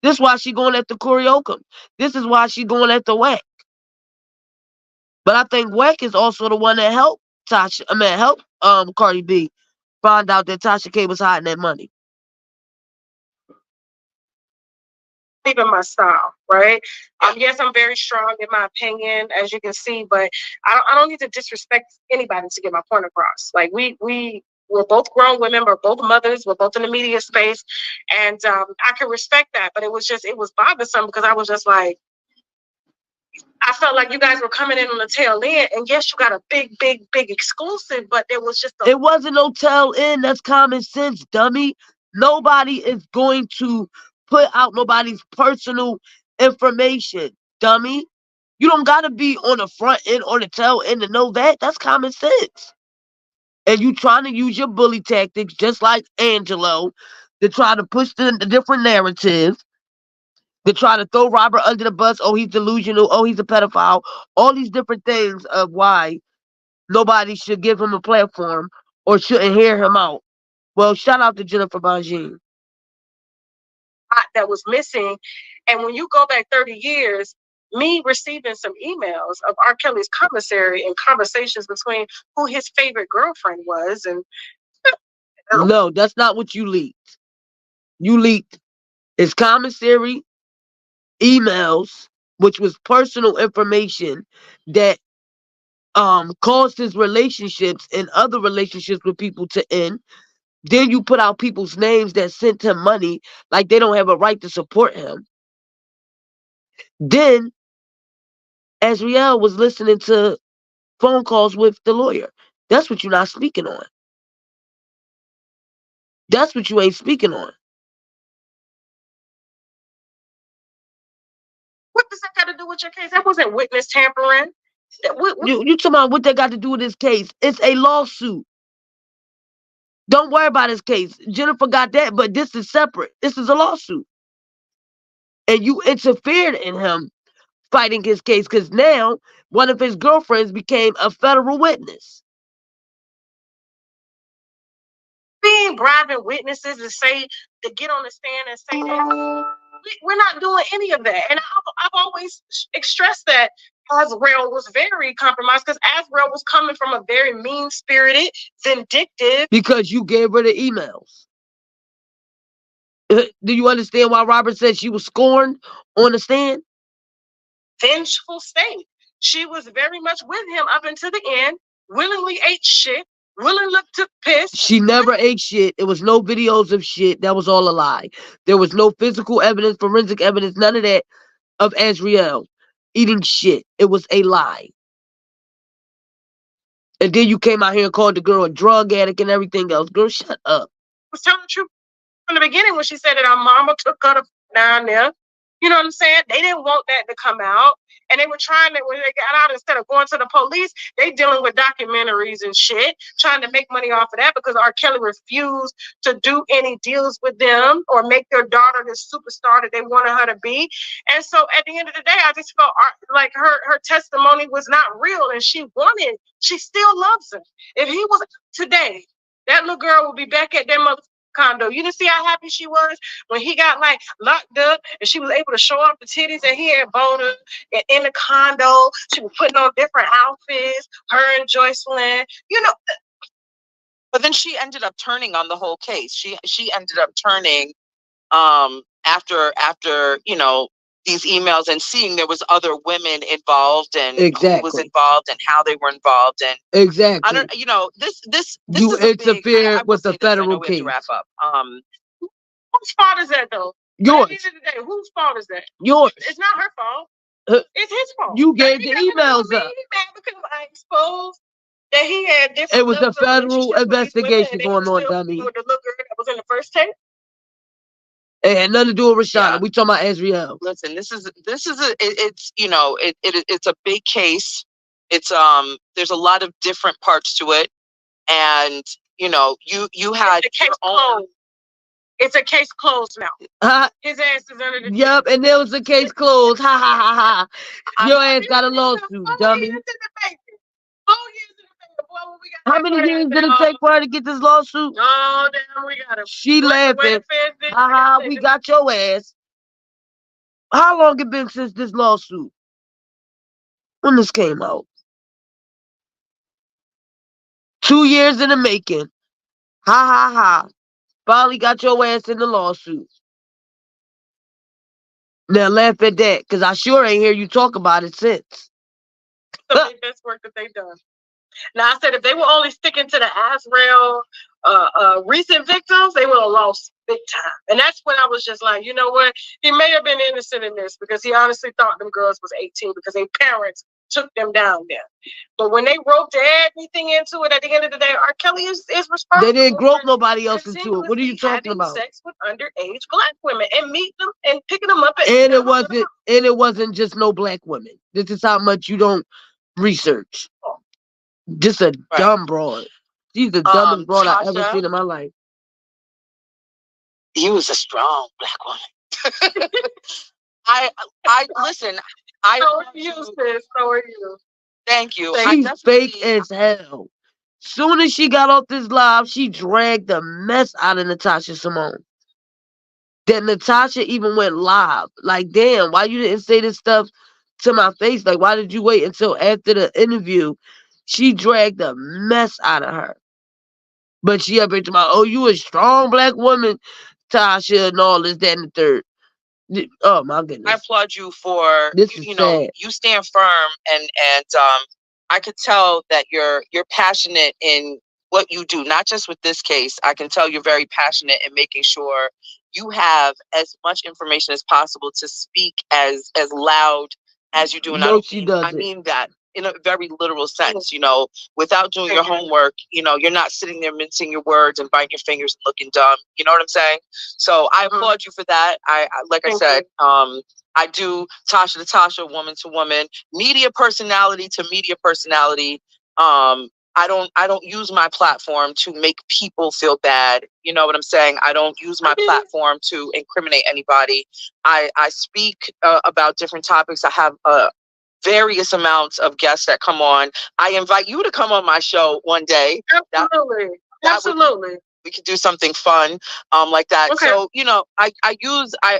This is why she going at the Kuriokum. This is why she going at the Wack. But I think Wack is also the one that helped Cardi B find out that Tasha K was hiding that money. Even my style, right? Yes, I'm very strong in my opinion, as you can see, but I don't need to disrespect anybody to get my point across. Like we're both grown women, we're both mothers, we're both in the media space, and I can respect that. But it was bothersome because I was just like, I felt like you guys were coming in on the tail end, and yes, you got a big exclusive, but there was just it wasn't no tail end. That's common sense, dummy. Nobody is going to put out nobody's personal information, dummy. You don't gotta be on the front end or the tail end to know that. That's common sense. And you trying to use your bully tactics, just like Angelo, to try to push the different narrative, to try to throw Robert under the bus. Oh, he's delusional. Oh, he's a pedophile. All these different things of why nobody should give him a platform or shouldn't hear him out. Well, shout out to Jennifer Bongine. That was missing. And when you go back 30 years, me receiving some emails of RKelly's commissary and conversations between who his favorite girlfriend was. And no, that's not what you leaked. You leaked his commissary emails, which was personal information that caused his relationships and other relationships with people to end. Then you put out people's names that sent him money like they don't have a right to support him. Then Azriel was listening to phone calls with the lawyer. That's what you're not speaking on. That's what you ain't speaking on. What does that got to do with your case? That wasn't witness tampering. You talking about what that got to do with this case? It's a lawsuit. Don't worry about his case. Jennifer got that, but this is separate. This is a lawsuit. And you interfered in him fighting his case because now one of his girlfriends became a federal witness. Being bribing witnesses to get on the stand and say that we're not doing any of that. And I've always stressed that Azriel was very compromised because Azriel was coming from a very mean-spirited, vindictive. Because you gave her the emails. Do you understand why Robert said she was scorned on the stand? Vengeful state. She was very much with him up until the end, willingly ate shit, willingly took piss. She never ate shit. There was no videos of shit. That was all a lie. There was no physical evidence, forensic evidence, none of that of Azriel eating shit. It was a lie. And then you came out here and called the girl a drug addict and everything else. Girl, shut up. I was telling the truth from the beginning when she said that our mama took her down there. You know what I'm saying? They didn't want that to come out. And they were trying to, when they got out, instead of going to the police, they dealing with documentaries and shit, trying to make money off of that because R. Kelly refused to do any deals with them or make their daughter the superstar that they wanted her to be. And so at the end of the day, I just felt like her testimony was not real, and she still loves him. If he was today, that little girl would be back at that mother condo. You didn't see how happy she was when he got like locked up and she was able to show off the titties that he had bought her in the condo. She was putting on different outfits, her and Joycelyn, you know. But then she ended up turning on the whole case. She ended up turning after you know, these emails and seeing there was other women involved and who was involved and how they were involved and I don't, you know, this you interfere with the federal case. To wrap up. Whose fault is that though? Yours. At the end of the day, whose fault is that? Yours. It's not her fault. It's his fault. You gave the emails up. Because I exposed that he had different. It was a federal investigation going on, dummy. With the little girl that was in the first tape. It had nothing to do with Rashana. We talking about Azriel. Listen, this is it's you know, it's a big case. It's there's a lot of different parts to it, and you know, you had your own. It's a case closed now. His ass is under the. Yep, and there was a case closed. Ha ha ha ha. Your ass got a lawsuit, dummy. How many years did it take for her to get this lawsuit? Oh, damn, we got it. She laughing. Ha ha, we got your ass. How long it been since this lawsuit? When this came out? 2 years in the making. Ha ha ha. Finally got your ass in the lawsuit. Now laugh at that, because I sure ain't hear you talk about it since. Some of the best work that they've done. Now I said if they were only sticking to the Azriel recent victims, they would have lost big time. And that's when I was just like, you know what? He may have been innocent in this because he honestly thought them girls was 18 because their parents took them down there. But when they roped everything into it, at the end of the day, R. Kelly is responsible. They didn't rope nobody else into it. What are you talking about? Sex with underage black women and meet them and picking them up. And it wasn't just no black women. This is how much you don't research. Just a dumb broad. She's the dumbest broad I've ever seen in my life. You was a strong black woman. I listen. So are you, sis. So are you. Thank you. She's fake as hell. Soon as she got off this live, she dragged the mess out of Natasha Simone. Then Natasha even went live. Like, damn, why you didn't say this stuff to my face? Like, why did you wait until after the interview? She dragged the mess out of her. But she up here talking about, oh, you a strong black woman, Tasha, and all this, that, and the third. Oh my goodness! I applaud you for you know sad. You stand firm, and I could tell that you're passionate in what you do, not just with this case. I can tell you're very passionate in making sure you have as much information as possible to speak as loud as you do. And no, she doesn't. I mean that in a very literal sense, you know, without doing your homework, you know, you're not sitting there mincing your words and biting your fingers and looking dumb. You know what I'm saying? So I applaud you for that. I like I said, I do Tasha to Tasha, woman to woman, media personality to media personality. I don't use my platform to make people feel bad. You know what I'm saying? I don't use my platform to incriminate anybody. I speak about different topics. I have various amounts of guests that come on. I invite you to come on my show one day. Absolutely. Absolutely. We could do something fun like that. Okay. So, you know, I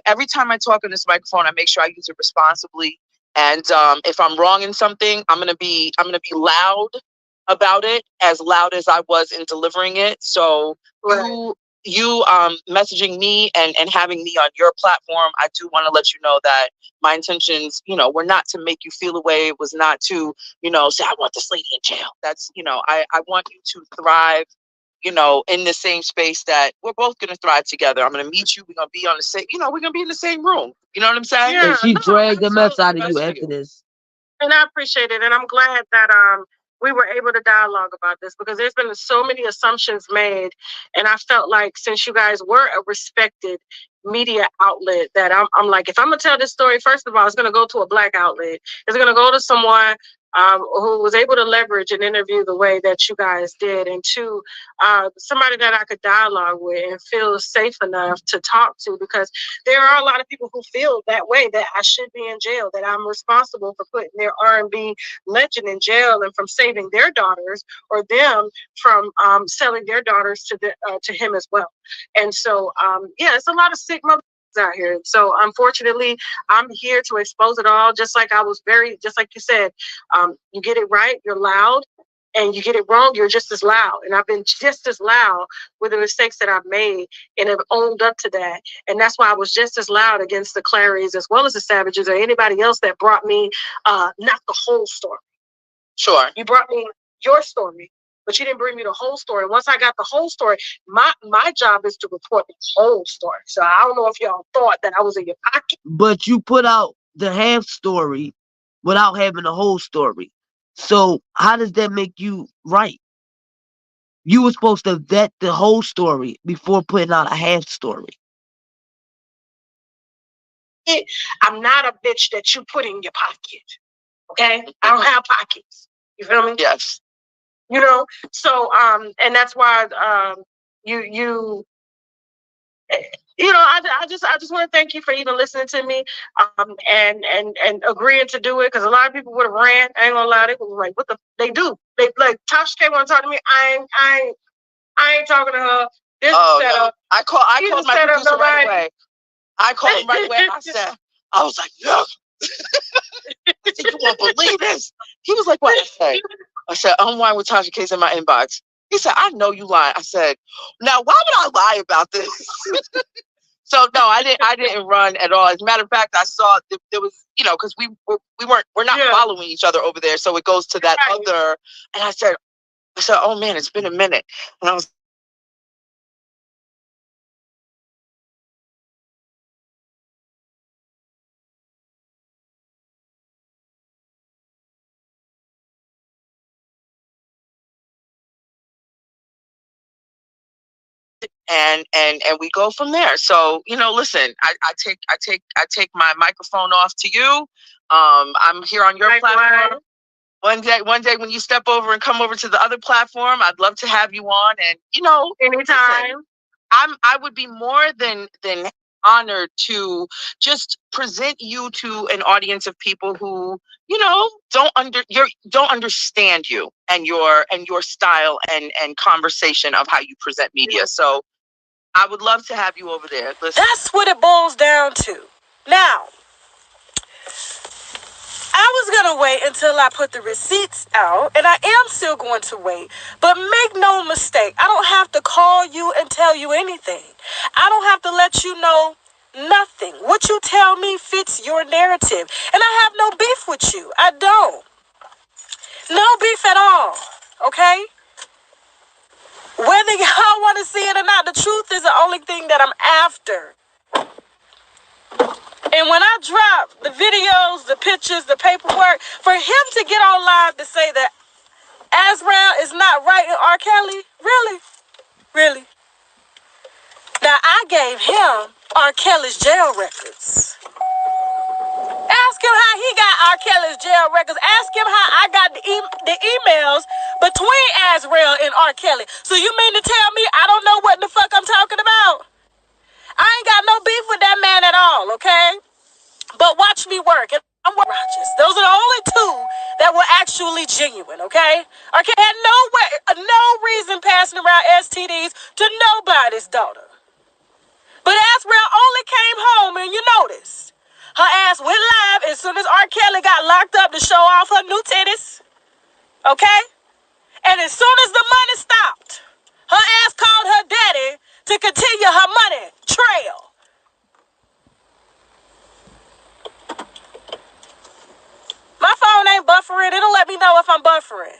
every time I talk on this microphone, I make sure I use it responsibly. And if I'm wrong in something, I'm gonna be loud about it, as loud as I was in delivering it. So you messaging me and having me on your platform, I do want to let you know that my intentions, were not to make you feel away. It was not to, say, I want this lady in jail. That's, I want you to thrive, in the same space that we're both going to thrive together. I'm going to meet you. We're going to be on the same, we're going to be in the same room. You know what I'm saying? Yeah, And she no, dragged the mess out of you absolutely. after this. And I appreciate it. And I'm glad that we were able to dialogue about this, because there's been so many assumptions made. And I felt like, since you guys were a respected media outlet, that I'm like, if I'm going to tell this story, first of all, it's going to go to a Black outlet. It's going to go to someone who was able to leverage an interview the way that you guys did, and to somebody that I could dialogue with and feel safe enough to talk to, because there are a lot of people who feel that way, that I should be in jail, that I'm responsible for putting their R&B legend in jail and from saving their daughters, or them from selling their daughters to him as well. And so, it's a lot of sick motherfuckers out here. So unfortunately, I'm here to expose it all. Just like you said, you get it right, you're loud, and you get it wrong, you're just as loud. And I've been just as loud with the mistakes that I've made, and have owned up to that. And that's why I was just as loud against the Clarys as well as the Savages, or anybody else that brought me not the whole story. Sure. You brought me your story, but you didn't bring me the whole story. Once I got the whole story, my job is to report the whole story. So I don't know if y'all thought that I was in your pocket. But you put out the half story without having the whole story. So how does that make you right? You were supposed to vet the whole story before putting out a half story. I'm not a bitch that you put in your pocket. Okay? I don't have pockets. You feel me? Yes. So and that's why I just want to thank you for even listening to me, and agreeing to do it, because a lot of people would have ran. I ain't gonna lie, they were like, what the they do? They like, Tasha K want to talk to me. I ain't talking to her. This is set up. I called my producer right away. I called him right away. I was like, look. I said, you won't believe this. He was like, what? I said, unwind with Tasha K's in my inbox. He said, I know you lying. I said, now why would I lie about this? So no, I didn't run at all. As a matter of fact, I saw there was, because we're not following each other over there. So it goes to that other, and I said, oh man, it's been a minute. And I was and we go from there. So, listen, I take my microphone off to you. I'm here on your platform. One day when you step over and come over to the other platform, I'd love to have you on. And anytime. Listen, I would be more than honored to just present you to an audience of people who don't understand you and your style and conversation of how you present media. So I would love to have you over there. Listen. That's what it boils down to. Now, I was going to wait until I put the receipts out, and I am still going to wait. But make no mistake, I don't have to call you and tell you anything. I don't have to let you know nothing. What you tell me fits your narrative. And I have no beef with you. I don't. No beef at all. Okay? Whether y'all want to see it or not, the truth is the only thing that I'm after. And when I drop the videos, the pictures, the paperwork, for him to get on live to say that Azrael is not right in RKelly, really? Really? Now, I gave him RKelly's jail records. Ask him how he got RKelly's jail records. Ask him how I got the emails between Azrael and RKelly. So you mean to tell me I don't know what the fuck I'm talking about? I ain't got no beef with that man at all, okay? But watch me work. And I'm Rogers. Those are the only two that were actually genuine, okay? RKelly had no reason passing around STDs to nobody's daughter. But Azrael only came home, and you notice, her ass went live as soon as RKelly got locked up to show off her new titties, okay? And as soon as the money stopped, her ass called her daddy to continue her money trail. My phone ain't buffering. It'll let me know if I'm buffering.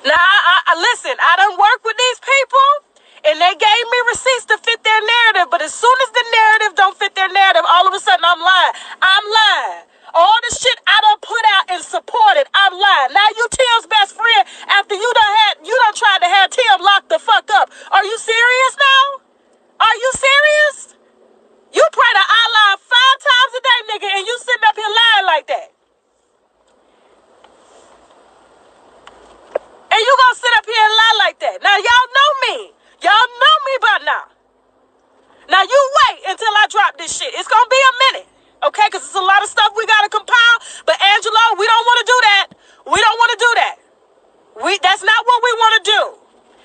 Now, I listen, I done work with these people, and they gave me receipts to fit their narrative, but as soon as the narrative don't fit their narrative, all of a sudden I'm lying. I'm lying. All the shit I done put out and supported, I'm lying. Now you Tim's best friend after you done tried to have Tim locked the fuck up. Are you serious now? Are you serious? You pray to Allah 5 times a day, nigga, and you sitting up here lying like that. And you gonna sit up here and lie like that. Now, y'all know me. Y'all know me by now. Now, you wait until I drop this shit. It's gonna be a minute, okay? Because it's a lot of stuff we gotta compile. But, Angelo, we don't want to do that. We don't want to do that. That's not what we want to do.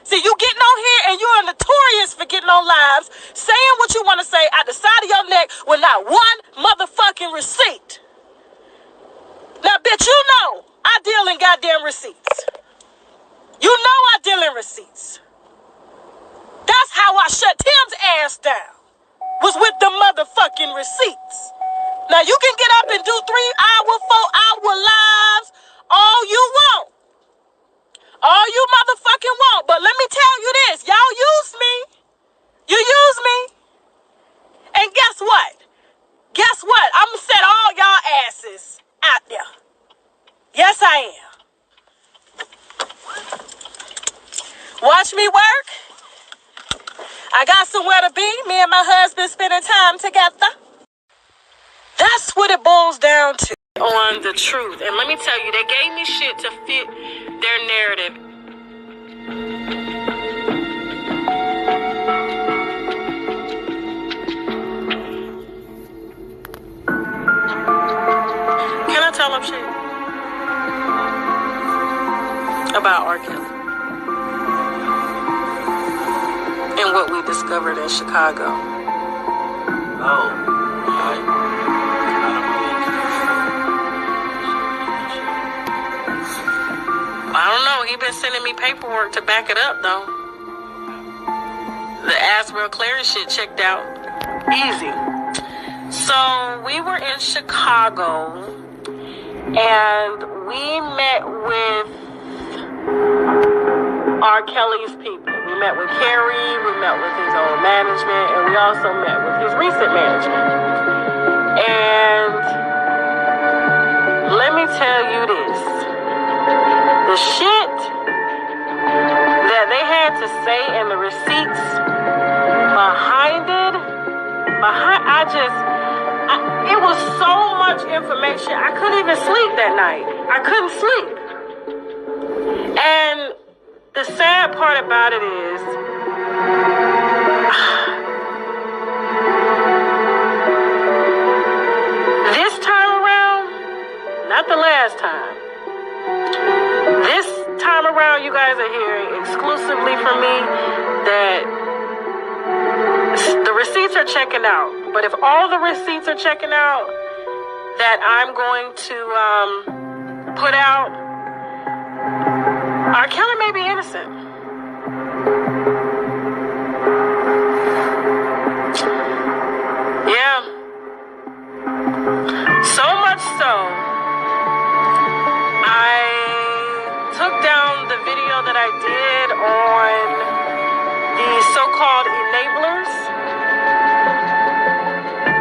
See, you getting on here and you are notorious for getting on lives, saying what you want to say out the side of your neck with not one motherfucking receipt. Now, bitch, you know I deal in goddamn receipts. You know I deal in receipts. That's how I shut Tim's ass down. Was with the motherfucking receipts. Now you can get up and do 3-hour, 4-hour lives all you want. All you motherfucking want. But let me tell you this. Y'all use me. You use me. And guess what? Guess what? I'm going to set all y'all asses out there. Yes, I am. Watch me work. I got somewhere to be. Me and my husband spending time together. That's what it boils down to. On the truth. And let me tell you, they gave me shit to fit their narrative. Can I tell them shit about RKelly? And what we discovered in Chicago. I don't know. He been sending me paperwork to back it up, though. The RKelly shit checked out. Easy. So we were in Chicago, and we met with RKelly's people. We met with Carrie, we met with his old management, and we also met with his recent management. And let me tell you this. The shit that they had to say and the receipts behind it, it was so much information. I couldn't even sleep that night. I couldn't sleep. And the sad part about it is, this time around, not the last time, this time around you guys are hearing exclusively from me that the receipts are checking out. But if all the receipts are checking out that I'm going to put out, RKelly may be innocent. Yeah. So much so, I took down the video that I did on the so-called enablers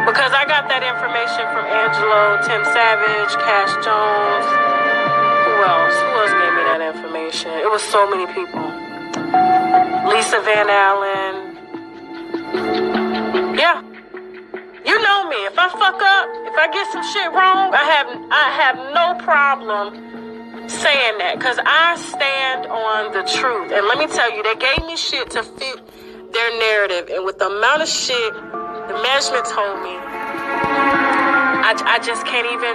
because I got that information from Angelo, Tim Savage, Cash Jones. Who else gave me that information? It was so many people. Lisa Van Allen. Yeah. You know me. If I fuck up, if I get some shit wrong, I have no problem saying that because I stand on the truth. And let me tell you, they gave me shit to fit their narrative. And with the amount of shit the management told me, I just can't even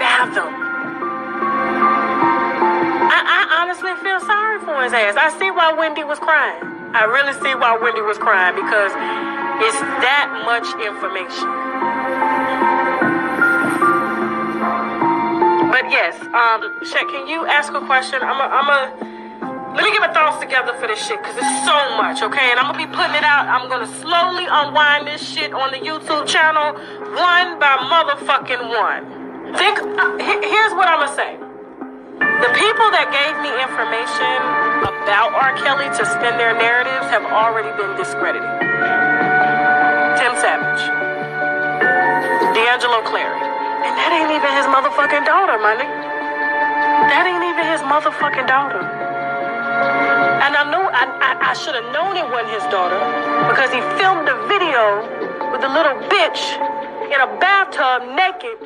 fathom. I honestly feel sorry for his ass. I see why Wendy was crying. I really see why Wendy was crying because it's that much information. But yes, Shaq, can you ask a question? I'm a Let me get my thoughts together for this shit, because it's so much, okay? And I'm going to be putting it out. I'm going to slowly unwind this shit on the YouTube channel, one by motherfucking one. Here's what I'm going to say. The people that gave me information about R. Kelly to spin their narratives have already been discredited. Tim Savage. D'Angelo Clary. And that ain't even his motherfucking daughter, my nigga. That ain't even his motherfucking daughter. And I knew I should have known it wasn't his daughter because he filmed a video with a little bitch in a bathtub naked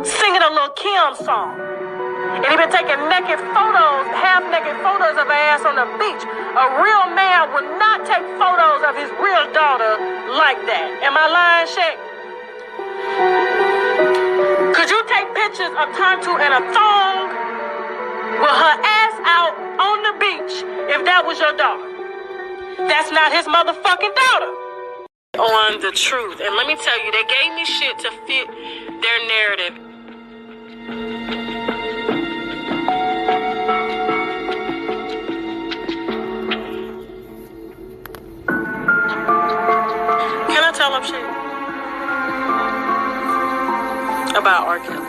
singing a Lil' Kim song. And he been taking naked photos, half-naked photos of her ass on the beach. A real man would not take photos of his real daughter like that. Am I lying, Shaq? Could you take pictures of Tontu in a thong with her ass out on the beach if that was your daughter? That's not his motherfucking daughter. On the truth. And let me tell you, they gave me shit to fit their narrative. Can I tell them shit about R. Kelly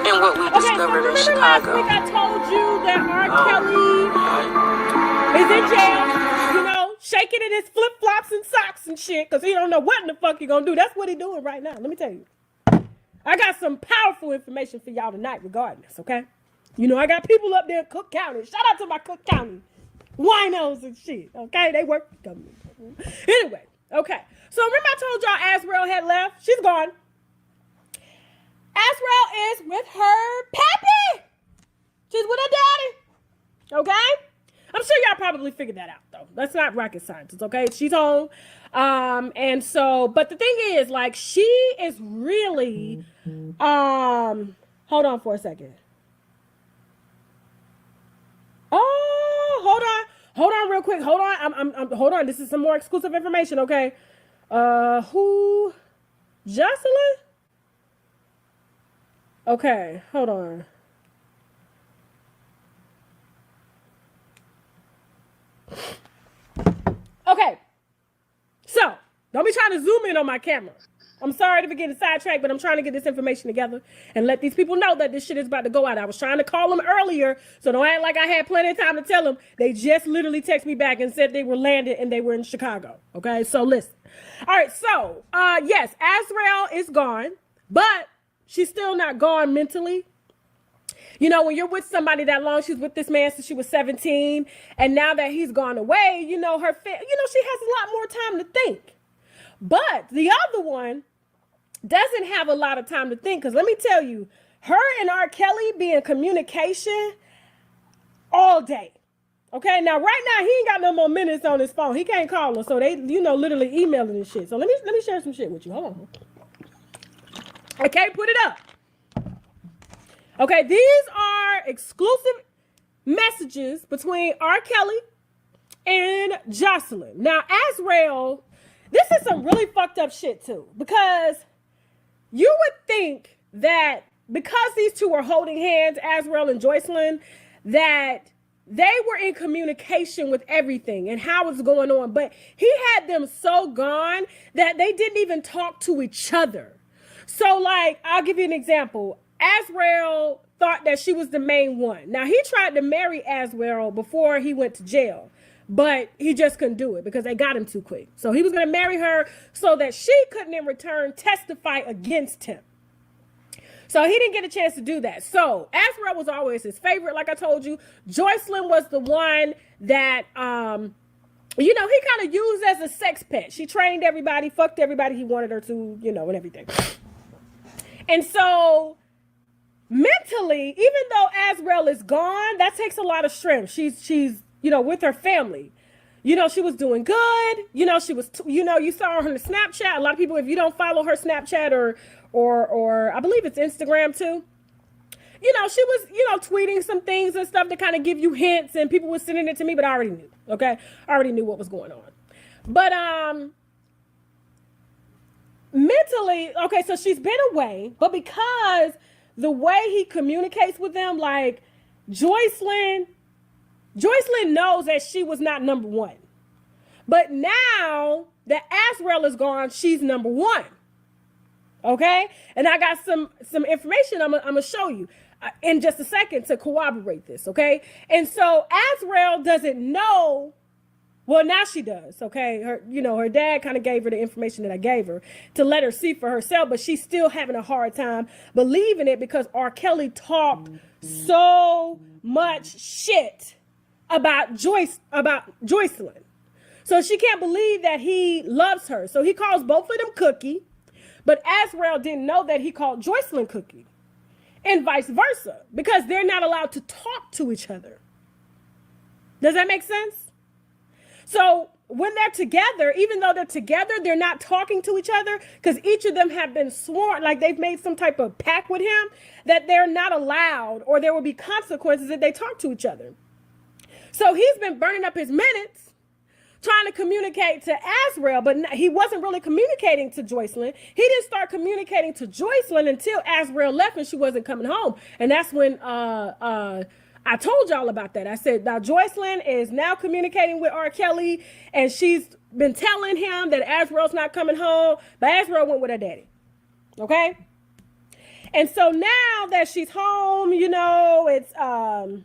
and what we discovered in Chicago? Last week I told you that R. Kelly is in jail, you know, shaking in his flip-flops and socks and shit, because he don't know what in the fuck he gonna do. That's what he doing right now. Let me tell you. I got some powerful information for y'all tonight regarding this, okay? You know, I got people up there in Cook County. Shout out to my Cook County winos and shit, okay? They work for the government. Anyway, okay. So remember I told y'all Azrael had left? She's gone. Azrael is with her pappy. She's with her daddy, okay? I'm sure y'all probably figured that out, though. That's not rocket science, okay? She's home. And so, but the thing is, like, she is really, hold on for a second. Oh, hold on real quick. Hold on. Hold on. This is some more exclusive information, okay? Who? Jocelyn? Okay, hold on. Okay, so don't be trying to zoom in on my camera. I'm sorry to be getting sidetracked, but I'm trying to get this information together and let these people know that this shit is about to go out. I was trying to call them earlier, so don't act like I had plenty of time to tell them. They just literally texted me back and said they were landed and they were in Chicago. Okay, so listen. All right, so yes, Azrael is gone, but she's still not gone mentally. You know, when you're with somebody that long, she's with this man since she was 17, and now that he's gone away, you know, she has a lot more time to think. But the other one doesn't have a lot of time to think, because let me tell you, her and R. Kelly be in communication all day. Okay, now right now he ain't got no more minutes on his phone. He can't call her, so they, you know, literally emailing and shit. So let me share some shit with you. Hold on. Okay, put it up. Okay, these are exclusive messages between R. Kelly and Jocelyn. Now, Azrael, this is some really fucked up shit too, because you would think that because these two were holding hands, Azrael and Jocelyn, that they were in communication with everything and how it's going on. But he had them so gone that they didn't even talk to each other. So, like, I'll give you an example. Azrael thought that she was the main one. Now, he tried to marry Azrael before he went to jail, but he just couldn't do it because they got him too quick. So he was going to marry her so that she couldn't in return testify against him. So he didn't get a chance to do that. So Azrael was always his favorite, like I told you. Jocelyn was the one that, you know, he kind of used as a sex pet. She trained everybody, fucked everybody he wanted her to, you know, and everything. And so mentally, even though Azrael is gone, that takes a lot of strength. She's, you know, with her family. You know, she was doing good. You know, she was, you know, you saw her on the Snapchat. A lot of people, if you don't follow her Snapchat or I believe it's Instagram too, you know, she was, you know, tweeting some things and stuff to kind of give you hints, and people were sending it to me, but I already knew, okay? I already knew what was going on. But, mentally, okay, so she's been away, but because the way he communicates with them, like Joycelyn knows that she was not number one. But now that Azrael is gone, she's number one. Okay? And I got some information I'm going to show you in just a second to corroborate this, okay? And so Azrael doesn't know. Well, now she does, okay? Her dad kind of gave her the information that I gave her to let her see for herself, but she's still having a hard time believing it because RKelly talked so much shit about Joycelyn. So she can't believe that he loves her. So he calls both of them Cookie, but Azrael didn't know that he called Joycelyn Cookie, and vice versa, because they're not allowed to talk to each other. Does that make sense? So when they're together, even though they're together, they're not talking to each other because each of them have been sworn, like they've made some type of pact with him that they're not allowed, or there will be consequences if they talk to each other. So he's been burning up his minutes trying to communicate to Azrael, but he wasn't really communicating to Joycelyn. He didn't start communicating to Joycelyn until Azrael left and she wasn't coming home. And that's when I told y'all about that. I said, now Joycelyn is now communicating with RKelly, and she's been telling him that Azrael's not coming home, but Azrael went with her daddy. Okay? And so now that she's home, it's, hold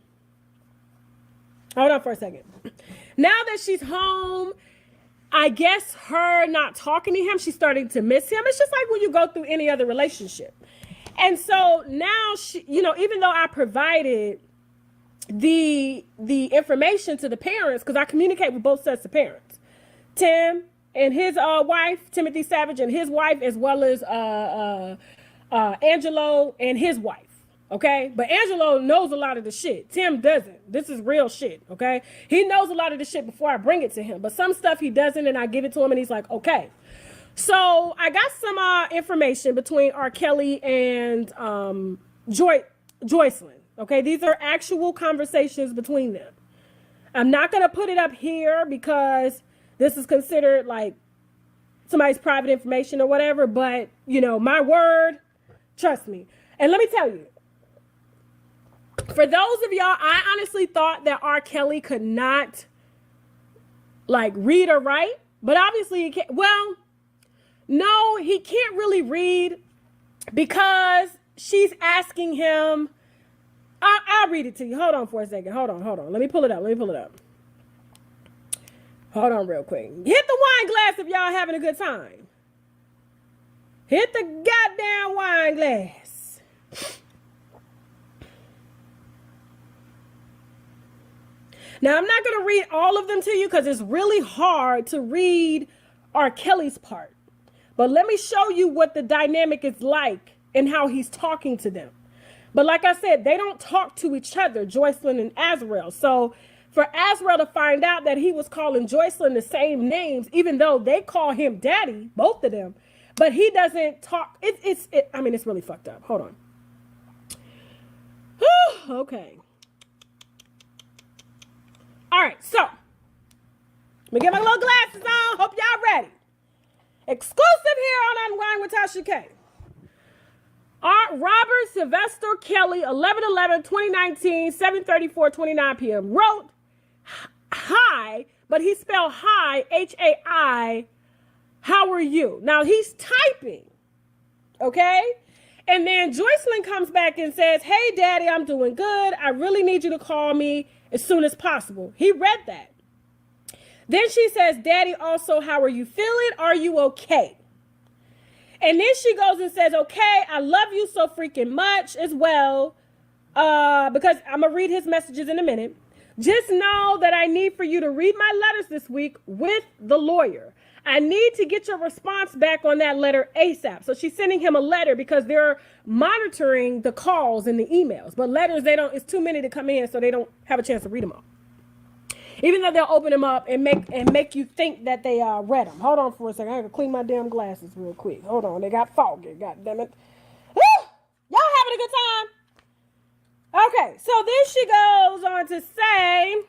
on for a second. Now that she's home, I guess her not talking to him, she's starting to miss him. It's just like when you go through any other relationship. And so now she, even though I provided the information to the parents, because I communicate with both sets of parents, Tim and his wife, Timothy Savage and his wife, as well as Angelo and his wife. Okay, but Angelo knows a lot of the shit. Tim doesn't. This is real shit. Okay, he knows a lot of the shit before I bring it to him, but some stuff he doesn't, and I give it to him, and he's like, okay. So I got some information between RKelly and Joycelyn. Okay, these are actual conversations between them. I'm not gonna put it up here because this is considered like somebody's private information or whatever. But my word, trust me. And let me tell you. For those of y'all, I honestly thought that RKelly could not read or write, but obviously he can't. Well, no, he can't really read because she's asking him. I'll read it to you. Hold on for a second. Hold on. Let me pull it up. Hold on real quick. Hit the wine glass if y'all having a good time. Hit the goddamn wine glass. Now, I'm not going to read all of them to you because it's really hard to read RKelly's part. But let me show you what the dynamic is like and how he's talking to them. But like I said, they don't talk to each other, Joycelyn and Azrael. So for Azrael to find out that he was calling Joycelyn the same names, even though they call him daddy, both of them, but he doesn't talk. It's really fucked up. Hold on. Okay. All right, so let me get my little glasses on. Hope y'all ready. Exclusive here on Unwind with Tasha K. Robert Sylvester Kelly, 11/11/2019, 7:34:29 p.m. wrote hi, but he spelled hi, H-A-I. How are you? Now he's typing, okay? And then Joycelyn comes back and says, hey, daddy, I'm doing good. I really need you to call me as soon as possible. He read that. Then she says, daddy, also, how are you feeling? Are you okay? And then she goes and says, okay, I love you so freaking much as well. Because I'm going to read his messages in a minute. Just know that I need for you to read my letters this week with the lawyer. I need to get your response back on that letter ASAP. So she's sending him a letter because they're monitoring the calls and the emails. But letters, it's too many to come in, so they don't have a chance to read them all. Even though they'll open them up and make you think that they read them. Hold on for a second. I gotta clean my damn glasses real quick. Hold on. They got foggy. God damn it. Woo! Y'all having a good time? Okay. So then she goes on to say,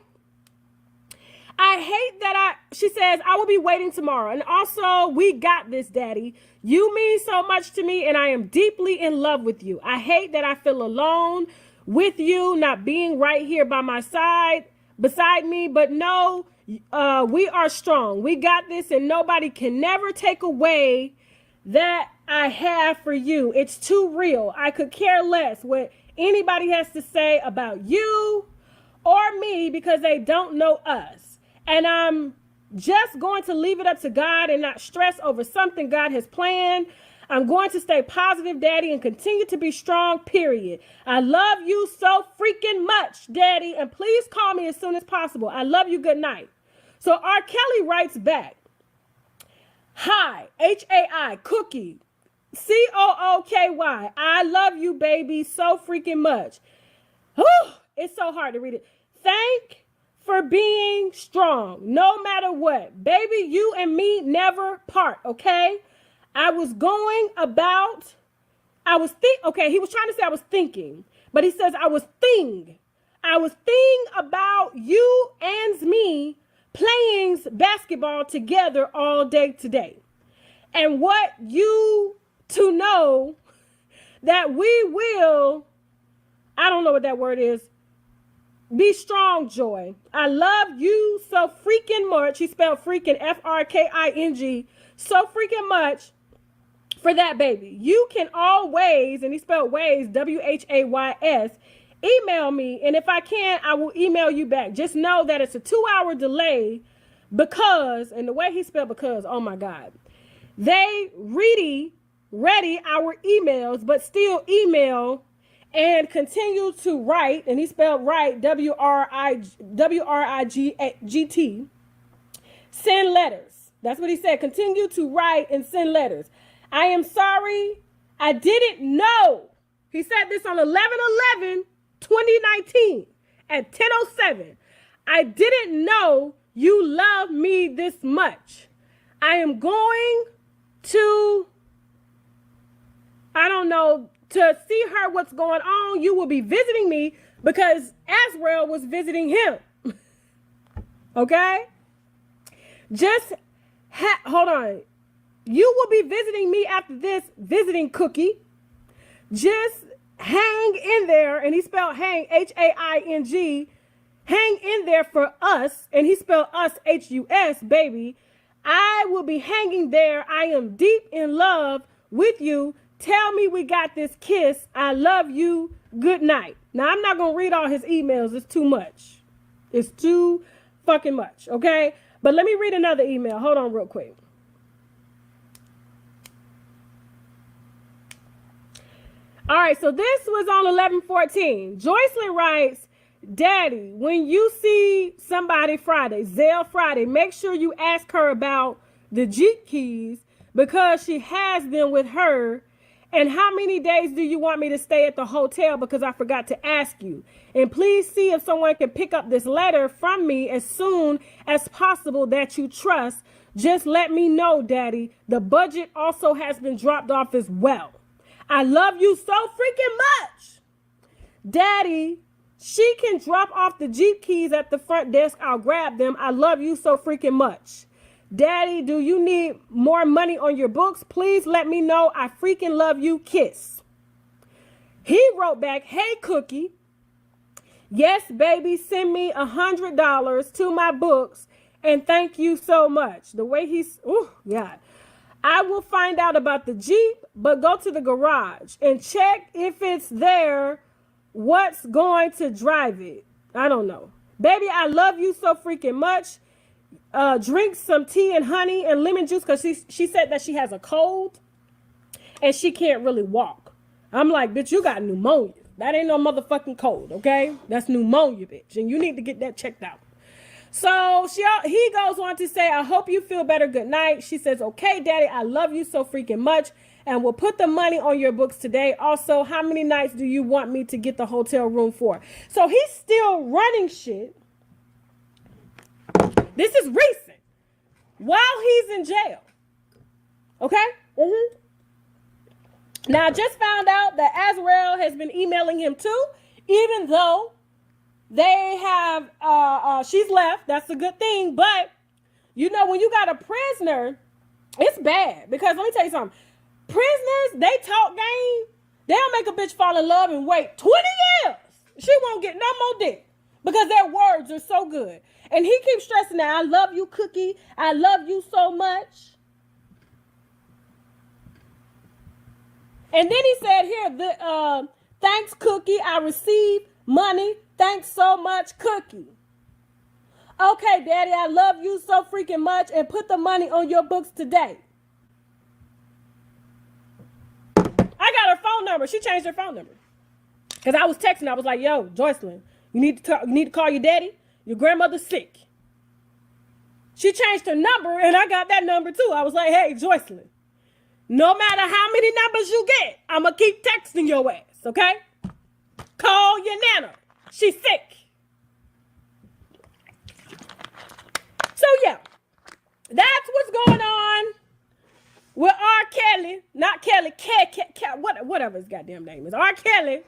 I hate that she says, I will be waiting tomorrow. And also, we got this, Daddy. You mean so much to me, and I am deeply in love with you. I hate that I feel alone with you, not being right here by my side, beside me. But no, we are strong. We got this, and nobody can never take away that I have for you. It's too real. I could care less what anybody has to say about you or me because they don't know us. And I'm just going to leave it up to God and not stress over something God has planned. I'm going to stay positive, Daddy, and continue to be strong, period. I love you so freaking much, Daddy, and please call me as soon as possible. I love you. Good night. So RKelly writes back, hi, HAI, Cookie, COOKY. I love you, baby, so freaking much. Whew, it's so hard to read it. Thank for being strong, no matter what. Baby, you and me never part, okay? He was trying to say I was thinking, but he says I was thinking about you and me playing basketball together all day today. And what you to know that we will, I don't know what that word is, be strong, Joy. I love you so freaking much. He spelled freaking FRKING, so freaking much for that, baby. You can always, and he spelled ways, WHAYS, email me. And if I can, I will email you back. Just know that it's a 2-hour delay because, and the way he spelled because, oh my God, they ready our emails, but still email and continue to write, and he spelled write, WRIGT, send letters. That's what he said. Continue to write and send letters. I am sorry. I didn't know. He said this on 11/11/2019 at 10:07. I didn't know you love me this much. I am going to, I don't know, to see her what's going on. You will be visiting me because Azrael was visiting him. Okay? Just hold on. You will be visiting me after this visiting, Cookie. Just hang in there. And he spelled hang, HAING. Hang in there for us. And he spelled us, HUS, baby. I will be hanging there. I am deep in love with you. Tell me we got this, kiss. I love you. Good night. Now, I'm not going to read all his emails. It's too much. It's too fucking much, okay? But let me read another email. Hold on real quick. All right, so this was on 11/14. Joycelyn writes, Daddy, when you see somebody Friday, Zelle Friday, make sure you ask her about the Jeep keys because she has them with her. And how many days do you want me to stay at the hotel because I forgot to ask you? And please see if someone can pick up this letter from me as soon as possible that you trust. Just let me know, Daddy. The budget also has been dropped off as well. I love you so freaking much. Daddy, she can drop off the Jeep keys at the front desk. I'll grab them. I love you so freaking much. Daddy, do you need more money on your books? Please let me know. I freaking love you. Kiss. He wrote back, hey, Cookie. Yes, baby, send me $100 to my books and thank you so much. The way he's, oh, God. I will find out about the Jeep, but go to the garage and check if it's there. What's going to drive it? I don't know. Baby, I love you so freaking much. Drink some tea and honey and lemon juice because she said that she has a cold and she can't really walk. I'm like, bitch, you got pneumonia. That ain't no motherfucking cold, okay? That's pneumonia, bitch, and you need to get that checked out. So he goes on to say, I hope you feel better. Good night. She says, okay, Daddy, I love you so freaking much. And we'll put the money on your books today. Also, how many nights do you want me to get the hotel room for? So he's still running shit. This is recent. While he's in jail. Okay? Mm-hmm. Now, I just found out that Azrael has been emailing him too, even though They have, she's left. That's a good thing. But, you know, when you got a prisoner, it's bad. Because let me tell you something. Prisoners, they talk game. They'll make a bitch fall in love and wait 20 years. She won't get no more dick. Because their words are so good. And he keeps stressing that, I love you, Cookie. I love you so much. And then he said here, thanks, Cookie. I received money. Thanks so much, Cookie. Okay, Daddy, I love you so freaking much and put the money on your books today. I got her phone number. She changed her phone number. Because I was texting. I was like, yo, Joycelyn, you need to call your daddy. Your grandmother's sick. She changed her number and I got that number too. I was like, hey, Joycelyn, no matter how many numbers you get, I'm going to keep texting your ass, okay? Call your nana. She's sick. So, yeah, that's what's going on with R. Kelly. Not Kelly, whatever his goddamn name is. R. Kelly.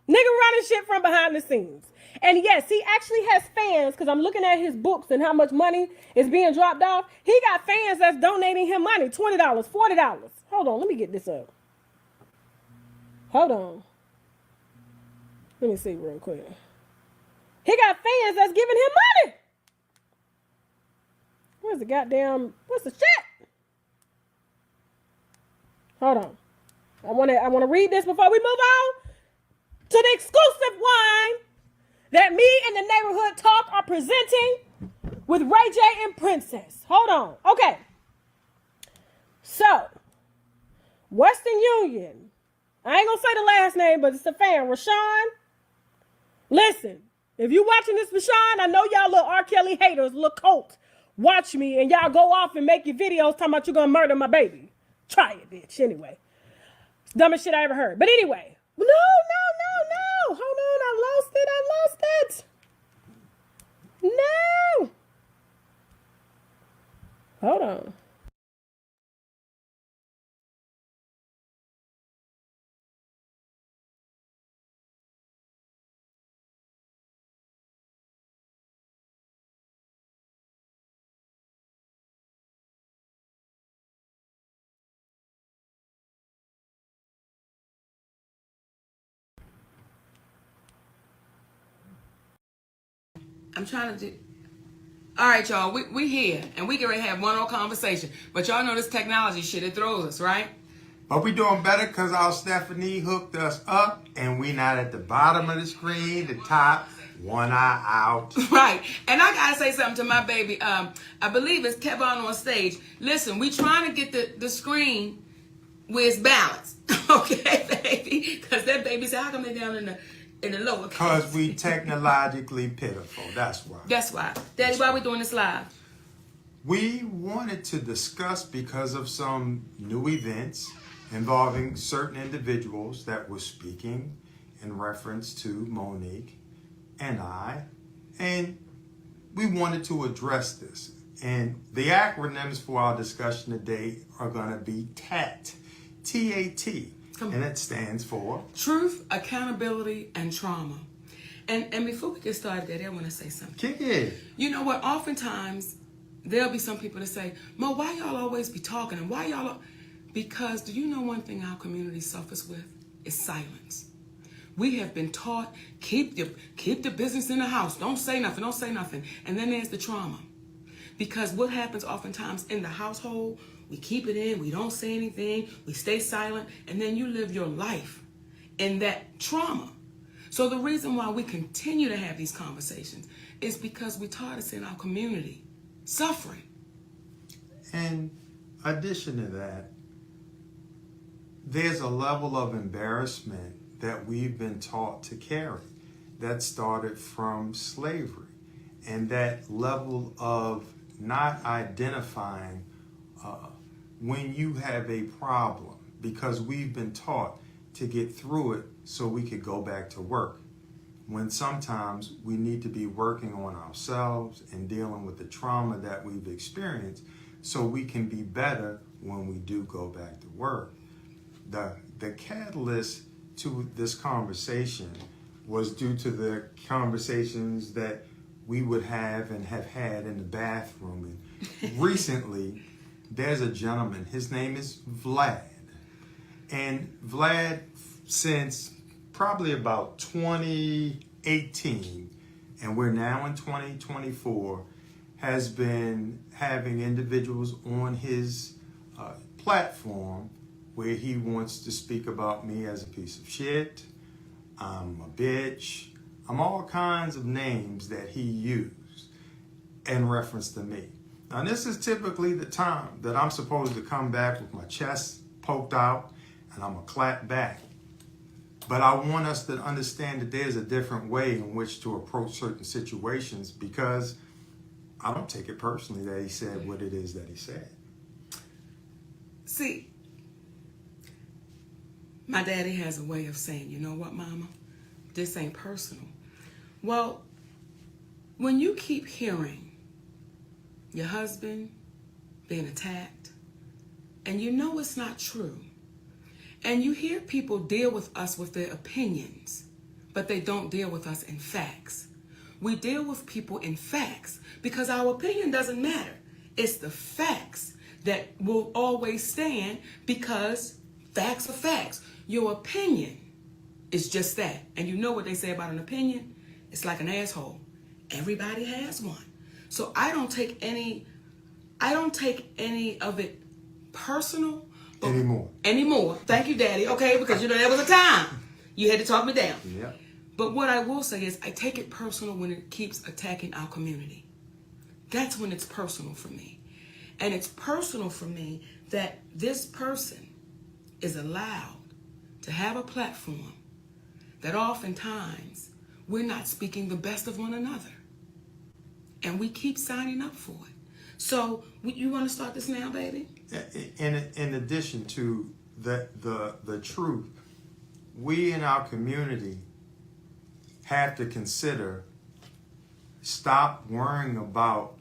Nigga running shit from behind the scenes. And yes, he actually has fans, because I'm looking at his books and how much money is being dropped off. He got fans that's donating him money, $20, $40. Hold on, let me get this up. Hold on. Let me see real quick. He got fans that's giving him money. Where's the goddamn, what's the chat? Hold on. I want to read this before we move on to the exclusive one that me and the Neighborhood Talk are presenting with Ray J and Princess. Hold on. Okay. So, Western Union. I ain't going to say the last name, but it's a fan. Rashawn. Listen, if you watching this, Rashawn, I know y'all little R. Kelly haters, little cult. Watch me and y'all go off and make your videos talking about you going to murder my baby. Try it, bitch. Anyway. It's the dumbest shit I ever heard. But anyway. No. Hold on. I lost it. No. Hold on. I'm trying to do. All right, y'all. We here, and we can ready to have one more conversation. But y'all know this technology shit, it throws us, right? But we doing better because our Stephanie hooked us up, and we not at the bottom of the screen, the top, one eye out. Right. And I gotta say something to my baby. I believe it's Kevon on stage. Listen, we trying to get the screen where it's balanced. Okay, baby? Because that baby said, how come they down in the lower? Because we technologically pitiful. That's why. That's why. Daddy, why we doing this live? We wanted to discuss because of some new events involving certain individuals that were speaking in reference to Monique and I, and we wanted to address this. And the acronyms for our discussion today are going to be TAT, T-A-T, and it stands for Truth, Accountability, and Trauma. And before we get started, Daddy, I want to say something. Kick it. You know what? Oftentimes, there'll be some people that say, Mo, why y'all always be talking? And why y'all... Because do you know one thing our community suffers with? Is silence. We have been taught, keep the business in the house. Don't say nothing. And then there's the trauma. Because what happens oftentimes in the household, we keep it in, we don't say anything, we stay silent, and then you live your life in that trauma. So the reason why we continue to have these conversations is because we're tired of seeing our community suffering. In addition to that, there's a level of embarrassment that we've been taught to carry that started from slavery, and that level of not identifying when you have a problem, because we've been taught to get through it so we could go back to work, when sometimes we need to be working on ourselves and dealing with the trauma that we've experienced so we can be better when we do go back to work. The catalyst to this conversation was due to the conversations that we would have and have had in the bathroom. And recently, there's a gentleman, his name is Vlad. And Vlad, since probably about 2018, and we're now in 2024, has been having individuals on his platform where he wants to speak about me as a piece of shit, I'm a bitch, I'm all kinds of names that he used in reference to me. Now, this is typically the time that I'm supposed to come back with my chest poked out and I'm going to clap back. But I want us to understand that there's a different way in which to approach certain situations, because I don't take it personally that he said what it is that he said. See, my daddy has a way of saying, you know what, mama, this ain't personal. Well, when you keep hearing your husband being attacked, and you know it's not true, and you hear people deal with us with their opinions, but they don't deal with us in facts. We deal with people in facts because our opinion doesn't matter. It's the facts that will always stand, because facts are facts. Your opinion is just that. And you know what they say about an opinion? It's like an asshole. Everybody has one. So I don't take any of it personal anymore. Thank you, Daddy. Okay, because you know there was a time you had to talk me down. Yeah. But what I will say is I take it personal when it keeps attacking our community. That's when it's personal for me. And it's personal for me that this person is allowed to have a platform that oftentimes we're not speaking the best of one another. And we keep signing up for it. So you want to start this now, baby? In addition to the truth, we in our community have to consider, stop worrying about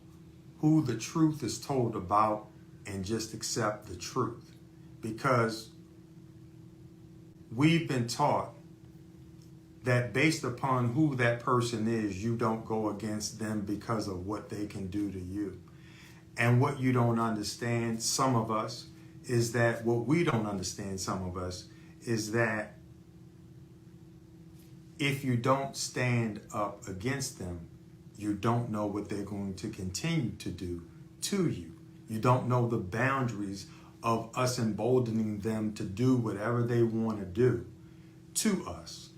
who the truth is told about and just accept the truth. Because we've been taught that based upon who that person is, you don't go against them because of what they can do to you. And what you don't understand, some of us, is that what we don't understand, some of us, is that if you don't stand up against them, you don't know what they're going to continue to do to you. You don't know the boundaries of us emboldening them to do whatever they want to do to us.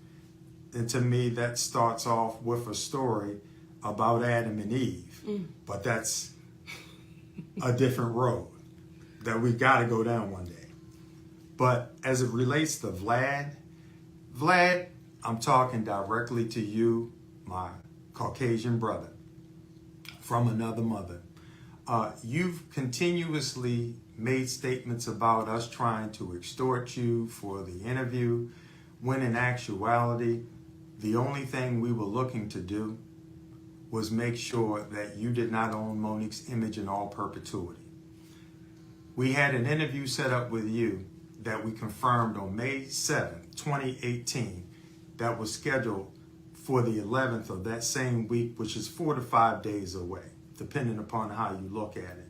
And to me, that starts off with a story about Adam and Eve. But that's a different road that we got to go down one day. But as it relates to Vlad, I'm talking directly to you, my Caucasian brother from another mother. You've continuously made statements about us trying to extort you for the interview, when in actuality, the only thing we were looking to do was make sure that you did not own Monique's image in all perpetuity. We had an interview set up with you that we confirmed on May 7th, 2018, that was scheduled for the 11th of that same week, which is 4 to 5 days away, depending upon how you look at it.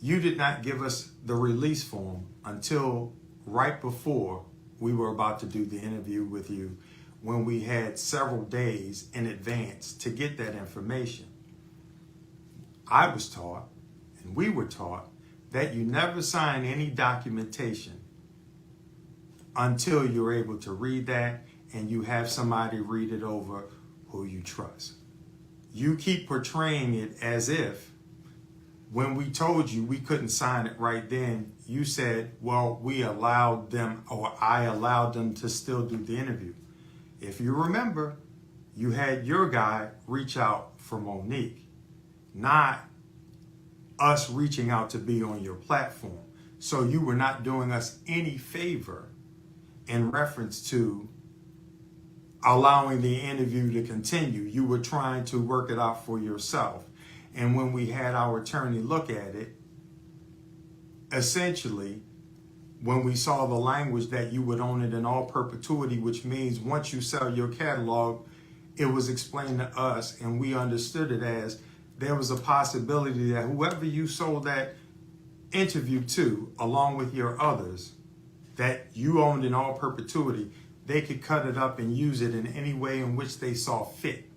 You did not give us the release form until right before we were about to do the interview with you, when we had several days in advance to get that information. I was taught, and we were taught, that you never sign any documentation until you're able to read that and you have somebody read it over who you trust. You keep portraying it as if when we told you we couldn't sign it right then, you said, well, we allowed them, or I allowed them to still do the interview. If you remember, you had your guy reach out for Monique, not us reaching out to be on your platform. So you were not doing us any favor in reference to allowing the interview to continue. You were trying to work it out for yourself. And when we had our attorney look at it, essentially, when we saw the language that you would own it in all perpetuity, which means once you sell your catalog, it was explained to us and we understood it as there was a possibility that whoever you sold that interview to, along with your others, that you owned in all perpetuity, they could cut it up and use it in any way in which they saw fit,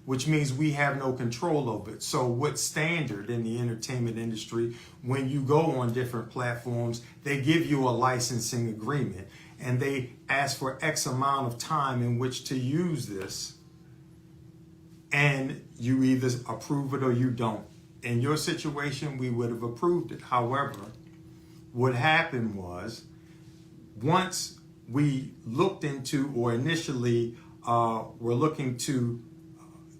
which means we have no control over it. So what's standard in the entertainment industry, when you go on different platforms, they give you a licensing agreement and they ask for X amount of time in which to use this, and you either approve it or you don't. In your situation, we would have approved it. However, what happened was, once we looked into, or initially were looking to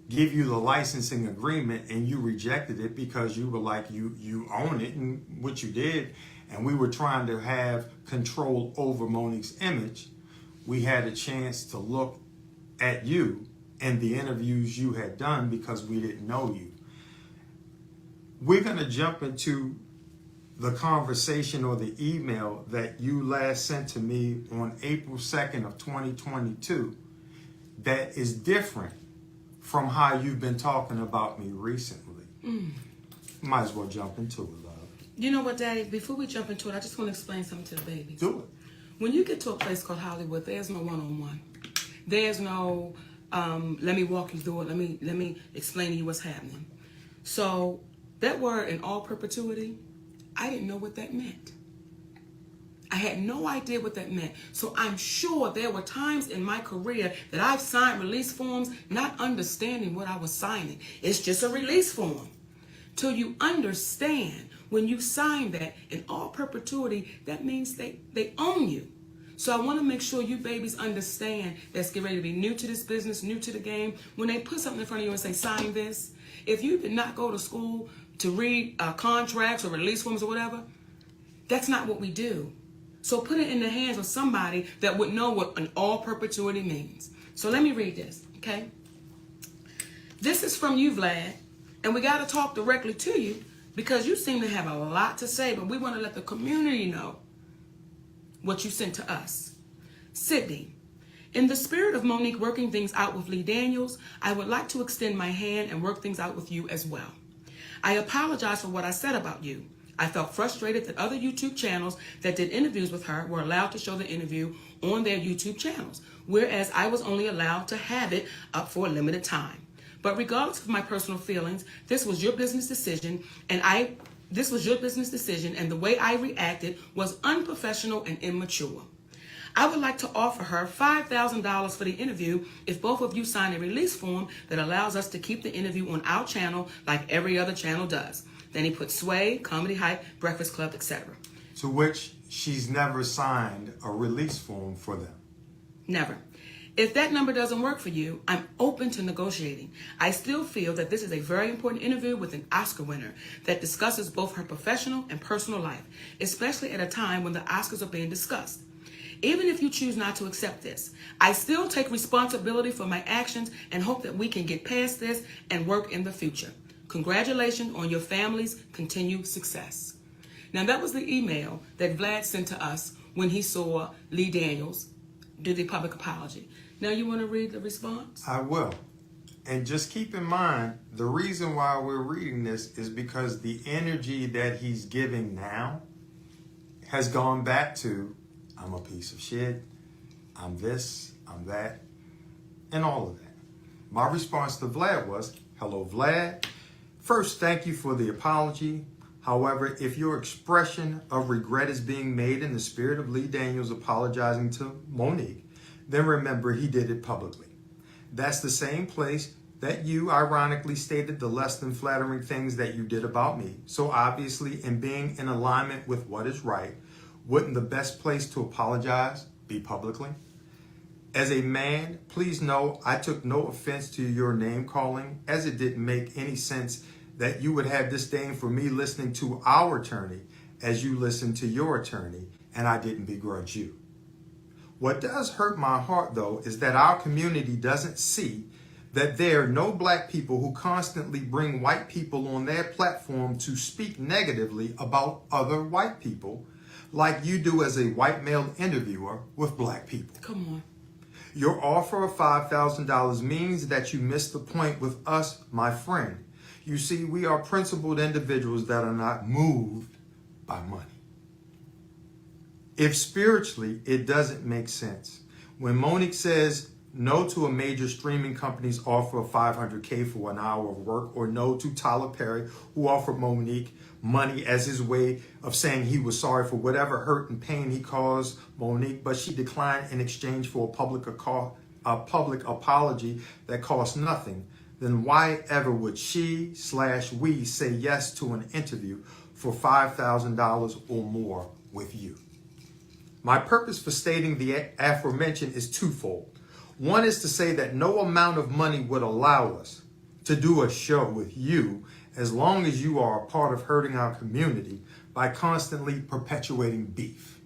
give you the licensing agreement, and you rejected it because you were like, you own it, and what you did, and we were trying to have control over Monique's image, we had a chance to look at you and the interviews you had done because we didn't know you. We're going to jump into the conversation or the email that you last sent to me on April 2nd of 2022 that is different from how you've been talking about me recently. Might as well jump into it, love. You know what, Daddy? Before we jump into it, I just want to explain something to the babies. Do it. When you get to a place called Hollywood, there's no one-on-one. There's no, let me walk you through it. Let me explain to you what's happening. So that word in all perpetuity, I didn't know what that meant. I had no idea what that meant. So I'm sure there were times in my career that I've signed release forms not understanding what I was signing. It's just a release form. Till you understand, when you sign that in all perpetuity, that means they own you. So I want to make sure you babies understand that's getting ready to be new to this business, new to the game. When they put something in front of you and say, sign this, if you did not go to school to read contracts or release forms or whatever, that's not what we do. So put it in the hands of somebody that would know what an all perpetuity means. So let me read this, okay? This is from you, Vlad, and we got to talk directly to you because you seem to have a lot to say, but we want to let the community know what you sent to us. Sydney, in the spirit of Monique working things out with Lee Daniels, I would like to extend my hand and work things out with you as well. I apologize for what I said about you. I felt frustrated that other YouTube channels that did interviews with her were allowed to show the interview on their YouTube channels, whereas I was only allowed to have it up for a limited time. But regardless of my personal feelings, this was your business decision, and the way I reacted was unprofessional and immature. I would like to offer her $5,000 for the interview if both of you sign a release form that allows us to keep the interview on our channel like every other channel does. Then he put Sway, Comedy Hype, Breakfast Club, etc. To which she's never signed a release form for them. Never. If that number doesn't work for you, I'm open to negotiating. I still feel that this is a very important interview with an Oscar winner that discusses both her professional and personal life, especially at a time when the Oscars are being discussed. Even if you choose not to accept this, I still take responsibility for my actions and hope that we can get past this and work in the future. Congratulations on your family's continued success. Now that was the email that Vlad sent to us when he saw Lee Daniels do the public apology. Now you want to read the response? I will. And just keep in mind, the reason why we're reading this is because the energy that he's giving now has gone back to, I'm a piece of shit, I'm this, I'm that, and all of that. My response to Vlad was, hello, Vlad. First, thank you for the apology. However, if your expression of regret is being made in the spirit of Lee Daniels apologizing to Monique, then remember he did it publicly. That's the same place that you ironically stated the less than flattering things that you did about me. So obviously, in being in alignment with what is right, wouldn't the best place to apologize be publicly? As a man, please know I took no offense to your name calling, as it didn't make any sense that you would have disdain for me listening to our attorney as you listened to your attorney, and I didn't begrudge you. What does hurt my heart, though, is that our community doesn't see that there are no black people who constantly bring white people on their platform to speak negatively about other white people, like you do as a white male interviewer with black people. Come on. Your offer of $5,000 means that you missed the point with us, my friend. You see, we are principled individuals that are not moved by money. If spiritually, it doesn't make sense. When Monique says no to a major streaming company's offer of $500K for an hour of work, or no to Tyler Perry, who offered Monique money as his way of saying he was sorry for whatever hurt and pain he caused Monique, but she declined in exchange for a public apology that cost nothing, then why ever would she/we say yes to an interview for $5,000 or more with you? My purpose for stating the aforementioned is twofold. One is to say that no amount of money would allow us to do a show with you as long as you are a part of hurting our community by constantly perpetuating beef.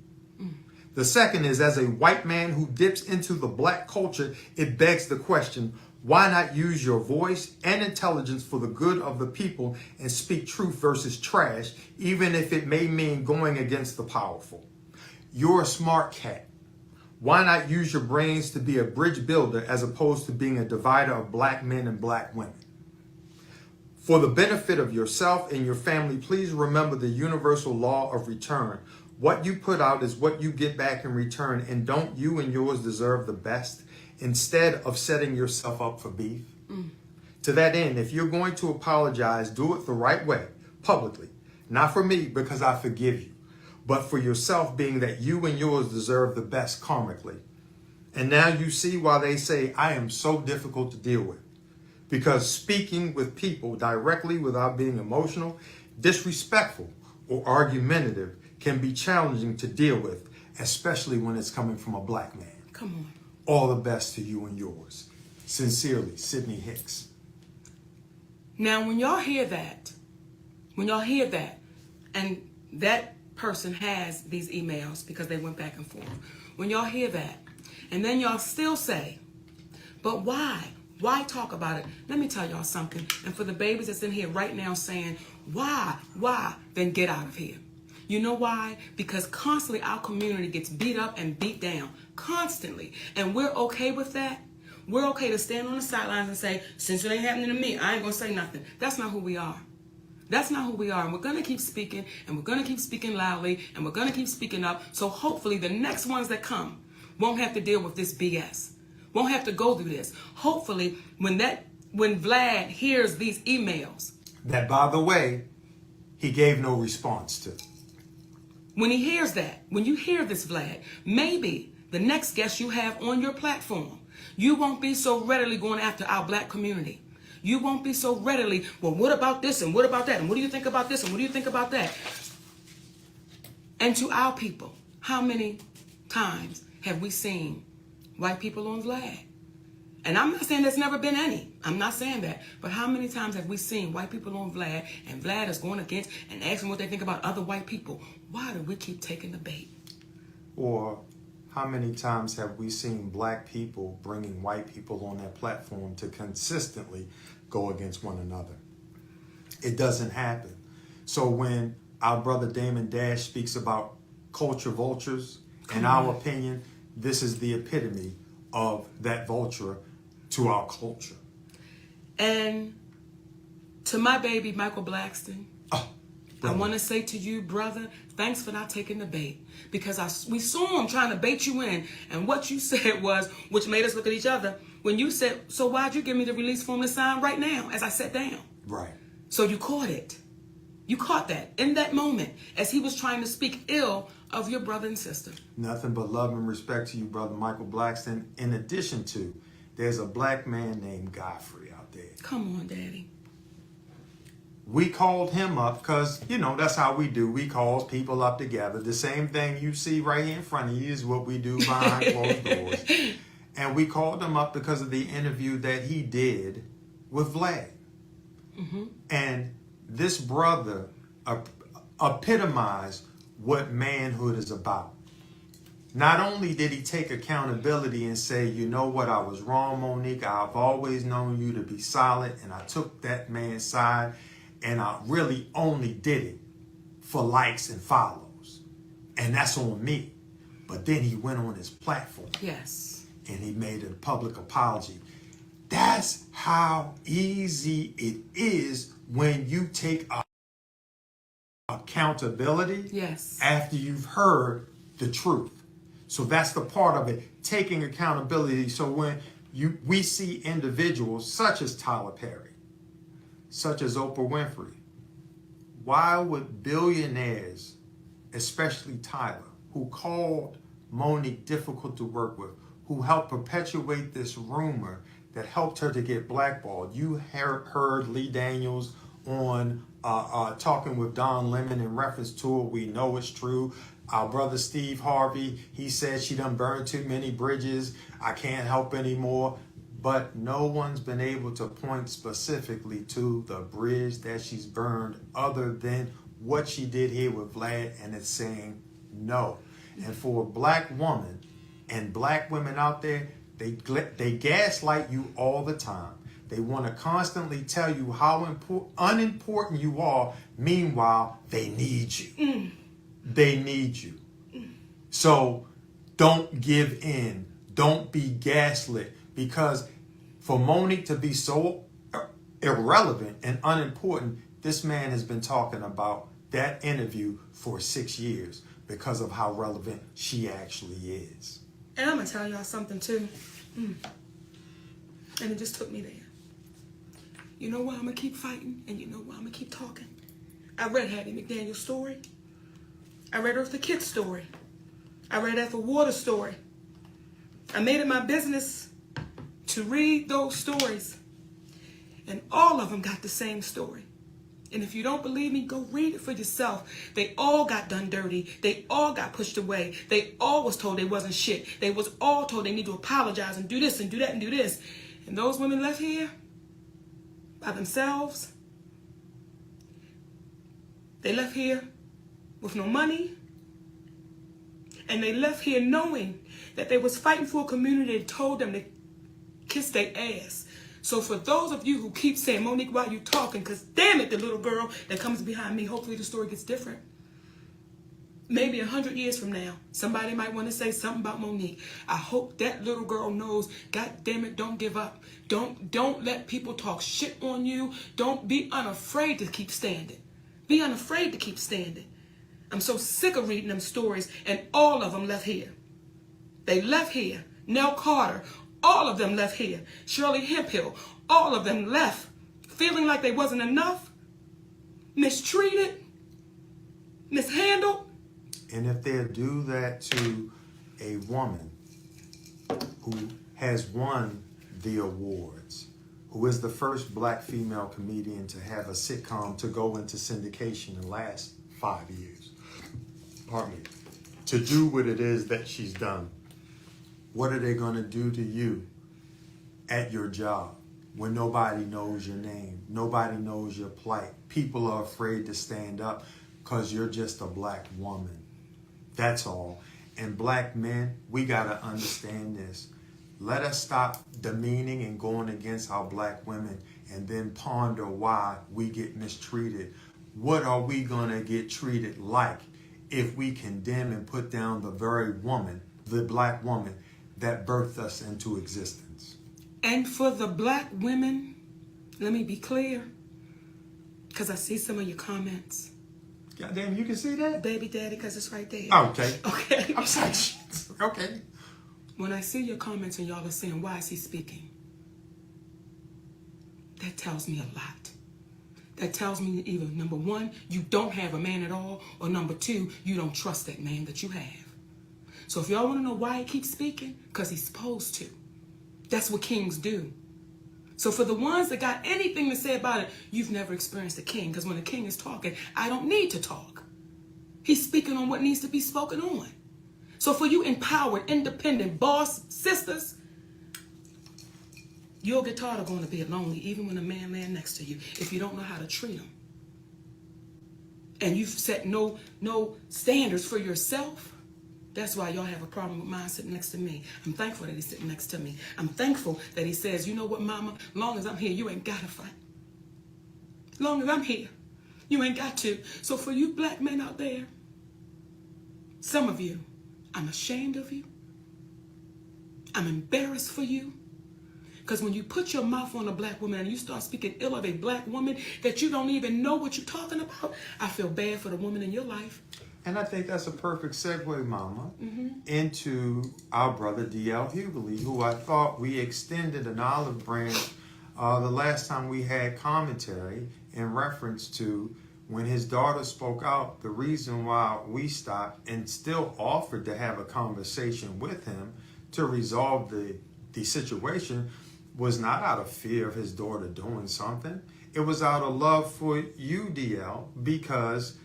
The second is, as a white man who dips into the black culture, it begs the question, why not use your voice and intelligence for the good of the people and speak truth versus trash, even if it may mean going against the powerful? You're a smart cat. Why not use your brains to be a bridge builder as opposed to being a divider of black men and black women? For the benefit of yourself and your family, please remember the universal law of return. What you put out is what you get back in return, and don't you and yours deserve the best instead of setting yourself up for beef? To that end, if you're going to apologize, do it the right way, publicly. Not for me, because I forgive you, but for yourself, being that you and yours deserve the best karmically. And now you see why they say I am so difficult to deal with. Because speaking with people directly without being emotional, disrespectful, or argumentative can be challenging to deal with, especially when it's coming from a black man. Come on. All the best to you and yours. Sincerely, Sydney Hicks. Now, when y'all hear that, and that person has these emails because they went back and forth. When y'all hear that, and then y'all still say, but why? Why talk about it? Let me tell y'all something. And for the babies that's in here right now saying, why? Then get out of here. You know why? Because constantly our community gets beat up and beat down. Constantly. And we're okay with that. We're okay to stand on the sidelines and say, since it ain't happening to me, I ain't going to say nothing. That's not who we are. That's not who we are. And we're going to keep speaking, and we're going to keep speaking loudly, and we're going to keep speaking up. So hopefully the next ones that come won't have to deal with this BS. Won't have to go through this. Hopefully, when Vlad hears these emails. That, by the way, he gave no response to. When he hears that, when you hear this, Vlad, maybe the next guest you have on your platform, you won't be so readily going after our black community. You won't be so readily, well, what about this and what about that? And what do you think about this and what do you think about that? And to our people, how many times have we seen white people on Vlad? And I'm not saying there's never been any. I'm not saying that. But how many times have we seen white people on Vlad, and Vlad is going against and asking what they think about other white people? Why do we keep taking the bait? Or how many times have we seen black people bringing white people on their platform to consistently go against one another? It doesn't happen. So when our brother Damon Dash speaks about culture vultures, in our opinion, this is the epitome of that vulture to our culture. And to my baby, Michael Blackston, I want to say to you, brother, thanks for not taking the bait. Because we saw him trying to bait you in. And what you said was, which made us look at each other, when you said, so why'd you give me the release form to sign right now as I sat down? Right. So you caught it. You caught that in that moment as he was trying to speak ill of your brother and sister. Nothing but love and respect to you, brother Michael Blackston. In addition to, there's a black man named Godfrey out there. Come on, Daddy. We called him up because, that's how we do. We call people up together. The same thing you see right here in front of you is what we do behind closed doors. And we called him up because of the interview that he did with Vlad. Mm-hmm. And this brother epitomized what manhood is about. Not only did he take accountability and say, you know what, I was wrong, Monique. I've always known you to be solid, and I took that man's side, and I really only did it for likes and follows. And that's on me. But then he went on his platform. Yes. And he made a public apology. That's how easy it is when you take accountability. Yes. After you've heard the truth. So that's the part of it, taking accountability. So when we see individuals such as Tyler Perry, such as Oprah Winfrey, why would billionaires, especially Tyler, who called Monique difficult to work with, who helped perpetuate this rumor that helped her to get blackballed? You heard Lee Daniels on talking with Don Lemon in reference to it. We know it's true. Our brother Steve Harvey, he said she done burned too many bridges. I can't help anymore. But no one's been able to point specifically to the bridge that she's burned other than what she did here with Vlad, and it's saying no. And for a black woman and black women out there, they gaslight you all the time. They want to constantly tell you how unimportant you are. Meanwhile, they need you. They need you. So don't give in. Don't be gaslit. Because for Monique to be so irrelevant and unimportant, this man has been talking about that interview for 6 years because of how relevant she actually is. And I'm going to tell y'all something too. And it just took me there. You know why I'm going to keep fighting? And you know why I'm going to keep talking? I read Hattie McDaniel's story. I read Eartha Kitt's story. I read Ethel Waters' story. I made it my business to read those stories. And all of them got the same story. And if you don't believe me, go read it for yourself. They all got done dirty. They all got pushed away. They all was told they wasn't shit. They was all told they need to apologize and do this and do that and do this. And those women left here by themselves. They left here with no money. And they left here knowing that they was fighting for a community that told them to kiss their ass. So for those of you who keep saying, Monique, why you talking? Because damn it, the little girl that comes behind me, hopefully the story gets different. Maybe 100 years from now, somebody might want to say something about Monique. I hope that little girl knows, God damn it, don't give up. Don't let people talk shit on you. Don't be unafraid to keep standing. Be unafraid to keep standing. I'm so sick of reading them stories, and all of them left here. They left here. Nell Carter, all of them left here. Shirley Hemphill, all of them left feeling like they wasn't enough, mistreated, mishandled. And if they do that to a woman who has won the awards, who is the first black female comedian to have a sitcom to go into syndication in the last 5 years, pardon me, to do what it is that she's done, what are they going to do to you at your job when nobody knows your name, nobody knows your plight? People are afraid to stand up because you're just a black woman. That's all. And black men, we got to understand this. Let us stop demeaning and going against our black women and then ponder why we get mistreated. What are we going to get treated like if we condemn and put down the very woman, the black woman, that birthed us into existence? And for the black women, let me be clear, because I see some of your comments. Goddamn, you can see that? Baby daddy, because it's right there. Okay. Okay. I'm sorry. Okay. When I see your comments and y'all are saying, why is he speaking? That tells me a lot. That tells me either, number one, you don't have a man at all, or number two, you don't trust that man that you have. So if y'all want to know why he keeps speaking, because he's supposed to. That's what kings do. So for the ones that got anything to say about it, you've never experienced a king, because when a king is talking, I don't need to talk. He's speaking on what needs to be spoken on. So for you empowered, independent boss sisters, you'll get tired of going to bed lonely, even when a man laying next to you, if you don't know how to treat him. And you've set no standards for yourself. That's why y'all have a problem with mine sitting next to me. I'm thankful that he's sitting next to me. I'm thankful that he says, you know what, mama, as long as I'm here, you ain't got to fight. As long as I'm here, you ain't got to. So for you black men out there, Some of you, I'm ashamed of you. I'm embarrassed for you. Because when you put your mouth on a black woman and you start speaking ill of a black woman that you don't even know what you're talking about, I feel bad for the woman in your life. And I think that's a perfect segue, Mama, into our brother D.L. Hughley, who I thought we extended an olive branch the last time we had commentary in reference to when his daughter spoke out. The reason why we stopped and still offered to have a conversation with him to resolve the situation was not out of fear of his daughter doing something. It was out of love for you, DL, because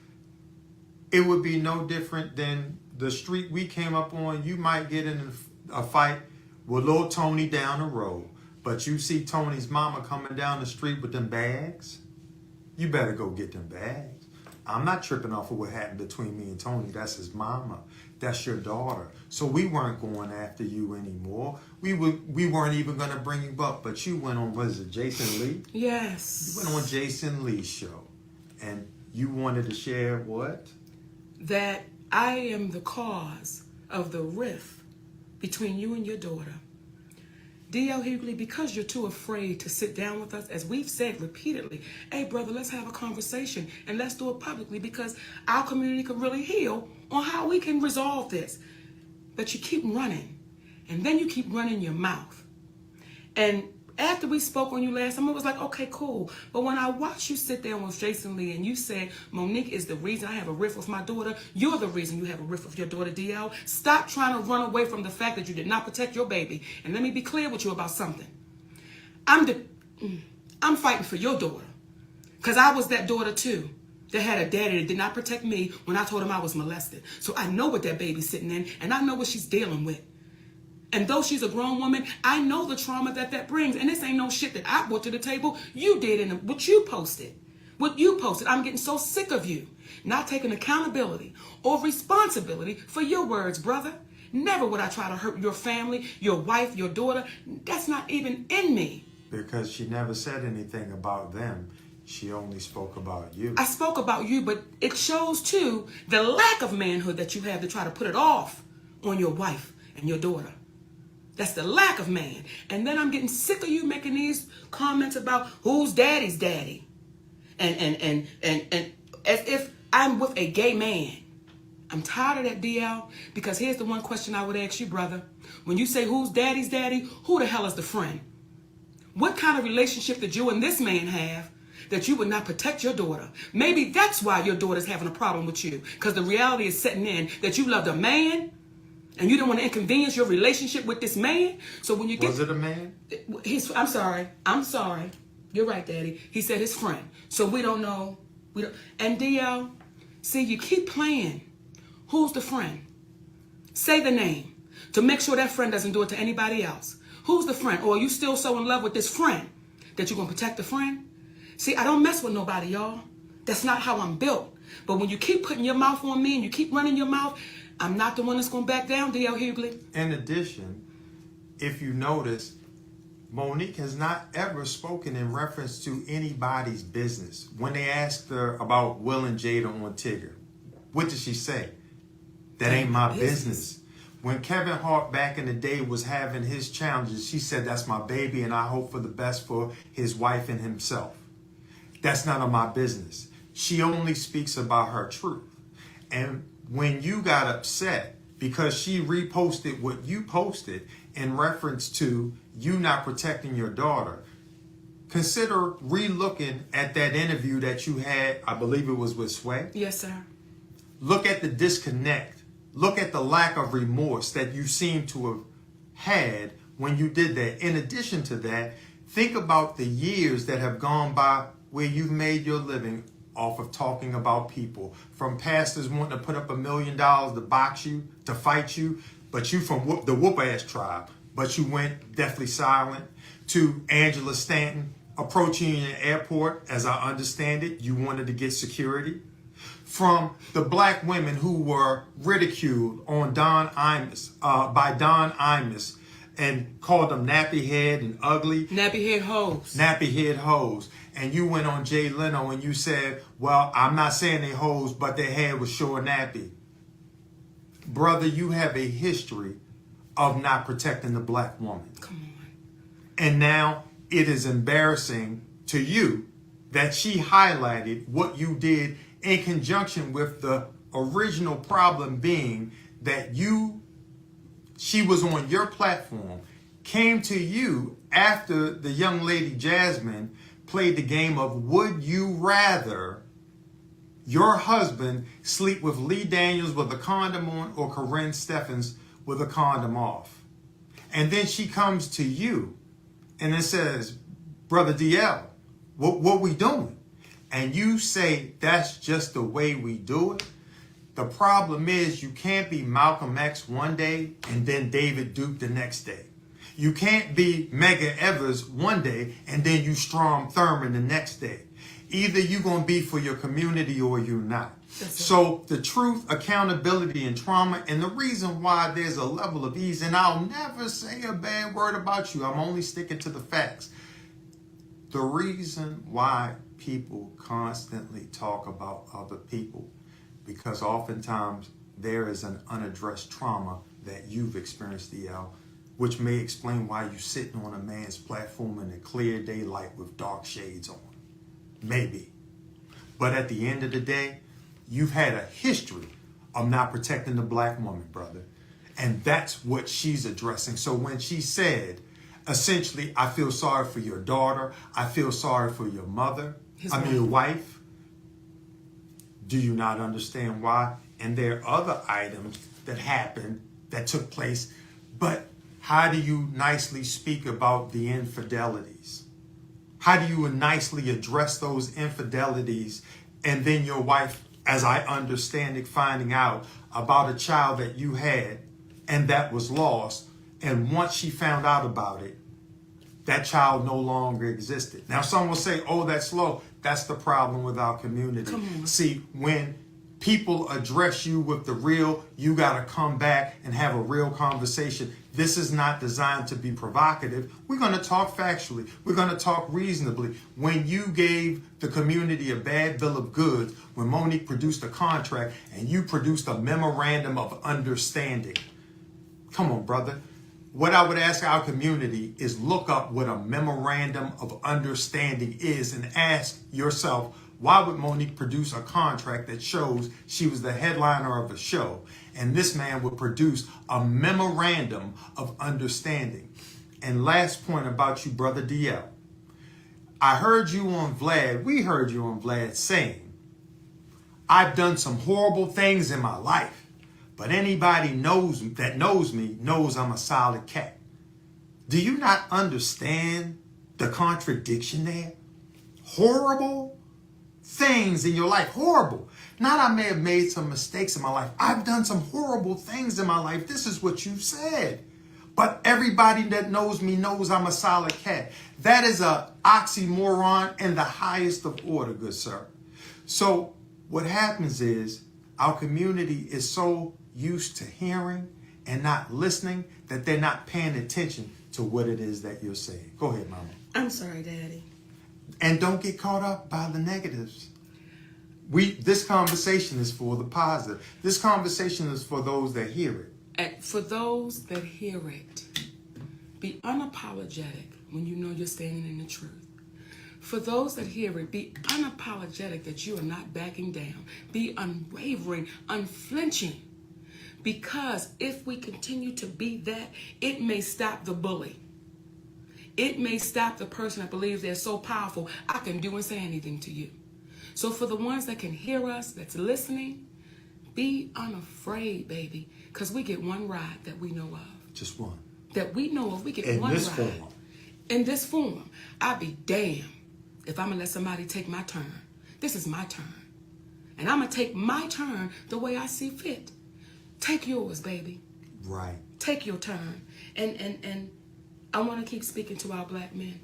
it would be no different than the street we came up on. You might get in a fight with little Tony down the road, but you see Tony's mama coming down the street with them bags, you better go get them bags. I'm not tripping off of what happened between me and Tony. That's his mama. That's your daughter. So we weren't going after you anymore. We weren't even going to bring you up. But you went on, was it Jason Lee? Yes. You went on Jason Lee's show. And you wanted to share what? That I am the cause of the rift between you and your daughter. D.L. Hughley, because you're too afraid to sit down with us, as we've said repeatedly, hey, brother, let's have a conversation and let's do it publicly because our community can really heal on how we can resolve this. But you keep running, and then you keep running your mouth. And after we spoke on you last time, it was like, okay, cool. But when I watched you sit there with Jason Lee and you said, Monique is the reason I have a rift with my daughter, you're the reason you have a rift with your daughter, DL. Stop trying to run away from the fact that you did not protect your baby. And let me be clear with you about something. I'm fighting for your daughter. Because I was that daughter too, that had a daddy that did not protect me when I told him I was molested. So I know what that baby's sitting in, and I know what she's dealing with. And though she's a grown woman, I know the trauma that brings. And this ain't no shit that I brought to the table. You did in what you posted. What you posted. I'm getting so sick of you not taking accountability or responsibility for your words, brother. Never would I try to hurt your family, your wife, your daughter. That's not even in me. Because she never said anything about them. She only spoke about you. I spoke about you, but it shows too the lack of manhood that you have to try to put it off on your wife and your daughter. That's the lack of man. And then I'm getting sick of you making these comments about who's daddy's daddy. And as if I'm with a gay man. I'm tired of that, DL, because here's the one question I would ask you, brother. When you say who's daddy's daddy, who the hell is the friend? What kind of relationship did you and this man have that you would not protect your daughter? Maybe that's why your daughter's having a problem with you, because the reality is setting in that you loved a man and you don't want to inconvenience your relationship with this man. So when you get... Was it a man? I'm sorry. You're right, Daddy. He said his friend. So we don't know. And DL, see, you keep playing. Who's the friend? Say the name to make sure that friend doesn't do it to anybody else. Who's the friend? Or are you still so in love with this friend that you're going to protect the friend? See, I don't mess with nobody, y'all. That's not how I'm built. But when you keep putting your mouth on me and you keep running your mouth, I'm not the one that's going to back down, D.L. Hughley. In addition, if you notice, Monique has not ever spoken in reference to anybody's business. When they asked her about Will and Jada on Tigger, what did she say? That ain't my business. When Kevin Hart back in the day was having his challenges, she said, that's my baby and I hope for the best for his wife and himself. That's none of my business. She only speaks about her truth. And when you got upset because she reposted what you posted in reference to you not protecting your daughter, consider re-looking at that interview that you had, I believe it was with Sway. Yes, sir. Look at the disconnect. Look at the lack of remorse that you seem to have had when you did that. In addition to that, think about the years that have gone by where you've made your living off of talking about people, from pastors wanting to put up $1 million to box you, to fight you, but you from the whoop-ass tribe, but you went deathly silent, to Angela Stanton approaching you in the airport, as I understand it, you wanted to get security, from the black women who were ridiculed on by Don Imus and called them nappy head and ugly. Nappy head hoes. Nappy head hoes. And you went on Jay Leno and you said, well, I'm not saying they hoes, but their head was sure nappy. brother, you have a history of not protecting the black woman. Come on. And now it is embarrassing to you that she highlighted what you did in conjunction with the original problem being that she was on your platform, came to you after the young lady Jasmine played the game of would you rather your husband sleep with Lee Daniels with a condom on or Corinne Steffens with a condom off. And then she comes to you and it says, Brother DL, what we doing? And you say, that's just the way we do it. The problem is you can't be Malcolm X one day and then David Duke the next day. You can't be Medgar Evers one day and then you Strom Thurmond the next day. Either you're going to be for your community or you're not. So the truth, accountability, and trauma, and the reason why there's a level of ease, and I'll never say a bad word about you. I'm only sticking to the facts. The reason why people constantly talk about other people, because oftentimes there is an unaddressed trauma that you've experienced, DL, which may explain why you're sitting on a man's platform in the clear daylight with dark shades on. Maybe. But at the end of the day, you've had a history of not protecting the black woman, brother. And that's what she's addressing. So when she said, essentially, I feel sorry for your daughter, I feel sorry for your mother, your wife, do you not understand why? And there are other items that happened, that took place, but how do you nicely speak about the infidelities? How do you nicely address those infidelities and then your wife, as I understand it, finding out about a child that you had and that was lost, and once she found out about it, that child no longer existed. Now some will say, oh, that's low. That's the problem with our community. See, when people address you with the real, you got to come back and have a real conversation. This is not designed to be provocative. We're going to talk factually. We're going to talk reasonably. When you gave the community a bad bill of goods, when Monique produced a contract and you produced a memorandum of understanding. Come on, brother. What I would ask our community is look up what a memorandum of understanding is and ask yourself, why would Monique produce a contract that shows she was the headliner of a show? And this man would produce a memorandum of understanding. And last point about you, Brother DL. I heard you on Vlad, we heard you on Vlad saying, I've done some horrible things in my life, but anybody knows me knows I'm a solid cat. Do you not understand the contradiction there? Horrible things in your life, horrible. Not I may have made some mistakes in my life. I've done some horrible things in my life. This is what you said. But everybody that knows me knows I'm a solid cat. That is a oxymoron in the highest of order, good sir. So what happens is our community is so used to hearing and not listening that they're not paying attention to what it is that you're saying. Go ahead, Mama. I'm sorry, Daddy. And don't get caught up by the negatives. This conversation is for the positive. This conversation is for those that hear it. And for those that hear it, be unapologetic when you know you're standing in the truth. For those that hear it, be unapologetic that you are not backing down. Be unwavering, unflinching. Because if we continue to be that, it may stop the bully. It may stop the person that believes they're so powerful, I can do and say anything to you. So for the ones that can hear us, that's listening, be unafraid, baby. Because we get one ride that we know of. Just one. That we know of. We get in one ride. In this form. In this form. I'll be damned if I'm going to let somebody take my turn. This is my turn. And I'm going to take my turn the way I see fit. Take yours, baby. Right. Take your turn. And I want to keep speaking to our black men.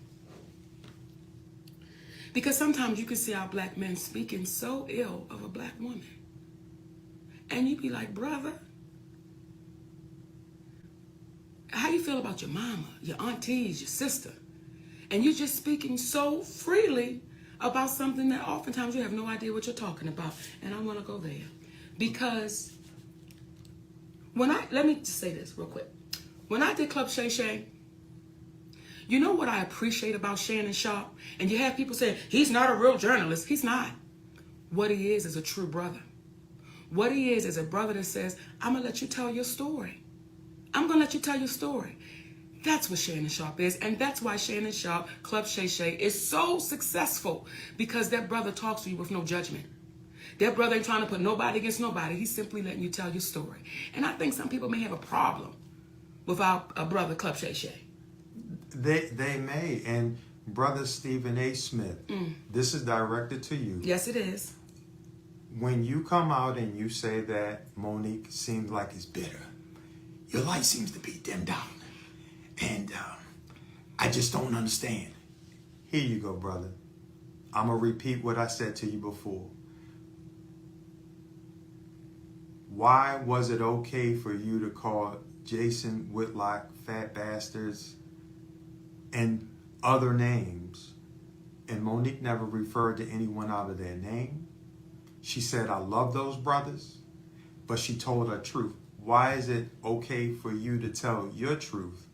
Because sometimes you can see our black men speaking so ill of a black woman. And you be like, brother, how you feel about your mama, your aunties, your sister? And you're just speaking so freely about something that oftentimes you have no idea what you're talking about. And I want to go there. Because Let me just say this real quick. When I did Club Shay Shay, you know what I appreciate about Shannon Sharp? And you have people saying, he's not a real journalist. He's not. What he is a true brother. What he is a brother that says, I'm going to let you tell your story. I'm going to let you tell your story. That's what Shannon Sharp is. And that's why Shannon Sharp, Club Shay Shay, is so successful. Because that brother talks to you with no judgment. That brother ain't trying to put nobody against nobody. He's simply letting you tell your story. And I think some people may have a problem with our brother, Club Shay Shay. They may. And Brother Stephen A. Smith, this is directed to you. Yes, it is. When you come out and you say that Monique seems like it's bitter, your light seems to be dimmed down. And I just don't understand. Here you go, brother. I'm going to repeat what I said to you before. Why was it okay for you to call Jason Whitlock fat bastards and other names, and Monique never referred to anyone out of their name? She said, I love those brothers, but she told her truth. Why is it okay for you to tell your truth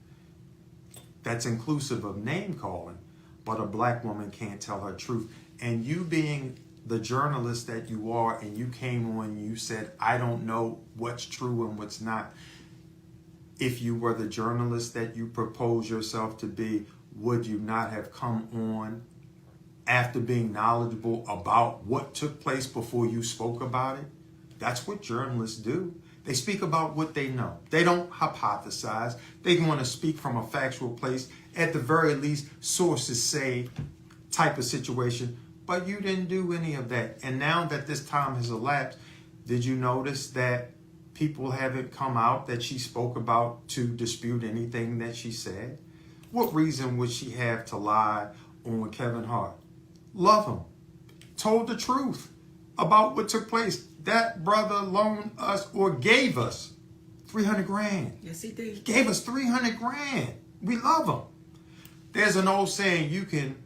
that's inclusive of name calling, but a black woman can't tell her truth? And you being the journalist that you are, and you came on and you said, I don't know what's true and what's not. If you were the journalist that you propose yourself to be, would you not have come on after being knowledgeable about what took place before you spoke about it? That's what journalists do. They speak about what they know. They don't hypothesize. They want to speak from a factual place. At the very least, sources say type of situation. But you didn't do any of that. And now that this time has elapsed, did you notice that people haven't come out that she spoke about to dispute anything that she said? What reason would she have to lie on Kevin Hart? Love him. Told the truth about what took place. That brother loaned us or gave us 300 grand. Yes, he did. He gave us 300 grand. We love him. There's an old saying, you can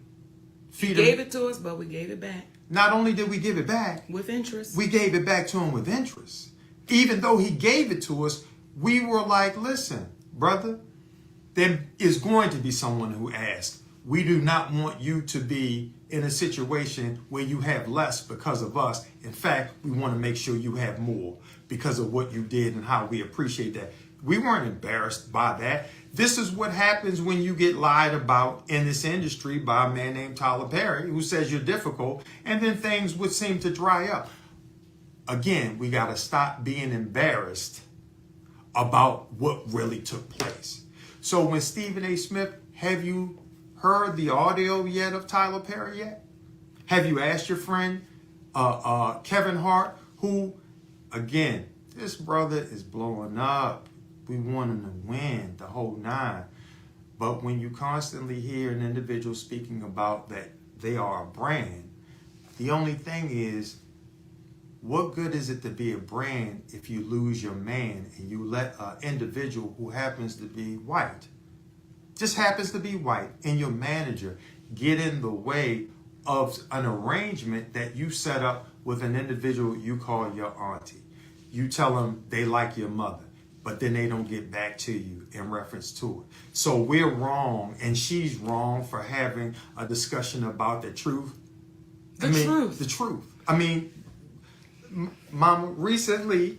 feed him. He gave it to us, but we gave it back. Not only did we give it back, with interest. We gave it back to him with interest. Even though he gave it to us, we were like, listen, brother, there is going to be someone who asks. We do not want you to be in a situation where you have less because of us. In fact, we want to make sure you have more because of what you did and how we appreciate that. We weren't embarrassed by that. This is what happens when you get lied about in this industry by a man named Tyler Perry, who says you're difficult, and then things would seem to dry up. Again, we got to stop being embarrassed about what really took place. So when Stephen A. Smith, have you heard the audio yet of Tyler Perry yet? Have you asked your friend Kevin Hart, who, again, this brother is blowing up. We want him to win the whole nine. But when you constantly hear an individual speaking about that they are a brand, the only thing is, what good is it to be a brand if you lose your man and you let an individual who happens to be white, just happens to be white, and your manager get in the way of an arrangement that you set up with an individual you call your auntie? You tell them they like your mother, but then they don't get back to you in reference to it. So we're wrong, and she's wrong for having a discussion about the truth. The truth. I mean, Mama, recently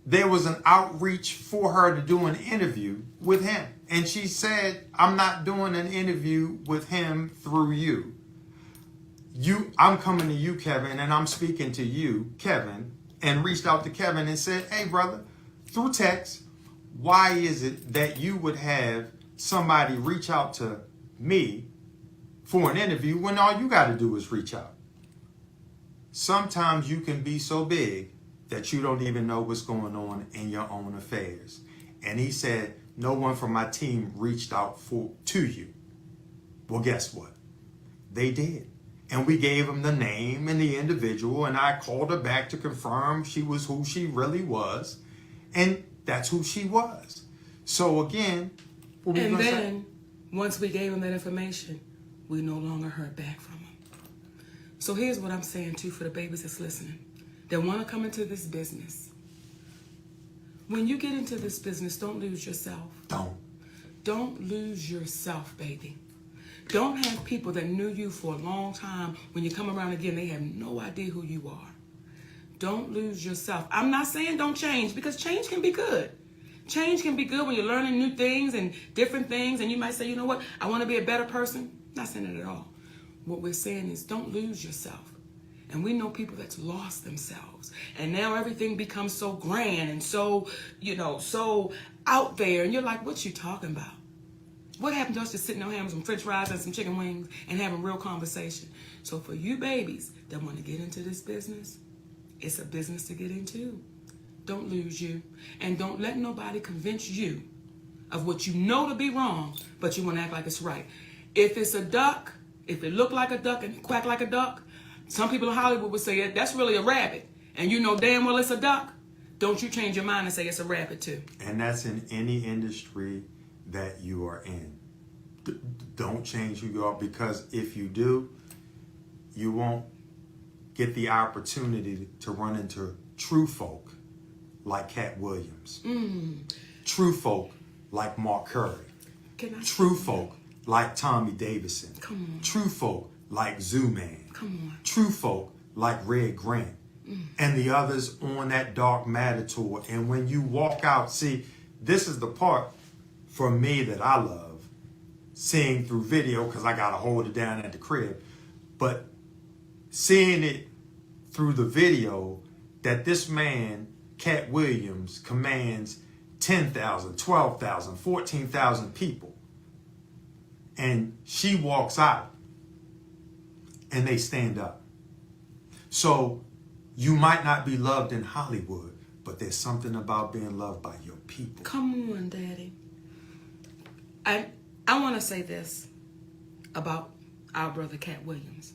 there was an outreach for her to do an interview with him. And she said, I'm not doing an interview with him through you. I'm coming to you, Kevin, and I'm speaking to you, Kevin, and reached out to Kevin and said, hey, brother, through text, why is it that you would have somebody reach out to me for an interview when all you got to do is reach out? Sometimes you can be so big that you don't even know what's going on in your own affairs. And he said, no one from my team reached out to you. Well, guess what? They did. And we gave him the name and the individual, and I called her back to confirm she was who she really was. And that's who she was. So again, and then once we gave him that information, we no longer heard back from him. So here's what I'm saying too for the babies that's listening that want to come into this business. When you get into this business, don't lose yourself. Don't lose yourself, baby. Don't have people that knew you for a long time. When you come around again, they have no idea who you are. Don't lose yourself. I'm not saying don't change, because change can be good. Change can be good when you're learning new things and different things, and you might say, you know what, I want to be a better person. Not saying it at all. What we're saying is don't lose yourself. And we know people that's lost themselves. And now everything becomes so grand and so, so out there. And you're like, what you talking about? What happened to us just sitting down having some french fries and some chicken wings and having real conversation? So for you babies that want to get into this business, it's a business to get into. Don't lose you. And don't let nobody convince you of what you know to be wrong, but you want to act like it's right. If it's a duck, if it look like a duck and quack like a duck, some people in Hollywood would say that's really a rabbit. And you know damn well it's a duck. Don't you change your mind and say it's a rabbit too. And that's in any industry that you are in. Don't change who you are, because if you do, you won't get the opportunity to run into true folk like Cat Williams. True folk like Mark Curry. True folk like Tommy Davidson. Come on. True folk like Zoo Man. Come on. True folk like Red Grant. And the others on that Dark Matter tour. And when you walk out, see, this is the part for me that I love, seeing through video, because I got to hold it down at the crib. But seeing it through the video, that this man, Cat Williams, commands 10,000, 12,000, 14,000 people. And she walks out and they stand up. So you might not be loved in Hollywood, but there's something about being loved by your people. Come on, Daddy. I want to say this about our brother Cat Williams.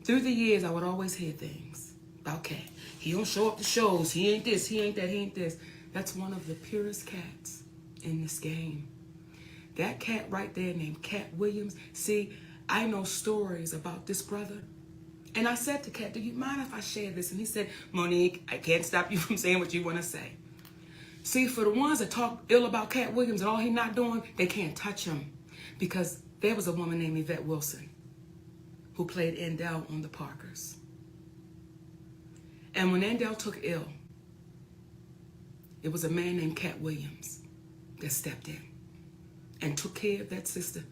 Through the years, I would always hear things about Cat. He don't show up to shows. He ain't this, he ain't that, he ain't this. That's one of the purest cats in this game. That cat right there named Cat Williams. See, I know stories about this brother. And I said to Cat, do you mind if I share this? And he said, Monique, I can't stop you from saying what you want to say. See, for the ones that talk ill about Cat Williams and all he not doing, they can't touch him. Because there was a woman named Yvette Wilson who played Endell on the Parkers. And when Endell took ill, it was a man named Cat Williams that stepped in and took care of that sister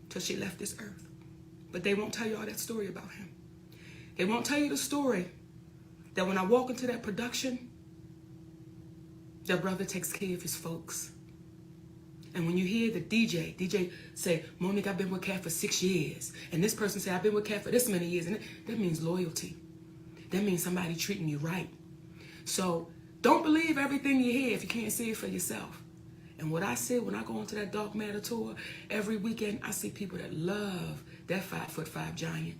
till she left this earth. But they won't tell you all that story about him. They won't tell you the story that when I walk into that production, their brother takes care of his folks. And when you hear the DJ say, Monique, I've been with Cat for 6 years. And this person say, I've been with Cat for this many years. And that means loyalty. That means somebody treating you right. So don't believe everything you hear if you can't see it for yourself. And what I see when I go onto that Dark Matter tour, every weekend I see people that love that 5'5" giant.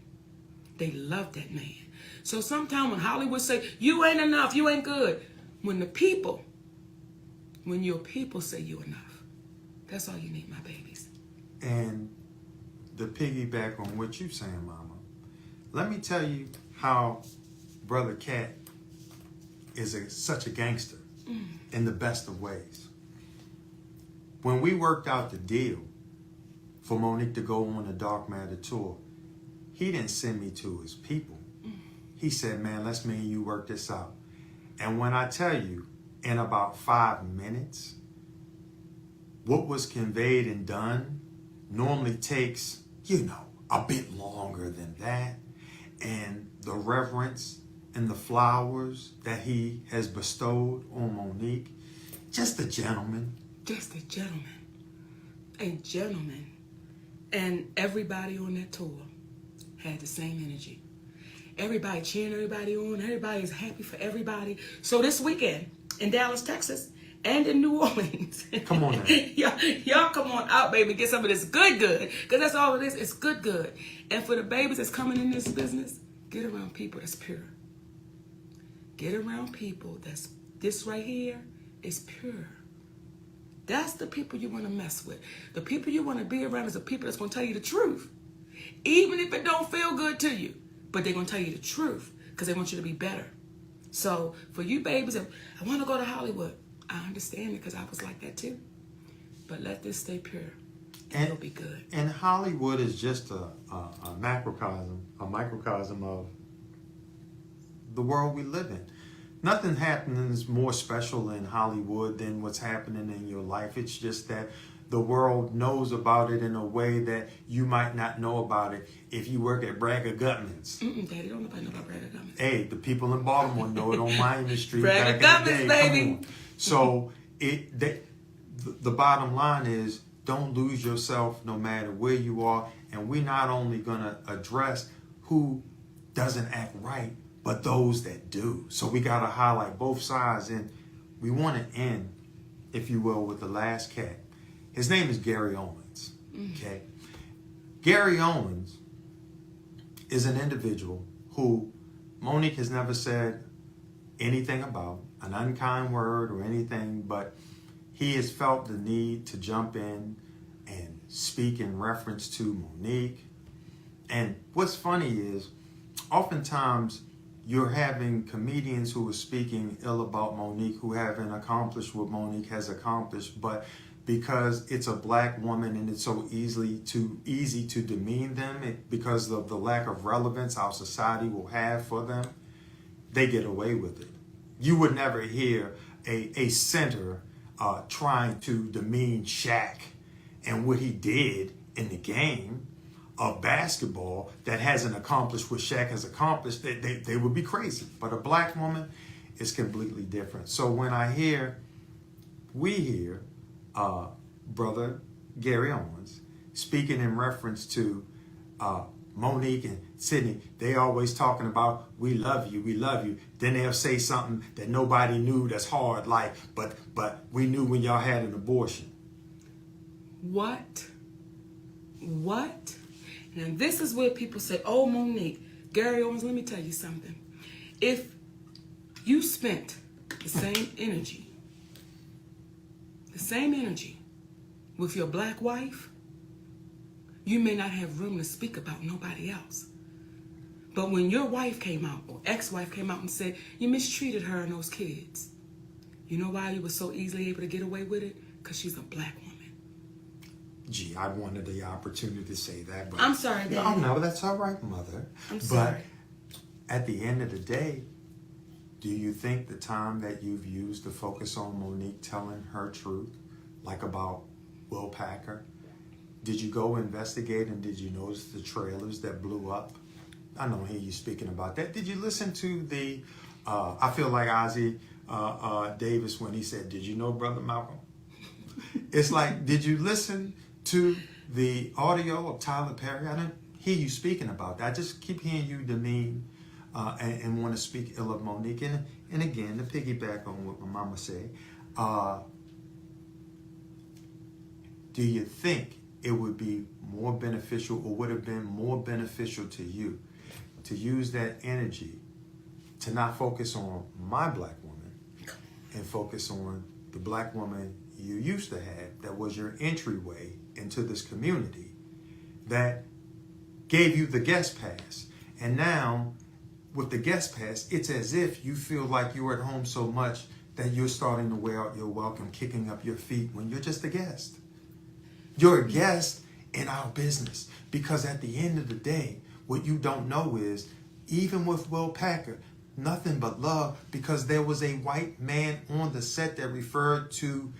They love that man. So sometimes when Hollywood say, you ain't enough, you ain't good. When your people say you enough, that's all you need, my babies. And to piggyback on what you're saying, Mama, let me tell you how Brother Cat is such a gangster in the best of ways. When we worked out the deal for Monique to go on the Dark Matter tour, he didn't send me to his people. He said, man, let's me and you work this out. And when I tell you, in about 5 minutes, what was conveyed and done normally takes, a bit longer than that. And the reverence and the flowers that he has bestowed on Monique, just a gentleman. Just a gentleman. A gentleman. And everybody on that tour had the same energy. Everybody cheering everybody on. Everybody's happy for everybody. So this weekend in Dallas, Texas, and in New Orleans. Come on now. y'all come on out, baby. Get some of this good. Because that's all it is. It's good. And for the babies that's coming in this business, get around people that's pure. Get around people that's, this right here is pure. That's the people you want to mess with. The people you want to be around is the people that's going to tell you the truth. Even if it don't feel good to you. But they're going to tell you the truth because they want you to be better. So for you babies, I want to go to Hollywood. I understand it because I was like that too. But let this stay pure. And it'll be good. And Hollywood is just a microcosm of the world we live in. Nothing happens more special in Hollywood than what's happening in your life. It's just that the world knows about it in a way that you might not know about it if you work at Bragger Gutman's. Daddy, don't nobody know about Bragger Gutman's. Hey, the people in Baltimore know it on Miami Street. Bragger back in the Gutman's, day. baby. Come on. So the bottom line is, don't lose yourself no matter where you are. And we're not only going to address who doesn't act right, but those that do. So we got to highlight both sides. And we want to end, if you will, with the last cat. His name is Gary Owens. Okay. Gary Owens is an individual who Monique has never said anything about, an unkind word or anything, but he has felt the need to jump in and speak in reference to Monique. And what's funny is, oftentimes you're having comedians who are speaking ill about Monique, who haven't accomplished what Monique has accomplished, but because it's a black woman and it's so easy to demean them because of the lack of relevance our society will have for them, they get away with it. You would never hear a center trying to demean Shaq and what he did in the game of basketball that hasn't accomplished what Shaq has accomplished. They would be crazy. But a black woman is completely different. So when we hear Brother Gary Owens speaking in reference to Monique and Sydney, they always talking about, we love you, we love you. Then they'll say something that nobody knew that's hard, like, but we knew when y'all had an abortion. What? And this is where people say, oh, Monique, Gary Owens, let me tell you something. If you spent the same energy with your black wife, you may not have room to speak about nobody else. But when your wife came out, or ex-wife came out and said, you mistreated her and those kids, you know why you were so easily able to get away with it? Because she's a black woman. Gee, I wanted the opportunity to say that, but I'm sorry, Daddy. Oh, no, that's all right, Mother. I'm sorry. But at the end of the day, do you think the time that you've used to focus on Monique telling her truth, like about Will Packer, did you go investigate and did you notice the trailers that blew up? I don't hear you speaking about that. Did you listen to the, I feel like Ozzie Davis when he said, did you know Brother Malcolm? It's like, did you listen to the audio of Tyler Perry? I didn't hear you speaking about that. I just keep hearing you demean and want to speak ill of Monique. And again, to piggyback on what my mama said, do you think it would be more beneficial or would have been more beneficial to you to use that energy to not focus on my black woman and focus on the black woman you used to have that was your entryway into this community that gave you the guest pass? And now with the guest pass, it's as if you feel like you're at home so much that you're starting to wear out your welcome, kicking up your feet when you're just a guest. You're a guest in our business, because at the end of the day, what you don't know is, even with Will Packer, nothing but love, because there was a white man on the set that referred to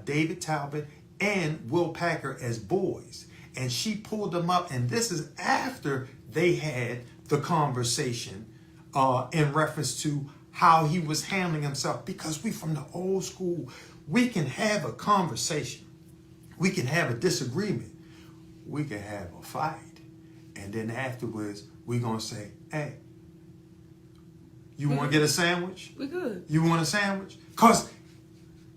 David Talbot and Will Packer as boys. And she pulled them up, and this is after they had the conversation in reference to how he was handling himself, because we from the old school, we can have a conversation. We can have a disagreement. We can have a fight. And then afterwards, we're going to say, hey, you want to get a sandwich? We're good. You want a sandwich? Because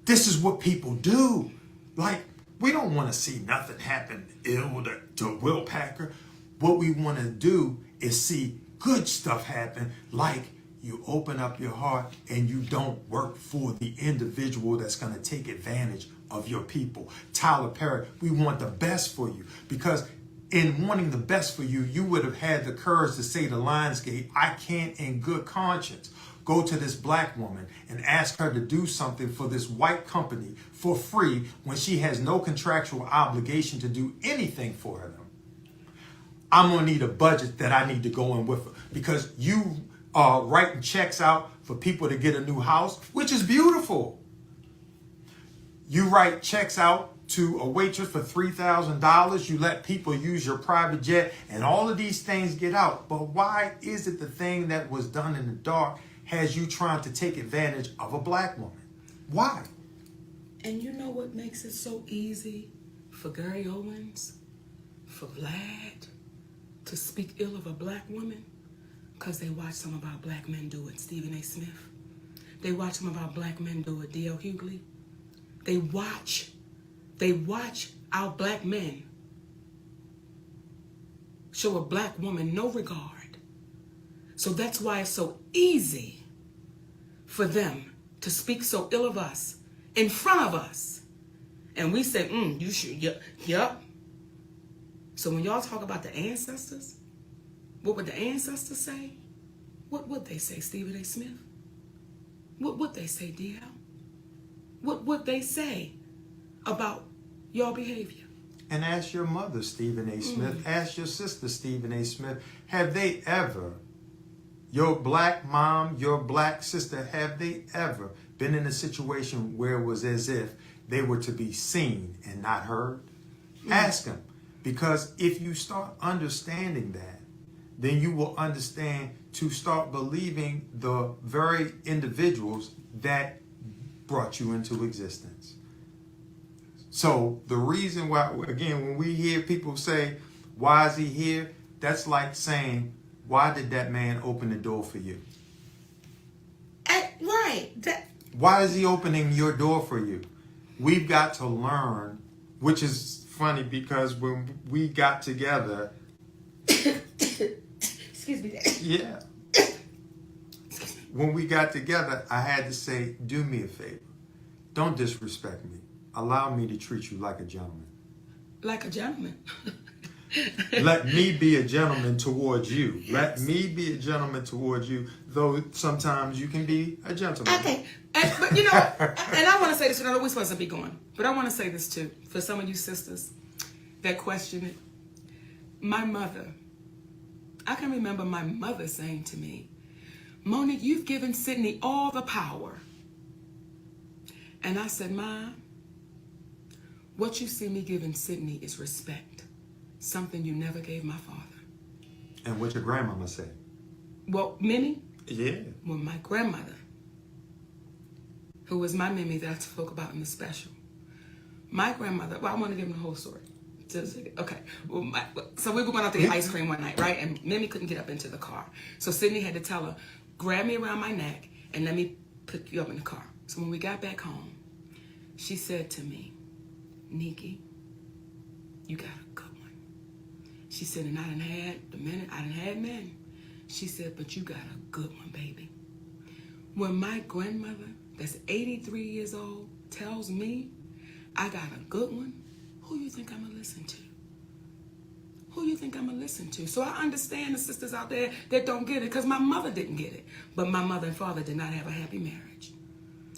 this is what people do. Like, we don't want to see nothing happen ill to Will Packer. What we want to do is see good stuff happen, like you open up your heart and you don't work for the individual that's going to take advantage of your people. Tyler Perry, we want the best for you, because in wanting the best for you, you would have had the courage to say to Lionsgate, I can't in good conscience go to this black woman and ask her to do something for this white company for free when she has no contractual obligation to do anything for them. I'm going to need a budget that I need to go in with her because you are writing checks out for people to get a new house, which is beautiful. You write checks out to a waitress for $3,000. You let people use your private jet and all of these things get out. But why is it the thing that was done in the dark has you trying to take advantage of a black woman? Why? And you know what makes it so easy for Gary Owens, for Vlad, to speak ill of a black woman? Because they watch some of our black men do it, Stephen A. Smith. They watch some of our black men do it, D.L. Hughley. They watch our black men show a black woman no regard. So that's why it's so easy for them to speak so ill of us in front of us. And we say, you should, yep. So when y'all talk about the ancestors, what would the ancestors say? What would they say, Stephen A. Smith? What would they say, D.L.? What would they say about your behavior? And ask your mother, Stephen A. Smith. Ask your sister, Stephen A. Smith. Have they ever, your black mom, your black sister, have they ever been in a situation where it was as if they were to be seen and not heard? Ask them. Because if you start understanding that, then you will understand to start believing the very individuals that brought you into existence. So the reason why, again, when we hear people say, why is he here? That's like saying, why did that man open the door for you? Right. Why is he opening your door for you? We've got to learn, which is funny because when we got together, excuse me. Yeah. When we got together, I had to say, do me a favor. Don't disrespect me. Allow me to treat you like a gentleman. Like a gentleman. Let me be a gentleman towards you. Yes. Let me be a gentleman towards you, though sometimes you can be a gentleman. Okay. But you know, and I want to say this, and I know we're supposed to be going, but I want to say this too, for some of you sisters that question it. My mother, I can remember my mother saying to me, Monique, you've given Sydney all the power. And I said, Mom, what you see me giving Sydney is respect. Something you never gave my father. And what your grandmama said? Well, Minnie? Yeah. Well, my grandmother, who was my Mimi that I spoke about in the special. My grandmother, well, I want to give him the whole story. Okay. Well, so we were going out to get ice cream one night, right? And Mimi couldn't get up into the car. So Sydney had to tell her, grab me around my neck and let me pick you up in the car. So when we got back home, she said to me, Nikki, you got a good one. She said, and I done had men. She said, but you got a good one, baby. When my grandmother, that's 83 years old, tells me I got a good one, who you think I'm gonna listen to? Who you think I'm gonna listen to? So I understand the sisters out there that don't get it, because my mother didn't get it. But my mother and father did not have a happy marriage.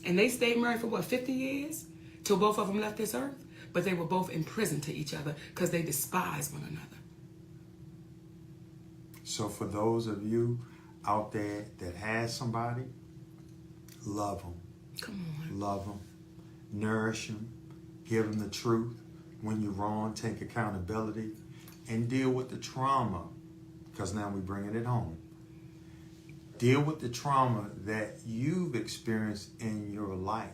And they stayed married for what, 50 years? Till both of them left this earth? But they were both in prison to each other because they despised one another. So for those of you out there that has somebody, love them. Come on. Love them. Nourish them. Give them the truth. When you're wrong, take accountability. And deal with the trauma. Because now we're bringing it home. Deal with the trauma that you've experienced in your life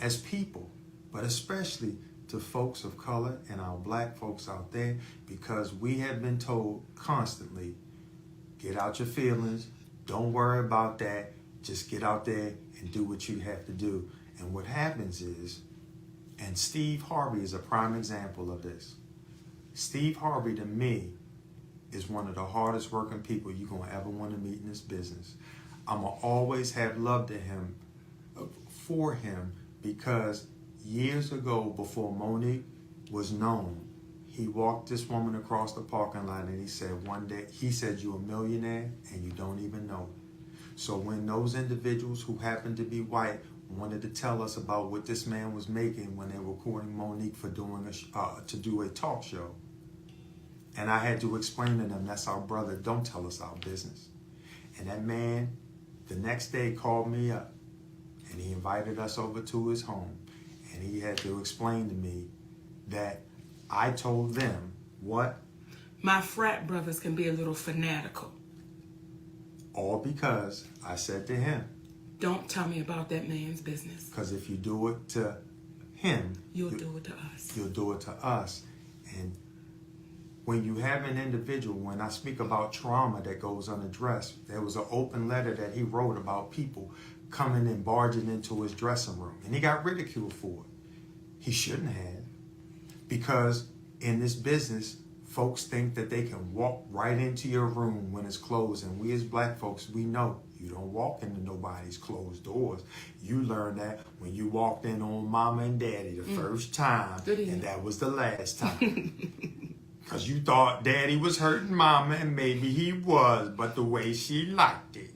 as people. But especially to folks of color and our black folks out there, because we have been told constantly, get out your feelings, don't worry about that, just get out there and do what you have to do. And what happens is, and Steve Harvey is a prime example of this. Steve Harvey, to me, is one of the hardest working people you're going to ever want to meet in this business. I'm going to always have love to him, for him, because years ago, before Monique was known, he walked this woman across the parking lot and he said one day, he said, you're a millionaire and you don't even know it. So when those individuals who happened to be white wanted to tell us about what this man was making when they were recording Monique for doing to do a talk show, and I had to explain to them, that's our brother, don't tell us our business. And that man, the next day, called me up, and he invited us over to his home, and he had to explain to me that I told them what? My frat brothers can be a little fanatical. All because I said to him, don't tell me about that man's business. Because if you do it to him, you'll do it to us. You'll do it to us. And when you have an individual, when I speak about trauma that goes unaddressed, there was an open letter that he wrote about people coming and barging into his dressing room. And he got ridiculed for it. He shouldn't have. Because in this business, folks think that they can walk right into your room when it's closed. And we as black folks, we know you don't walk into nobody's closed doors. You learned that when you walked in on mama and daddy the first time. And that was the last time. Because you thought daddy was hurting mama, and maybe he was, but the way she liked it,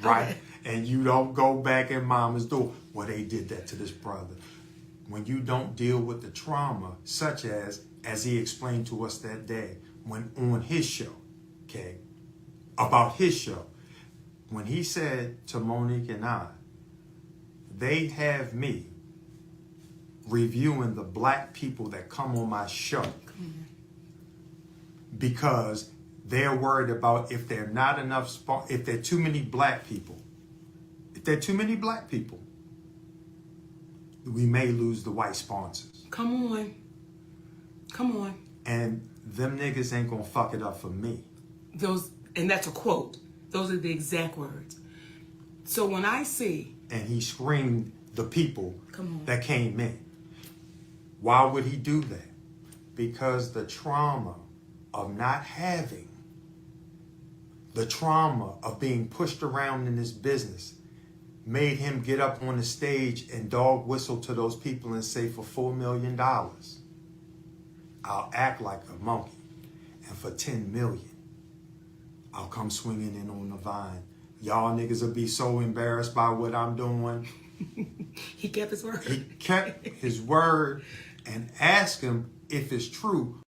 right? Okay. And you don't go back in mama's door. Well, they did that to this brother. When you don't deal with the trauma, such as he explained to us that day, when on his show, okay, about his show, when he said to Monique and I, they have me reviewing the black people that come on my show. Because they're worried about if there are not enough, if there are too many black people. If there are too many black people, we may lose the white sponsors. Come on. Come on. And them niggas ain't gonna fuck it up for me. And that's a quote. Those are the exact words. So when I see... And he screamed the people that came in. Why would he do that? Because the trauma of not having, the trauma of being pushed around in this business made him get up on the stage and dog whistle to those people and say, for $4 million, I'll act like a monkey. And for $10 million, I'll come swinging in on the vine. Y'all niggas will be so embarrassed by what I'm doing. He kept his word. He kept his word, and asked him if it's true.